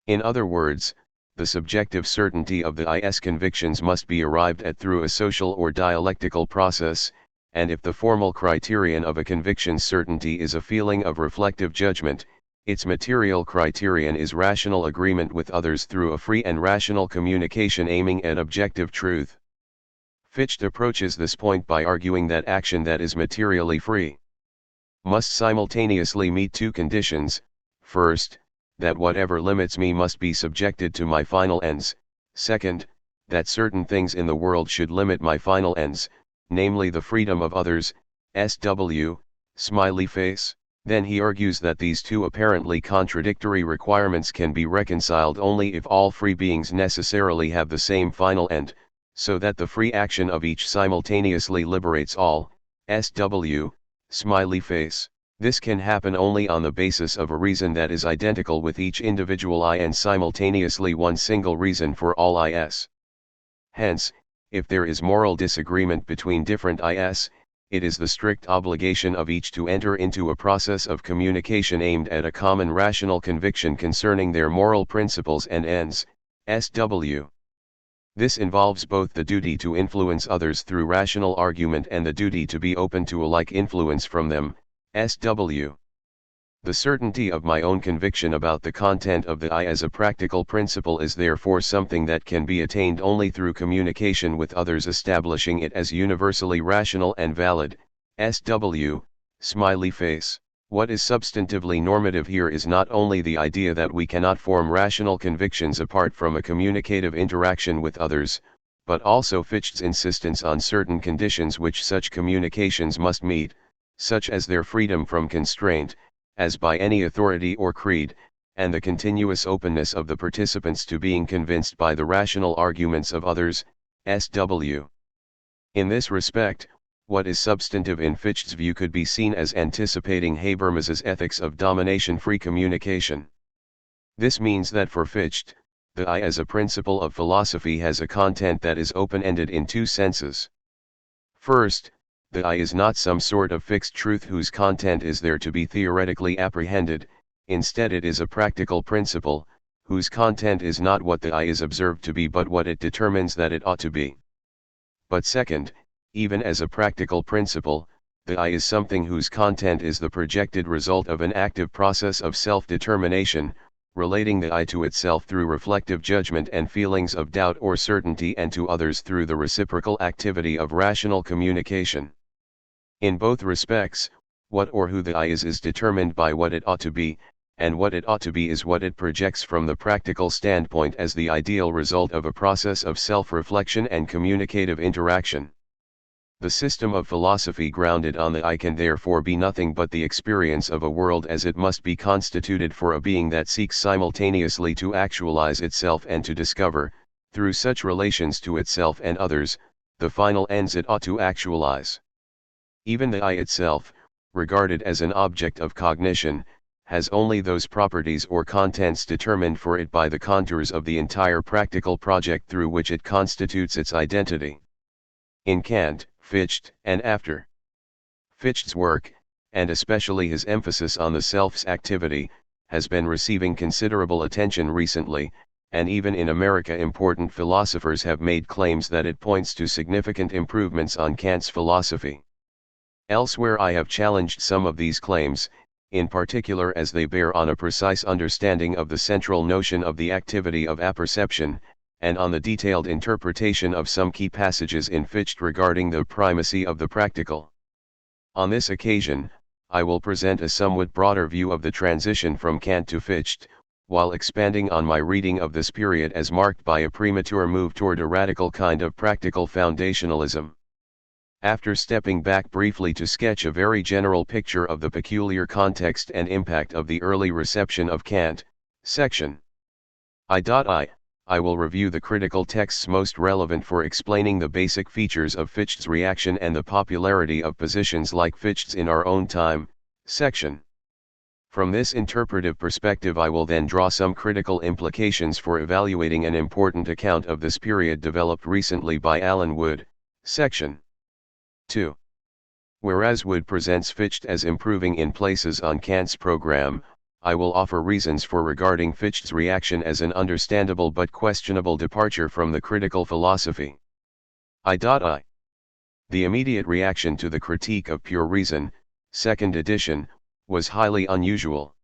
In other words, the subjective certainty of the IS convictions must be arrived at through a social or dialectical process, and if the formal criterion of a conviction's certainty is a feeling of reflective judgment, its material criterion is rational agreement with others through a free and rational communication aiming at objective truth. Fichte approaches this point by arguing that action that is materially free must simultaneously meet two conditions: first, that whatever limits me must be subjected to my final ends; second, that certain things in the world should limit my final ends, namely the freedom of others, SW, smiley face. Then he argues that these two apparently contradictory requirements can be reconciled only if all free beings necessarily have the same final end, so that the free action of each simultaneously liberates all, SW, smiley face. This can happen only on the basis of a reason that is identical with each individual I and simultaneously one single reason for all IS. Hence, if there is moral disagreement between different IS, it is the strict obligation of each to enter into a process of communication aimed at a common rational conviction concerning their moral principles and ends, SW. This involves both the duty to influence others through rational argument and the duty to be open to a like influence from them, SW. The certainty of my own conviction about the content of the I as a practical principle is therefore something that can be attained only through communication with others establishing it as universally rational and valid, SW, smiley face. What is substantively normative here is not only the idea that we cannot form rational convictions apart from a communicative interaction with others, but also Fichte's insistence on certain conditions which such communications must meet, such as their freedom from constraint, as by any authority or creed, and the continuous openness of the participants to being convinced by the rational arguments of others, SW. In this respect, what is substantive in Fichte's view could be seen as anticipating Habermas's ethics of domination-free communication. This means that for Fichte, the I as a principle of philosophy has a content that is open-ended in two senses. First, the I is not some sort of fixed truth whose content is there to be theoretically apprehended, instead it is a practical principle, whose content is not what the I is observed to be but what it determines that it ought to be. But second, even as a practical principle, the I is something whose content is the projected result of an active process of self-determination, relating the I to itself through reflective judgment and feelings of doubt or certainty, and to others through the reciprocal activity of rational communication. In both respects, what or who the I is determined by what it ought to be, and what it ought to be is what it projects from the practical standpoint as the ideal result of a process of self-reflection and communicative interaction. The system of philosophy grounded on the I can therefore be nothing but the experience of a world as it must be constituted for a being that seeks simultaneously to actualize itself and to discover, through such relations to itself and others, the final ends it ought to actualize. Even the I itself, regarded as an object of cognition, has only those properties or contents determined for it by the contours of the entire practical project through which it constitutes its identity. In Kant, Fichte, and after Fichte's work, and especially his emphasis on the self's activity, has been receiving considerable attention recently, and even in America important philosophers have made claims that it points to significant improvements on Kant's philosophy. Elsewhere I have challenged some of these claims, in particular as they bear on a precise understanding of the central notion of the activity of apperception, and on the detailed interpretation of some key passages in Fichte regarding the primacy of the practical. On this occasion, I will present a somewhat broader view of the transition from Kant to Fichte, while expanding on my reading of this period as marked by a premature move toward a radical kind of practical foundationalism. After stepping back briefly to sketch a very general picture of the peculiar context and impact of the early reception of Kant, section I will review the critical texts most relevant for explaining the basic features of Fichte's reaction and the popularity of positions like Fichte's in our own time, section. From this interpretive perspective I will then draw some critical implications for evaluating an important account of this period developed recently by Alan Wood, section 2. Whereas Wood presents Fichte as improving in places on Kant's program, I will offer reasons for regarding Fichte's reaction as an understandable but questionable departure from the critical philosophy. The immediate reaction to the Critique of Pure Reason, second edition, was highly unusual.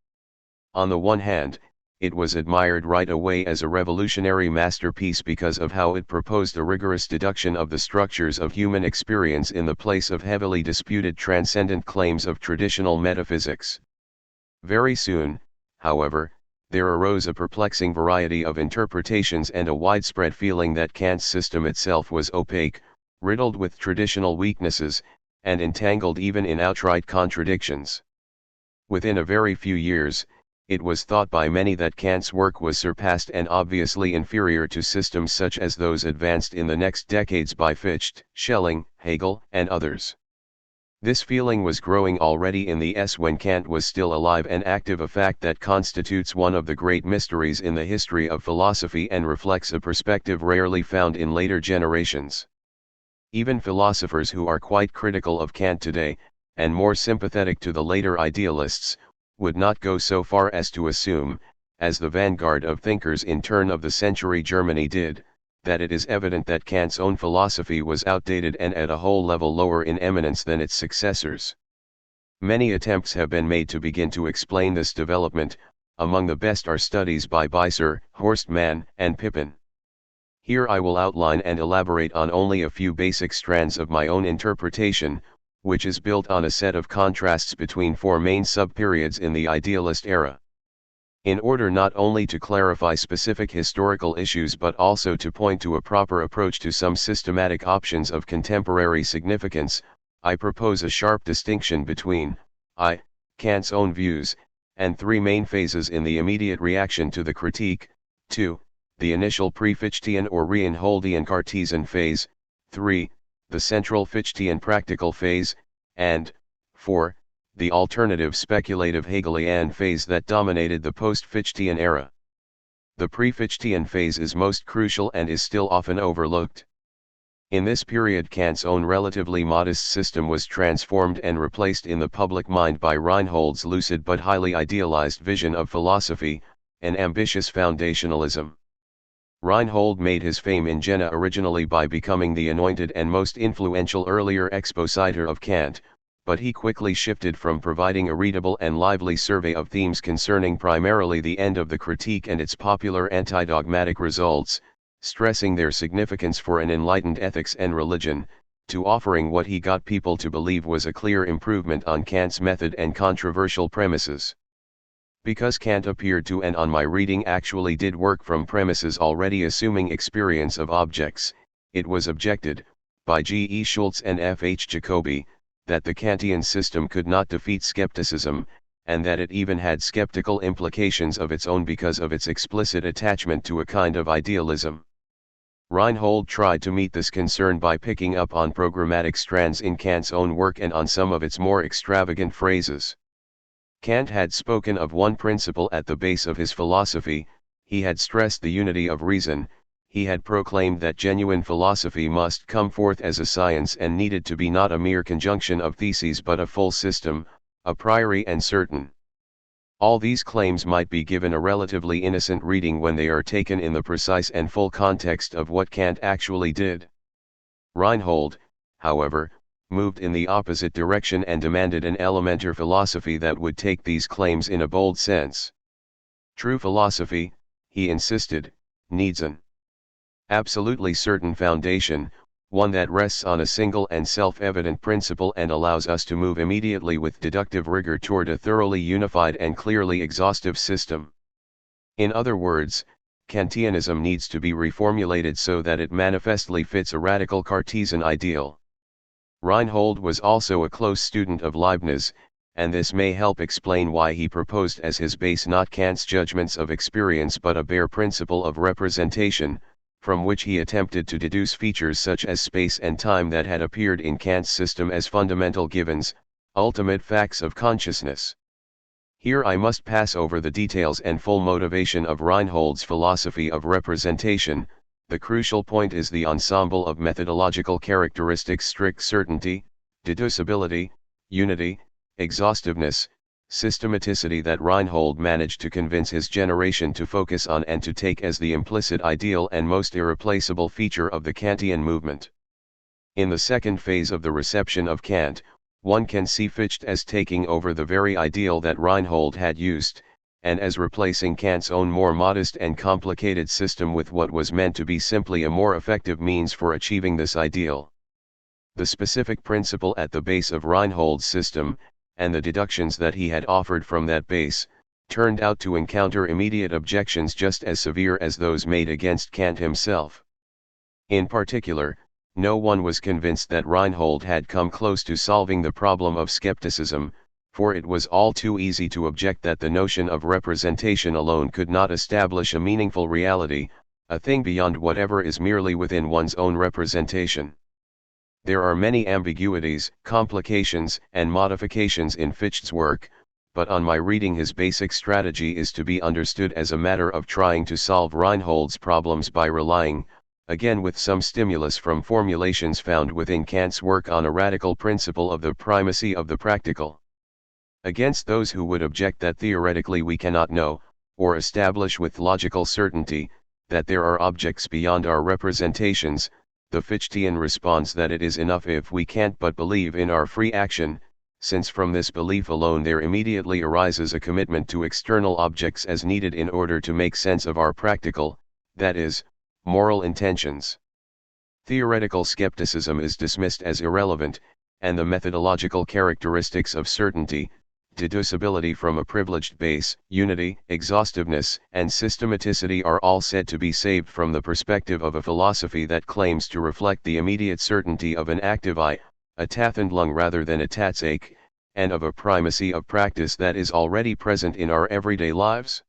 On the one hand, it was admired right away as a revolutionary masterpiece because of how it proposed a rigorous deduction of the structures of human experience in the place of heavily disputed transcendent claims of traditional metaphysics. Very soon, however, there arose a perplexing variety of interpretations and a widespread feeling that Kant's system itself was opaque, riddled with traditional weaknesses, and entangled even in outright contradictions. Within a very few years, it was thought by many that Kant's work was surpassed and obviously inferior to systems such as those advanced in the next decades by Fichte, Schelling, Hegel, and others. This feeling was growing already in the S when Kant was still alive and active, a fact that constitutes one of the great mysteries in the history of philosophy and reflects a perspective rarely found in later generations. Even philosophers who are quite critical of Kant today, and more sympathetic to the later idealists, would not go so far as to assume, as the vanguard of thinkers in turn-of-the-century Germany did, that it is evident that Kant's own philosophy was outdated and at a whole level lower in eminence than its successors. Many attempts have been made to begin to explain this development, among the best are studies by Beiser, Horstmann, and Pippin. Here I will outline and elaborate on only a few basic strands of my own interpretation, which is built on a set of contrasts between four main sub-periods in the idealist era. In order not only to clarify specific historical issues but also to point to a proper approach to some systematic options of contemporary significance, I propose a sharp distinction between Kant's own views, and three main phases in the immediate reaction to the critique: 2. The initial pre-Fichtean or Reinholdian Cartesian phase, 3. The central Fichtean practical phase, and 4. The alternative speculative Hegelian phase that dominated the post-Fichtean era. The pre-Fichtean phase is most crucial and is still often overlooked. In this period Kant's own relatively modest system was transformed and replaced in the public mind by Reinhold's lucid but highly idealized vision of philosophy, an ambitious foundationalism. Reinhold made his fame in Jena originally by becoming the anointed and most influential earlier expositor of Kant, but he quickly shifted from providing a readable and lively survey of themes concerning primarily the end of the critique and its popular anti-dogmatic results, stressing their significance for an enlightened ethics and religion, to offering what he got people to believe was a clear improvement on Kant's method and controversial premises. Because Kant appeared to and on my reading actually did work from premises already assuming experience of objects, it was objected, by G. E. Schultz and F. H. Jacobi, that the Kantian system could not defeat skepticism, and that it even had skeptical implications of its own because of its explicit attachment to a kind of idealism. Reinhold tried to meet this concern by picking up on programmatic strands in Kant's own work and on some of its more extravagant phrases. Kant had spoken of one principle at the base of his philosophy, he had stressed the unity of reason, he had proclaimed that genuine philosophy must come forth as a science and needed to be not a mere conjunction of theses but a full system, a priori and certain. All these claims might be given a relatively innocent reading when they are taken in the precise and full context of what Kant actually did. Reinhold, however, moved in the opposite direction and demanded an elementar philosophy that would take these claims in a bold sense. True philosophy, he insisted, needs an absolutely certain foundation, one that rests on a single and self-evident principle and allows us to move immediately with deductive rigor toward a thoroughly unified and clearly exhaustive system. In other words, Kantianism needs to be reformulated so that it manifestly fits a radical Cartesian ideal. Reinhold was also a close student of Leibniz, and this may help explain why he proposed as his base not Kant's judgments of experience but a bare principle of representation, from which he attempted to deduce features such as space and time that had appeared in Kant's system as fundamental givens, ultimate facts of consciousness. Here I must pass over the details and full motivation of Reinhold's philosophy of representation. The crucial point is the ensemble of methodological characteristics: strict certainty, deducibility, unity, exhaustiveness, systematicity that Reinhold managed to convince his generation to focus on and to take as the implicit ideal and most irreplaceable feature of the Kantian movement. In the second phase of the reception of Kant, one can see Fichte as taking over the very ideal that Reinhold had used, and as replacing Kant's own more modest and complicated system with what was meant to be simply a more effective means for achieving this ideal. The specific principle at the base of Reinhold's system, and the deductions that he had offered from that base, turned out to encounter immediate objections just as severe as those made against Kant himself. In particular, no one was convinced that Reinhold had come close to solving the problem of skepticism, for it was all too easy to object that the notion of representation alone could not establish a meaningful reality, a thing beyond whatever is merely within one's own representation. There are many ambiguities, complications, and modifications in Fichte's work, but on my reading his basic strategy is to be understood as a matter of trying to solve Reinhold's problems by relying, again with some stimulus from formulations found within Kant's work, on a radical principle of the primacy of the practical. Against those who would object that theoretically we cannot know, or establish with logical certainty, that there are objects beyond our representations, the Fichtean responds that it is enough if we can't but believe in our free action, since from this belief alone there immediately arises a commitment to external objects as needed in order to make sense of our practical, that is, moral intentions. Theoretical skepticism is dismissed as irrelevant, and the methodological characteristics of certainty, deducibility from a privileged base, unity, exhaustiveness, and systematicity are all said to be saved from the perspective of a philosophy that claims to reflect the immediate certainty of an active I, a Tathandlung rather than a Tatsache, and of a primacy of practice that is already present in our everyday lives.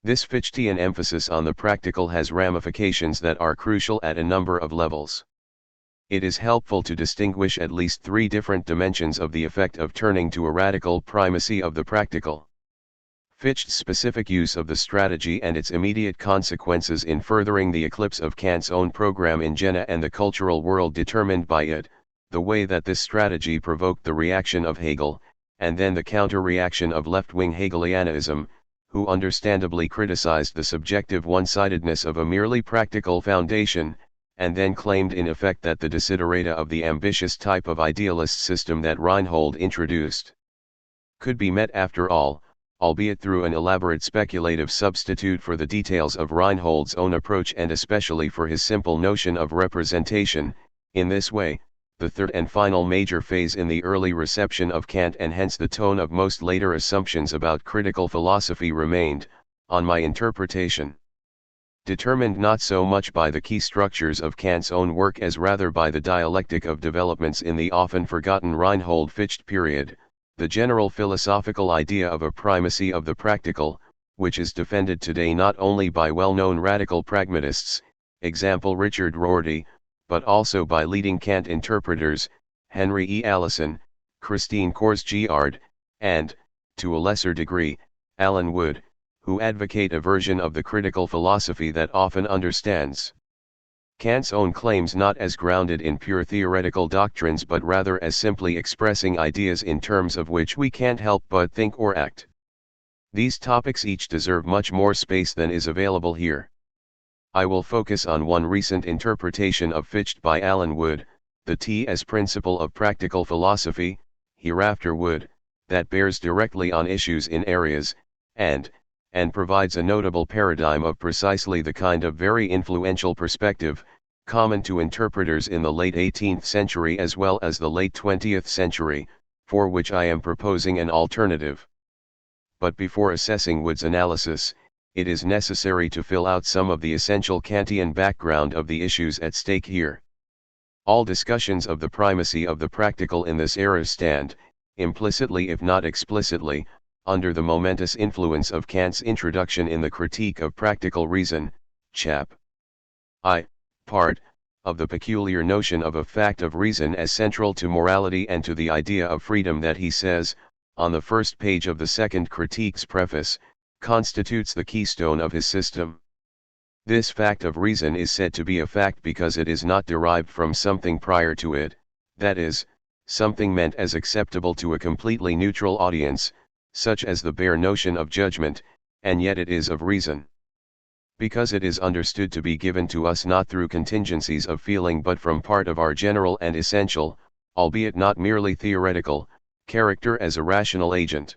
This Fichtean emphasis on the practical has ramifications that are crucial at a number of levels. It is helpful to distinguish at least three different dimensions of the effect of turning to a radical primacy of the practical. Fichte's specific use of the strategy and its immediate consequences in furthering the eclipse of Kant's own program in Jena and the cultural world determined by it, the way that this strategy provoked the reaction of Hegel, and then the counter-reaction of left-wing Hegelianism, who understandably criticized the subjective one-sidedness of a merely practical foundation, and then claimed in effect that the desiderata of the ambitious type of idealist system that Reinhold introduced could be met after all, albeit through an elaborate speculative substitute for the details of Reinhold's own approach and especially for his simple notion of representation. In this way, the third and final major phase in the early reception of Kant and hence the tone of most later assumptions about critical philosophy remained, on my interpretation, determined not so much by the key structures of Kant's own work as rather by the dialectic of developments in the often forgotten Reinhold-Fichte period, the general philosophical idea of a primacy of the practical, which is defended today not only by well-known radical pragmatists, example Richard Rorty, but also by leading Kant interpreters, Henry E. Allison, Christine Korsgaard, and, to a lesser degree, Alan Wood, who advocate a version of the critical philosophy that often understands Kant's own claims not as grounded in pure theoretical doctrines but rather as simply expressing ideas in terms of which we can't help but think or act. These topics each deserve much more space than is available here. I will focus on one recent interpretation of Fichte by Alan Wood, the T.S. principle of practical philosophy, hereafter Wood, that bears directly on issues in areas, and provides a notable paradigm of precisely the kind of very influential perspective, common to interpreters in the late 18th century as well as the late 20th century, for which I am proposing an alternative. But before assessing Wood's analysis, it is necessary to fill out some of the essential Kantian background of the issues at stake here. All discussions of the primacy of the practical in this era stand, implicitly if not explicitly, under the momentous influence of Kant's introduction in the Critique of Practical Reason, chap. I, part, of the peculiar notion of a fact of reason as central to morality and to the idea of freedom that he says, on the first page of the second Critique's preface, constitutes the keystone of his system. This fact of reason is said to be a fact because it is not derived from something prior to it, that is, something meant as acceptable to a completely neutral audience, such as the bare notion of judgment, and yet it is of reason. Because it is understood to be given to us not through contingencies of feeling but from part of our general and essential, albeit not merely theoretical, character as a rational agent.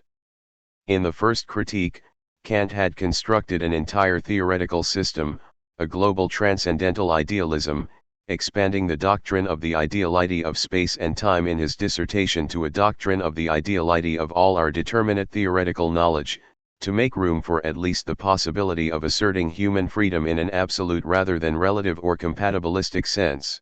In the first Critique, Kant had constructed an entire theoretical system, a global transcendental idealism, expanding the doctrine of the ideality of space and time in his dissertation to a doctrine of the ideality of all our determinate theoretical knowledge, to make room for at least the possibility of asserting human freedom in an absolute rather than relative or compatibilistic sense.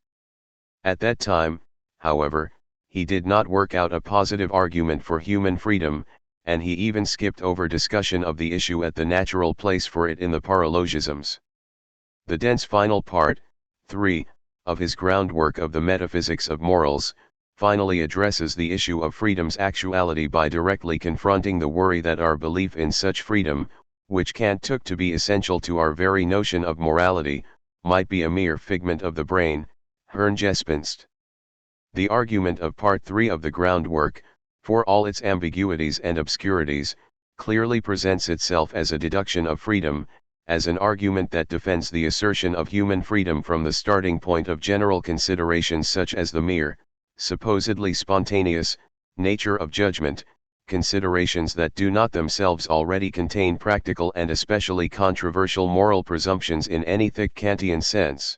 At that time, however, he did not work out a positive argument for human freedom, and he even skipped over discussion of the issue at the natural place for it in the paralogisms. The dense final part, 3, of his groundwork of the metaphysics of morals, finally addresses the issue of freedom's actuality by directly confronting the worry that our belief in such freedom, which Kant took to be essential to our very notion of morality, might be a mere figment of the brain, Hirngespinst. The argument of Part 3 of the groundwork, for all its ambiguities and obscurities, clearly presents itself as a deduction of freedom, as an argument that defends the assertion of human freedom from the starting point of general considerations such as the mere, supposedly spontaneous, nature of judgment, considerations that do not themselves already contain practical and especially controversial moral presumptions in any thick Kantian sense.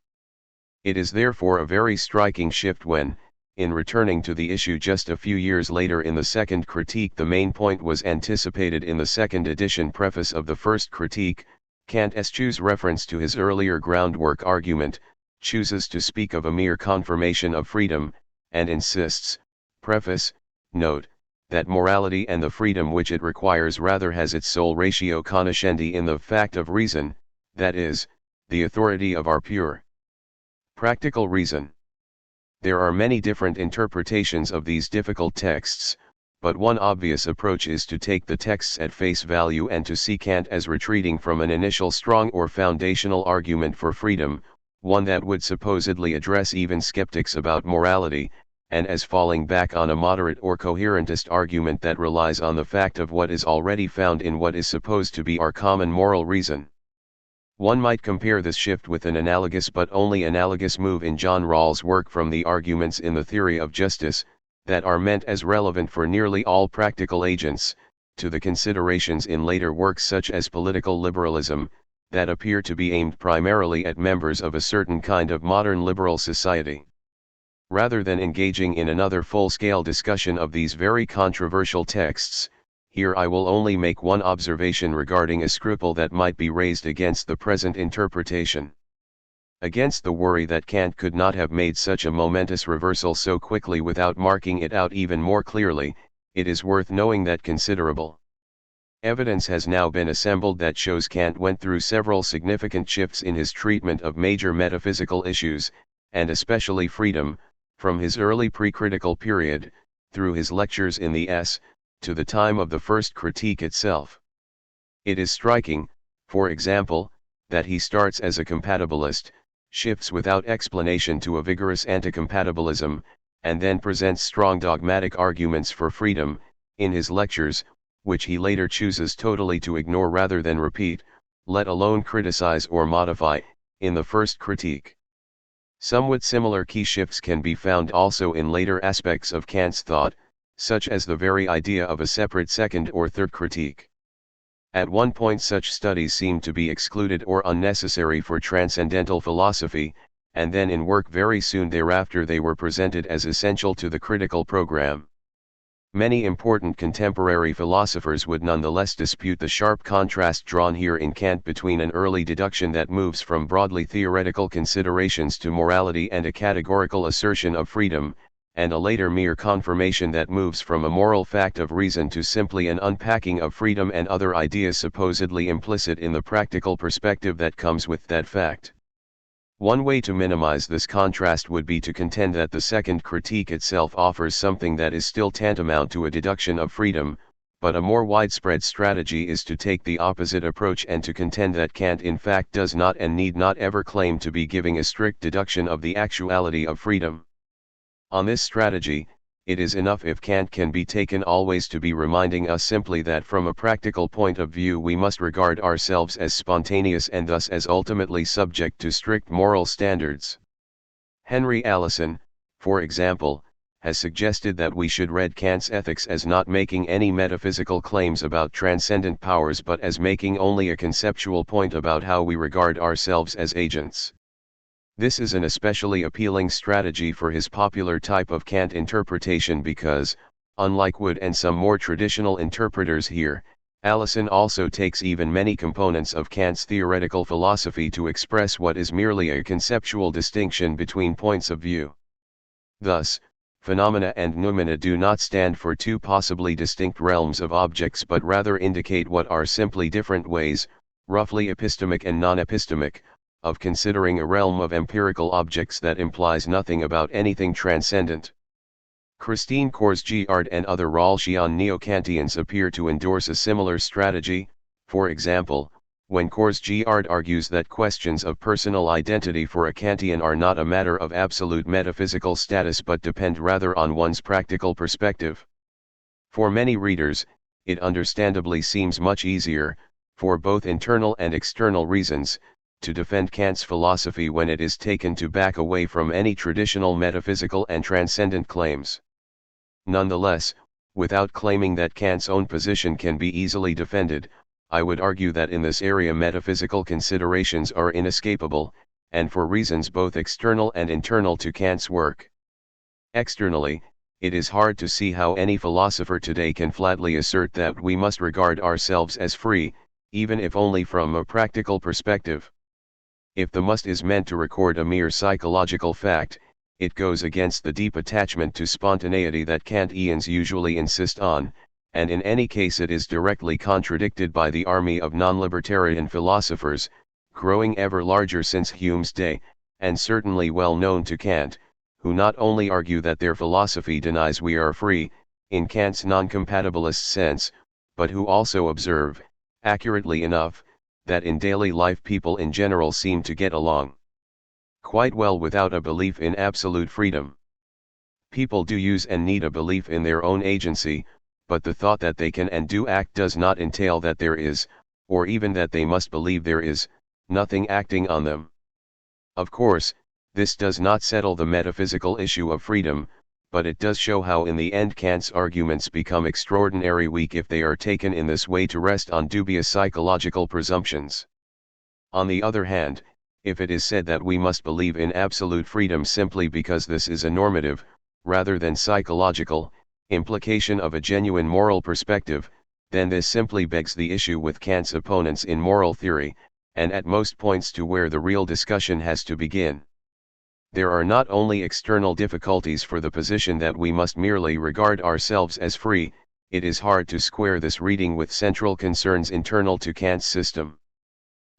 It is therefore a very striking shift when, in returning to the issue just a few years later in the second Critique, the main point was anticipated in the second edition preface of the first Critique, Kant eschews reference to his earlier groundwork argument, chooses to speak of a mere confirmation of freedom, and insists, preface, note, that morality and the freedom which it requires rather has its sole ratio cognoscendi in the fact of reason, that is, the authority of our pure practical reason. There are many different interpretations of these difficult texts, but one obvious approach is to take the texts at face value and to see Kant as retreating from an initial strong or foundational argument for freedom, one that would supposedly address even skeptics about morality, and as falling back on a moderate or coherentist argument that relies on the fact of what is already found in what is supposed to be our common moral reason. One might compare this shift with an analogous but only analogous move in John Rawls' work from the arguments in the theory of justice, that are meant as relevant for nearly all practical agents, to the considerations in later works such as political liberalism, that appear to be aimed primarily at members of a certain kind of modern liberal society. Rather than engaging in another full-scale discussion of these very controversial texts, here I will only make one observation regarding a scruple that might be raised against the present interpretation. Against the worry that Kant could not have made such a momentous reversal so quickly without marking it out even more clearly, it is worth knowing that considerable evidence has now been assembled that shows Kant went through several significant shifts in his treatment of major metaphysical issues, and especially freedom, from his early pre-critical period, through his lectures in the S, to the time of the first critique itself. It is striking, for example, that he starts as a compatibilist, shifts without explanation to a vigorous anticompatibilism, and then presents strong dogmatic arguments for freedom, in his lectures, which he later chooses totally to ignore rather than repeat, let alone criticize or modify, in the first critique. Somewhat similar key shifts can be found also in later aspects of Kant's thought, such as the very idea of a separate second or third critique. At one point such studies seemed to be excluded or unnecessary for transcendental philosophy, and then in work very soon thereafter they were presented as essential to the critical program. Many important contemporary philosophers would nonetheless dispute the sharp contrast drawn here in Kant between an early deduction that moves from broadly theoretical considerations to morality and a categorical assertion of freedom, and a later mere confirmation that moves from a moral fact of reason to simply an unpacking of freedom and other ideas supposedly implicit in the practical perspective that comes with that fact. One way to minimize this contrast would be to contend that the second critique itself offers something that is still tantamount to a deduction of freedom, but a more widespread strategy is to take the opposite approach and to contend that Kant in fact does not and need not ever claim to be giving a strict deduction of the actuality of freedom. On this strategy, it is enough if Kant can be taken always to be reminding us simply that from a practical point of view we must regard ourselves as spontaneous and thus as ultimately subject to strict moral standards. Henry Allison, for example, has suggested that we should read Kant's ethics as not making any metaphysical claims about transcendent powers but as making only a conceptual point about how we regard ourselves as agents. This is an especially appealing strategy for his popular type of Kant interpretation because, unlike Wood and some more traditional interpreters here, Allison also takes even many components of Kant's theoretical philosophy to express what is merely a conceptual distinction between points of view. Thus, phenomena and noumena do not stand for two possibly distinct realms of objects but rather indicate what are simply different ways, roughly epistemic and non-epistemic, of considering a realm of empirical objects that implies nothing about anything transcendent. Christine Korsgaard and other Rawlsian neo-Kantians appear to endorse a similar strategy, for example, when Korsgaard argues that questions of personal identity for a Kantian are not a matter of absolute metaphysical status but depend rather on one's practical perspective. For many readers, it understandably seems much easier, for both internal and external reasons, to defend Kant's philosophy when it is taken to back away from any traditional metaphysical and transcendent claims. Nonetheless, without claiming that Kant's own position can be easily defended, I would argue that in this area metaphysical considerations are inescapable, and for reasons both external and internal to Kant's work. Externally, it is hard to see how any philosopher today can flatly assert that we must regard ourselves as free, even if only from a practical perspective. If the must is meant to record a mere psychological fact, it goes against the deep attachment to spontaneity that Kantians usually insist on, and in any case it is directly contradicted by the army of non-libertarian philosophers, growing ever larger since Hume's day, and certainly well known to Kant, who not only argue that their philosophy denies we are free, in Kant's non-compatibilist sense, but who also observe, accurately enough, that in daily life people in general seem to get along quite well without a belief in absolute freedom. People do use and need a belief in their own agency, but the thought that they can and do act does not entail that there is, or even that they must believe there is, nothing acting on them. Of course, this does not settle the metaphysical issue of freedom, but it does show how in the end Kant's arguments become extraordinarily weak if they are taken in this way to rest on dubious psychological presumptions. On the other hand, if it is said that we must believe in absolute freedom simply because this is a normative, rather than psychological, implication of a genuine moral perspective, then this simply begs the issue with Kant's opponents in moral theory, and at most points to where the real discussion has to begin. There are not only external difficulties for the position that we must merely regard ourselves as free, it is hard to square this reading with central concerns internal to Kant's system.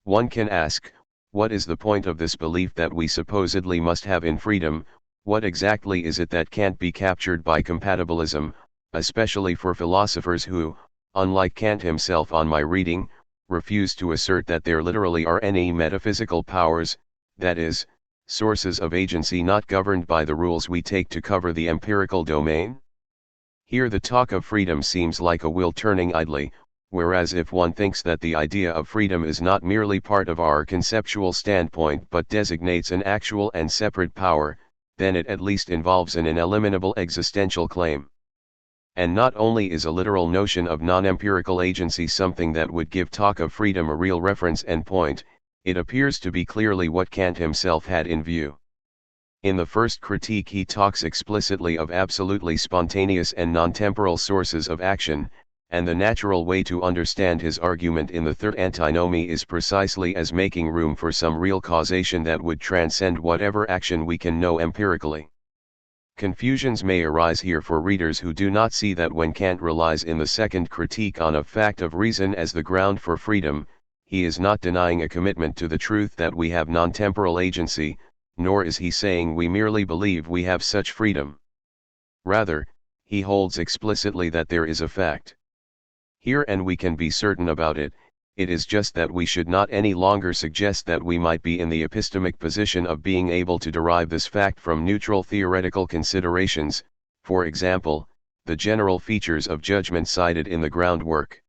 One can ask, what is the point of this belief that we supposedly must have in freedom? What exactly is it that can't be captured by compatibilism, especially for philosophers who, unlike Kant himself on my reading, refuse to assert that there literally are any metaphysical powers, that is, sources of agency not governed by the rules we take to cover the empirical domain? Here the talk of freedom seems like a wheel turning idly, whereas if one thinks that the idea of freedom is not merely part of our conceptual standpoint but designates an actual and separate power, then it at least involves an ineliminable existential claim. And not only is a literal notion of non-empirical agency something that would give talk of freedom a real reference and point, it appears to be clearly what Kant himself had in view. In the first critique he talks explicitly of absolutely spontaneous and non-temporal sources of action, and the natural way to understand his argument in the third antinomy is precisely as making room for some real causation that would transcend whatever action we can know empirically. Confusions may arise here for readers who do not see that when Kant relies in the second critique on a fact of reason as the ground for freedom, he is not denying a commitment to the truth that we have non-temporal agency, nor is he saying we merely believe we have such freedom. Rather, he holds explicitly that there is a fact. Here, and we can be certain about it, it is just that we should not any longer suggest that we might be in the epistemic position of being able to derive this fact from neutral theoretical considerations, for example, the general features of judgment cited in the groundwork.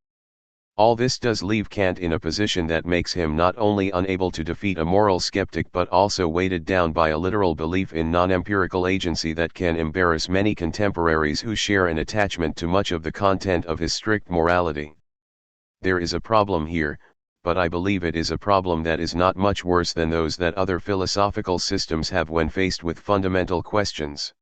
All this does leave Kant in a position that makes him not only unable to defeat a moral skeptic but also weighted down by a literal belief in non-empirical agency that can embarrass many contemporaries who share an attachment to much of the content of his strict morality. There is a problem here, but I believe it is a problem that is not much worse than those that other philosophical systems have when faced with fundamental questions.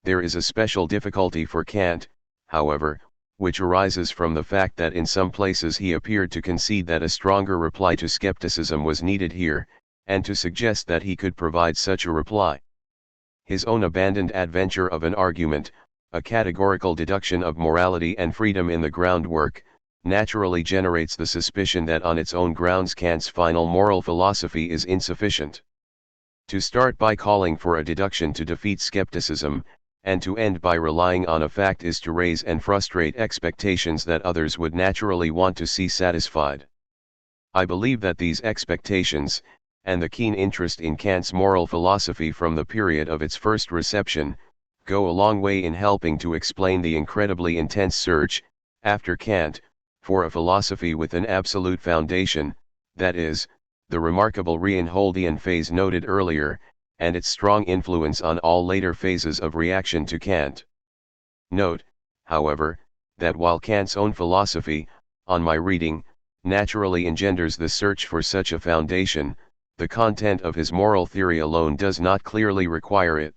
There is a special difficulty for Kant, however, which arises from the fact that in some places he appeared to concede that a stronger reply to skepticism was needed here, and to suggest that he could provide such a reply. His own abandoned adventure of an argument, a categorical deduction of morality and freedom in the groundwork, naturally generates the suspicion that on its own grounds Kant's final moral philosophy is insufficient. To start by calling for a deduction to defeat skepticism, and to end by relying on a fact is to raise and frustrate expectations that others would naturally want to see satisfied. I believe that these expectations, and the keen interest in Kant's moral philosophy from the period of its first reception, go a long way in helping to explain the incredibly intense search, after Kant, for a philosophy with an absolute foundation, that is, the remarkable Reinholdian phase noted earlier, and its strong influence on all later phases of reaction to Kant. Note, however, that while Kant's own philosophy, on my reading, naturally engenders the search for such a foundation, the content of his moral theory alone does not clearly require it.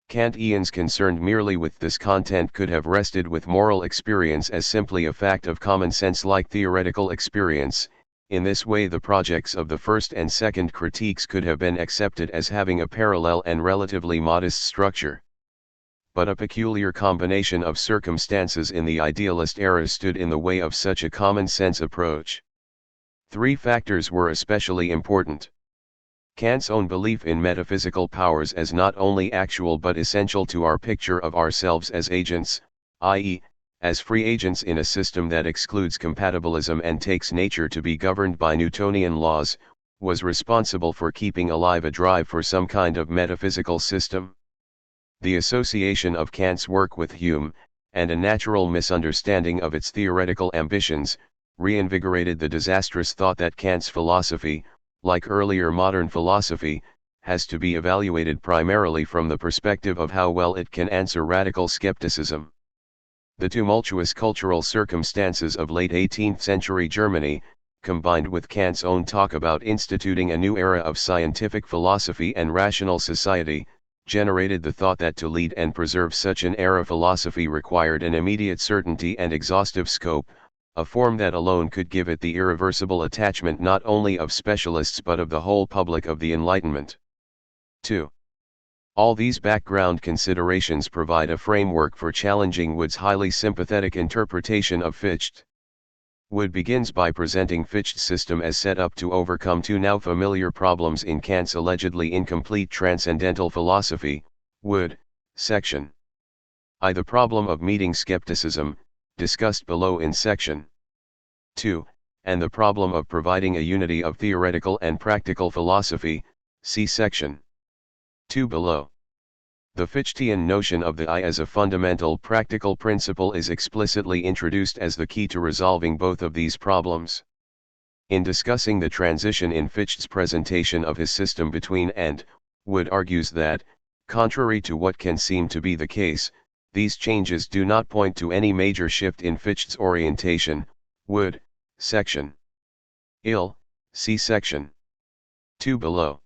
Kantians concerned merely with this content could have rested with moral experience as simply a fact of common sense like theoretical experience. In this way the projects of the first and second critiques could have been accepted as having a parallel and relatively modest structure. But a peculiar combination of circumstances in the idealist era stood in the way of such a common-sense approach. Three factors were especially important. Kant's own belief in metaphysical powers as not only actual but essential to our picture of ourselves as agents, i.e., as free agents in a system that excludes compatibilism and takes nature to be governed by Newtonian laws, was responsible for keeping alive a drive for some kind of metaphysical system. The association of Kant's work with Hume, and a natural misunderstanding of its theoretical ambitions, reinvigorated the disastrous thought that Kant's philosophy, like earlier modern philosophy, has to be evaluated primarily from the perspective of how well it can answer radical skepticism. The tumultuous cultural circumstances of late 18th century Germany, combined with Kant's own talk about instituting a new era of scientific philosophy and rational society, generated the thought that to lead and preserve such an era philosophy required an immediate certainty and exhaustive scope, a form that alone could give it the irreversible attachment not only of specialists but of the whole public of the Enlightenment. 2. All these background considerations provide a framework for challenging Wood's highly sympathetic interpretation of Fichte. Wood begins by presenting Fichte's system as set up to overcome two now familiar problems in Kant's allegedly incomplete transcendental philosophy. Wood, section I. The problem of meeting skepticism, discussed below in section 2, and the problem of providing a unity of theoretical and practical philosophy, see section 2 below. The Fichtean notion of the I as a fundamental practical principle is explicitly introduced as the key to resolving both of these problems. In discussing the transition in Fichte's presentation of his system between and, Wood argues that, contrary to what can seem to be the case, these changes do not point to any major shift in Fichte's orientation. Wood, section IL, see section 2 below.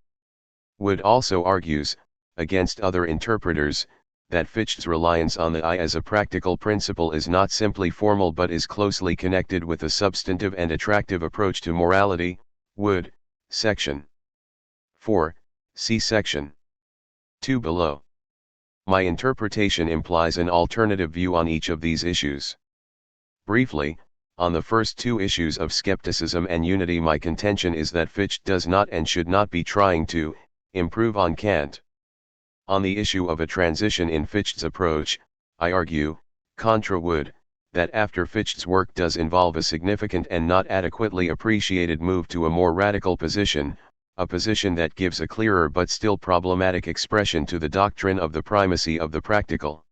Wood also argues, against other interpreters, that Fichte's reliance on the I as a practical principle is not simply formal but is closely connected with a substantive and attractive approach to morality. Wood, section 4, see section 2 below. My interpretation implies an alternative view on each of these issues. Briefly, on the first two issues of skepticism and unity, my contention is that Fichte does not and should not be trying to improve on Kant. On the issue of a transition in Fichte's approach, I argue, contra Wood, that after Fichte's work does involve a significant and not adequately appreciated move to a more radical position, a position that gives a clearer but still problematic expression to the doctrine of the primacy of the practical.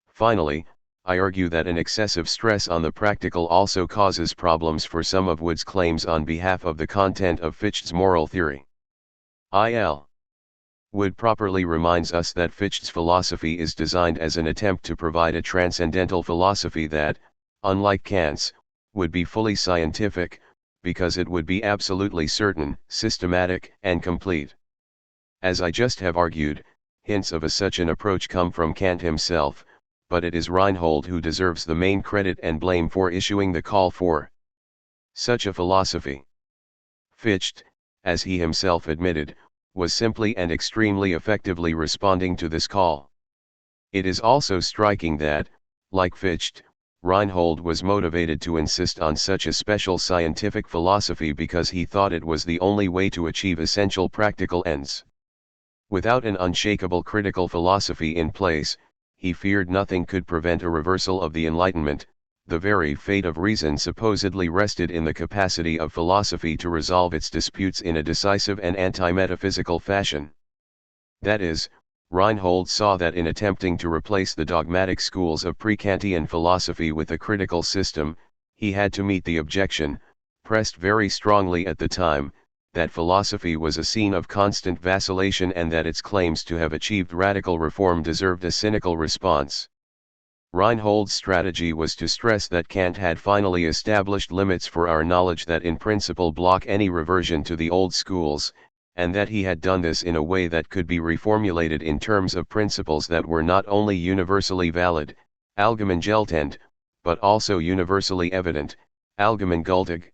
Finally, I argue that an excessive stress on the practical also causes problems for some of Wood's claims on behalf of the content of Fichte's moral theory. Il. Wood properly reminds us that Fichte's philosophy is designed as an attempt to provide a transcendental philosophy that, unlike Kant's, would be fully scientific, because it would be absolutely certain, systematic, and complete. As I just have argued, hints of such an approach come from Kant himself, but it is Reinhold who deserves the main credit and blame for issuing the call for such a philosophy. Fichte, as he himself admitted, was simply and extremely effectively responding to this call. It is also striking that, like Fichte, Reinhold was motivated to insist on such a special scientific philosophy because he thought it was the only way to achieve essential practical ends. Without an unshakable critical philosophy in place, he feared nothing could prevent a reversal of the Enlightenment. The very fate of reason supposedly rested in the capacity of philosophy to resolve its disputes in a decisive and anti-metaphysical fashion. That is, Reinhold saw that in attempting to replace the dogmatic schools of pre-Kantian philosophy with a critical system, he had to meet the objection, pressed very strongly at the time, that philosophy was a scene of constant vacillation and that its claims to have achieved radical reform deserved a cynical response. Reinhold's strategy was to stress that Kant had finally established limits for our knowledge that in principle block any reversion to the old schools, and that he had done this in a way that could be reformulated in terms of principles that were not only universally valid, allgemein geltend, but also universally evident, allgemein gültig.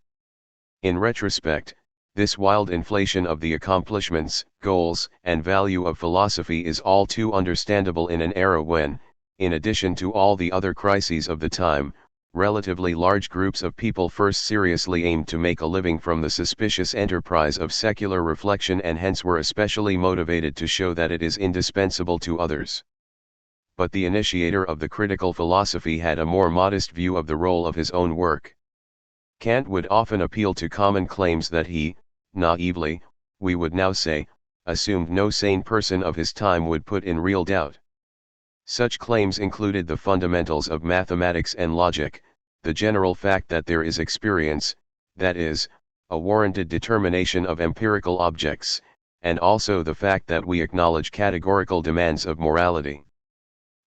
In retrospect, this wild inflation of the accomplishments, goals, and value of philosophy is all too understandable in an era when, in addition to all the other crises of the time, relatively large groups of people first seriously aimed to make a living from the suspicious enterprise of secular reflection and hence were especially motivated to show that it is indispensable to others. But the initiator of the critical philosophy had a more modest view of the role of his own work. Kant would often appeal to common claims that he, naively, we would now say, assumed no sane person of his time would put in real doubt. Such claims included the fundamentals of mathematics and logic, the general fact that there is experience, that is, a warranted determination of empirical objects, and also the fact that we acknowledge categorical demands of morality.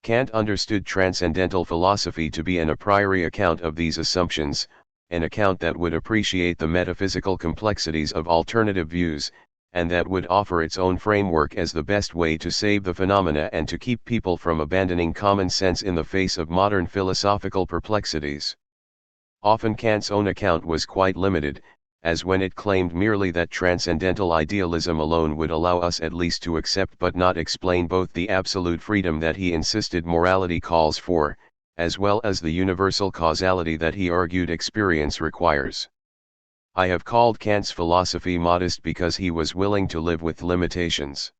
Kant understood transcendental philosophy to be an a priori account of these assumptions, an account that would appreciate the metaphysical complexities of alternative views, and that would offer its own framework as the best way to save the phenomena and to keep people from abandoning common sense in the face of modern philosophical perplexities. Often Kant's own account was quite limited, as when it claimed merely that transcendental idealism alone would allow us at least to accept but not explain both the absolute freedom that he insisted morality calls for, as well as the universal causality that he argued experience requires. I have called Kant's philosophy modest because he was willing to live with limitations.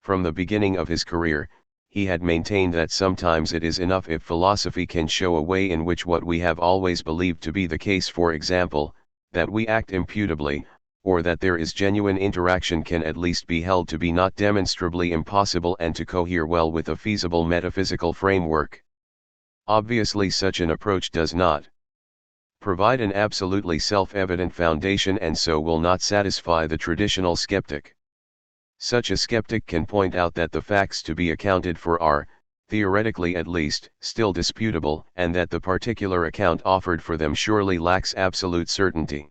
From the beginning of his career, he had maintained that sometimes it is enough if philosophy can show a way in which what we have always believed to be the case, for example, that we act imputably, or that there is genuine interaction, can at least be held to be not demonstrably impossible and to cohere well with a feasible metaphysical framework. Obviously such an approach does not provide an absolutely self-evident foundation and so will not satisfy the traditional skeptic. Such a skeptic can point out that the facts to be accounted for are, theoretically at least, still disputable, and that the particular account offered for them surely lacks absolute certainty.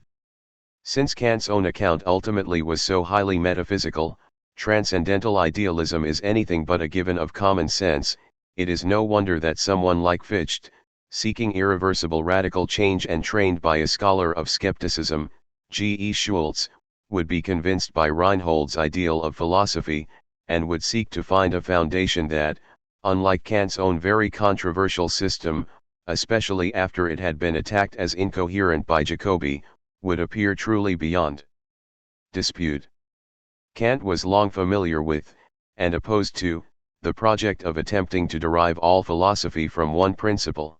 Since Kant's own account ultimately was so highly metaphysical, transcendental idealism is anything but a given of common sense. It is no wonder that someone like Fichte, seeking irreversible radical change and trained by a scholar of skepticism, G. E. Schultz, would be convinced by Reinhold's ideal of philosophy, and would seek to find a foundation that, unlike Kant's own very controversial system, especially after it had been attacked as incoherent by Jacobi, would appear truly beyond dispute. Kant was long familiar with, and opposed to, the project of attempting to derive all philosophy from one principle.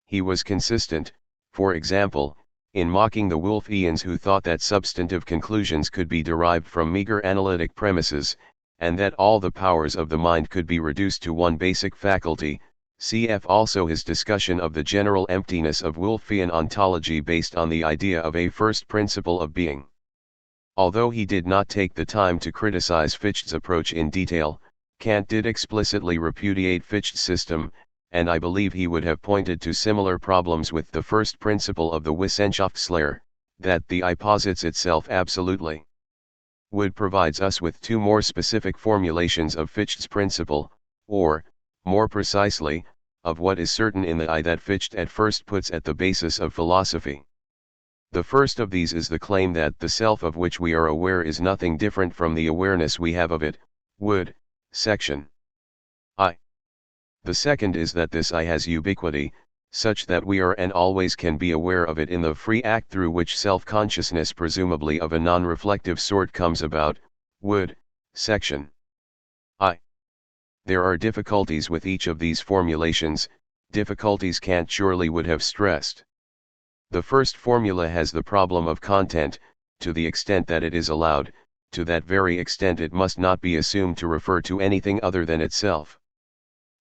He was consistent, for example, in mocking the Wolffians who thought that substantive conclusions could be derived from meager analytic premises, and that all the powers of the mind could be reduced to one basic faculty. Cf. also his discussion of the general emptiness of Wolffian ontology based on the idea of a first principle of being. Although he did not take the time to criticize Fichte's approach in detail, Kant did explicitly repudiate Fichte's system, and I believe he would have pointed to similar problems with the first principle of the Wissenschaftslehre, that the I posits itself absolutely. Wood provides us with two more specific formulations of Fichte's principle, or, more precisely, of what is certain in the I that Fichte at first puts at the basis of philosophy. The first of these is the claim that the self of which we are aware is nothing different from the awareness we have of it. Wood, section I. The second is that this I has ubiquity, such that we are and always can be aware of it in the free act through which self-consciousness presumably of a non-reflective sort comes about. Wood, section I. There are difficulties with each of these formulations, difficulties Kant surely would have stressed. The first formula has the problem of content. To the extent that it is allowed, to that very extent it must not be assumed to refer to anything other than itself.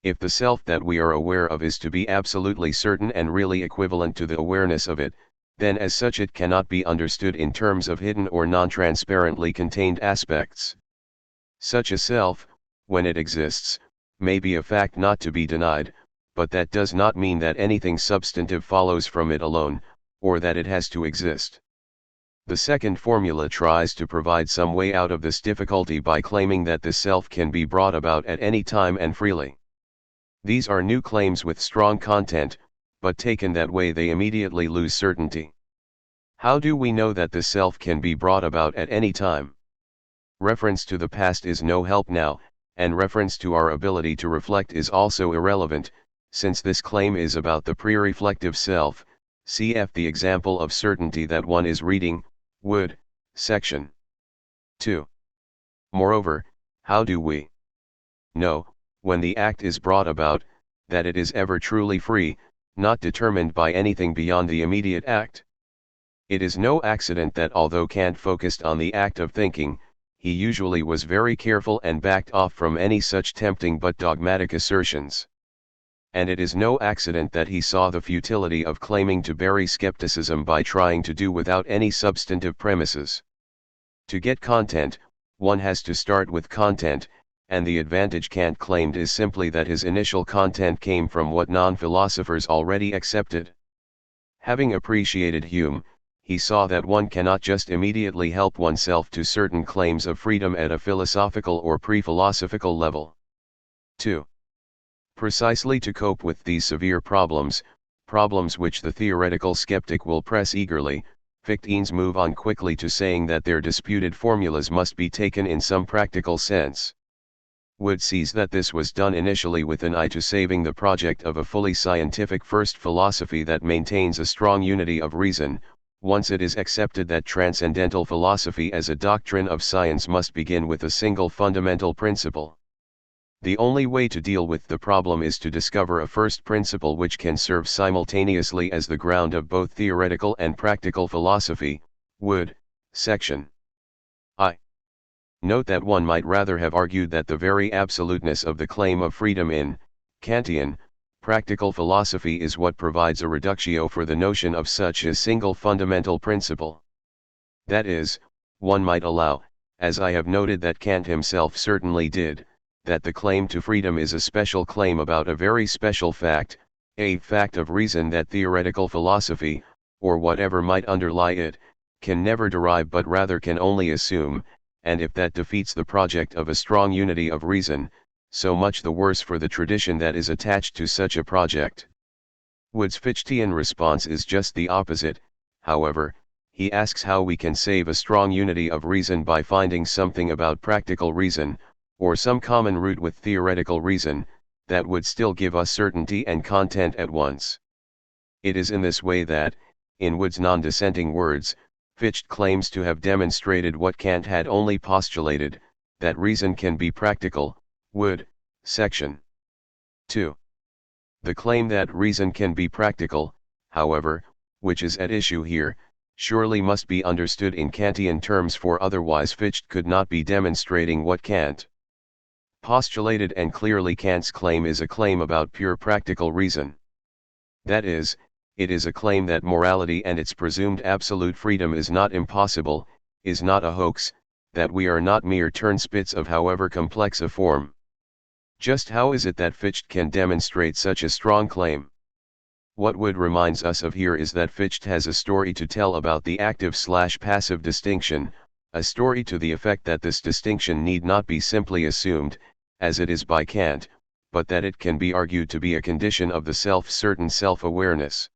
If the self that we are aware of is to be absolutely certain and really equivalent to the awareness of it, then as such it cannot be understood in terms of hidden or non-transparently contained aspects. Such a self, when it exists, may be a fact not to be denied, but that does not mean that anything substantive follows from it alone, or that it has to exist. The second formula tries to provide some way out of this difficulty by claiming that the self can be brought about at any time and freely. These are new claims with strong content, but taken that way they immediately lose certainty. How do we know that the self can be brought about at any time? Reference to the past is no help now, and reference to our ability to reflect is also irrelevant, since this claim is about the pre-reflective self. Cf. the example of certainty that one is reading. Wood, section 2. Moreover, how do we know, when the act is brought about, that it is ever truly free, not determined by anything beyond the immediate act? It is no accident that although Kant focused on the act of thinking, he usually was very careful and backed off from any such tempting but dogmatic assertions. and it is no accident that he saw the futility of claiming to bury skepticism by trying to do without any substantive premises. To get content, one has to start with content, and the advantage Kant claimed is simply that his initial content came from what non-philosophers already accepted. Having appreciated Hume, he saw that one cannot just immediately help oneself to certain claims of freedom at a philosophical or pre-philosophical level. 2. Precisely to cope with these severe problems which the theoretical skeptic will press eagerly, Fichte's move on quickly to saying that their disputed formulas must be taken in some practical sense. Wood sees that this was done initially with an eye to saving the project of a fully scientific first philosophy that maintains a strong unity of reason, once it is accepted that transcendental philosophy as a doctrine of science must begin with a single fundamental principle. The only way to deal with the problem is to discover a first principle which can serve simultaneously as the ground of both theoretical and practical philosophy. Wood, section I. Note that one might rather have argued that the very absoluteness of the claim of freedom in Kantian practical philosophy is what provides a reductio for the notion of such a single fundamental principle. That is, one might allow, as I have noted that Kant himself certainly did, that the claim to freedom is a special claim about a very special fact, a fact of reason that theoretical philosophy, or whatever might underlie it, can never derive but rather can only assume, and if that defeats the project of a strong unity of reason, so much the worse for the tradition that is attached to such a project. Wood's Fichtean response is just the opposite. However, he asks how we can save a strong unity of reason by finding something about practical reason, or some common root with theoretical reason, that would still give us certainty and content at once. It is in this way that, in Wood's non-dissenting words, Fichte claims to have demonstrated what Kant had only postulated, that reason can be practical. Wood, section 2. The claim that reason can be practical, however, which is at issue here, surely must be understood in Kantian terms, for otherwise Fichte could not be demonstrating what Kant postulated, and clearly Kant's claim is a claim about pure practical reason. That is, it is a claim that morality and its presumed absolute freedom is not impossible, is not a hoax, that we are not mere turnspits of however complex a form. Just how is it that Fichte can demonstrate such a strong claim? What Wood reminds us of here is that Fichte has a story to tell about the active/passive distinction, a story to the effect that this distinction need not be simply assumed, as it is by Kant, but that it can be argued to be a condition of the self-certain self-awareness.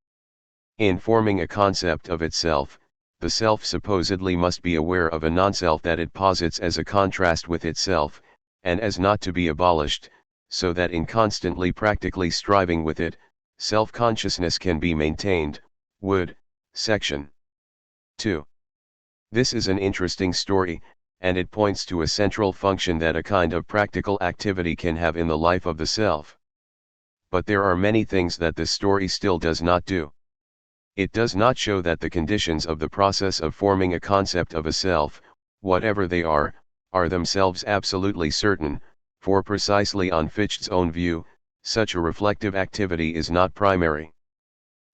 In forming a concept of itself, the self supposedly must be aware of a non-self that it posits as a contrast with itself, and as not to be abolished, so that in constantly practically striving with it, self-consciousness can be maintained. Wood, section 2. This is an interesting story, and it points to a central function that a kind of practical activity can have in the life of the self. But there are many things that this story still does not do. It does not show that the conditions of the process of forming a concept of a self, whatever they are themselves absolutely certain, for precisely on Fichte's own view, such a reflective activity is not primary.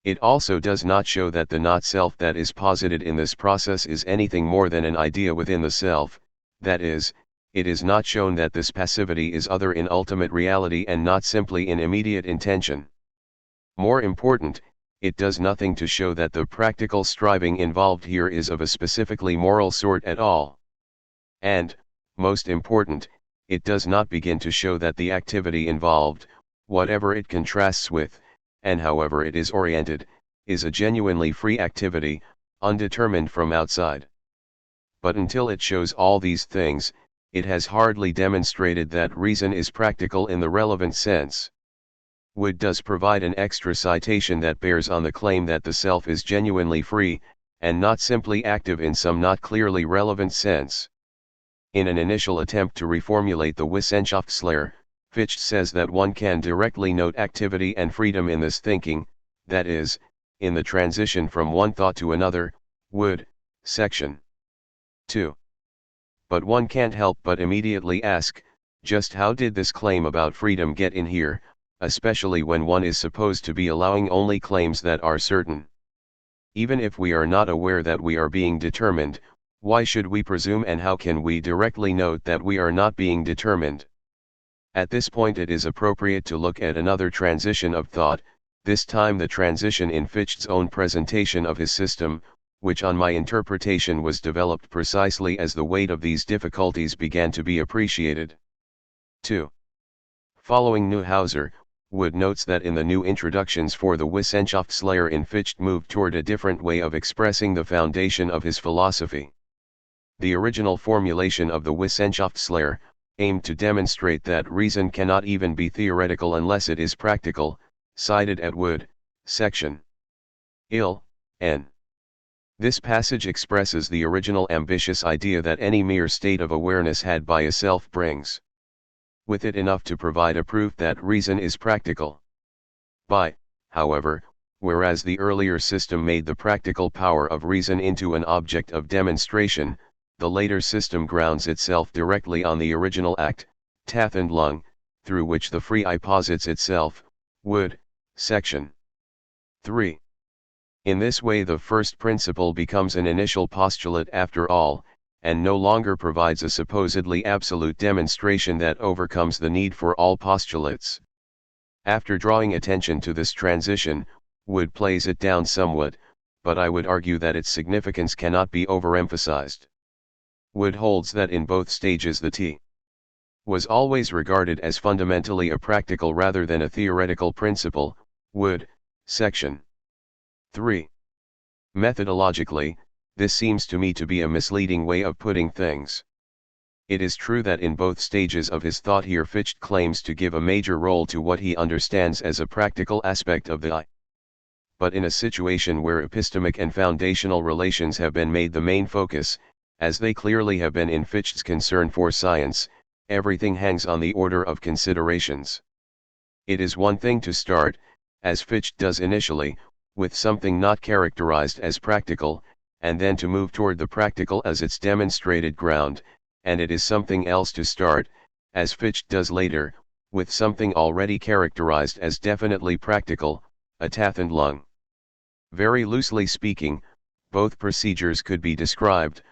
It also does not show that the not-self that is posited in this process is anything more than an idea within the self, that is, it is not shown that this passivity is other in ultimate reality and not simply in immediate intention. More important, it does nothing to show that the practical striving involved here is of a specifically moral sort at all. And, most important, it does not begin to show that the activity involved, whatever it contrasts with, and however it is oriented, is a genuinely free activity, undetermined from outside. But until it shows all these things, it has hardly demonstrated that reason is practical in the relevant sense. Wood does provide an extra citation that bears on the claim that the self is genuinely free, and not simply active in some not clearly relevant sense. In an initial attempt to reformulate the Wissenschaftslehre, Fichte says that one can directly note activity and freedom in this thinking, that is, in the transition from one thought to another. Wood, section 2. But one can't help but immediately ask, just how did this claim about freedom get in here, especially when one is supposed to be allowing only claims that are certain. Even if we are not aware that we are being determined, why should we presume, and how can we directly note that we are not being determined? At this point it is appropriate to look at another transition of thought, this time the transition in Fichte's own presentation of his system, which on my interpretation was developed precisely as the weight of these difficulties began to be appreciated. 2. Following Neuhauser, Wood notes that in the new introductions for the Wissenschaftslehre in Fichte moved toward a different way of expressing the foundation of his philosophy. The original formulation of the Wissenschaftslehre aimed to demonstrate that reason cannot even be theoretical unless it is practical, cited at Wood, section Il, N. This passage expresses the original ambitious idea that any mere state of awareness had by itself brings with it enough to provide a proof that reason is practical. However, whereas the earlier system made the practical power of reason into an object of demonstration, the later system grounds itself directly on the original act, Tathandlung, through which the free I posits itself, Wood, section 3. In this way the first principle becomes an initial postulate after all, and no longer provides a supposedly absolute demonstration that overcomes the need for all postulates. After drawing attention to this transition, Wood plays it down somewhat, but I would argue that its significance cannot be overemphasized. Wood holds that in both stages the T was always regarded as fundamentally a practical rather than a theoretical principle, Wood, section 3. Methodologically, this seems to me to be a misleading way of putting things. It is true that in both stages of his thought here Fichte claims to give a major role to what he understands as a practical aspect of the I. But in a situation where epistemic and foundational relations have been made the main focus, as they clearly have been in Fichte's concern for science, everything hangs on the order of considerations. It is one thing to start, as Fichte does initially, with something not characterized as practical, and then to move toward the practical as its demonstrated ground, and it is something else to start, as Fichte does later, with something already characterized as definitely practical, a Tathandlung. Very loosely speaking, both procedures could be described,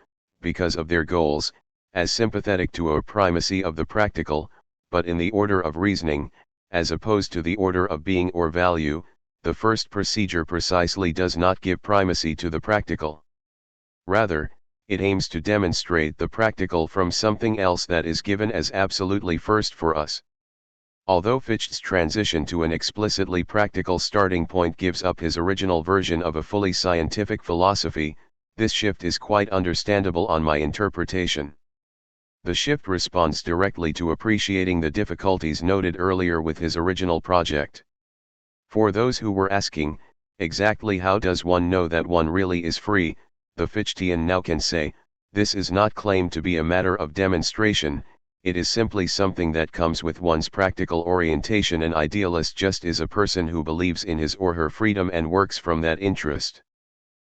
because of their goals, as sympathetic to a primacy of the practical, but in the order of reasoning, as opposed to the order of being or value, the first procedure precisely does not give primacy to the practical. Rather, it aims to demonstrate the practical from something else that is given as absolutely first for us. Although Fichte's transition to an explicitly practical starting point gives up his original version of a fully scientific philosophy, this shift is quite understandable on my interpretation. The shift responds directly to appreciating the difficulties noted earlier with his original project. For those who were asking, exactly how does one know that one really is free, the Fichtean now can say, this is not claimed to be a matter of demonstration, it is simply something that comes with one's practical orientation. An idealist just is a person who believes in his or her freedom and works from that interest.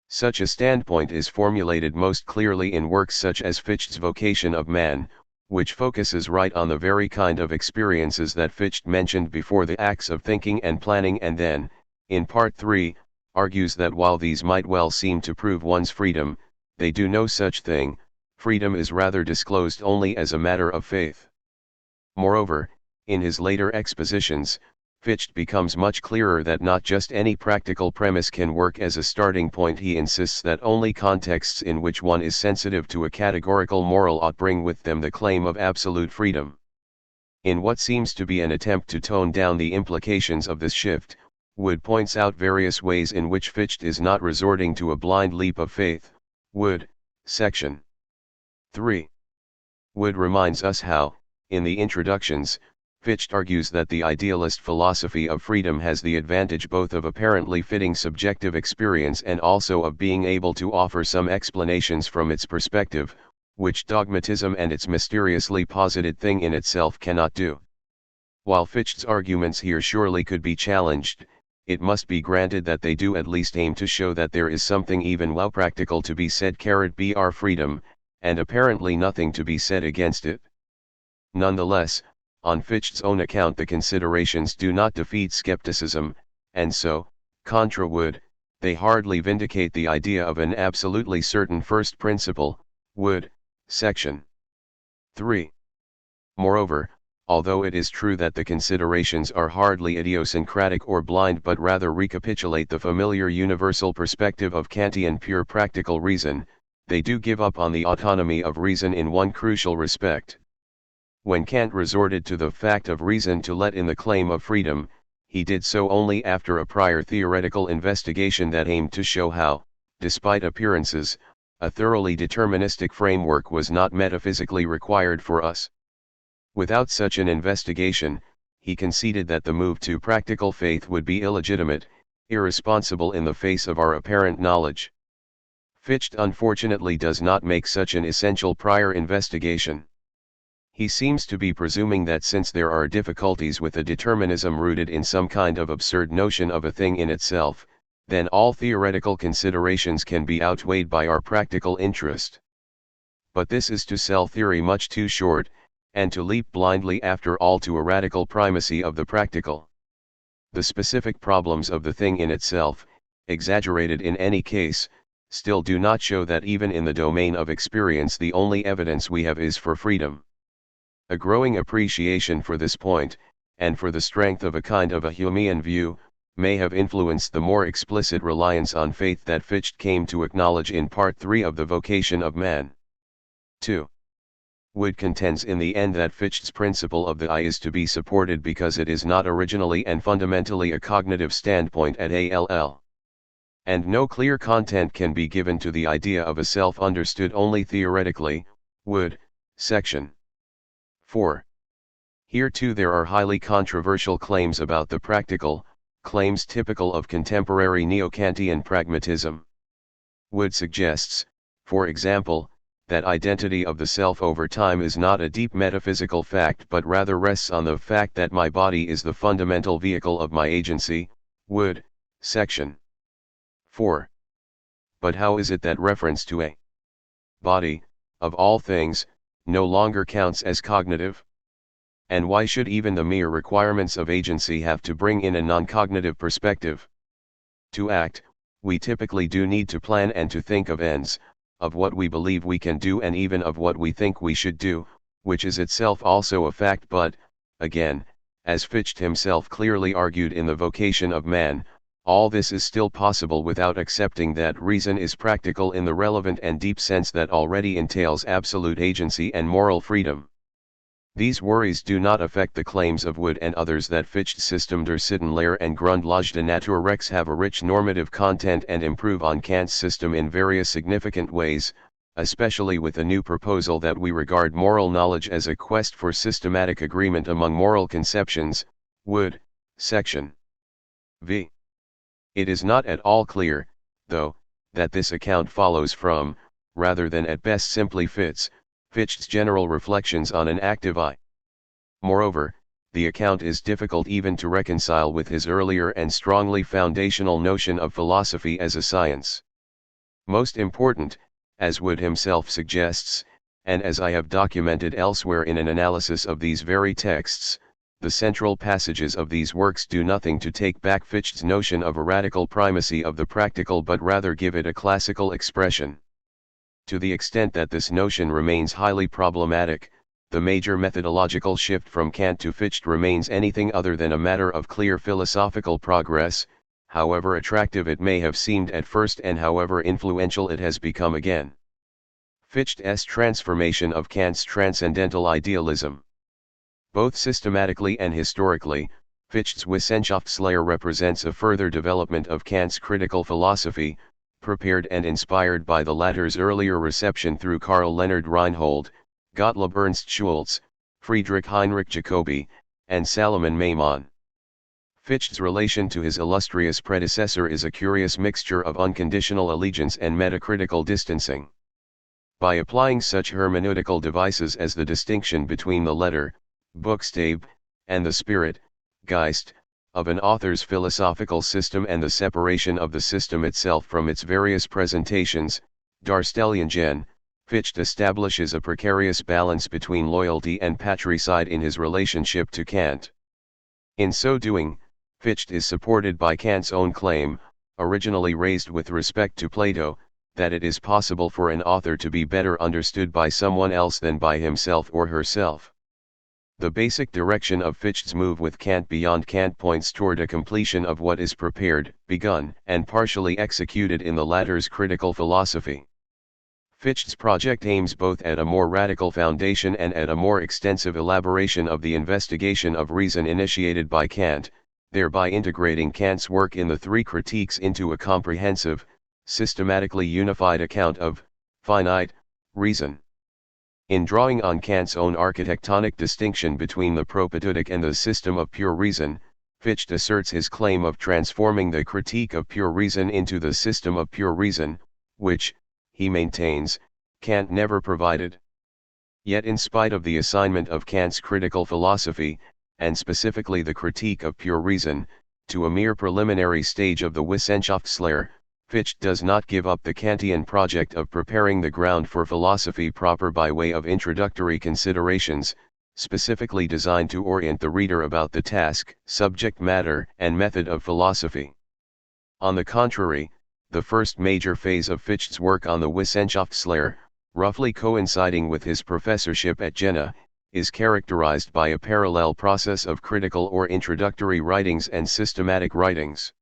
Such a standpoint is formulated most clearly in works such as Fichte's Vocation of Man, which focuses right on the very kind of experiences that Fichte mentioned before, the acts of thinking and planning, and then, in Part 3, argues that while these might well seem to prove one's freedom, they do no such thing, freedom is rather disclosed only as a matter of faith. Moreover, in his later expositions, Fichte becomes much clearer that not just any practical premise can work as a starting point. He insists that only contexts in which one is sensitive to a categorical moral ought bring with them the claim of absolute freedom. In what seems to be an attempt to tone down the implications of this shift, Wood points out various ways in which Fichte is not resorting to a blind leap of faith. Wood, section 3. Wood reminds us how, in the introductions, Fichte argues that the idealist philosophy of freedom has the advantage both of apparently fitting subjective experience and also of being able to offer some explanations from its perspective, which dogmatism and its mysteriously posited thing in itself cannot do. While Fichte's arguments here surely could be challenged, it must be granted that they do at least aim to show that there is something even while practical to be said br freedom, and apparently nothing to be said against it. Nonetheless, on Fichte's own account the considerations do not defeat skepticism, and so, contra would, they hardly vindicate the idea of an absolutely certain first principle, would, section 3. Moreover, although it is true that the considerations are hardly idiosyncratic or blind but rather recapitulate the familiar universal perspective of Kantian pure practical reason, they do give up on the autonomy of reason in one crucial respect. When Kant resorted to the fact of reason to let in the claim of freedom, he did so only after a prior theoretical investigation that aimed to show how, despite appearances, a thoroughly deterministic framework was not metaphysically required for us. Without such an investigation, he conceded that the move to practical faith would be illegitimate, irresponsible in the face of our apparent knowledge. Fichte unfortunately does not make such an essential prior investigation. He seems to be presuming that since there are difficulties with a determinism rooted in some kind of absurd notion of a thing in itself, then all theoretical considerations can be outweighed by our practical interest. But this is to sell theory much too short, and to leap blindly after all to a radical primacy of the practical. The specific problems of the thing in itself, exaggerated in any case, still do not show that even in the domain of experience the only evidence we have is for freedom. A growing appreciation for this point, and for the strength of a kind of a Humean view, may have influenced the more explicit reliance on faith that Fichte came to acknowledge in Part 3 of The Vocation of Man. 2. Wood contends in the end that Fichte's principle of the I is to be supported because it is not originally and fundamentally a cognitive standpoint at all. And no clear content can be given to the idea of a self understood only theoretically. Wood, section 4. Here too there are highly controversial claims about the practical, claims typical of contemporary neo-Kantian pragmatism. Wood suggests, for example, that identity of the self over time is not a deep metaphysical fact but rather rests on the fact that my body is the fundamental vehicle of my agency. Wood, section 4. But how is it that reference to a body, of all things, no longer counts as cognitive? And why should even the mere requirements of agency have to bring in a non-cognitive perspective? To act, we typically do need to plan and to think of ends, of what we believe we can do and even of what we think we should do, which is itself also a fact but, again, as Fichte himself clearly argued in The Vocation of Man, all this is still possible without accepting that reason is practical in the relevant and deep sense that already entails absolute agency and moral freedom. These worries do not affect the claims of Wood and others that Fichte's System der Sittenlehre and Grundlage der Naturrechts have a rich normative content and improve on Kant's system in various significant ways, especially with the new proposal that we regard moral knowledge as a quest for systematic agreement among moral conceptions. Wood, section v. It is not at all clear, though, that this account follows from, rather than at best simply fits, Fichte's general reflections on an active I. Moreover, the account is difficult even to reconcile with his earlier and strongly foundational notion of philosophy as a science. Most important, as Wood himself suggests, and as I have documented elsewhere in an analysis of these very texts, the central passages of these works do nothing to take back Fichte's notion of a radical primacy of the practical but rather give it a classical expression. To the extent that this notion remains highly problematic, the major methodological shift from Kant to Fichte remains anything other than a matter of clear philosophical progress, however attractive it may have seemed at first and however influential it has become again. Fichte's transformation of Kant's transcendental idealism. Both systematically and historically, Fichte's Wissenschaftslehre represents a further development of Kant's critical philosophy, prepared and inspired by the latter's earlier reception through Karl Leonhard Reinhold, Gottlob Ernst Schulz, Friedrich Heinrich Jacobi, and Salomon Maimon. Fichte's relation to his illustrious predecessor is a curious mixture of unconditional allegiance and metacritical distancing. By applying such hermeneutical devices as the distinction between the letter, Buchstabe, and the spirit, Geist, of an author's philosophical system and the separation of the system itself from its various presentations, Darstellungen, Fichte establishes a precarious balance between loyalty and patricide in his relationship to Kant. In so doing, Fichte is supported by Kant's own claim, originally raised with respect to Plato, that it is possible for an author to be better understood by someone else than by himself or herself. The basic direction of Fichte's move with Kant beyond Kant points toward a completion of what is prepared, begun, and partially executed in the latter's critical philosophy. Fichte's project aims both at a more radical foundation and at a more extensive elaboration of the investigation of reason initiated by Kant, thereby integrating Kant's work in the three critiques into a comprehensive, systematically unified account of finite reason. In drawing on Kant's own architectonic distinction between the propedeutic and the system of pure reason, Fichte asserts his claim of transforming the critique of pure reason into the system of pure reason, which, he maintains, Kant never provided. Yet in spite of the assignment of Kant's critical philosophy, and specifically the critique of pure reason, to a mere preliminary stage of the Wissenschaftslehre, Fichte does not give up the Kantian project of preparing the ground for philosophy proper by way of introductory considerations, specifically designed to orient the reader about the task, subject matter, and method of philosophy. On the contrary, the first major phase of Fichte's work on the Wissenschaftslehre, roughly coinciding with his professorship at Jena, is characterized by a parallel process of critical or introductory writings and systematic writings.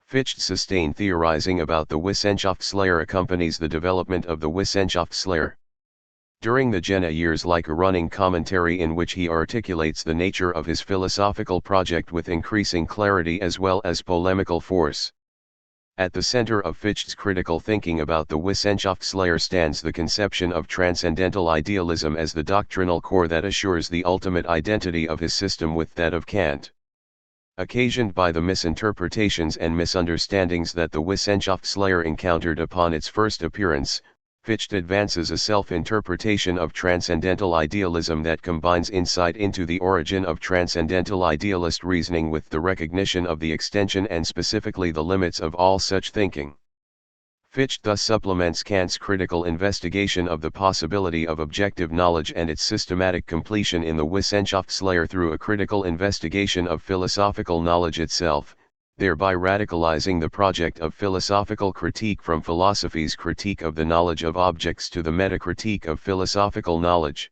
Fichte's sustained theorizing about the Wissenschaftslehre accompanies the development of the Wissenschaftslehre. During the Jena years, like a running commentary in which he articulates the nature of his philosophical project with increasing clarity as well as polemical force. At the center of Fichte's critical thinking about the Wissenschaftslehre stands the conception of transcendental idealism as the doctrinal core that assures the ultimate identity of his system with that of Kant. Occasioned by the misinterpretations and misunderstandings that the Wissenschaftslehre encountered upon its first appearance, Fichte advances a self-interpretation of transcendental idealism that combines insight into the origin of transcendental idealist reasoning with the recognition of the extension and specifically the limits of all such thinking. Fichte thus supplements Kant's critical investigation of the possibility of objective knowledge and its systematic completion in the Wissenschaftslehre through a critical investigation of philosophical knowledge itself, thereby radicalizing the project of philosophical critique from philosophy's critique of the knowledge of objects to the metacritique of philosophical knowledge.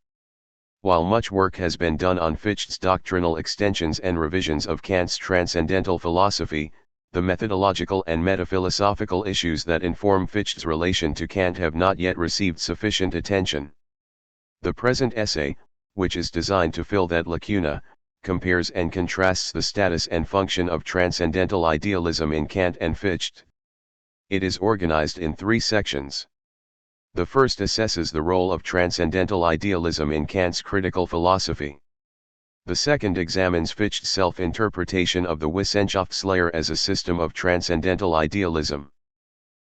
While much work has been done on Fichte's doctrinal extensions and revisions of Kant's transcendental philosophy, the methodological and metaphilosophical issues that inform Fichte's relation to Kant have not yet received sufficient attention. The present essay, which is designed to fill that lacuna, compares and contrasts the status and function of transcendental idealism in Kant and Fichte. It is organized in three sections. The first assesses the role of transcendental idealism in Kant's critical philosophy. The second examines Fichte's self-interpretation of the Wissenschaftslehre as a system of transcendental idealism.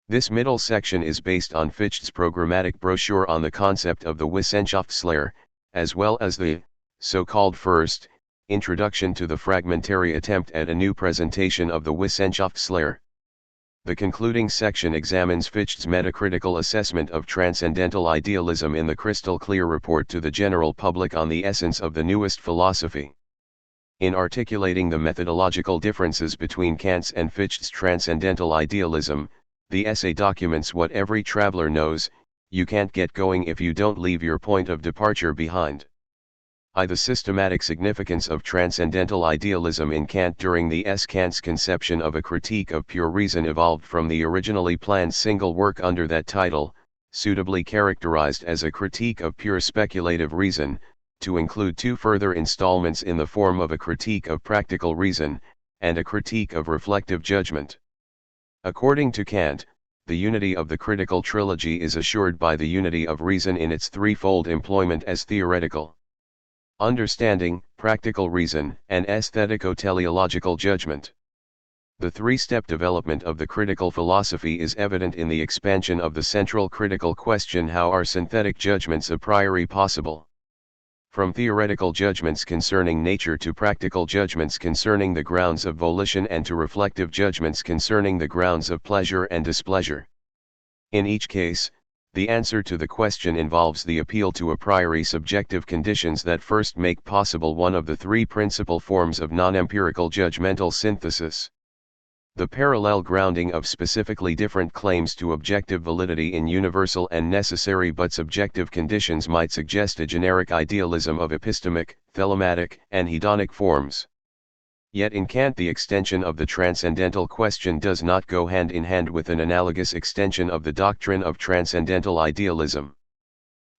This middle section is based on Fichte's programmatic brochure on the concept of the Wissenschaftslehre, as well as the so-called first introduction to the fragmentary attempt at a new presentation of the Wissenschaftslehre. The concluding section examines Fichte's metacritical assessment of transcendental idealism in the crystal-clear report to the general public on the essence of the newest philosophy. In articulating the methodological differences between Kant's and Fichte's transcendental idealism, the essay documents what every traveler knows: you can't get going if you don't leave your point of departure behind. The systematic significance of transcendental idealism in Kant during the Kant's conception of a critique of pure reason evolved from the originally planned single work under that title, suitably characterized as a critique of pure speculative reason, to include two further installments in the form of a critique of practical reason, and a critique of reflective judgment. According to Kant, the unity of the critical trilogy is assured by the unity of reason in its threefold employment as theoretical understanding, practical reason, and aesthetico-teleological judgment. The three-step development of the critical philosophy is evident in the expansion of the central critical question: how are synthetic judgments a priori possible? From theoretical judgments concerning nature to practical judgments concerning the grounds of volition and to reflective judgments concerning the grounds of pleasure and displeasure. In each case, The answer to the question involves the appeal to a priori subjective conditions that first make possible one of the three principal forms of non-empirical judgmental synthesis. The parallel grounding of specifically different claims to objective validity in universal and necessary but subjective conditions might suggest a generic idealism of epistemic, thematic, and hedonic forms. Yet in Kant the extension of the transcendental question does not go hand in hand with an analogous extension of the doctrine of transcendental idealism.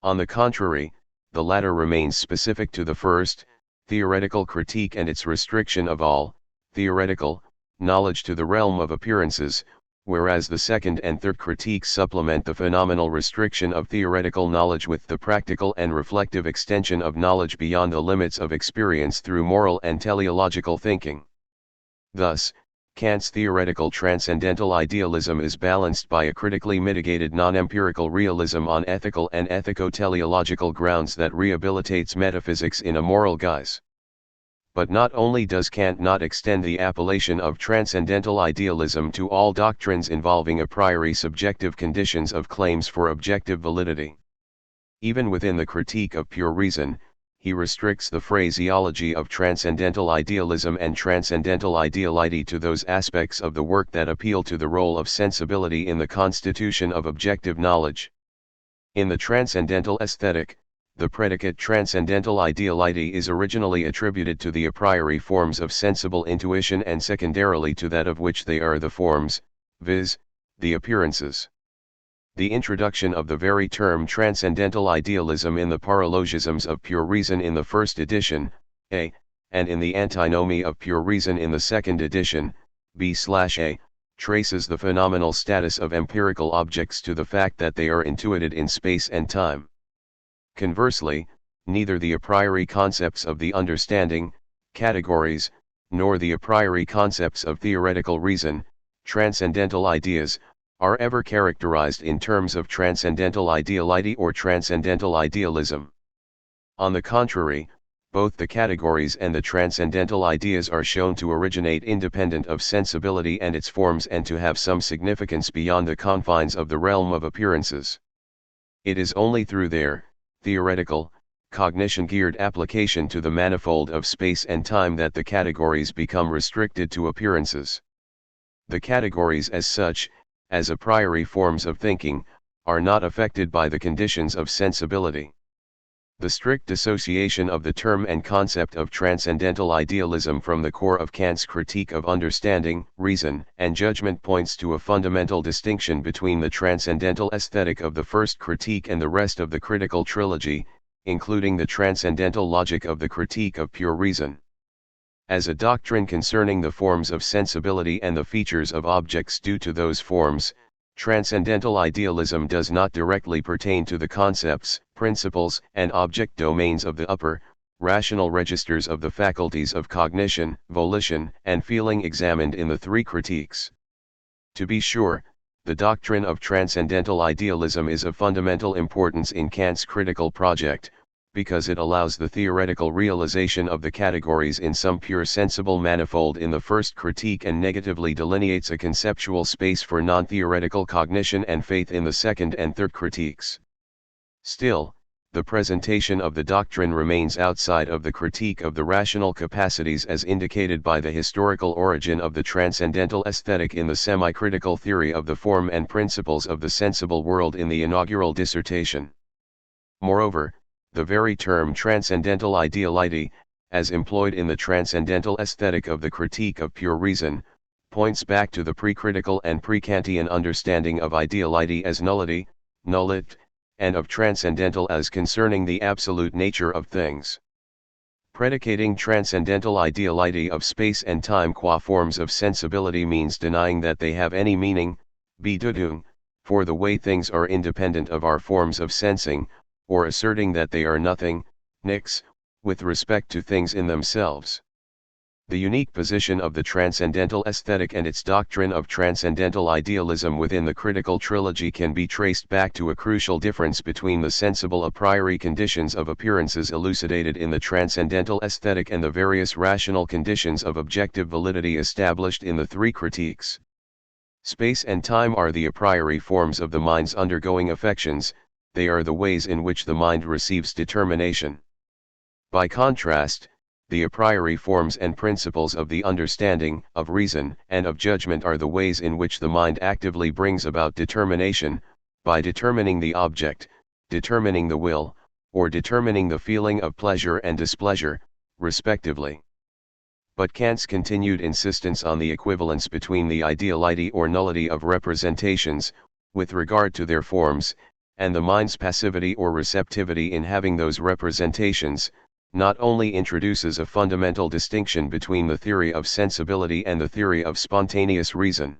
On the contrary, the latter remains specific to the first, theoretical critique and its restriction of all, theoretical, knowledge to the realm of appearances, whereas the second and third critiques supplement the phenomenal restriction of theoretical knowledge with the practical and reflective extension of knowledge beyond the limits of experience through moral and teleological thinking. Thus, Kant's theoretical transcendental idealism is balanced by a critically mitigated non-empirical realism on ethical and ethico-teleological grounds that rehabilitates metaphysics in a moral guise. But not only does Kant not extend the appellation of transcendental idealism to all doctrines involving a priori subjective conditions of claims for objective validity. Even within the critique of pure reason, he restricts the phraseology of transcendental idealism and transcendental ideality to those aspects of the work that appeal to the role of sensibility in the constitution of objective knowledge. In the transcendental aesthetic, the predicate transcendental ideality is originally attributed to the a priori forms of sensible intuition and secondarily to that of which they are the forms, viz., the appearances. The introduction of the very term transcendental idealism in the paralogisms of pure reason in the first edition, A, and in the antinomy of pure reason in the second edition, B/A, traces the phenomenal status of empirical objects to the fact that they are intuited in space and time. Conversely, neither the a priori concepts of the understanding, categories, nor the a priori concepts of theoretical reason, transcendental ideas, are ever characterized in terms of transcendental ideality or transcendental idealism. On the contrary, both the categories and the transcendental ideas are shown to originate independent of sensibility and its forms and to have some significance beyond the confines of the realm of appearances. It is only through their theoretical, cognition-geared application to the manifold of space and time that the categories become restricted to appearances. The categories as such, as a priori forms of thinking, are not affected by the conditions of sensibility. The strict dissociation of the term and concept of transcendental idealism from the core of Kant's critique of understanding, reason, and judgment points to a fundamental distinction between the transcendental aesthetic of the first critique and the rest of the critical trilogy, including the transcendental logic of the critique of pure reason. As a doctrine concerning the forms of sensibility and the features of objects due to those forms, transcendental idealism does not directly pertain to the concepts, principles, and object domains of the upper, rational registers of the faculties of cognition, volition, and feeling examined in the three critiques. To be sure, the doctrine of transcendental idealism is of fundamental importance in Kant's critical project, because it allows the theoretical realization of the categories in some pure sensible manifold in the first critique and negatively delineates a conceptual space for non-theoretical cognition and faith in the second and third critiques. Still, the presentation of the doctrine remains outside of the critique of the rational capacities as indicated by the historical origin of the transcendental aesthetic in the semi-critical theory of the form and principles of the sensible world in the inaugural dissertation. Moreover, the very term transcendental ideality, as employed in the transcendental aesthetic of the critique of pure reason, points back to the pre-critical and pre-Kantian understanding of ideality as nullity, nullit, and of transcendental as concerning the absolute nature of things. Predicating transcendental ideality of space and time qua forms of sensibility means denying that they have any meaning, Bedeutung, for the way things are independent of our forms of sensing, or asserting that they are nothing, nix, with respect to things in themselves. The unique position of the transcendental aesthetic and its doctrine of transcendental idealism within the critical trilogy can be traced back to a crucial difference between the sensible a priori conditions of appearances elucidated in the transcendental aesthetic and the various rational conditions of objective validity established in the three critiques. Space and time are the a priori forms of the mind's undergoing affections, they are the ways in which the mind receives determination. By contrast, the a priori forms and principles of the understanding, of reason, and of judgment are the ways in which the mind actively brings about determination, by determining the object, determining the will, or determining the feeling of pleasure and displeasure, respectively. But Kant's continued insistence on the equivalence between the ideality or nullity of representations, with regard to their forms, and the mind's passivity or receptivity in having those representations, not only introduces a fundamental distinction between the theory of sensibility and the theory of spontaneous reason.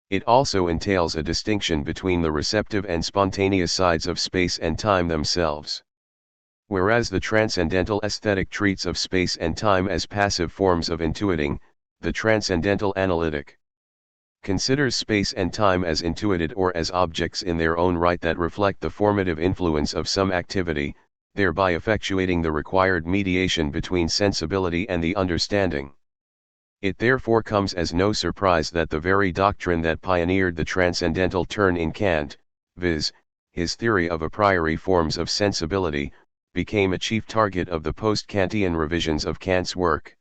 It also entails a distinction between the receptive and spontaneous sides of space and time themselves. Whereas the transcendental aesthetic treats of space and time as passive forms of intuiting, the transcendental analytic considers space and time as intuited or as objects in their own right that reflect the formative influence of some activity, thereby effectuating the required mediation between sensibility and the understanding. It therefore comes as no surprise that the very doctrine that pioneered the transcendental turn in Kant, viz., his theory of a priori forms of sensibility, became a chief target of the post-Kantian revisions of Kant's work.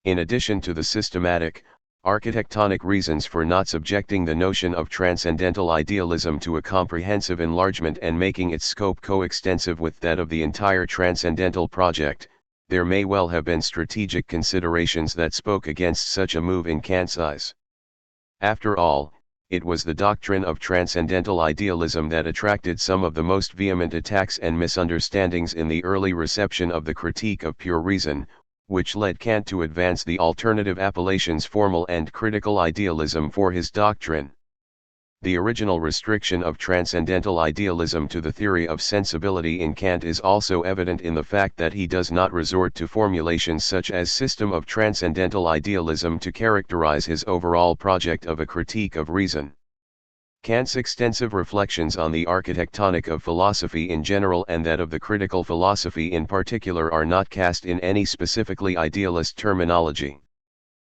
In addition to the systematic, architectonic reasons for not subjecting the notion of transcendental idealism to a comprehensive enlargement and making its scope coextensive with that of the entire transcendental project, there may well have been strategic considerations that spoke against such a move in Kant's eyes. After all, it was the doctrine of transcendental idealism that attracted some of the most vehement attacks and misunderstandings in the early reception of the Critique of Pure Reason, which led Kant to advance the alternative appellations formal and critical idealism for his doctrine. The original restriction of transcendental idealism to the theory of sensibility in Kant is also evident in the fact that he does not resort to formulations such as system of transcendental idealism to characterize his overall project of a critique of reason. Kant's extensive reflections on the architectonic of philosophy in general and that of the critical philosophy in particular are not cast in any specifically idealist terminology.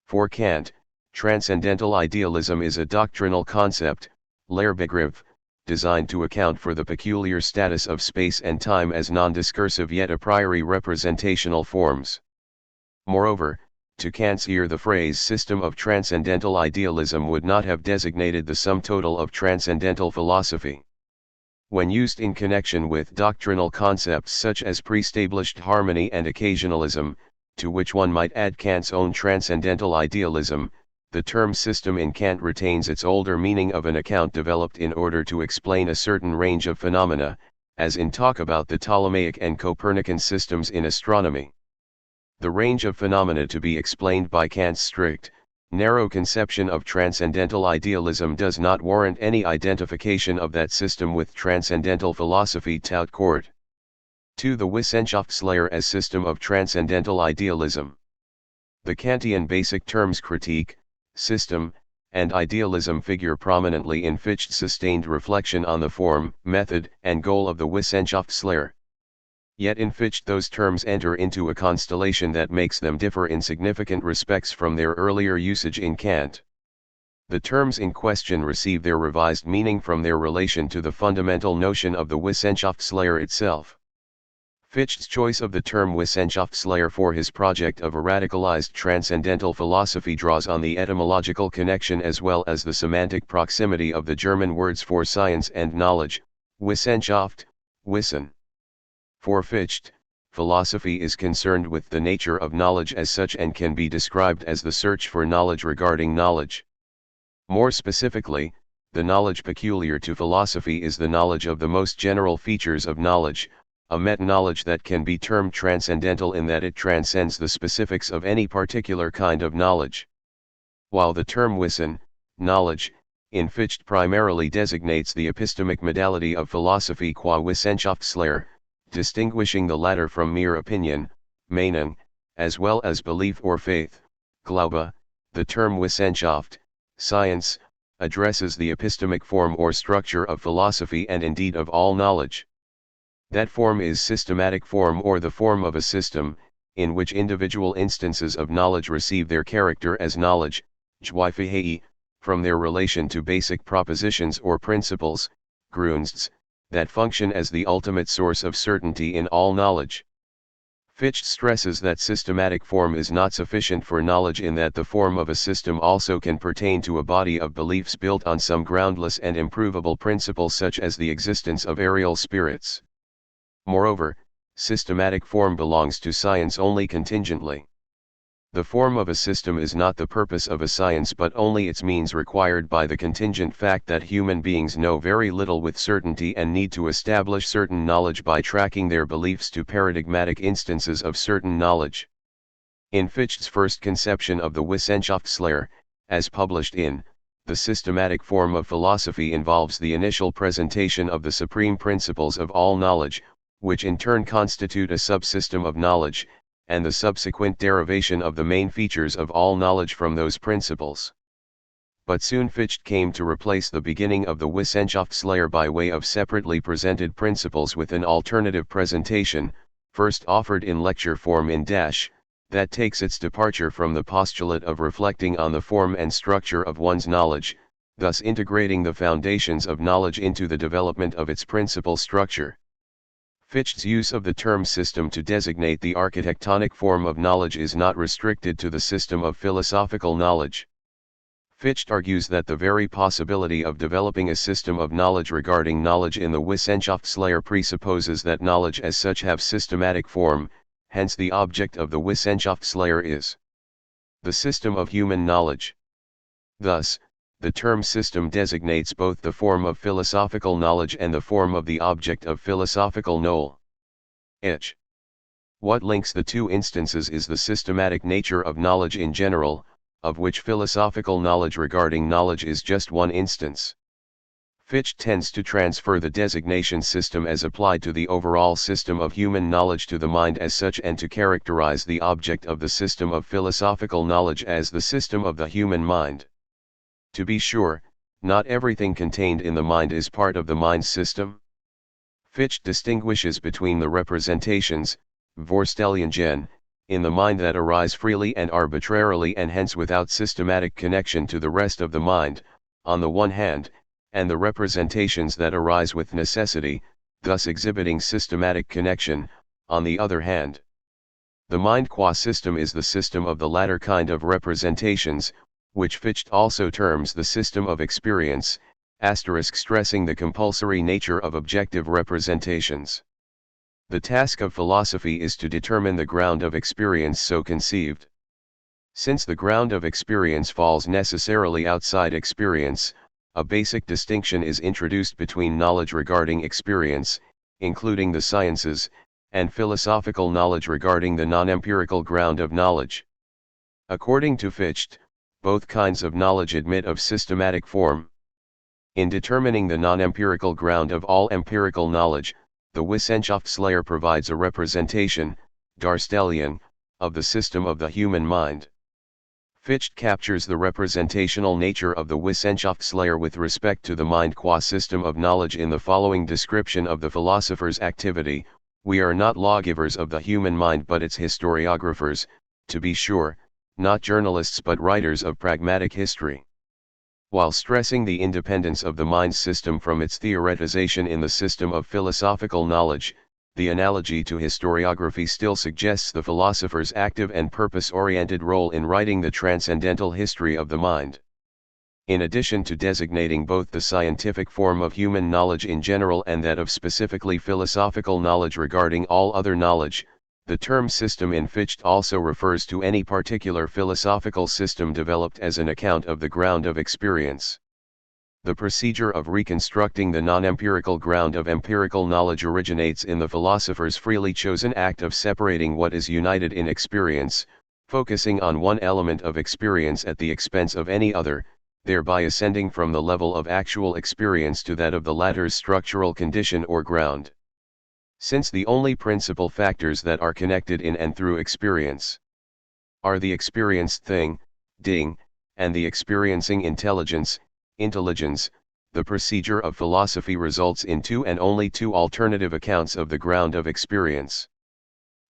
For Kant, transcendental idealism is a doctrinal concept, Lehrbegriff, designed to account for the peculiar status of space and time as non-discursive yet a priori representational forms. Moreover, to Kant's ear the phrase system of transcendental idealism would not have designated the sum total of transcendental philosophy. When used in connection with doctrinal concepts such as pre-established harmony and occasionalism, to which one might add Kant's own transcendental idealism, the term system in Kant retains its older meaning of an account developed in order to explain a certain range of phenomena, as in talk about the Ptolemaic and Copernican systems in astronomy. The range of phenomena to be explained by Kant's strict, narrow conception of transcendental idealism does not warrant any identification of that system with transcendental philosophy tout court. To the Wissenschaftslehre as system of transcendental idealism. The Kantian basic terms critique, system, and idealism figure prominently in Fichte's sustained reflection on the form, method, and goal of the Wissenschaftslehre. Yet in Fichte those terms enter into a constellation that makes them differ in significant respects from their earlier usage in Kant. The terms in question receive their revised meaning from their relation to the fundamental notion of the Wissenschaftslehre itself. Fichte's choice of the term Wissenschaftslehre for his project of a radicalized transcendental philosophy draws on the etymological connection as well as the semantic proximity of the German words for science and knowledge, Wissenschaft, Wissen. For Fichte, philosophy is concerned with the nature of knowledge as such and can be described as the search for knowledge regarding knowledge. More specifically, the knowledge peculiar to philosophy is the knowledge of the most general features of knowledge, a meta-knowledge that can be termed transcendental in that it transcends the specifics of any particular kind of knowledge. While the term Wissen, knowledge, in Fichte primarily designates the epistemic modality of philosophy qua Wissenschaftslehre, distinguishing the latter from mere opinion, Meinung, as well as belief or faith, Glaube, the term Wissenschaft, science, addresses the epistemic form or structure of philosophy and indeed of all knowledge. That form is systematic form or the form of a system, in which individual instances of knowledge receive their character as knowledge, Zweifelhei, from their relation to basic propositions or principles, Grunds, that function as the ultimate source of certainty in all knowledge. Fichte stresses that systematic form is not sufficient for knowledge in that the form of a system also can pertain to a body of beliefs built on some groundless and improvable principle such as the existence of aerial spirits. Moreover, systematic form belongs to science only contingently. The form of a system is not the purpose of a science but only its means required by the contingent fact that human beings know very little with certainty and need to establish certain knowledge by tracking their beliefs to paradigmatic instances of certain knowledge. In Fichte's first conception of the Wissenschaftslehre, as published in The Systematic Form of Philosophy, involves the initial presentation of the supreme principles of all knowledge, which in turn constitute a subsystem of knowledge, and the subsequent derivation of the main features of all knowledge from those principles. But soon Fichte came to replace the beginning of the Wissenschaftslehre by way of separately presented principles with an alternative presentation, first offered in lecture form in Dash, that takes its departure from the postulate of reflecting on the form and structure of one's knowledge, thus integrating the foundations of knowledge into the development of its principal structure. Fichte's use of the term system to designate the architectonic form of knowledge is not restricted to the system of philosophical knowledge. Fichte argues that the very possibility of developing a system of knowledge regarding knowledge in the Wissenschaftslehre presupposes that knowledge as such have systematic form, hence the object of the Wissenschaftslehre is the system of human knowledge. Thus, the term system designates both the form of philosophical knowledge and the form of the object of philosophical knowledge. What links the two instances is the systematic nature of knowledge in general, of which philosophical knowledge regarding knowledge is just one instance. Fichte tends to transfer the designation system as applied to the overall system of human knowledge to the mind as such, and to characterize the object of the system of philosophical knowledge as the system of the human mind. To be sure, not everything contained in the mind is part of the mind system. Fichte distinguishes between the representations, Vorstellungen, in the mind that arise freely and arbitrarily and hence without systematic connection to the rest of the mind, on the one hand, and the representations that arise with necessity, thus exhibiting systematic connection, on the other hand. The mind qua system is the system of the latter kind of representations, which Fichte also terms the system of experience, stressing the compulsory nature of objective representations. The task of philosophy is to determine the ground of experience so conceived. Since the ground of experience falls necessarily outside experience, a basic distinction is introduced between knowledge regarding experience, including the sciences, and philosophical knowledge regarding the non-empirical ground of knowledge. According to Fichte, both kinds of knowledge admit of systematic form. In determining the non-empirical ground of all empirical knowledge, the Wissenschaftslehre provides a representation, Darstellung, of the system of the human mind. Fichte captures the representational nature of the Wissenschaftslehre with respect to the mind qua system of knowledge in the following description of the philosopher's activity: we are not lawgivers of the human mind but its historiographers, to be sure, not journalists but writers of pragmatic history. While stressing the independence of the mind system from its theoretization in the system of philosophical knowledge, the analogy to historiography still suggests the philosopher's active and purpose-oriented role in writing the transcendental history of the mind. In addition to designating both the scientific form of human knowledge in general and that of specifically philosophical knowledge regarding all other knowledge, the term system in Fichte also refers to any particular philosophical system developed as an account of the ground of experience. The procedure of reconstructing the non-empirical ground of empirical knowledge originates in the philosopher's freely chosen act of separating what is united in experience, focusing on one element of experience at the expense of any other, thereby ascending from the level of actual experience to that of the latter's structural condition or ground. Since the only principal factors that are connected in and through experience are the experienced thing, Ding, and the experiencing intelligence, Intelligens, the procedure of philosophy results in two and only two alternative accounts of the ground of experience.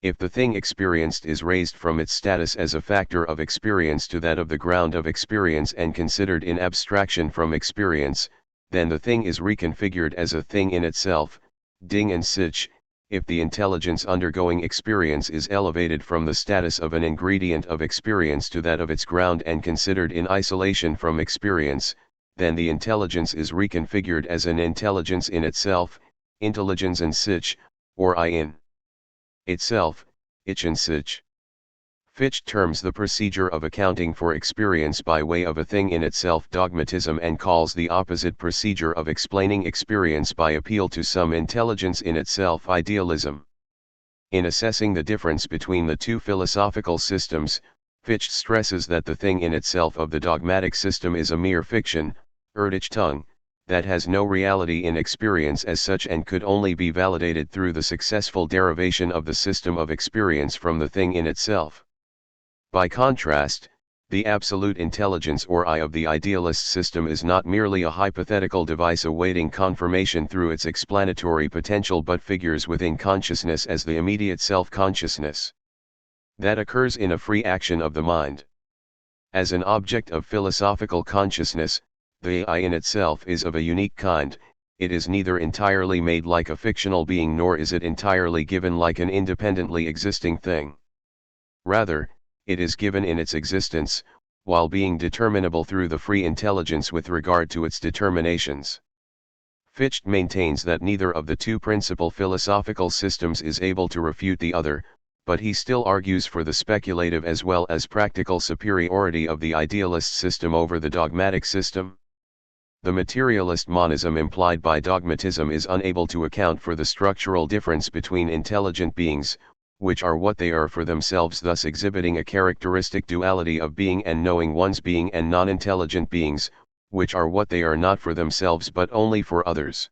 If the thing experienced is raised from its status as a factor of experience to that of the ground of experience and considered in abstraction from experience, then the thing is reconfigured as a thing in itself, Ding and Sich. If the intelligence undergoing experience is elevated from the status of an ingredient of experience to that of its ground and considered in isolation from experience, then the intelligence is reconfigured as an intelligence in itself, Intelligens and Sich, or I in itself, Ich and Sich. Fichte terms the procedure of accounting for experience by way of a thing in itself dogmatism and calls the opposite procedure of explaining experience by appeal to some intelligence in itself idealism. In assessing the difference between the two philosophical systems, Fichte stresses that the thing in itself of the dogmatic system is a mere fiction, Erdachtung, that has no reality in experience as such and could only be validated through the successful derivation of the system of experience from the thing in itself. By contrast, the absolute intelligence or I of the idealist system is not merely a hypothetical device awaiting confirmation through its explanatory potential but figures within consciousness as the immediate self-consciousness that occurs in a free action of the mind. As an object of philosophical consciousness, the I in itself is of a unique kind. It is neither entirely made like a fictional being nor is it entirely given like an independently existing thing. Rather, it is given in its existence, while being determinable through the free intelligence with regard to its determinations. Fichte maintains that neither of the two principal philosophical systems is able to refute the other, but he still argues for the speculative as well as practical superiority of the idealist system over the dogmatic system. The materialist monism implied by dogmatism is unable to account for the structural difference between intelligent beings, which are what they are for themselves, thus exhibiting a characteristic duality of being and knowing one's being, and non-intelligent beings, which are what they are not for themselves but only for others.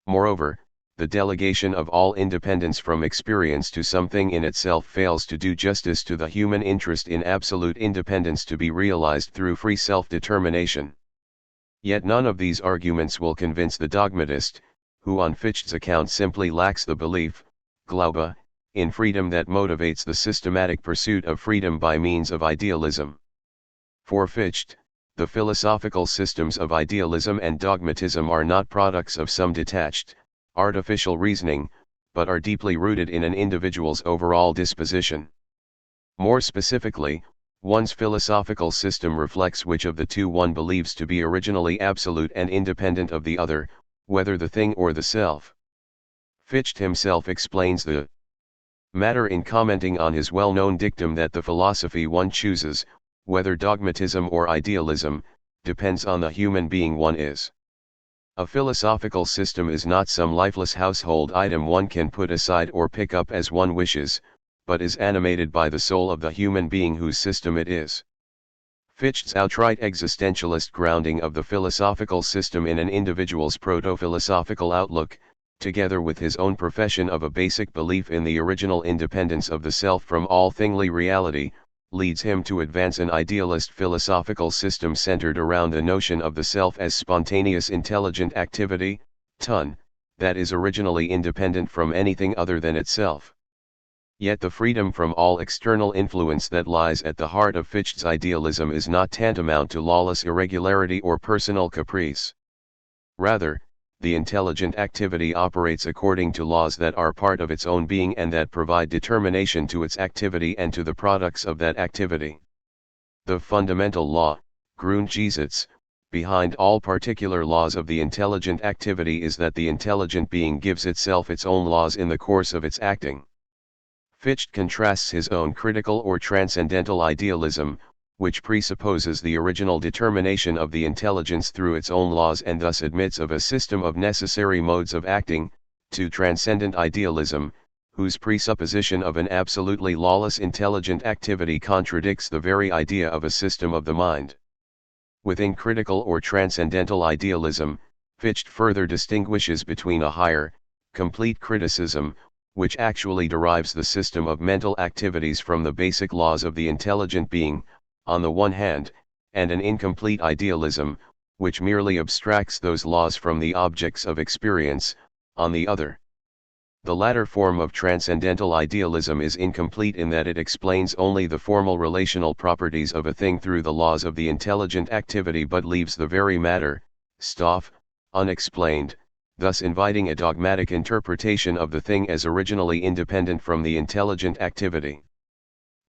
Moreover, the delegation of all independence from experience to something in itself fails to do justice to the human interest in absolute independence to be realized through free self-determination. Yet none of these arguments will convince the dogmatist, who on Fichte's account simply lacks the belief, Glaube, in freedom that motivates the systematic pursuit of freedom by means of idealism. For Fichte, the philosophical systems of idealism and dogmatism are not products of some detached, artificial reasoning, but are deeply rooted in an individual's overall disposition. More specifically, one's philosophical system reflects which of the two one believes to be originally absolute and independent of the other, whether the thing or the self. Fichte himself explains the matter in commenting on his well-known dictum that the philosophy one chooses, whether dogmatism or idealism, depends on the human being one is. A philosophical system is not some lifeless household item one can put aside or pick up as one wishes, but is animated by the soul of the human being whose system it is. Fichte's outright existentialist grounding of the philosophical system in an individual's proto-philosophical outlook, together with his own profession of a basic belief in the original independence of the self from all thingly reality, leads him to advance an idealist philosophical system centered around the notion of the self as spontaneous intelligent activity, ton, that is originally independent from anything other than itself. Yet the freedom from all external influence that lies at the heart of Fichte's idealism is not tantamount to lawless irregularity or personal caprice. Rather, the intelligent activity operates according to laws that are part of its own being and that provide determination to its activity and to the products of that activity. The fundamental law, Grundgesetz, behind all particular laws of the intelligent activity is that the intelligent being gives itself its own laws in the course of its acting. Fichte contrasts his own critical or transcendental idealism, which presupposes the original determination of the intelligence through its own laws and thus admits of a system of necessary modes of acting, to transcendent idealism, whose presupposition of an absolutely lawless intelligent activity contradicts the very idea of a system of the mind. Within critical or transcendental idealism, Fichte further distinguishes between a higher, complete criticism, which actually derives the system of mental activities from the basic laws of the intelligent being, on the one hand, and an incomplete idealism, which merely abstracts those laws from the objects of experience, on the other. The latter form of transcendental idealism is incomplete in that it explains only the formal relational properties of a thing through the laws of the intelligent activity but leaves the very matter, Stoff, unexplained, thus inviting a dogmatic interpretation of the thing as originally independent from the intelligent activity.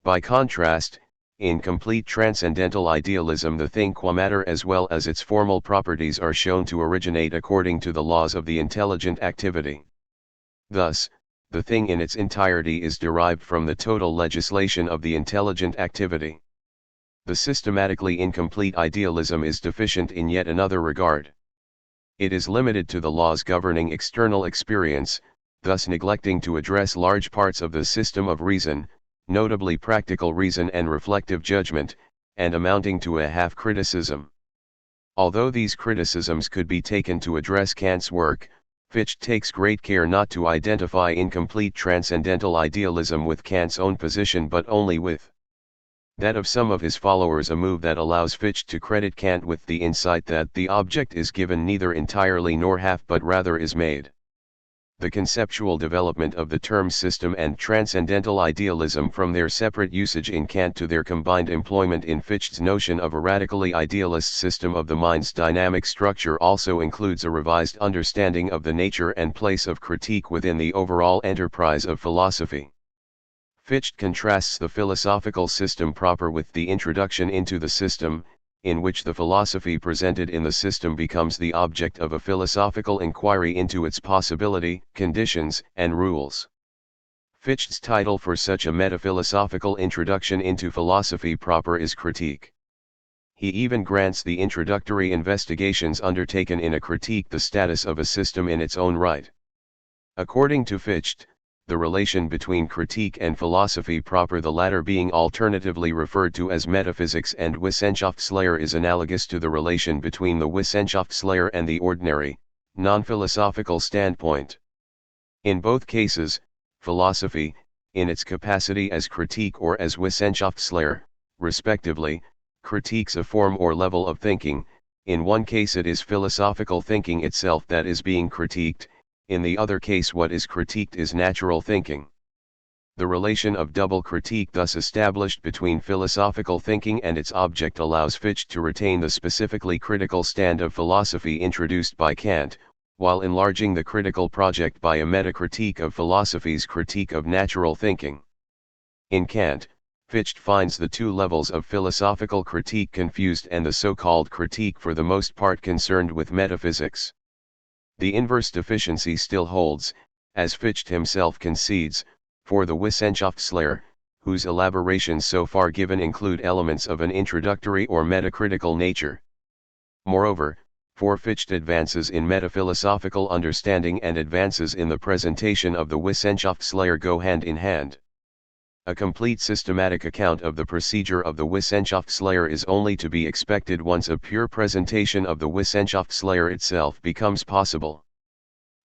By contrast, in complete transcendental idealism the thing qua matter as well as its formal properties are shown to originate according to the laws of the intelligent activity. Thus, the thing in its entirety is derived from the total legislation of the intelligent activity. The systematically incomplete idealism is deficient in yet another regard. It is limited to the laws governing external experience, thus neglecting to address large parts of the system of reason, notably practical reason and reflective judgment, and amounting to a half-criticism. Although these criticisms could be taken to address Kant's work, Fichte takes great care not to identify incomplete transcendental idealism with Kant's own position but only with that of some of his followers, a move that allows Fichte to credit Kant with the insight that the object is given neither entirely nor half but rather is made. The conceptual development of the term system and transcendental idealism from their separate usage in Kant to their combined employment in Fichte's notion of a radically idealist system of the mind's dynamic structure also includes a revised understanding of the nature and place of critique within the overall enterprise of philosophy. Fichte contrasts the philosophical system proper with the introduction into the system, in which the philosophy presented in the system becomes the object of a philosophical inquiry into its possibility, conditions, and rules. Fichte's title for such a metaphilosophical introduction into philosophy proper is Critique. He even grants the introductory investigations undertaken in a critique the status of a system in its own right. According to Fichte, the relation between critique and philosophy proper, the latter being alternatively referred to as metaphysics and Wissenschaftslehre, is analogous to the relation between the Wissenschaftslehre and the ordinary, non-philosophical standpoint. In both cases, philosophy, in its capacity as critique or as Wissenschaftslehre, respectively, critiques a form or level of thinking. In one case it is philosophical thinking itself that is being critiqued, in the other case what is critiqued is natural thinking. The relation of double critique thus established between philosophical thinking and its object allows Fichte to retain the specifically critical stand of philosophy introduced by Kant, while enlarging the critical project by a metacritique of philosophy's critique of natural thinking. In Kant, Fichte finds the two levels of philosophical critique confused and the so-called critique for the most part concerned with metaphysics. The inverse deficiency still holds, as Fichte himself concedes, for the Wissenschaftslehre, whose elaborations so far given include elements of an introductory or metacritical nature. Moreover, for Fichte advances in metaphilosophical understanding and advances in the presentation of the Wissenschaftslehre go hand in hand. A complete systematic account of the procedure of the Wissenschaftslehre is only to be expected once a pure presentation of the Wissenschaftslehre itself becomes possible.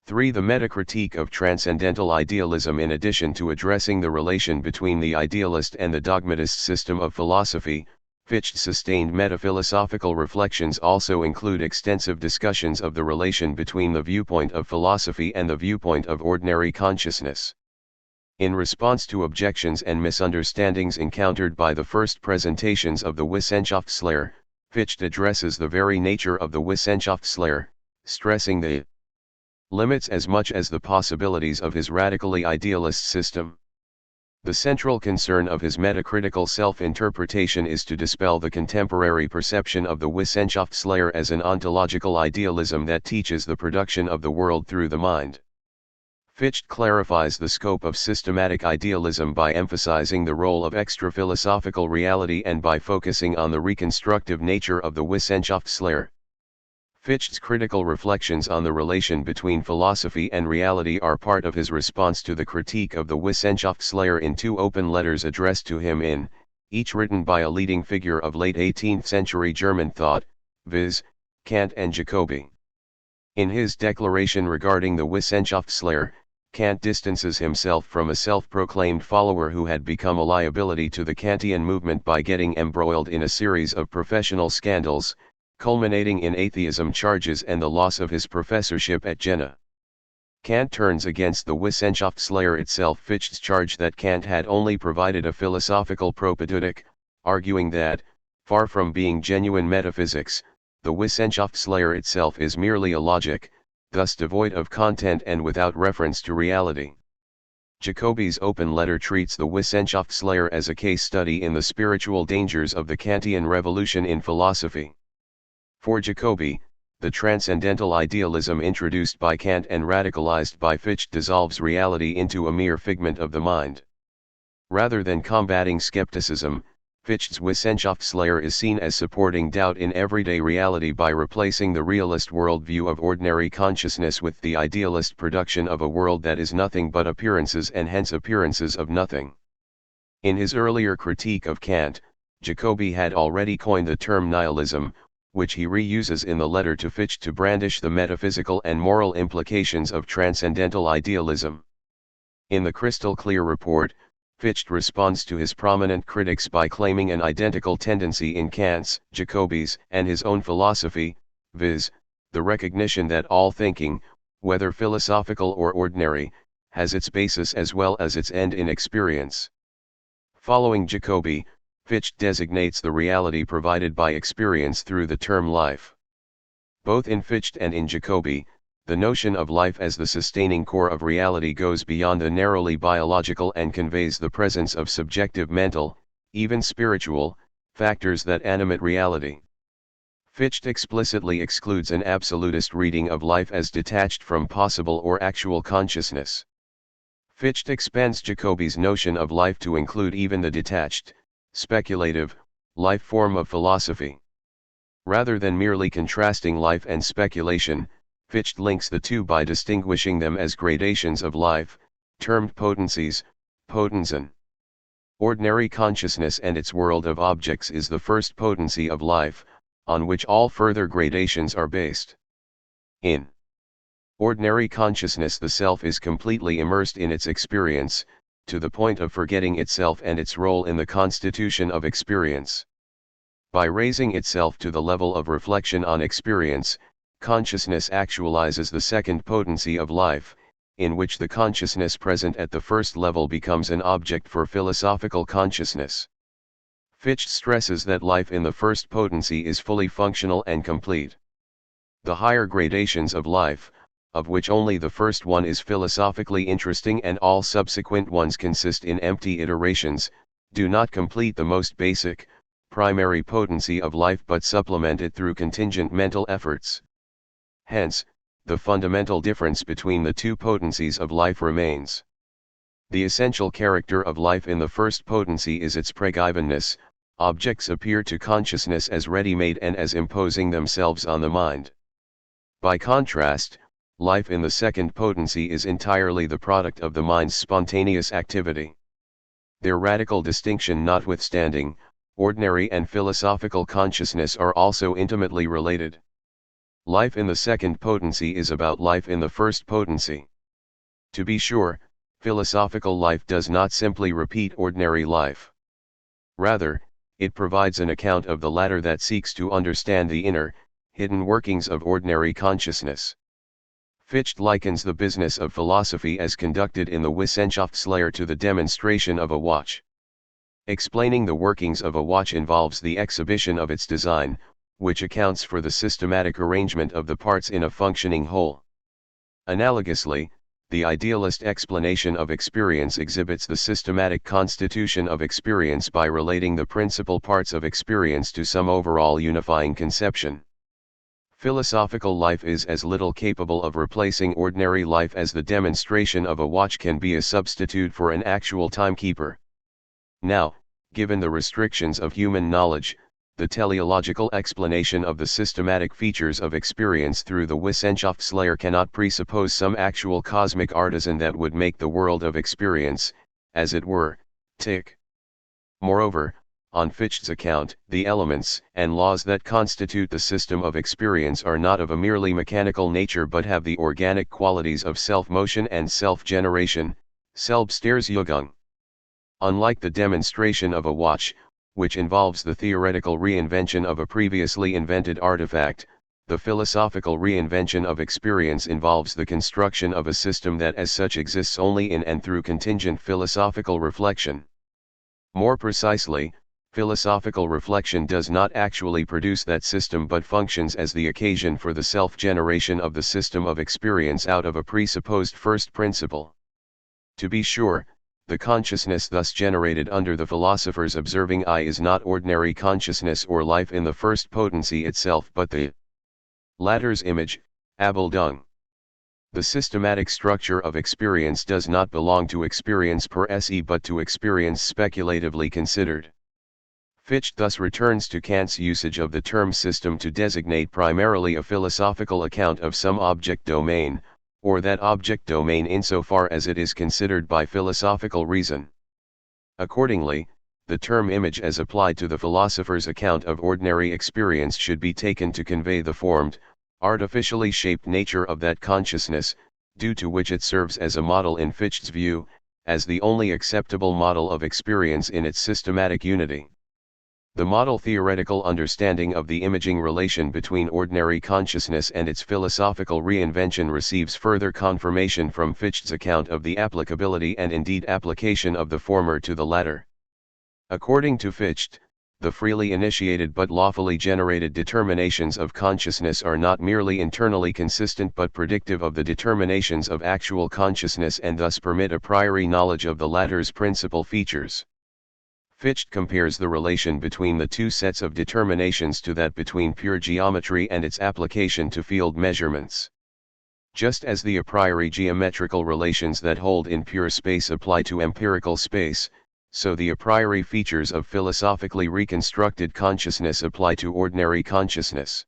3. The metacritique of transcendental idealism. In addition to addressing the relation between the idealist and the dogmatist system of philosophy, Fichte's sustained metaphilosophical reflections also include extensive discussions of the relation between the viewpoint of philosophy and the viewpoint of ordinary consciousness. In response to objections and misunderstandings encountered by the first presentations of the Wissenschaftslehre, Fichte addresses the very nature of the Wissenschaftslehre, stressing the limits as much as the possibilities of his radically idealist system. The central concern of his metacritical self-interpretation is to dispel the contemporary perception of the Wissenschaftslehre as an ontological idealism that teaches the production of the world through the mind. Fichte clarifies the scope of systematic idealism by emphasizing the role of extra-philosophical reality and by focusing on the reconstructive nature of the Wissenschaftslehre. Fichte's critical reflections on the relation between philosophy and reality are part of his response to the critique of the Wissenschaftslehre in two open letters addressed to him each written by a leading figure of late 18th century German thought, viz., Kant and Jacobi. In his declaration regarding the Wissenschaftslehre, Kant distances himself from a self-proclaimed follower who had become a liability to the Kantian movement by getting embroiled in a series of professional scandals, culminating in atheism charges and the loss of his professorship at Jena. Kant turns against the Wissenschaftslehre itself. Fichte's charge that Kant had only provided a philosophical propedeutic, arguing that, far from being genuine metaphysics, the Wissenschaftslehre itself is merely a logic, thus devoid of content and without reference to reality. Jacobi's open letter treats the Wissenschaftslehre as a case study in the spiritual dangers of the Kantian revolution in philosophy. For Jacobi, the transcendental idealism introduced by Kant and radicalized by Fichte dissolves reality into a mere figment of the mind. Rather than combating skepticism, Fichte's Wissenschaftslehre is seen as supporting doubt in everyday reality by replacing the realist worldview of ordinary consciousness with the idealist production of a world that is nothing but appearances and hence appearances of nothing. In his earlier critique of Kant, Jacobi had already coined the term nihilism, which he reuses in the letter to Fichte to brandish the metaphysical and moral implications of transcendental idealism. In the Crystal Clear report, Fichte responds to his prominent critics by claiming an identical tendency in Kant's, Jacobi's, and his own philosophy, viz., the recognition that all thinking, whether philosophical or ordinary, has its basis as well as its end in experience. Following Jacobi, Fichte designates the reality provided by experience through the term life. Both in Fichte and in Jacobi, the notion of life as the sustaining core of reality goes beyond the narrowly biological and conveys the presence of subjective mental, even spiritual, factors that animate reality. Fichte explicitly excludes an absolutist reading of life as detached from possible or actual consciousness. Fichte expands Jacobi's notion of life to include even the detached, speculative, life form of philosophy. Rather than merely contrasting life and speculation, Fichte links the two by distinguishing them as gradations of life, termed potencies, Potenzen. Ordinary consciousness and its world of objects is the first potency of life, on which all further gradations are based. In ordinary consciousness, the self is completely immersed in its experience, to the point of forgetting itself and its role in the constitution of experience. By raising itself to the level of reflection on experience, consciousness actualizes the second potency of life, in which the consciousness present at the first level becomes an object for philosophical consciousness. Fichte stresses that life in the first potency is fully functional and complete. The higher gradations of life, of which only the first one is philosophically interesting and all subsequent ones consist in empty iterations, do not complete the most basic, primary potency of life but supplement it through contingent mental efforts. Hence, the fundamental difference between the two potencies of life remains. The essential character of life in the first potency is its pregivenness. Objects appear to consciousness as ready-made and as imposing themselves on the mind. By contrast, life in the second potency is entirely the product of the mind's spontaneous activity. Their radical distinction notwithstanding, ordinary and philosophical consciousness are also intimately related. Life in the second potency is about life in the first potency. To be sure, philosophical life does not simply repeat ordinary life. Rather, it provides an account of the latter that seeks to understand the inner, hidden workings of ordinary consciousness. Fichte likens the business of philosophy as conducted in the Wissenschaftslehre to the demonstration of a watch. Explaining the workings of a watch involves the exhibition of its design, which accounts for the systematic arrangement of the parts in a functioning whole. Analogously, the idealist explanation of experience exhibits the systematic constitution of experience by relating the principal parts of experience to some overall unifying conception. Philosophical life is as little capable of replacing ordinary life as the demonstration of a watch can be a substitute for an actual timekeeper. Now, given the restrictions of human knowledge, the teleological explanation of the systematic features of experience through the Wissenschaftslehre cannot presuppose some actual cosmic artisan that would make the world of experience, as it were, tick. Moreover, on Fichte's account, the elements and laws that constitute the system of experience are not of a merely mechanical nature but have the organic qualities of self-motion and self-generation, Selbsterzeeugung. Unlike the demonstration of a watch, which involves the theoretical reinvention of a previously invented artifact, The philosophical reinvention of experience involves the construction of a system that as such exists only in and through contingent philosophical reflection. More precisely, philosophical reflection does not actually produce that system but functions as the occasion for the self-generation of the system of experience out of a presupposed first principle. To be sure, the consciousness thus generated under the philosopher's observing eye is not ordinary consciousness or life in the first potency itself but the latter's image, Abbildung. The systematic structure of experience does not belong to experience per se but to experience speculatively considered. Fichte thus returns to Kant's usage of the term system to designate primarily a philosophical account of some object domain, or that object domain insofar as it is considered by philosophical reason. Accordingly, the term image as applied to the philosopher's account of ordinary experience should be taken to convey the formed, artificially shaped nature of that consciousness, due to which it serves as a model in Fichte's view, as the only acceptable model of experience in its systematic unity. The model theoretical understanding of the imaging relation between ordinary consciousness and its philosophical reinvention receives further confirmation from Fichte's account of the applicability and indeed application of the former to the latter. According to Fichte, the freely initiated but lawfully generated determinations of consciousness are not merely internally consistent but predictive of the determinations of actual consciousness and thus permit a priori knowledge of the latter's principal features. Fichte compares the relation between the two sets of determinations to that between pure geometry and its application to field measurements. Just as the a priori geometrical relations that hold in pure space apply to empirical space, so the a priori features of philosophically reconstructed consciousness apply to ordinary consciousness.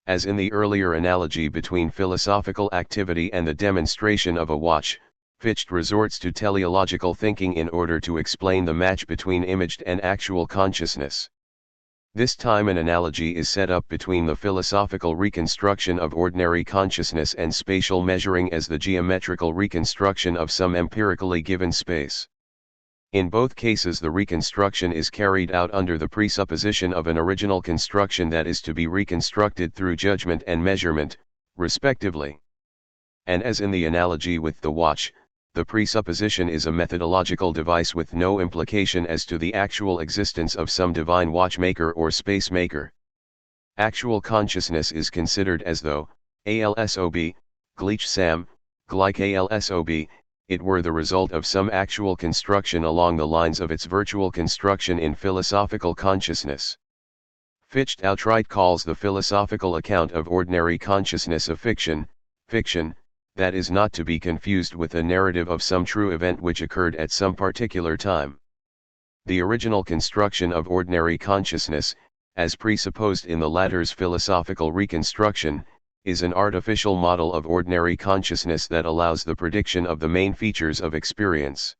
As in the earlier analogy between philosophical activity and the demonstration of a watch, Fichte resorts to teleological thinking in order to explain the match between imaged and actual consciousness. This time an analogy is set up between the philosophical reconstruction of ordinary consciousness and spatial measuring as the geometrical reconstruction of some empirically given space. In both cases the reconstruction is carried out under the presupposition of an original construction that is to be reconstructed through judgment and measurement, respectively. And as in the analogy with the watch, the presupposition is a methodological device with no implication as to the actual existence of some divine watchmaker or spacemaker. Actual consciousness is considered as though, alsob, gleichsam, gleich alsob, it were the result of some actual construction along the lines of its virtual construction in philosophical consciousness. Fichte outright calls the philosophical account of ordinary consciousness a fiction, that is not to be confused with a narrative of some true event which occurred at some particular time. The original construction of ordinary consciousness, as presupposed in the latter's philosophical reconstruction, is an artificial model of ordinary consciousness that allows the prediction of the main features of experience.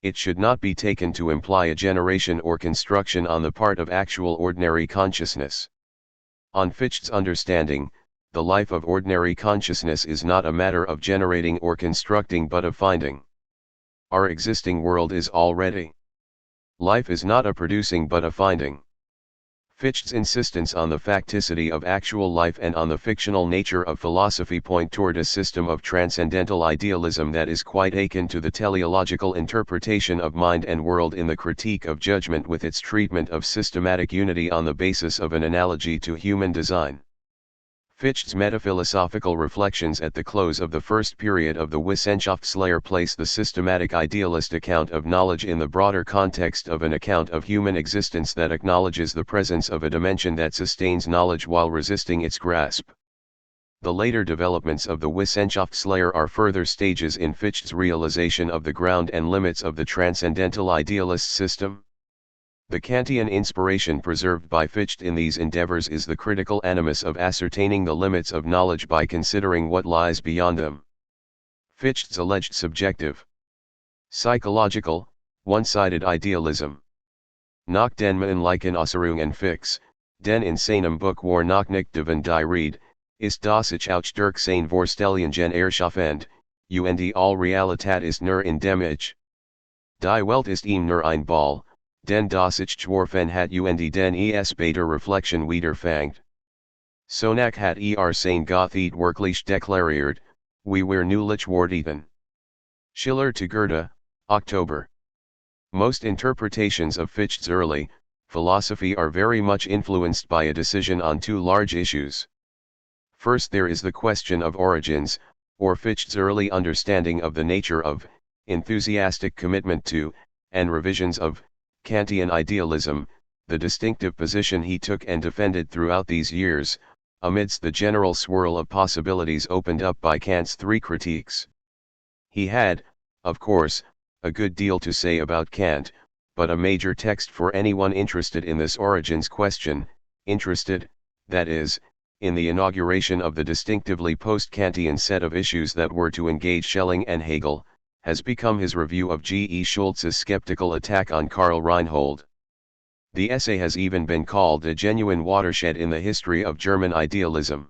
It should not be taken to imply a generation or construction on the part of actual ordinary consciousness. On Fichte's understanding, the life of ordinary consciousness is not a matter of generating or constructing but of finding. Our existing world is already. Life is not a producing but a finding. Fichte's insistence on the facticity of actual life and on the fictional nature of philosophy point toward a system of transcendental idealism that is quite akin to the teleological interpretation of mind and world in the Critique of Judgment with its treatment of systematic unity on the basis of an analogy to human design. Fichte's metaphilosophical reflections at the close of the first period of the Wissenschaftslehre place the systematic idealist account of knowledge in the broader context of an account of human existence that acknowledges the presence of a dimension that sustains knowledge while resisting its grasp. The later developments of the Wissenschaftslehre are further stages in Fichte's realization of the ground and limits of the transcendental idealist system. The Kantian inspiration preserved by Fichte in these endeavors is the critical animus of ascertaining the limits of knowledge by considering what lies beyond them. Fichte's alleged subjective, psychological, one-sided idealism. Nach den Männlichen Äußerungen fix, den in seinem Buch war noch nicht von die Rede, ist das ich auch durch seine Vorstellungen erschaffend, und all Realität ist nur in dem Ich. Die Welt ist ihm nur ein Ball. Den das ich geworfen hat und den es bei der Reflexion wiederfängt. Sonak hat sein Gottheit wirklich deklariert, wie wir neulich worden. Schiller to Goethe, October. Most interpretations of Fichte's early philosophy are very much influenced by a decision on two large issues. First, there is the question of origins, or Fichte's early understanding of the nature of, enthusiastic commitment to, and revisions of, Kantian idealism, the distinctive position he took and defended throughout these years, amidst the general swirl of possibilities opened up by Kant's three critiques. He had, of course, a good deal to say about Kant, but a major text for anyone interested in this origins question, interested, that is, in the inauguration of the distinctively post-Kantian set of issues that were to engage Schelling and Hegel, has become his review of G. E. Schulz's skeptical attack on Karl Reinhold. The essay has even been called a genuine watershed in the history of German idealism.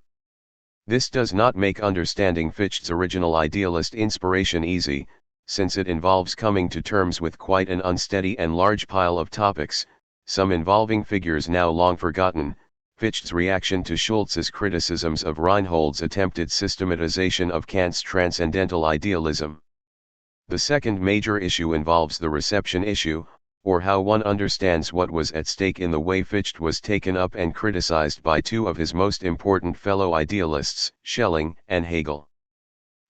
This does not make understanding Fichte's original idealist inspiration easy, since it involves coming to terms with quite an unsteady and large pile of topics, some involving figures now long forgotten, Fichte's reaction to Schulz's criticisms of Reinhold's attempted systematization of Kant's transcendental idealism. The second major issue involves the reception issue, or how one understands what was at stake in the way Fichte was taken up and criticized by two of his most important fellow idealists, Schelling and Hegel.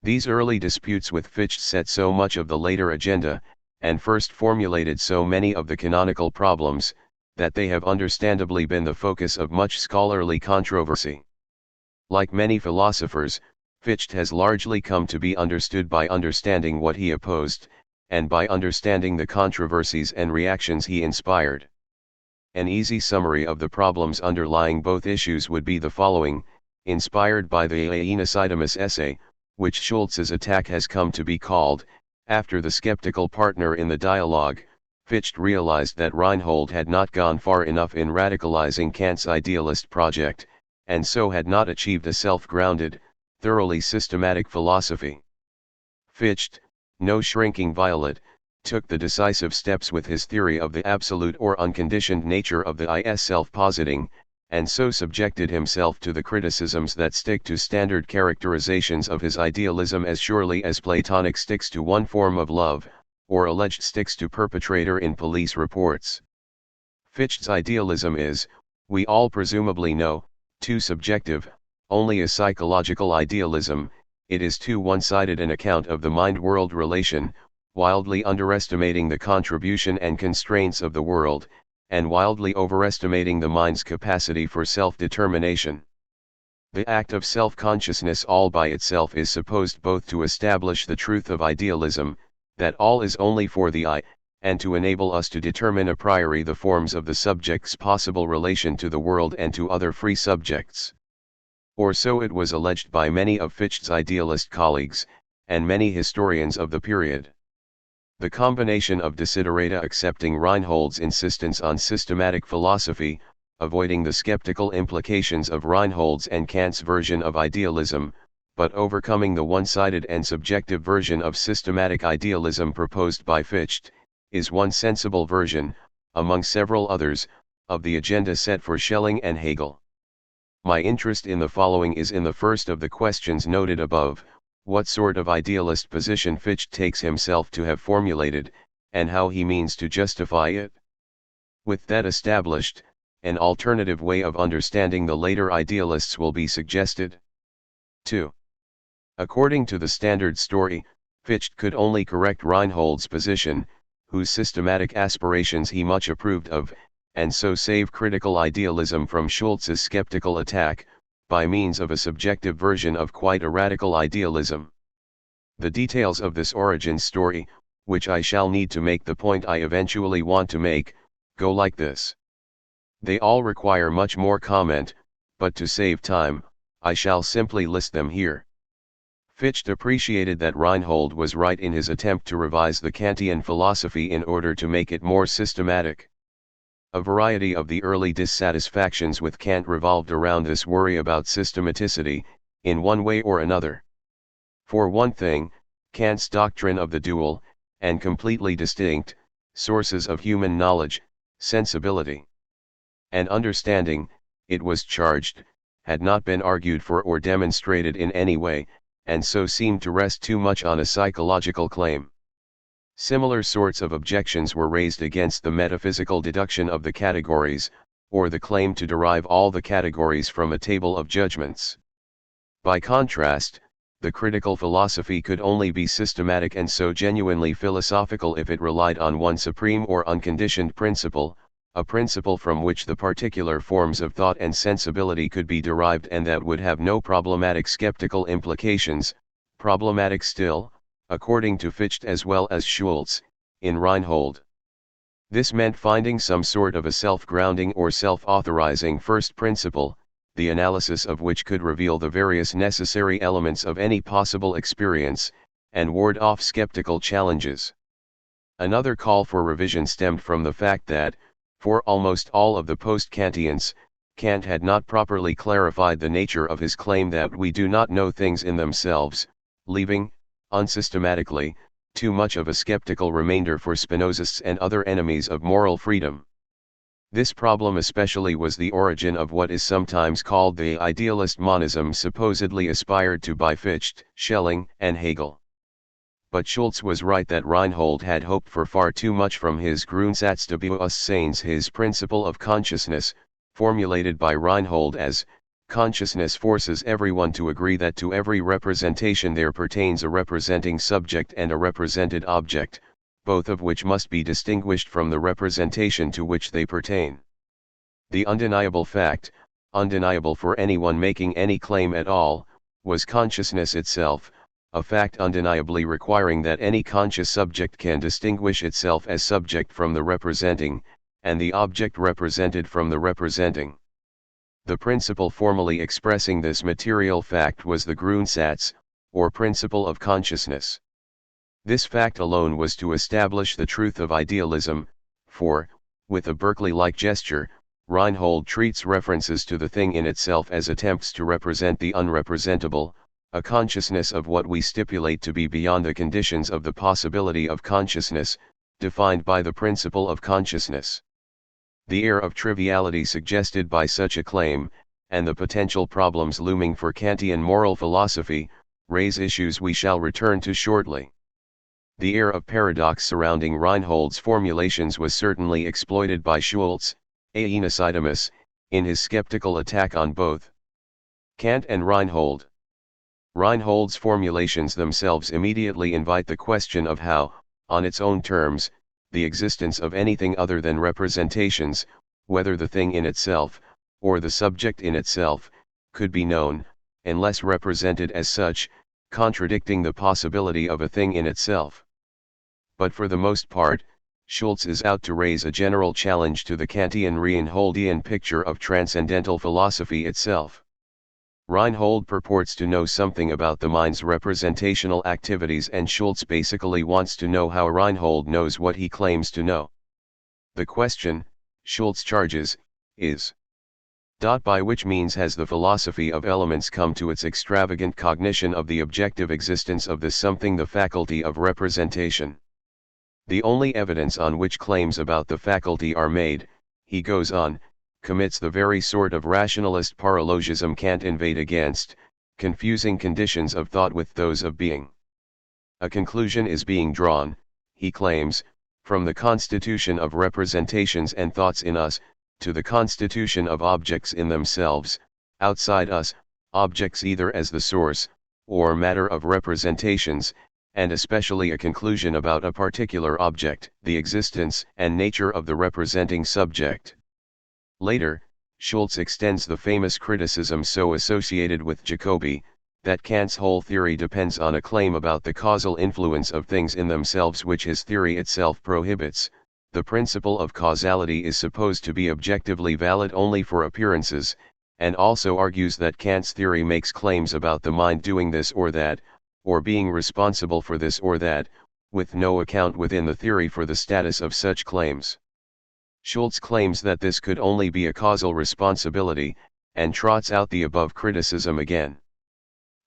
These early disputes with Fichte set so much of the later agenda, and first formulated so many of the canonical problems, that they have understandably been the focus of much scholarly controversy. Like many philosophers, Fichte has largely come to be understood by understanding what he opposed, and by understanding the controversies and reactions he inspired. An easy summary of the problems underlying both issues would be the following: inspired by the Aenesidemus essay, which Schulz's attack has come to be called, after the skeptical partner in the dialogue, Fichte realized that Reinhold had not gone far enough in radicalizing Kant's idealist project, and so had not achieved a self-grounded, thoroughly systematic philosophy. Fichte, no shrinking violet, took the decisive steps with his theory of the absolute or unconditioned nature of the is self-positing, and so subjected himself to the criticisms that stick to standard characterizations of his idealism as surely as Platonic sticks to one form of love, or alleged sticks to perpetrator in police reports. Fichte's idealism is, we all presumably know, too subjective, only a psychological idealism. It is too one-sided an account of the mind-world relation, wildly underestimating the contribution and constraints of the world, and wildly overestimating the mind's capacity for self-determination. The act of self-consciousness all by itself is supposed both to establish the truth of idealism, that all is only for the I, and to enable us to determine a priori the forms of the subject's possible relation to the world and to other free subjects. Or so it was alleged by many of Fichte's idealist colleagues, and many historians of the period. The combination of desiderata accepting Reinhold's insistence on systematic philosophy, avoiding the skeptical implications of Reinhold's and Kant's version of idealism, but overcoming the one-sided and subjective version of systematic idealism proposed by Fichte, is one sensible version, among several others, of the agenda set for Schelling and Hegel. My interest in the following is in the first of the questions noted above: what sort of idealist position Fichte takes himself to have formulated, and how he means to justify it. With that established, an alternative way of understanding the later idealists will be suggested. 2. According to the standard story, Fichte could only correct Reinhold's position, whose systematic aspirations he much approved of, and so save critical idealism from Schulz's skeptical attack, by means of a subjective version of quite a radical idealism. The details of this origin story, which I shall need to make the point I eventually want to make, go like this. They all require much more comment, but to save time, I shall simply list them here. Fichte appreciated that Reinhold was right in his attempt to revise the Kantian philosophy in order to make it more systematic. A variety of the early dissatisfactions with Kant revolved around this worry about systematicity, in one way or another. For one thing, Kant's doctrine of the dual, and completely distinct, sources of human knowledge, sensibility, and understanding, it was charged, had not been argued for or demonstrated in any way, and so seemed to rest too much on a psychological claim. Similar sorts of objections were raised against the metaphysical deduction of the categories, or the claim to derive all the categories from a table of judgments. By contrast, the critical philosophy could only be systematic and so genuinely philosophical if it relied on one supreme or unconditioned principle, a principle from which the particular forms of thought and sensibility could be derived and that would have no problematic skeptical implications, problematic still, according to Fichte as well as Schulz, in Reinhold. This meant finding some sort of a self-grounding or self-authorizing first principle, the analysis of which could reveal the various necessary elements of any possible experience, and ward off skeptical challenges. Another call for revision stemmed from the fact that, for almost all of the post-Kantians, Kant had not properly clarified the nature of his claim that we do not know things in themselves, leaving, unsystematically, too much of a skeptical remainder for Spinozists and other enemies of moral freedom. This problem especially was the origin of what is sometimes called the idealist monism supposedly aspired to by Fichte, Schelling, and Hegel. But Schulz was right that Reinhold had hoped for far too much from his Grundsatz des Bewusstseins, his principle of consciousness, formulated by Reinhold as, consciousness forces everyone to agree that to every representation there pertains a representing subject and a represented object, both of which must be distinguished from the representation to which they pertain. The undeniable fact, undeniable for anyone making any claim at all, was consciousness itself, a fact undeniably requiring that any conscious subject can distinguish itself as subject from the representing, and the object represented from the representing. The principle formally expressing this material fact was the Grundsatz, or principle of consciousness. This fact alone was to establish the truth of idealism, for, with a Berkeley-like gesture, Reinhold treats references to the thing in itself as attempts to represent the unrepresentable, a consciousness of what we stipulate to be beyond the conditions of the possibility of consciousness, defined by the principle of consciousness. The air of triviality suggested by such a claim, and the potential problems looming for Kantian moral philosophy, raise issues we shall return to shortly. The air of paradox surrounding Reinhold's formulations was certainly exploited by Schulz, Aenesidemus, in his skeptical attack on both Kant and Reinhold. Reinhold's formulations themselves immediately invite the question of how, on its own terms, the existence of anything other than representations, whether the thing in itself, or the subject in itself, could be known, unless represented as such, contradicting the possibility of a thing in itself. But for the most part, Schulz is out to raise a general challenge to the Kantian Reinholdian picture of transcendental philosophy itself. Reinhold purports to know something about the mind's representational activities, and Schulz basically wants to know how Reinhold knows what he claims to know. The question, Schulz charges, is by which means has the philosophy of elements come to its extravagant cognition of the objective existence of this something, the faculty of representation? The only evidence on which claims about the faculty are made, he goes on, commits the very sort of rationalist paralogism Kant inveighed against, confusing conditions of thought with those of being. A conclusion is being drawn, he claims, from the constitution of representations and thoughts in us, to the constitution of objects in themselves, outside us, objects either as the source, or matter of representations, and especially a conclusion about a particular object, the existence and nature of the representing subject. Later, Schulz extends the famous criticism so associated with Jacobi, that Kant's whole theory depends on a claim about the causal influence of things in themselves which his theory itself prohibits. The principle of causality is supposed to be objectively valid only for appearances, and also argues that Kant's theory makes claims about the mind doing this or that, or being responsible for this or that, with no account within the theory for the status of such claims. Schulz claims that this could only be a causal responsibility, and trots out the above criticism again.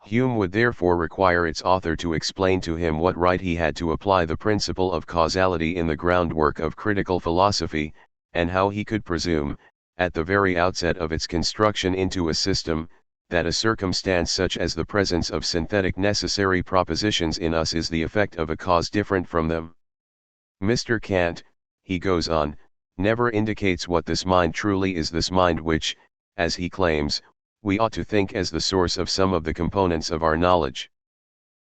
Hume would therefore require its author to explain to him what right he had to apply the principle of causality in the groundwork of critical philosophy, and how he could presume, at the very outset of its construction into a system, that a circumstance such as the presence of synthetic necessary propositions in us is the effect of a cause different from them. Mr. Kant, he goes on, never indicates what this mind truly is, this mind which, as he claims, we ought to think as the source of some of the components of our knowledge.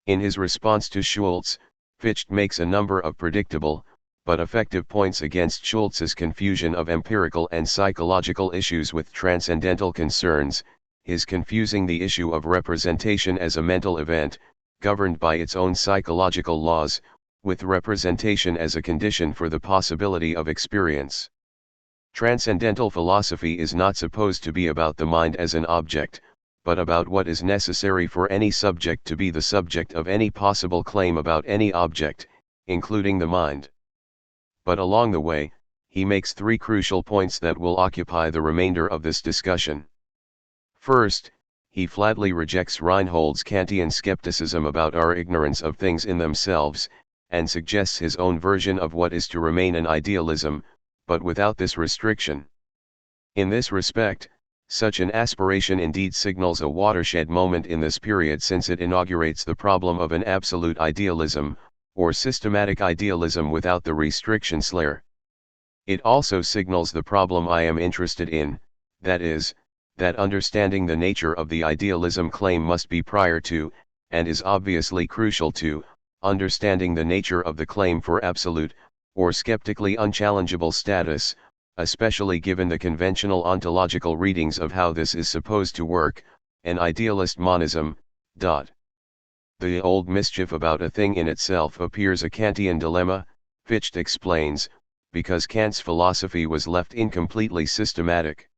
In his response to Schultz, Fichte makes a number of predictable, but effective points against Schultz's confusion of empirical and psychological issues with transcendental concerns, his confusing the issue of representation as a mental event, governed by its own psychological laws, with representation as a condition for the possibility of experience. Transcendental philosophy is not supposed to be about the mind as an object, but about what is necessary for any subject to be the subject of any possible claim about any object, including the mind. But along the way, he makes three crucial points that will occupy the remainder of this discussion. First, he flatly rejects Reinhold's Kantian skepticism about our ignorance of things in themselves, and suggests his own version of what is to remain an idealism, but without this restriction. In this respect, such an aspiration indeed signals a watershed moment in this period, since it inaugurates the problem of an absolute idealism, or systematic idealism without the restriction slur. It also signals the problem I am interested in, that is, that understanding the nature of the idealism claim must be prior to, and is obviously crucial to, understanding the nature of the claim for absolute, or skeptically unchallengeable status, especially given the conventional ontological readings of how this is supposed to work, an idealist monism. The old mischief about a thing in itself appears a Kantian dilemma, Fichte explains, because Kant's philosophy was left incompletely systematic.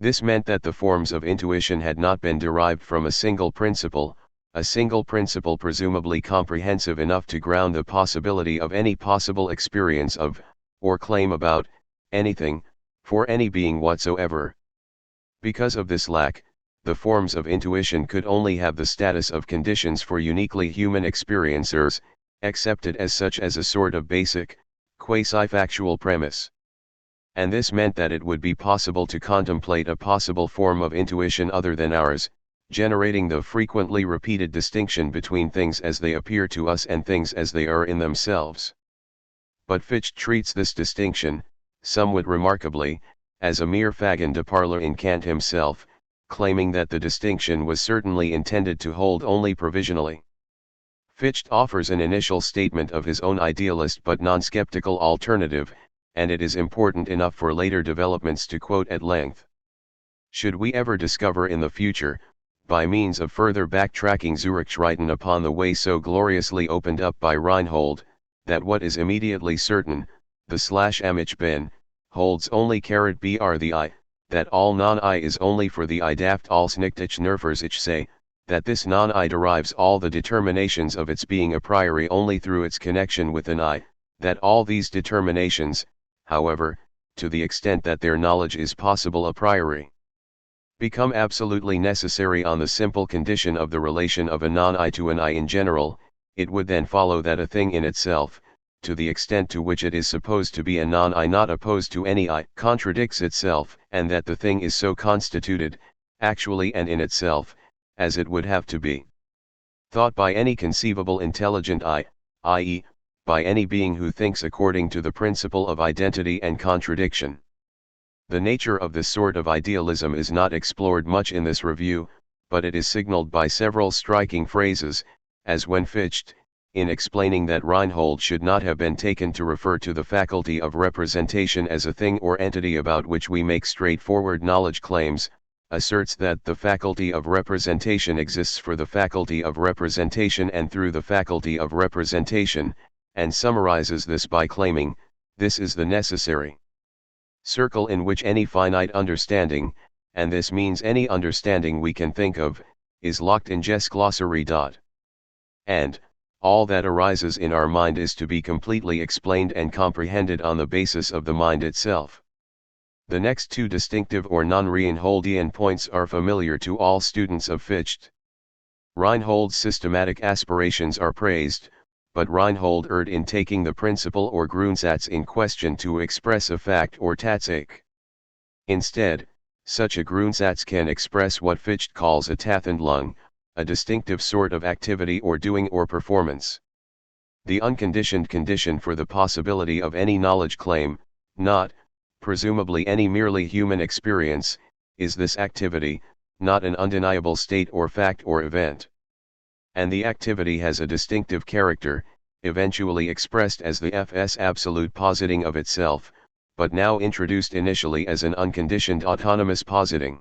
This meant that the forms of intuition had not been derived from a single principle presumably comprehensive enough to ground the possibility of any possible experience of, or claim about, anything, for any being whatsoever. Because of this lack, the forms of intuition could only have the status of conditions for uniquely human experiencers, accepted as such as a sort of basic, quasi-factual premise. And this meant that it would be possible to contemplate a possible form of intuition other than ours, generating the frequently repeated distinction between things as they appear to us and things as they are in themselves. But Fichte treats this distinction, somewhat remarkably, as a mere fagon de parler in Kant himself, claiming that the distinction was certainly intended to hold only provisionally. Fichte offers an initial statement of his own idealist but non-skeptical alternative, and it is important enough for later developments to quote at length. Should we ever discover in the future, by means of further backtracking Zurückschreiten upon the way so gloriously opened up by Reinhold, that what is immediately certain, the /amich ben, holds only br the I, that all non-I is only for the I daft als nichtich nervers ich say, that this non-I derives all the determinations of its being a priori only through its connection with an I, that all these determinations, however, to the extent that their knowledge is possible a priori, become absolutely necessary on the simple condition of the relation of a non-I to an I in general, it would then follow that a thing in itself, to the extent to which it is supposed to be a non-I not opposed to any I, contradicts itself, and that the thing is so constituted, actually and in itself, as it would have to be thought by any conceivable intelligent I, i.e., by any being who thinks according to the principle of identity and contradiction. The nature of this sort of idealism is not explored much in this review, but it is signaled by several striking phrases, as when Fichte, in explaining that Reinhold should not have been taken to refer to the faculty of representation as a thing or entity about which we make straightforward knowledge claims, asserts that the faculty of representation exists for the faculty of representation and through the faculty of representation, and summarizes this by claiming, this is the necessary circle in which any finite understanding, and this means any understanding we can think of, is locked in Jess glossary. And, all that arises in our mind is to be completely explained and comprehended on the basis of the mind itself. The next two distinctive or non-Reinholdian points are familiar to all students of Fichte. Reinhold's systematic aspirations are praised, but Reinhold erred in taking the principle or Grundsatz in question to express a fact or Tatsache. Instead, such a Grundsatz can express what Fichte calls a Tathandlung, a distinctive sort of activity or doing or performance. The unconditioned condition for the possibility of any knowledge claim, not, presumably any merely human experience, is this activity, not an undeniable state or fact or event. And the activity has a distinctive character, eventually expressed as the FS absolute positing of itself, but now introduced initially as an unconditioned autonomous positing.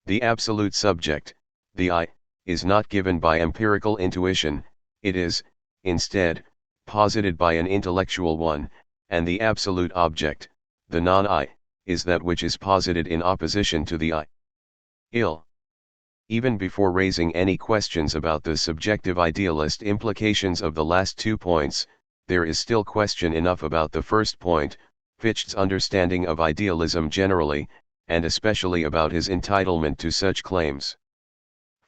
The absolute subject, the I, is not given by empirical intuition, it is, instead, posited by an intellectual one, and the absolute object, the non-I, is that which is posited in opposition to the I. Even before raising any questions about the subjective idealist implications of the last 2 points, there is still question enough about the first point, Fichte's understanding of idealism generally, and especially about his entitlement to such claims.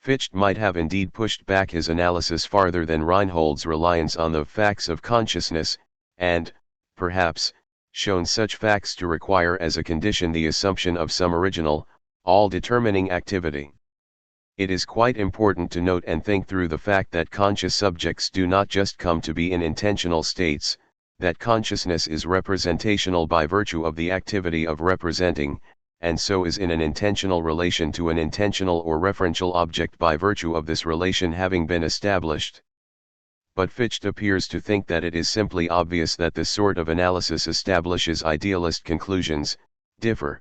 Fichte might have indeed pushed back his analysis farther than Reinhold's reliance on the facts of consciousness, and, perhaps, shown such facts to require as a condition the assumption of some original, all-determining activity. It is quite important to note and think through the fact that conscious subjects do not just come to be in intentional states, that consciousness is representational by virtue of the activity of representing, and so is in an intentional relation to an intentional or referential object by virtue of this relation having been established. But Fichte appears to think that it is simply obvious that this sort of analysis establishes idealist conclusions, differing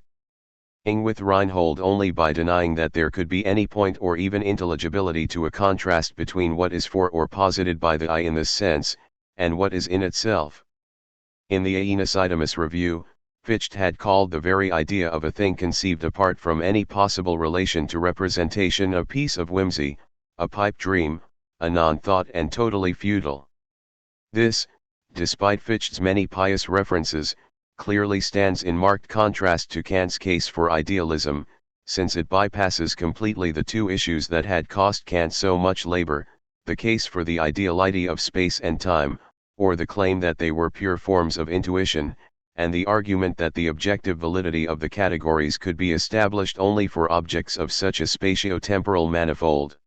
with Reinhold only by denying that there could be any point or even intelligibility to a contrast between what is for or posited by the I in this sense, and what is in itself. In the Aeneasidemus review, Fichte had called the very idea of a thing conceived apart from any possible relation to representation a piece of whimsy, a pipe dream, a non-thought and totally futile. This, despite Fichte's many pious references, clearly stands in marked contrast to Kant's case for idealism, since it bypasses completely the two issues that had cost Kant so much labor, the case for the ideality of space and time, or the claim that they were pure forms of intuition, and the argument that the objective validity of the categories could be established only for objects of such a spatio-temporal manifold.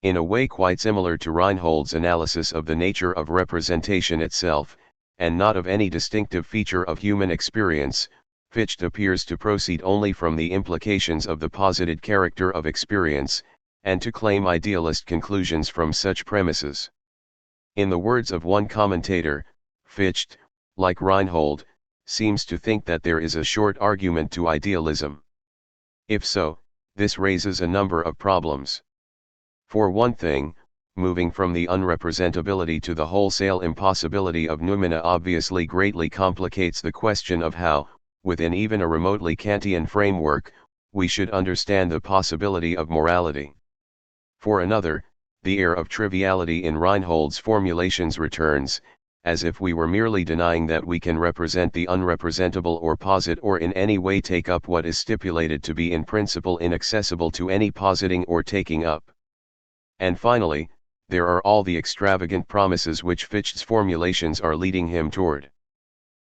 In a way quite similar to Reinhold's analysis of the nature of representation itself, and not of any distinctive feature of human experience, Fichte appears to proceed only from the implications of the posited character of experience, and to claim idealist conclusions from such premises. In the words of one commentator, Fichte, like Reinhold, seems to think that there is a short argument to idealism. If so, this raises a number of problems. For one thing, moving from the unrepresentability to the wholesale impossibility of noumena obviously greatly complicates the question of how, within even a remotely Kantian framework, we should understand the possibility of morality. For another, the air of triviality in Reinhold's formulations returns, as if we were merely denying that we can represent the unrepresentable or posit or in any way take up what is stipulated to be in principle inaccessible to any positing or taking up. And finally, there are all the extravagant promises which Fichte's formulations are leading him toward.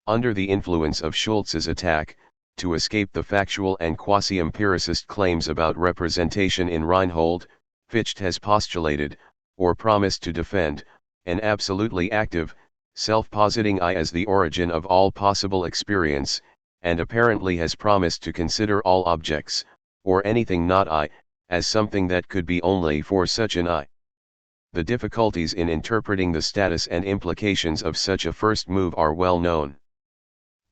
Under the influence of Schulz's attack, to escape the factual and quasi-empiricist claims about representation in Reinhold, Fichte has postulated, or promised to defend, an absolutely active, self-positing I as the origin of all possible experience, and apparently has promised to consider all objects, or anything not I, as something that could be only for such an I. The difficulties in interpreting the status and implications of such a first move are well known.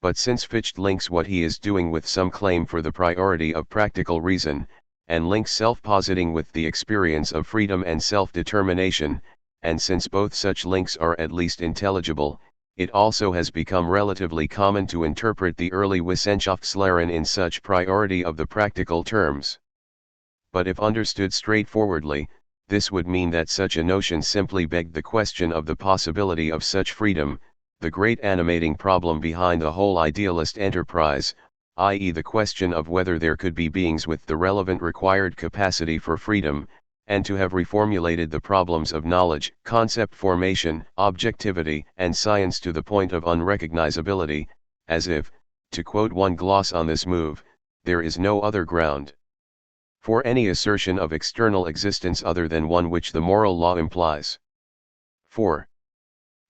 But since Fichte links what he is doing with some claim for the priority of practical reason, and links self-positing with the experience of freedom and self-determination, and since both such links are at least intelligible, it also has become relatively common to interpret the early Wissenschaftslehre in such priority of the practical terms. But if understood straightforwardly, this would mean that such a notion simply begged the question of the possibility of such freedom, the great animating problem behind the whole idealist enterprise, i.e. the question of whether there could be beings with the relevant required capacity for freedom, and to have reformulated the problems of knowledge, concept formation, objectivity, and science to the point of unrecognizability, as if, to quote one gloss on this move, there is no other ground for any assertion of external existence other than one which the moral law implies. 4.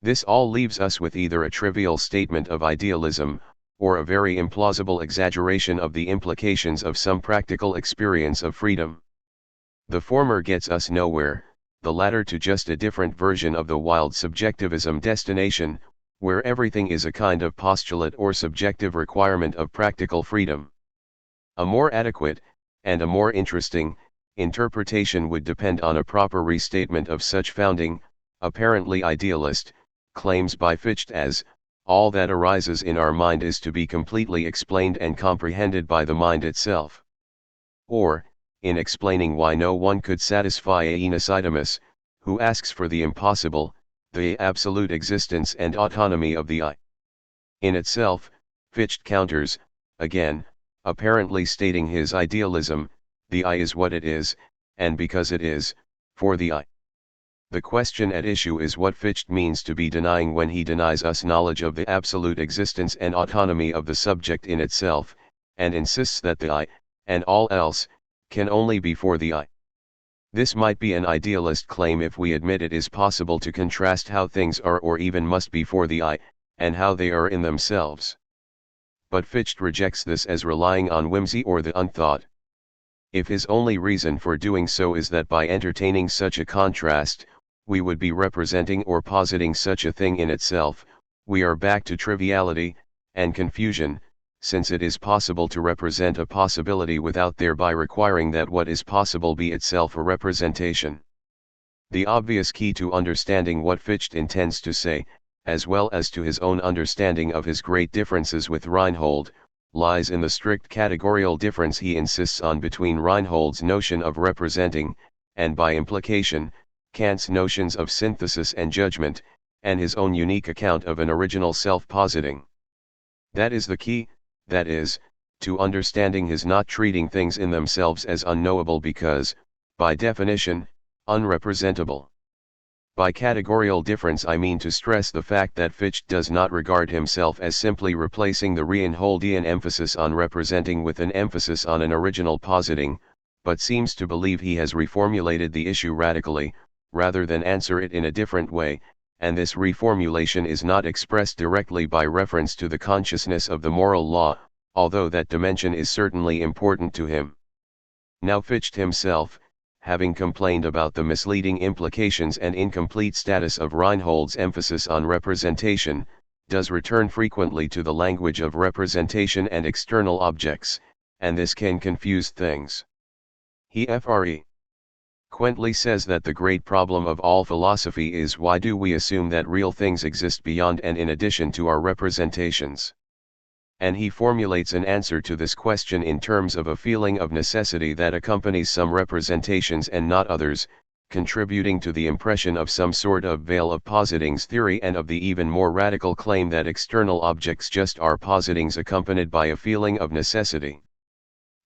This all leaves us with either a trivial statement of idealism, or a very implausible exaggeration of the implications of some practical experience of freedom. The former gets us nowhere, the latter to just a different version of the wild subjectivism destination, where everything is a kind of postulate or subjective requirement of practical freedom. A more adequate, and a more interesting, interpretation would depend on a proper restatement of such founding, apparently idealist, claims by Fichte as, all that arises in our mind is to be completely explained and comprehended by the mind itself. Or, in explaining why no one could satisfy Aeneas Idamus, who asks for the impossible, the absolute existence and autonomy of the I. In itself, Fichte counters, again, apparently stating his idealism, the I is what it is, and because it is, for the I. The question at issue is what Fichte means to be denying when he denies us knowledge of the absolute existence and autonomy of the subject in itself, and insists that the I, and all else, can only be for the I. This might be an idealist claim if we admit it is possible to contrast how things are or even must be for the I, and how they are in themselves. But Fichte rejects this as relying on whimsy or the unthought. If his only reason for doing so is that by entertaining such a contrast, we would be representing or positing such a thing in itself, we are back to triviality, and confusion, since it is possible to represent a possibility without thereby requiring that what is possible be itself a representation. The obvious key to understanding what Fichte intends to say, as well as to his own understanding of his great differences with Reinhold, lies in the strict categorical difference he insists on between Reinhold's notion of representing, and by implication, Kant's notions of synthesis and judgment, and his own unique account of an original self-positing. That is the key, that is, to understanding his not treating things in themselves as unknowable because, by definition, unrepresentable. By categorical difference I mean to stress the fact that Fichte does not regard himself as simply replacing the Reinholdian emphasis on representing with an emphasis on an original positing, but seems to believe he has reformulated the issue radically, rather than answer it in a different way, and this reformulation is not expressed directly by reference to the consciousness of the moral law, although that dimension is certainly important to him. Now Fichte himself, having complained about the misleading implications and incomplete status of Reinhold's emphasis on representation, does return frequently to the language of representation and external objects, and this can confuse things. He frequently says that the great problem of all philosophy is why do we assume that real things exist beyond and in addition to our representations? And he formulates an answer to this question in terms of a feeling of necessity that accompanies some representations and not others, contributing to the impression of some sort of veil of positings theory and of the even more radical claim that external objects just are positings accompanied by a feeling of necessity.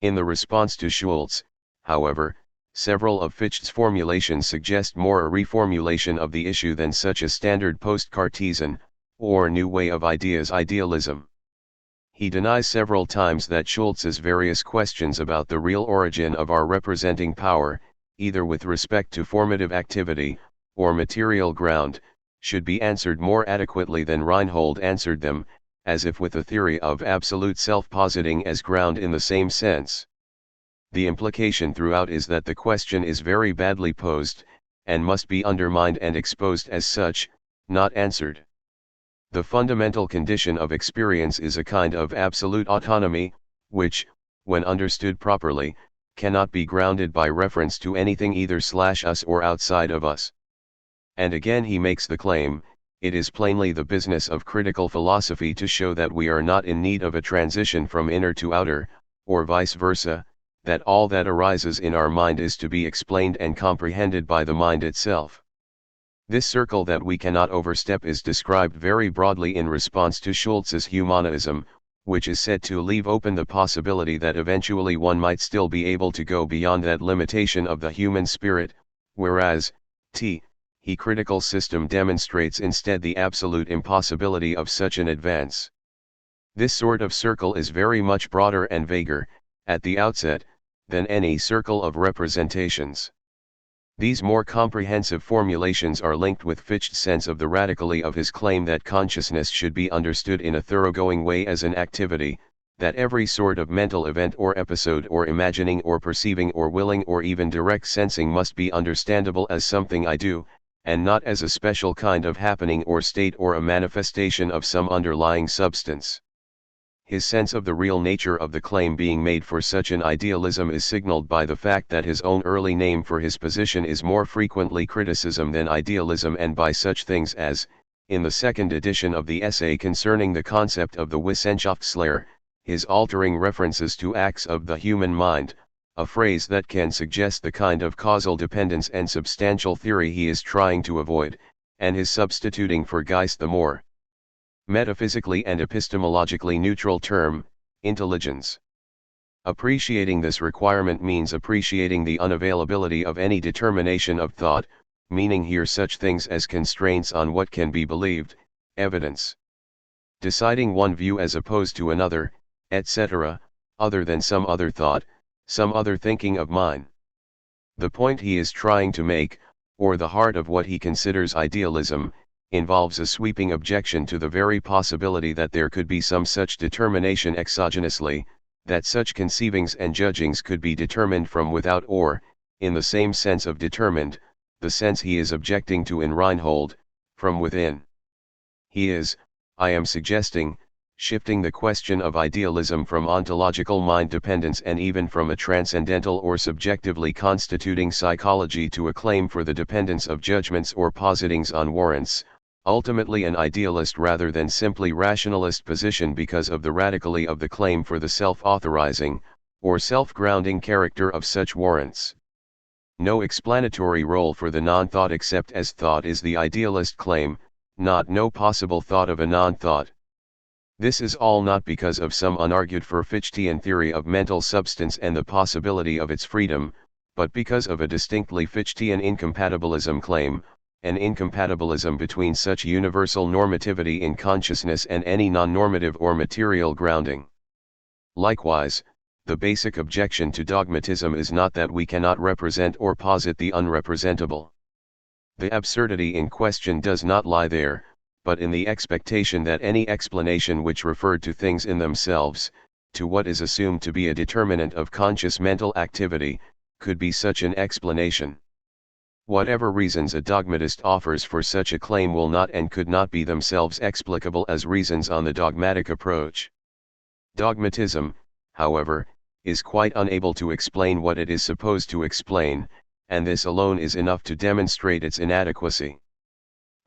In the response to Schultz, however, several of Fichte's formulations suggest more a reformulation of the issue than such a standard post-Cartesian, or new way of ideas idealism. He denies several times that Schultz's various questions about the real origin of our representing power, either with respect to formative activity, or material ground, should be answered more adequately than Reinhold answered them, as if with a theory of absolute self-positing as ground in the same sense. The implication throughout is that the question is very badly posed, and must be undermined and exposed as such, not answered. The fundamental condition of experience is a kind of absolute autonomy, which, when understood properly, cannot be grounded by reference to anything either / us or outside of us. And again he makes the claim, it is plainly the business of critical philosophy to show that we are not in need of a transition from inner to outer, or vice versa, that all that arises in our mind is to be explained and comprehended by the mind itself. This circle that we cannot overstep is described very broadly in response to Schultz's humanism, which is said to leave open the possibility that eventually one might still be able to go beyond that limitation of the human spirit, whereas, he critical system demonstrates instead the absolute impossibility of such an advance. This sort of circle is very much broader and vaguer, at the outset, than any circle of representations. These more comprehensive formulations are linked with Fichte's sense of the radically of his claim that consciousness should be understood in a thoroughgoing way as an activity, that every sort of mental event or episode or imagining or perceiving or willing or even direct sensing must be understandable as something I do, and not as a special kind of happening or state or a manifestation of some underlying substance. His sense of the real nature of the claim being made for such an idealism is signaled by the fact that his own early name for his position is more frequently criticism than idealism, and by such things as, in the second edition of the essay concerning the concept of the Wissenschaftslehre, his altering references to acts of the human mind, a phrase that can suggest the kind of causal dependence and substantial theory he is trying to avoid, and his substituting for Geist the more metaphysically and epistemologically neutral term, intelligence. Appreciating this requirement means appreciating the unavailability of any determination of thought, meaning here such things as constraints on what can be believed, evidence. Deciding one view as opposed to another, etc., other than some other thought, some other thinking of mine. The point he is trying to make, or the heart of what he considers idealism, involves a sweeping objection to the very possibility that there could be some such determination exogenously, that such conceivings and judgings could be determined from without or, in the same sense of determined, the sense he is objecting to in Reinhold, from within. He is, I am suggesting, shifting the question of idealism from ontological mind dependence and even from a transcendental or subjectively constituting psychology to a claim for the dependence of judgments or positings on warrants, ultimately an idealist rather than simply rationalist position because of the radically of the claim for the self-authorizing, or self-grounding character of such warrants. No explanatory role for the non-thought except as thought is the idealist claim, not no possible thought of a non-thought. This is all not because of some unargued for Fichtean theory of mental substance and the possibility of its freedom, but because of a distinctly Fichtean incompatibilism claim, an incompatibilism between such universal normativity in consciousness and any non-normative or material grounding. Likewise, the basic objection to dogmatism is not that we cannot represent or posit the unrepresentable. The absurdity in question does not lie there, but in the expectation that any explanation which referred to things in themselves, to what is assumed to be a determinant of conscious mental activity, could be such an explanation. Whatever reasons a dogmatist offers for such a claim will not and could not be themselves explicable as reasons on the dogmatic approach. Dogmatism, however, is quite unable to explain what it is supposed to explain, and this alone is enough to demonstrate its inadequacy.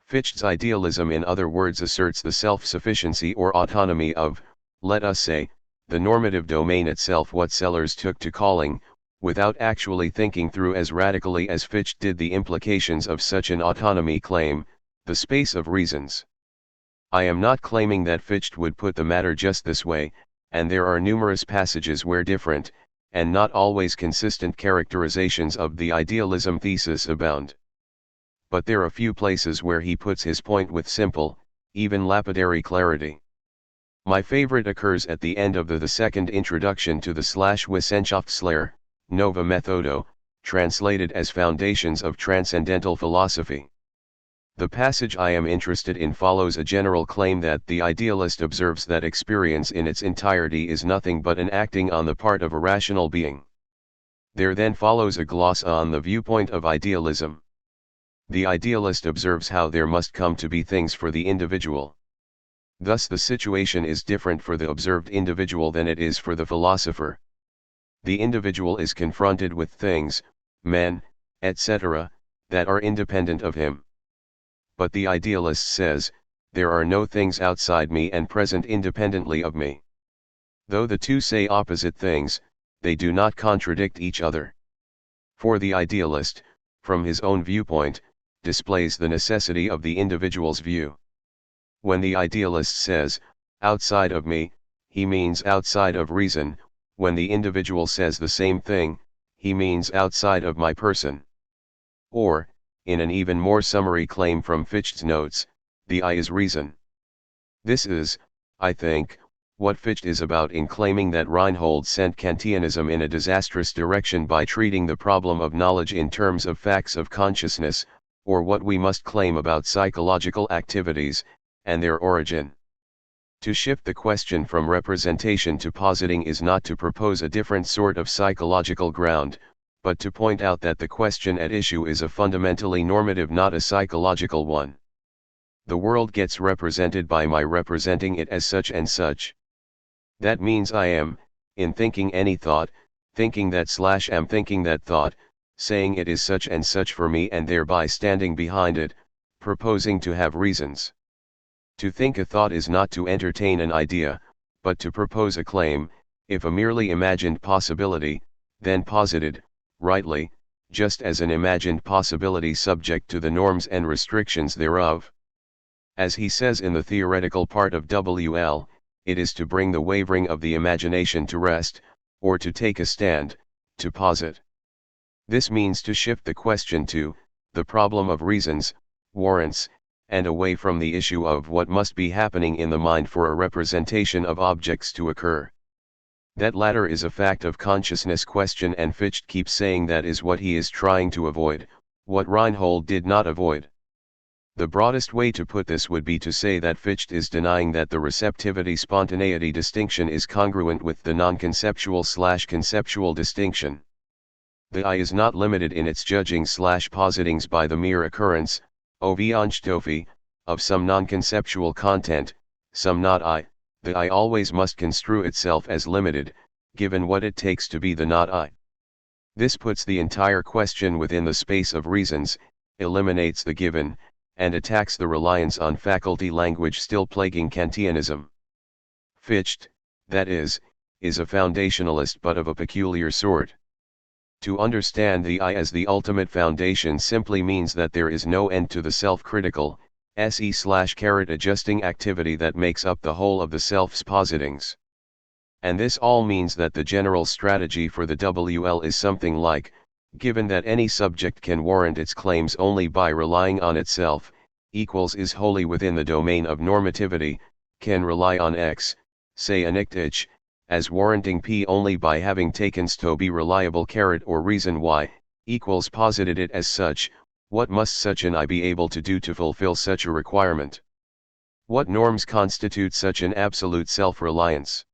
Fichte's idealism, in other words, asserts the self-sufficiency or autonomy of, let us say, the normative domain itself, what Sellers took to calling, without actually thinking through as radically as Fichte did the implications of such an autonomy claim, the space of reasons. I am not claiming that Fichte would put the matter just this way, and there are numerous passages where different, and not always consistent characterizations of the idealism thesis abound. But there are few places where he puts his point with simple, even lapidary clarity. My favorite occurs at the end of the second introduction to the Wissenschaftslehre, Nova Methodo, translated as Foundations of Transcendental Philosophy. The passage I am interested in follows a general claim that the idealist observes that experience in its entirety is nothing but an acting on the part of a rational being. There then follows a gloss on the viewpoint of idealism. The idealist observes how there must come to be things for the individual. Thus the situation is different for the observed individual than it is for the philosopher. The individual is confronted with things, men, etc., that are independent of him. But the idealist says, there are no things outside me and present independently of me. Though the two say opposite things, they do not contradict each other. For the idealist, from his own viewpoint, displays the necessity of the individual's view. When the idealist says, outside of me, he means outside of reason. When the individual says the same thing, he means outside of my person. Or, in an even more summary claim from Fichte's notes, the I is reason. This is, I think, what Fichte is about in claiming that Reinhold sent Kantianism in a disastrous direction by treating the problem of knowledge in terms of facts of consciousness, or what we must claim about psychological activities, and their origin. To shift the question from representation to positing is not to propose a different sort of psychological ground, but to point out that the question at issue is a fundamentally normative, not a psychological one. The world gets represented by my representing it as such and such. That means I am, in thinking any thought, thinking that / am thinking that thought, saying it is such and such for me and thereby standing behind it, proposing to have reasons. To think a thought is not to entertain an idea, but to propose a claim, if a merely imagined possibility, then posited, rightly, just as an imagined possibility subject to the norms and restrictions thereof. As he says in the theoretical part of WL, it is to bring the wavering of the imagination to rest, or to take a stand, to posit. This means to shift the question to the problem of reasons, warrants, and away from the issue of what must be happening in the mind for a representation of objects to occur. That latter is a fact of consciousness question, and Fichte keeps saying that is what he is trying to avoid, what Reinhold did not avoid. The broadest way to put this would be to say that Fichte is denying that the receptivity-spontaneity distinction is congruent with the non-conceptual/conceptual distinction. The I is not limited in its judging/positings by the mere occurrence, Ovianstofi, of some non-conceptual content, some not I. The I always must construe itself as limited, given what it takes to be the not I. This puts the entire question within the space of reasons, eliminates the given, and attacks the reliance on faculty language still plaguing Kantianism. Fichte, that is a foundationalist but of a peculiar sort. To understand the I as the ultimate foundation simply means that there is no end to the self-critical, SE/adjusting activity that makes up the whole of the self's positings. And this all means that the general strategy for the WL is something like, given that any subject can warrant its claims only by relying on itself, equals is wholly within the domain of normativity, can rely on X, say anict Ich, as warranting P only by having taken to be reliable or reason Y, equals posited it as such. What must such an I be able to do to fulfill such a requirement? What norms constitute such an absolute self-reliance?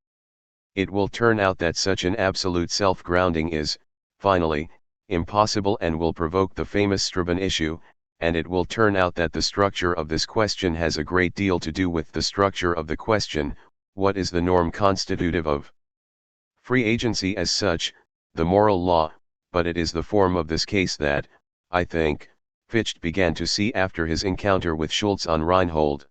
It will turn out that such an absolute self-grounding is, finally, impossible and will provoke the famous Strabon issue, and it will turn out that the structure of this question has a great deal to do with the structure of the question, what is the norm constitutive of free agency as such, the moral law, but it is the form of this case that, I think, Fichte began to see after his encounter with Schultz on Reinhold.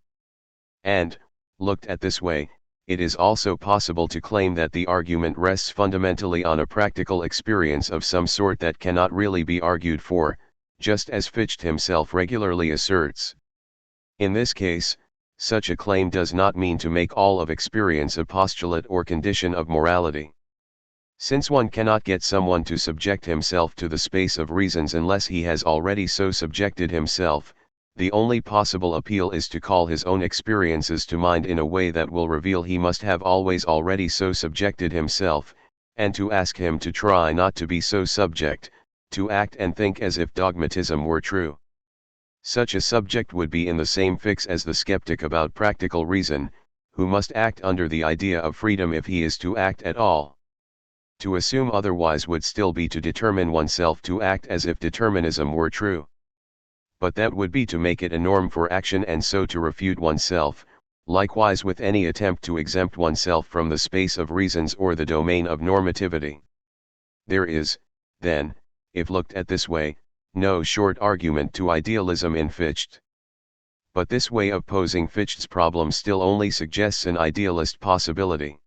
And, looked at this way, it is also possible to claim that the argument rests fundamentally on a practical experience of some sort that cannot really be argued for, just as Fichte himself regularly asserts. In this case, such a claim does not mean to make all of experience a postulate or condition of morality. Since one cannot get someone to subject himself to the space of reasons unless he has already so subjected himself, the only possible appeal is to call his own experiences to mind in a way that will reveal he must have always already so subjected himself, and to ask him to try not to be so subject, to act and think as if dogmatism were true. Such a subject would be in the same fix as the skeptic about practical reason, who must act under the idea of freedom if he is to act at all. To assume otherwise would still be to determine oneself to act as if determinism were true. But that would be to make it a norm for action and so to refute oneself, likewise with any attempt to exempt oneself from the space of reasons or the domain of normativity. There is, then, if looked at this way, no short argument to idealism in Fichte. But this way of posing Fichte's problem still only suggests an idealist possibility.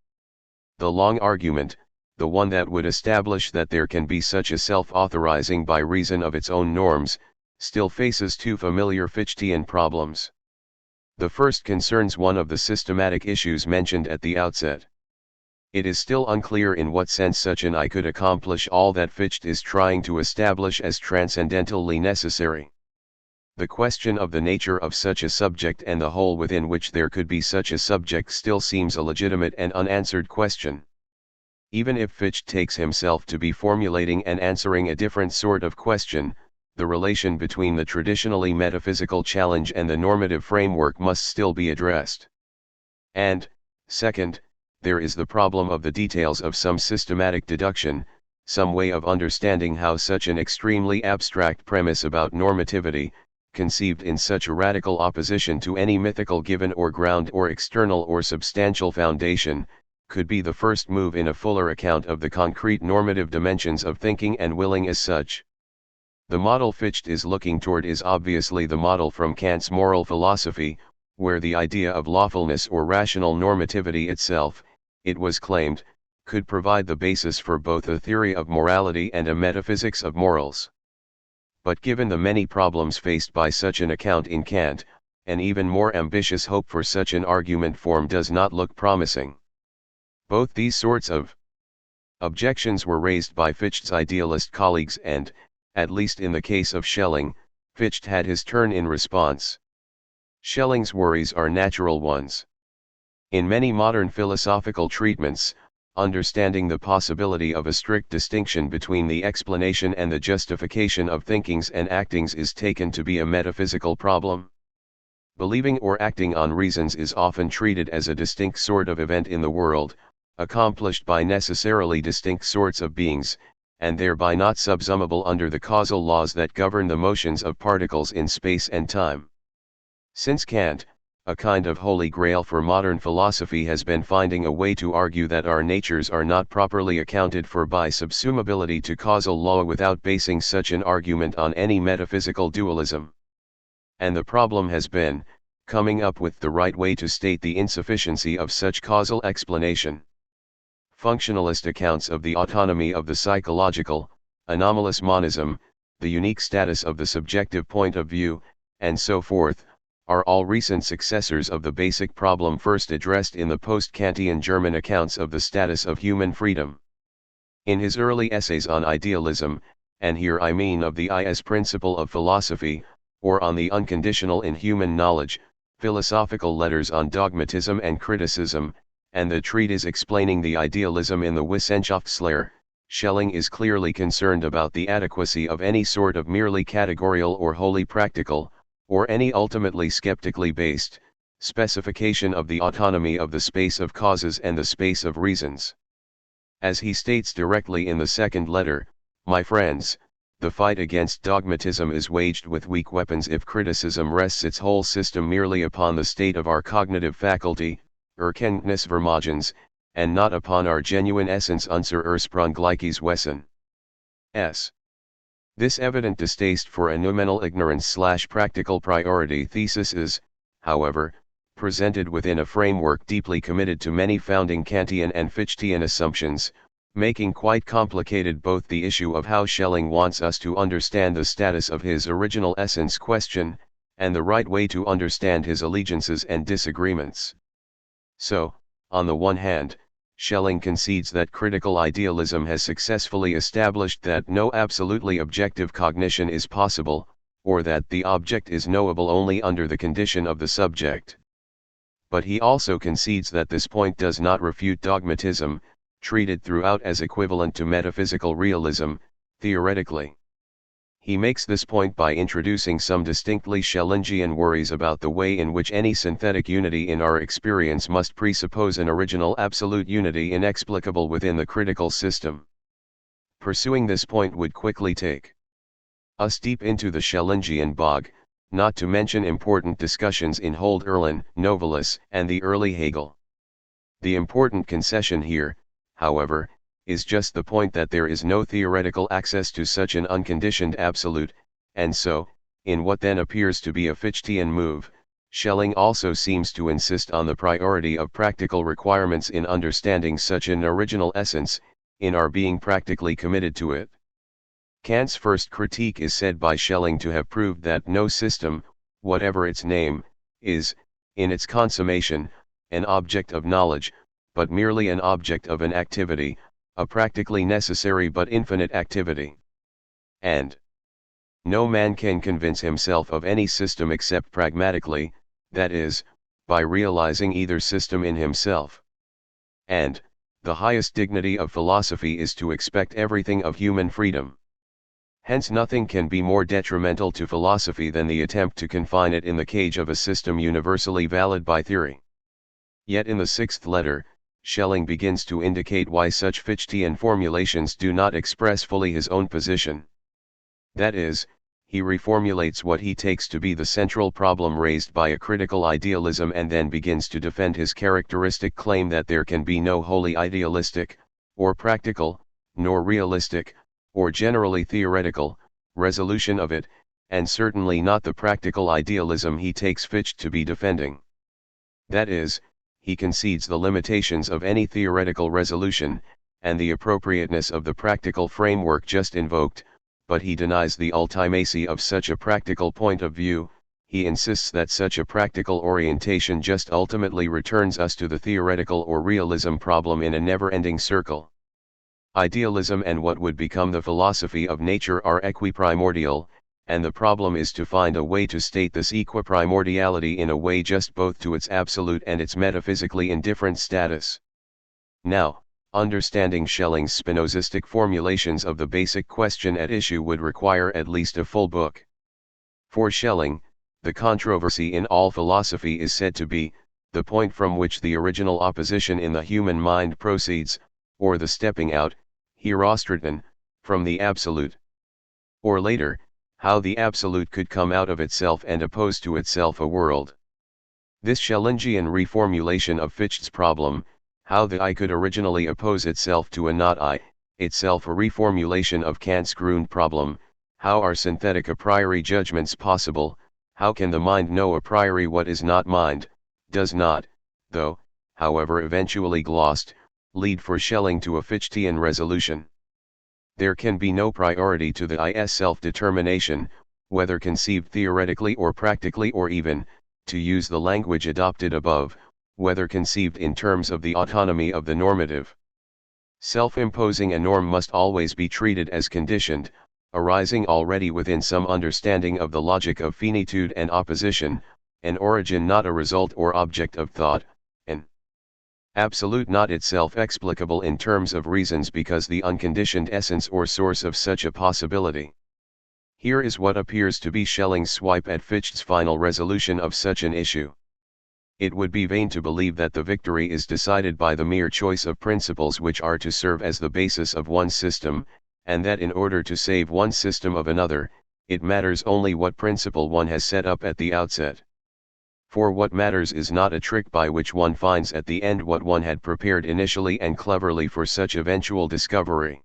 The long argument, the one that would establish that there can be such a self-authorizing by reason of its own norms, still faces two familiar Fichtean problems. The first concerns one of the systematic issues mentioned at the outset. It is still unclear in what sense such an I could accomplish all that Fichte is trying to establish as transcendentally necessary. the question of the nature of such a subject and the whole within which there could be such a subject still seems a legitimate and unanswered question. Even if Fichte takes himself to be formulating and answering a different sort of question, the relation between the traditionally metaphysical challenge and the normative framework must still be addressed. And, second, there is the problem of the details of some systematic deduction, some way of understanding how such an extremely abstract premise about normativity, conceived in such a radical opposition to any mythical given or ground or external or substantial foundation, could be the first move in a fuller account of the concrete normative dimensions of thinking and willing as such. The model Fichte is looking toward is obviously the model from Kant's moral philosophy, where the idea of lawfulness or rational normativity itself, it was claimed, could provide the basis for both a theory of morality and a metaphysics of morals. But given the many problems faced by such an account in Kant, an even more ambitious hope for such an argument form does not look promising. Both these sorts of objections were raised by Fichte's idealist colleagues and, at least in the case of Schelling, Fichte had his turn in response. Schelling's worries are natural ones. In many modern philosophical treatments, understanding the possibility of a strict distinction between the explanation and the justification of thinkings and actings is taken to be a metaphysical problem. Believing or acting on reasons is often treated as a distinct sort of event in the world, accomplished by necessarily distinct sorts of beings, and thereby not subsumable under the causal laws that govern the motions of particles in space and time. Since Kant, a kind of holy grail for modern philosophy has been finding a way to argue that our natures are not properly accounted for by subsumability to causal law without basing such an argument on any metaphysical dualism. And the problem has been, coming up with the right way to state the insufficiency of such causal explanation. Functionalist accounts of the autonomy of the psychological, anomalous monism, the unique status of the subjective point of view, and so forth, are all recent successors of the basic problem first addressed in the post-Kantian German accounts of the status of human freedom. In his early essays on idealism, and here I mean of the I as principle of philosophy, or on the unconditional in human knowledge, philosophical letters on dogmatism and criticism, and the treatise explaining the idealism in the Wissenschaftslehre, Schelling is clearly concerned about the adequacy of any sort of merely categorical or wholly practical, or any ultimately skeptically based, specification of the autonomy of the space of causes and the space of reasons. As he states directly in the second letter, my friends, the fight against dogmatism is waged with weak weapons if criticism rests its whole system merely upon the state of our cognitive faculty, Erkenntnisvermogens, and not upon our genuine essence unser ursprungliches Wesen. S. This evident distaste for a noumenal ignorance/practical priority thesis is, however, presented within a framework deeply committed to many founding Kantian and Fichtean assumptions, making quite complicated both the issue of how Schelling wants us to understand the status of his original essence question, and the right way to understand his allegiances and disagreements. So, on the one hand, Schelling concedes that critical idealism has successfully established that no absolutely objective cognition is possible, or that the object is knowable only under the condition of the subject. But he also concedes that this point does not refute dogmatism, treated throughout as equivalent to metaphysical realism, theoretically. He makes this point by introducing some distinctly Schellingian worries about the way in which any synthetic unity in our experience must presuppose an original absolute unity inexplicable within the critical system. Pursuing this point would quickly take us deep into the Schellingian bog, not to mention important discussions in Hölderlin, Novalis, and the early Hegel. The important concession here, however, is just the point that there is no theoretical access to such an unconditioned absolute, and so, in what then appears to be a Fichtean move, Schelling also seems to insist on the priority of practical requirements in understanding such an original essence, in our being practically committed to it. Kant's first critique is said by Schelling to have proved that no system, whatever its name, is, in its consummation, an object of knowledge, but merely an object of an activity, a practically necessary but infinite activity. And No man can convince himself of any system except pragmatically, that is, by realizing either system in himself. And, the highest dignity of philosophy is to expect everything of human freedom. Hence nothing can be more detrimental to philosophy than the attempt to confine it in the cage of a system universally valid by theory. Yet in the sixth letter, Schelling begins to indicate why such Fichtean formulations do not express fully his own position. That is, he reformulates what he takes to be the central problem raised by a critical idealism and then begins to defend his characteristic claim that there can be no wholly idealistic, or practical, nor realistic, or generally theoretical, resolution of it, and certainly not the practical idealism he takes Fichte to be defending. That is, he concedes the limitations of any theoretical resolution, and the appropriateness of the practical framework just invoked, but he denies the ultimacy of such a practical point of view. He insists that such a practical orientation just ultimately returns us to the theoretical or realism problem in a never-ending circle. Idealism and what would become the philosophy of nature are equiprimordial, and the problem is to find a way to state this equiprimordiality in a way just both to its absolute and its metaphysically indifferent status. Now, understanding Schelling's Spinozistic formulations of the basic question at issue would require at least a full book. For Schelling, the controversy in all philosophy is said to be the point from which the original opposition in the human mind proceeds, or the stepping out, hierostraton, from the absolute. Or later, how the absolute could come out of itself and oppose to itself a world. This Schellingian reformulation of Fichte's problem, how the I could originally oppose itself to a not I, itself a reformulation of Kant's Grund problem, how are synthetic a priori judgments possible, how can the mind know a priori what is not mind, does not, though, however eventually glossed, lead for Schelling to a Fichtean resolution. There can be no priority to the I's self-determination, whether conceived theoretically or practically or even, to use the language adopted above, whether conceived in terms of the autonomy of the normative. Self-imposing a norm must always be treated as conditioned, arising already within some understanding of the logic of finitude and opposition, an origin not a result or object of thought, an absolute not itself explicable in terms of reasons because the unconditioned essence or source of such a possibility. Here is what appears to be Schelling's swipe at Fichte's final resolution of such an issue. It would be vain to believe that the victory is decided by the mere choice of principles which are to serve as the basis of one system, and that in order to save one system of another, it matters only what principle one has set up at the outset. For what matters is not a trick by which one finds at the end what one had prepared initially and cleverly for such eventual discovery.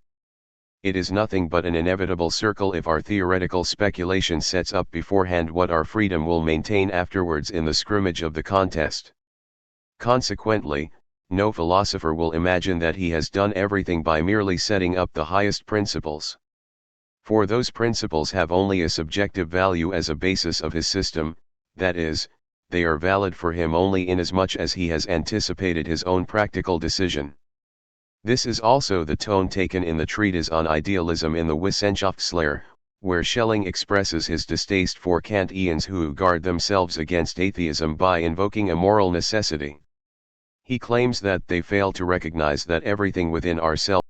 It is nothing but an inevitable circle if our theoretical speculation sets up beforehand what our freedom will maintain afterwards in the scrimmage of the contest. Consequently, no philosopher will imagine that he has done everything by merely setting up the highest principles. For those principles have only a subjective value as a basis of his system, that is, they are valid for him only inasmuch as he has anticipated his own practical decision. This is also the tone taken in the treatise on idealism in the Wissenschaftslehre, where Schelling expresses his distaste for Kantians who guard themselves against atheism by invoking a moral necessity. He claims that they fail to recognize that everything within ourselves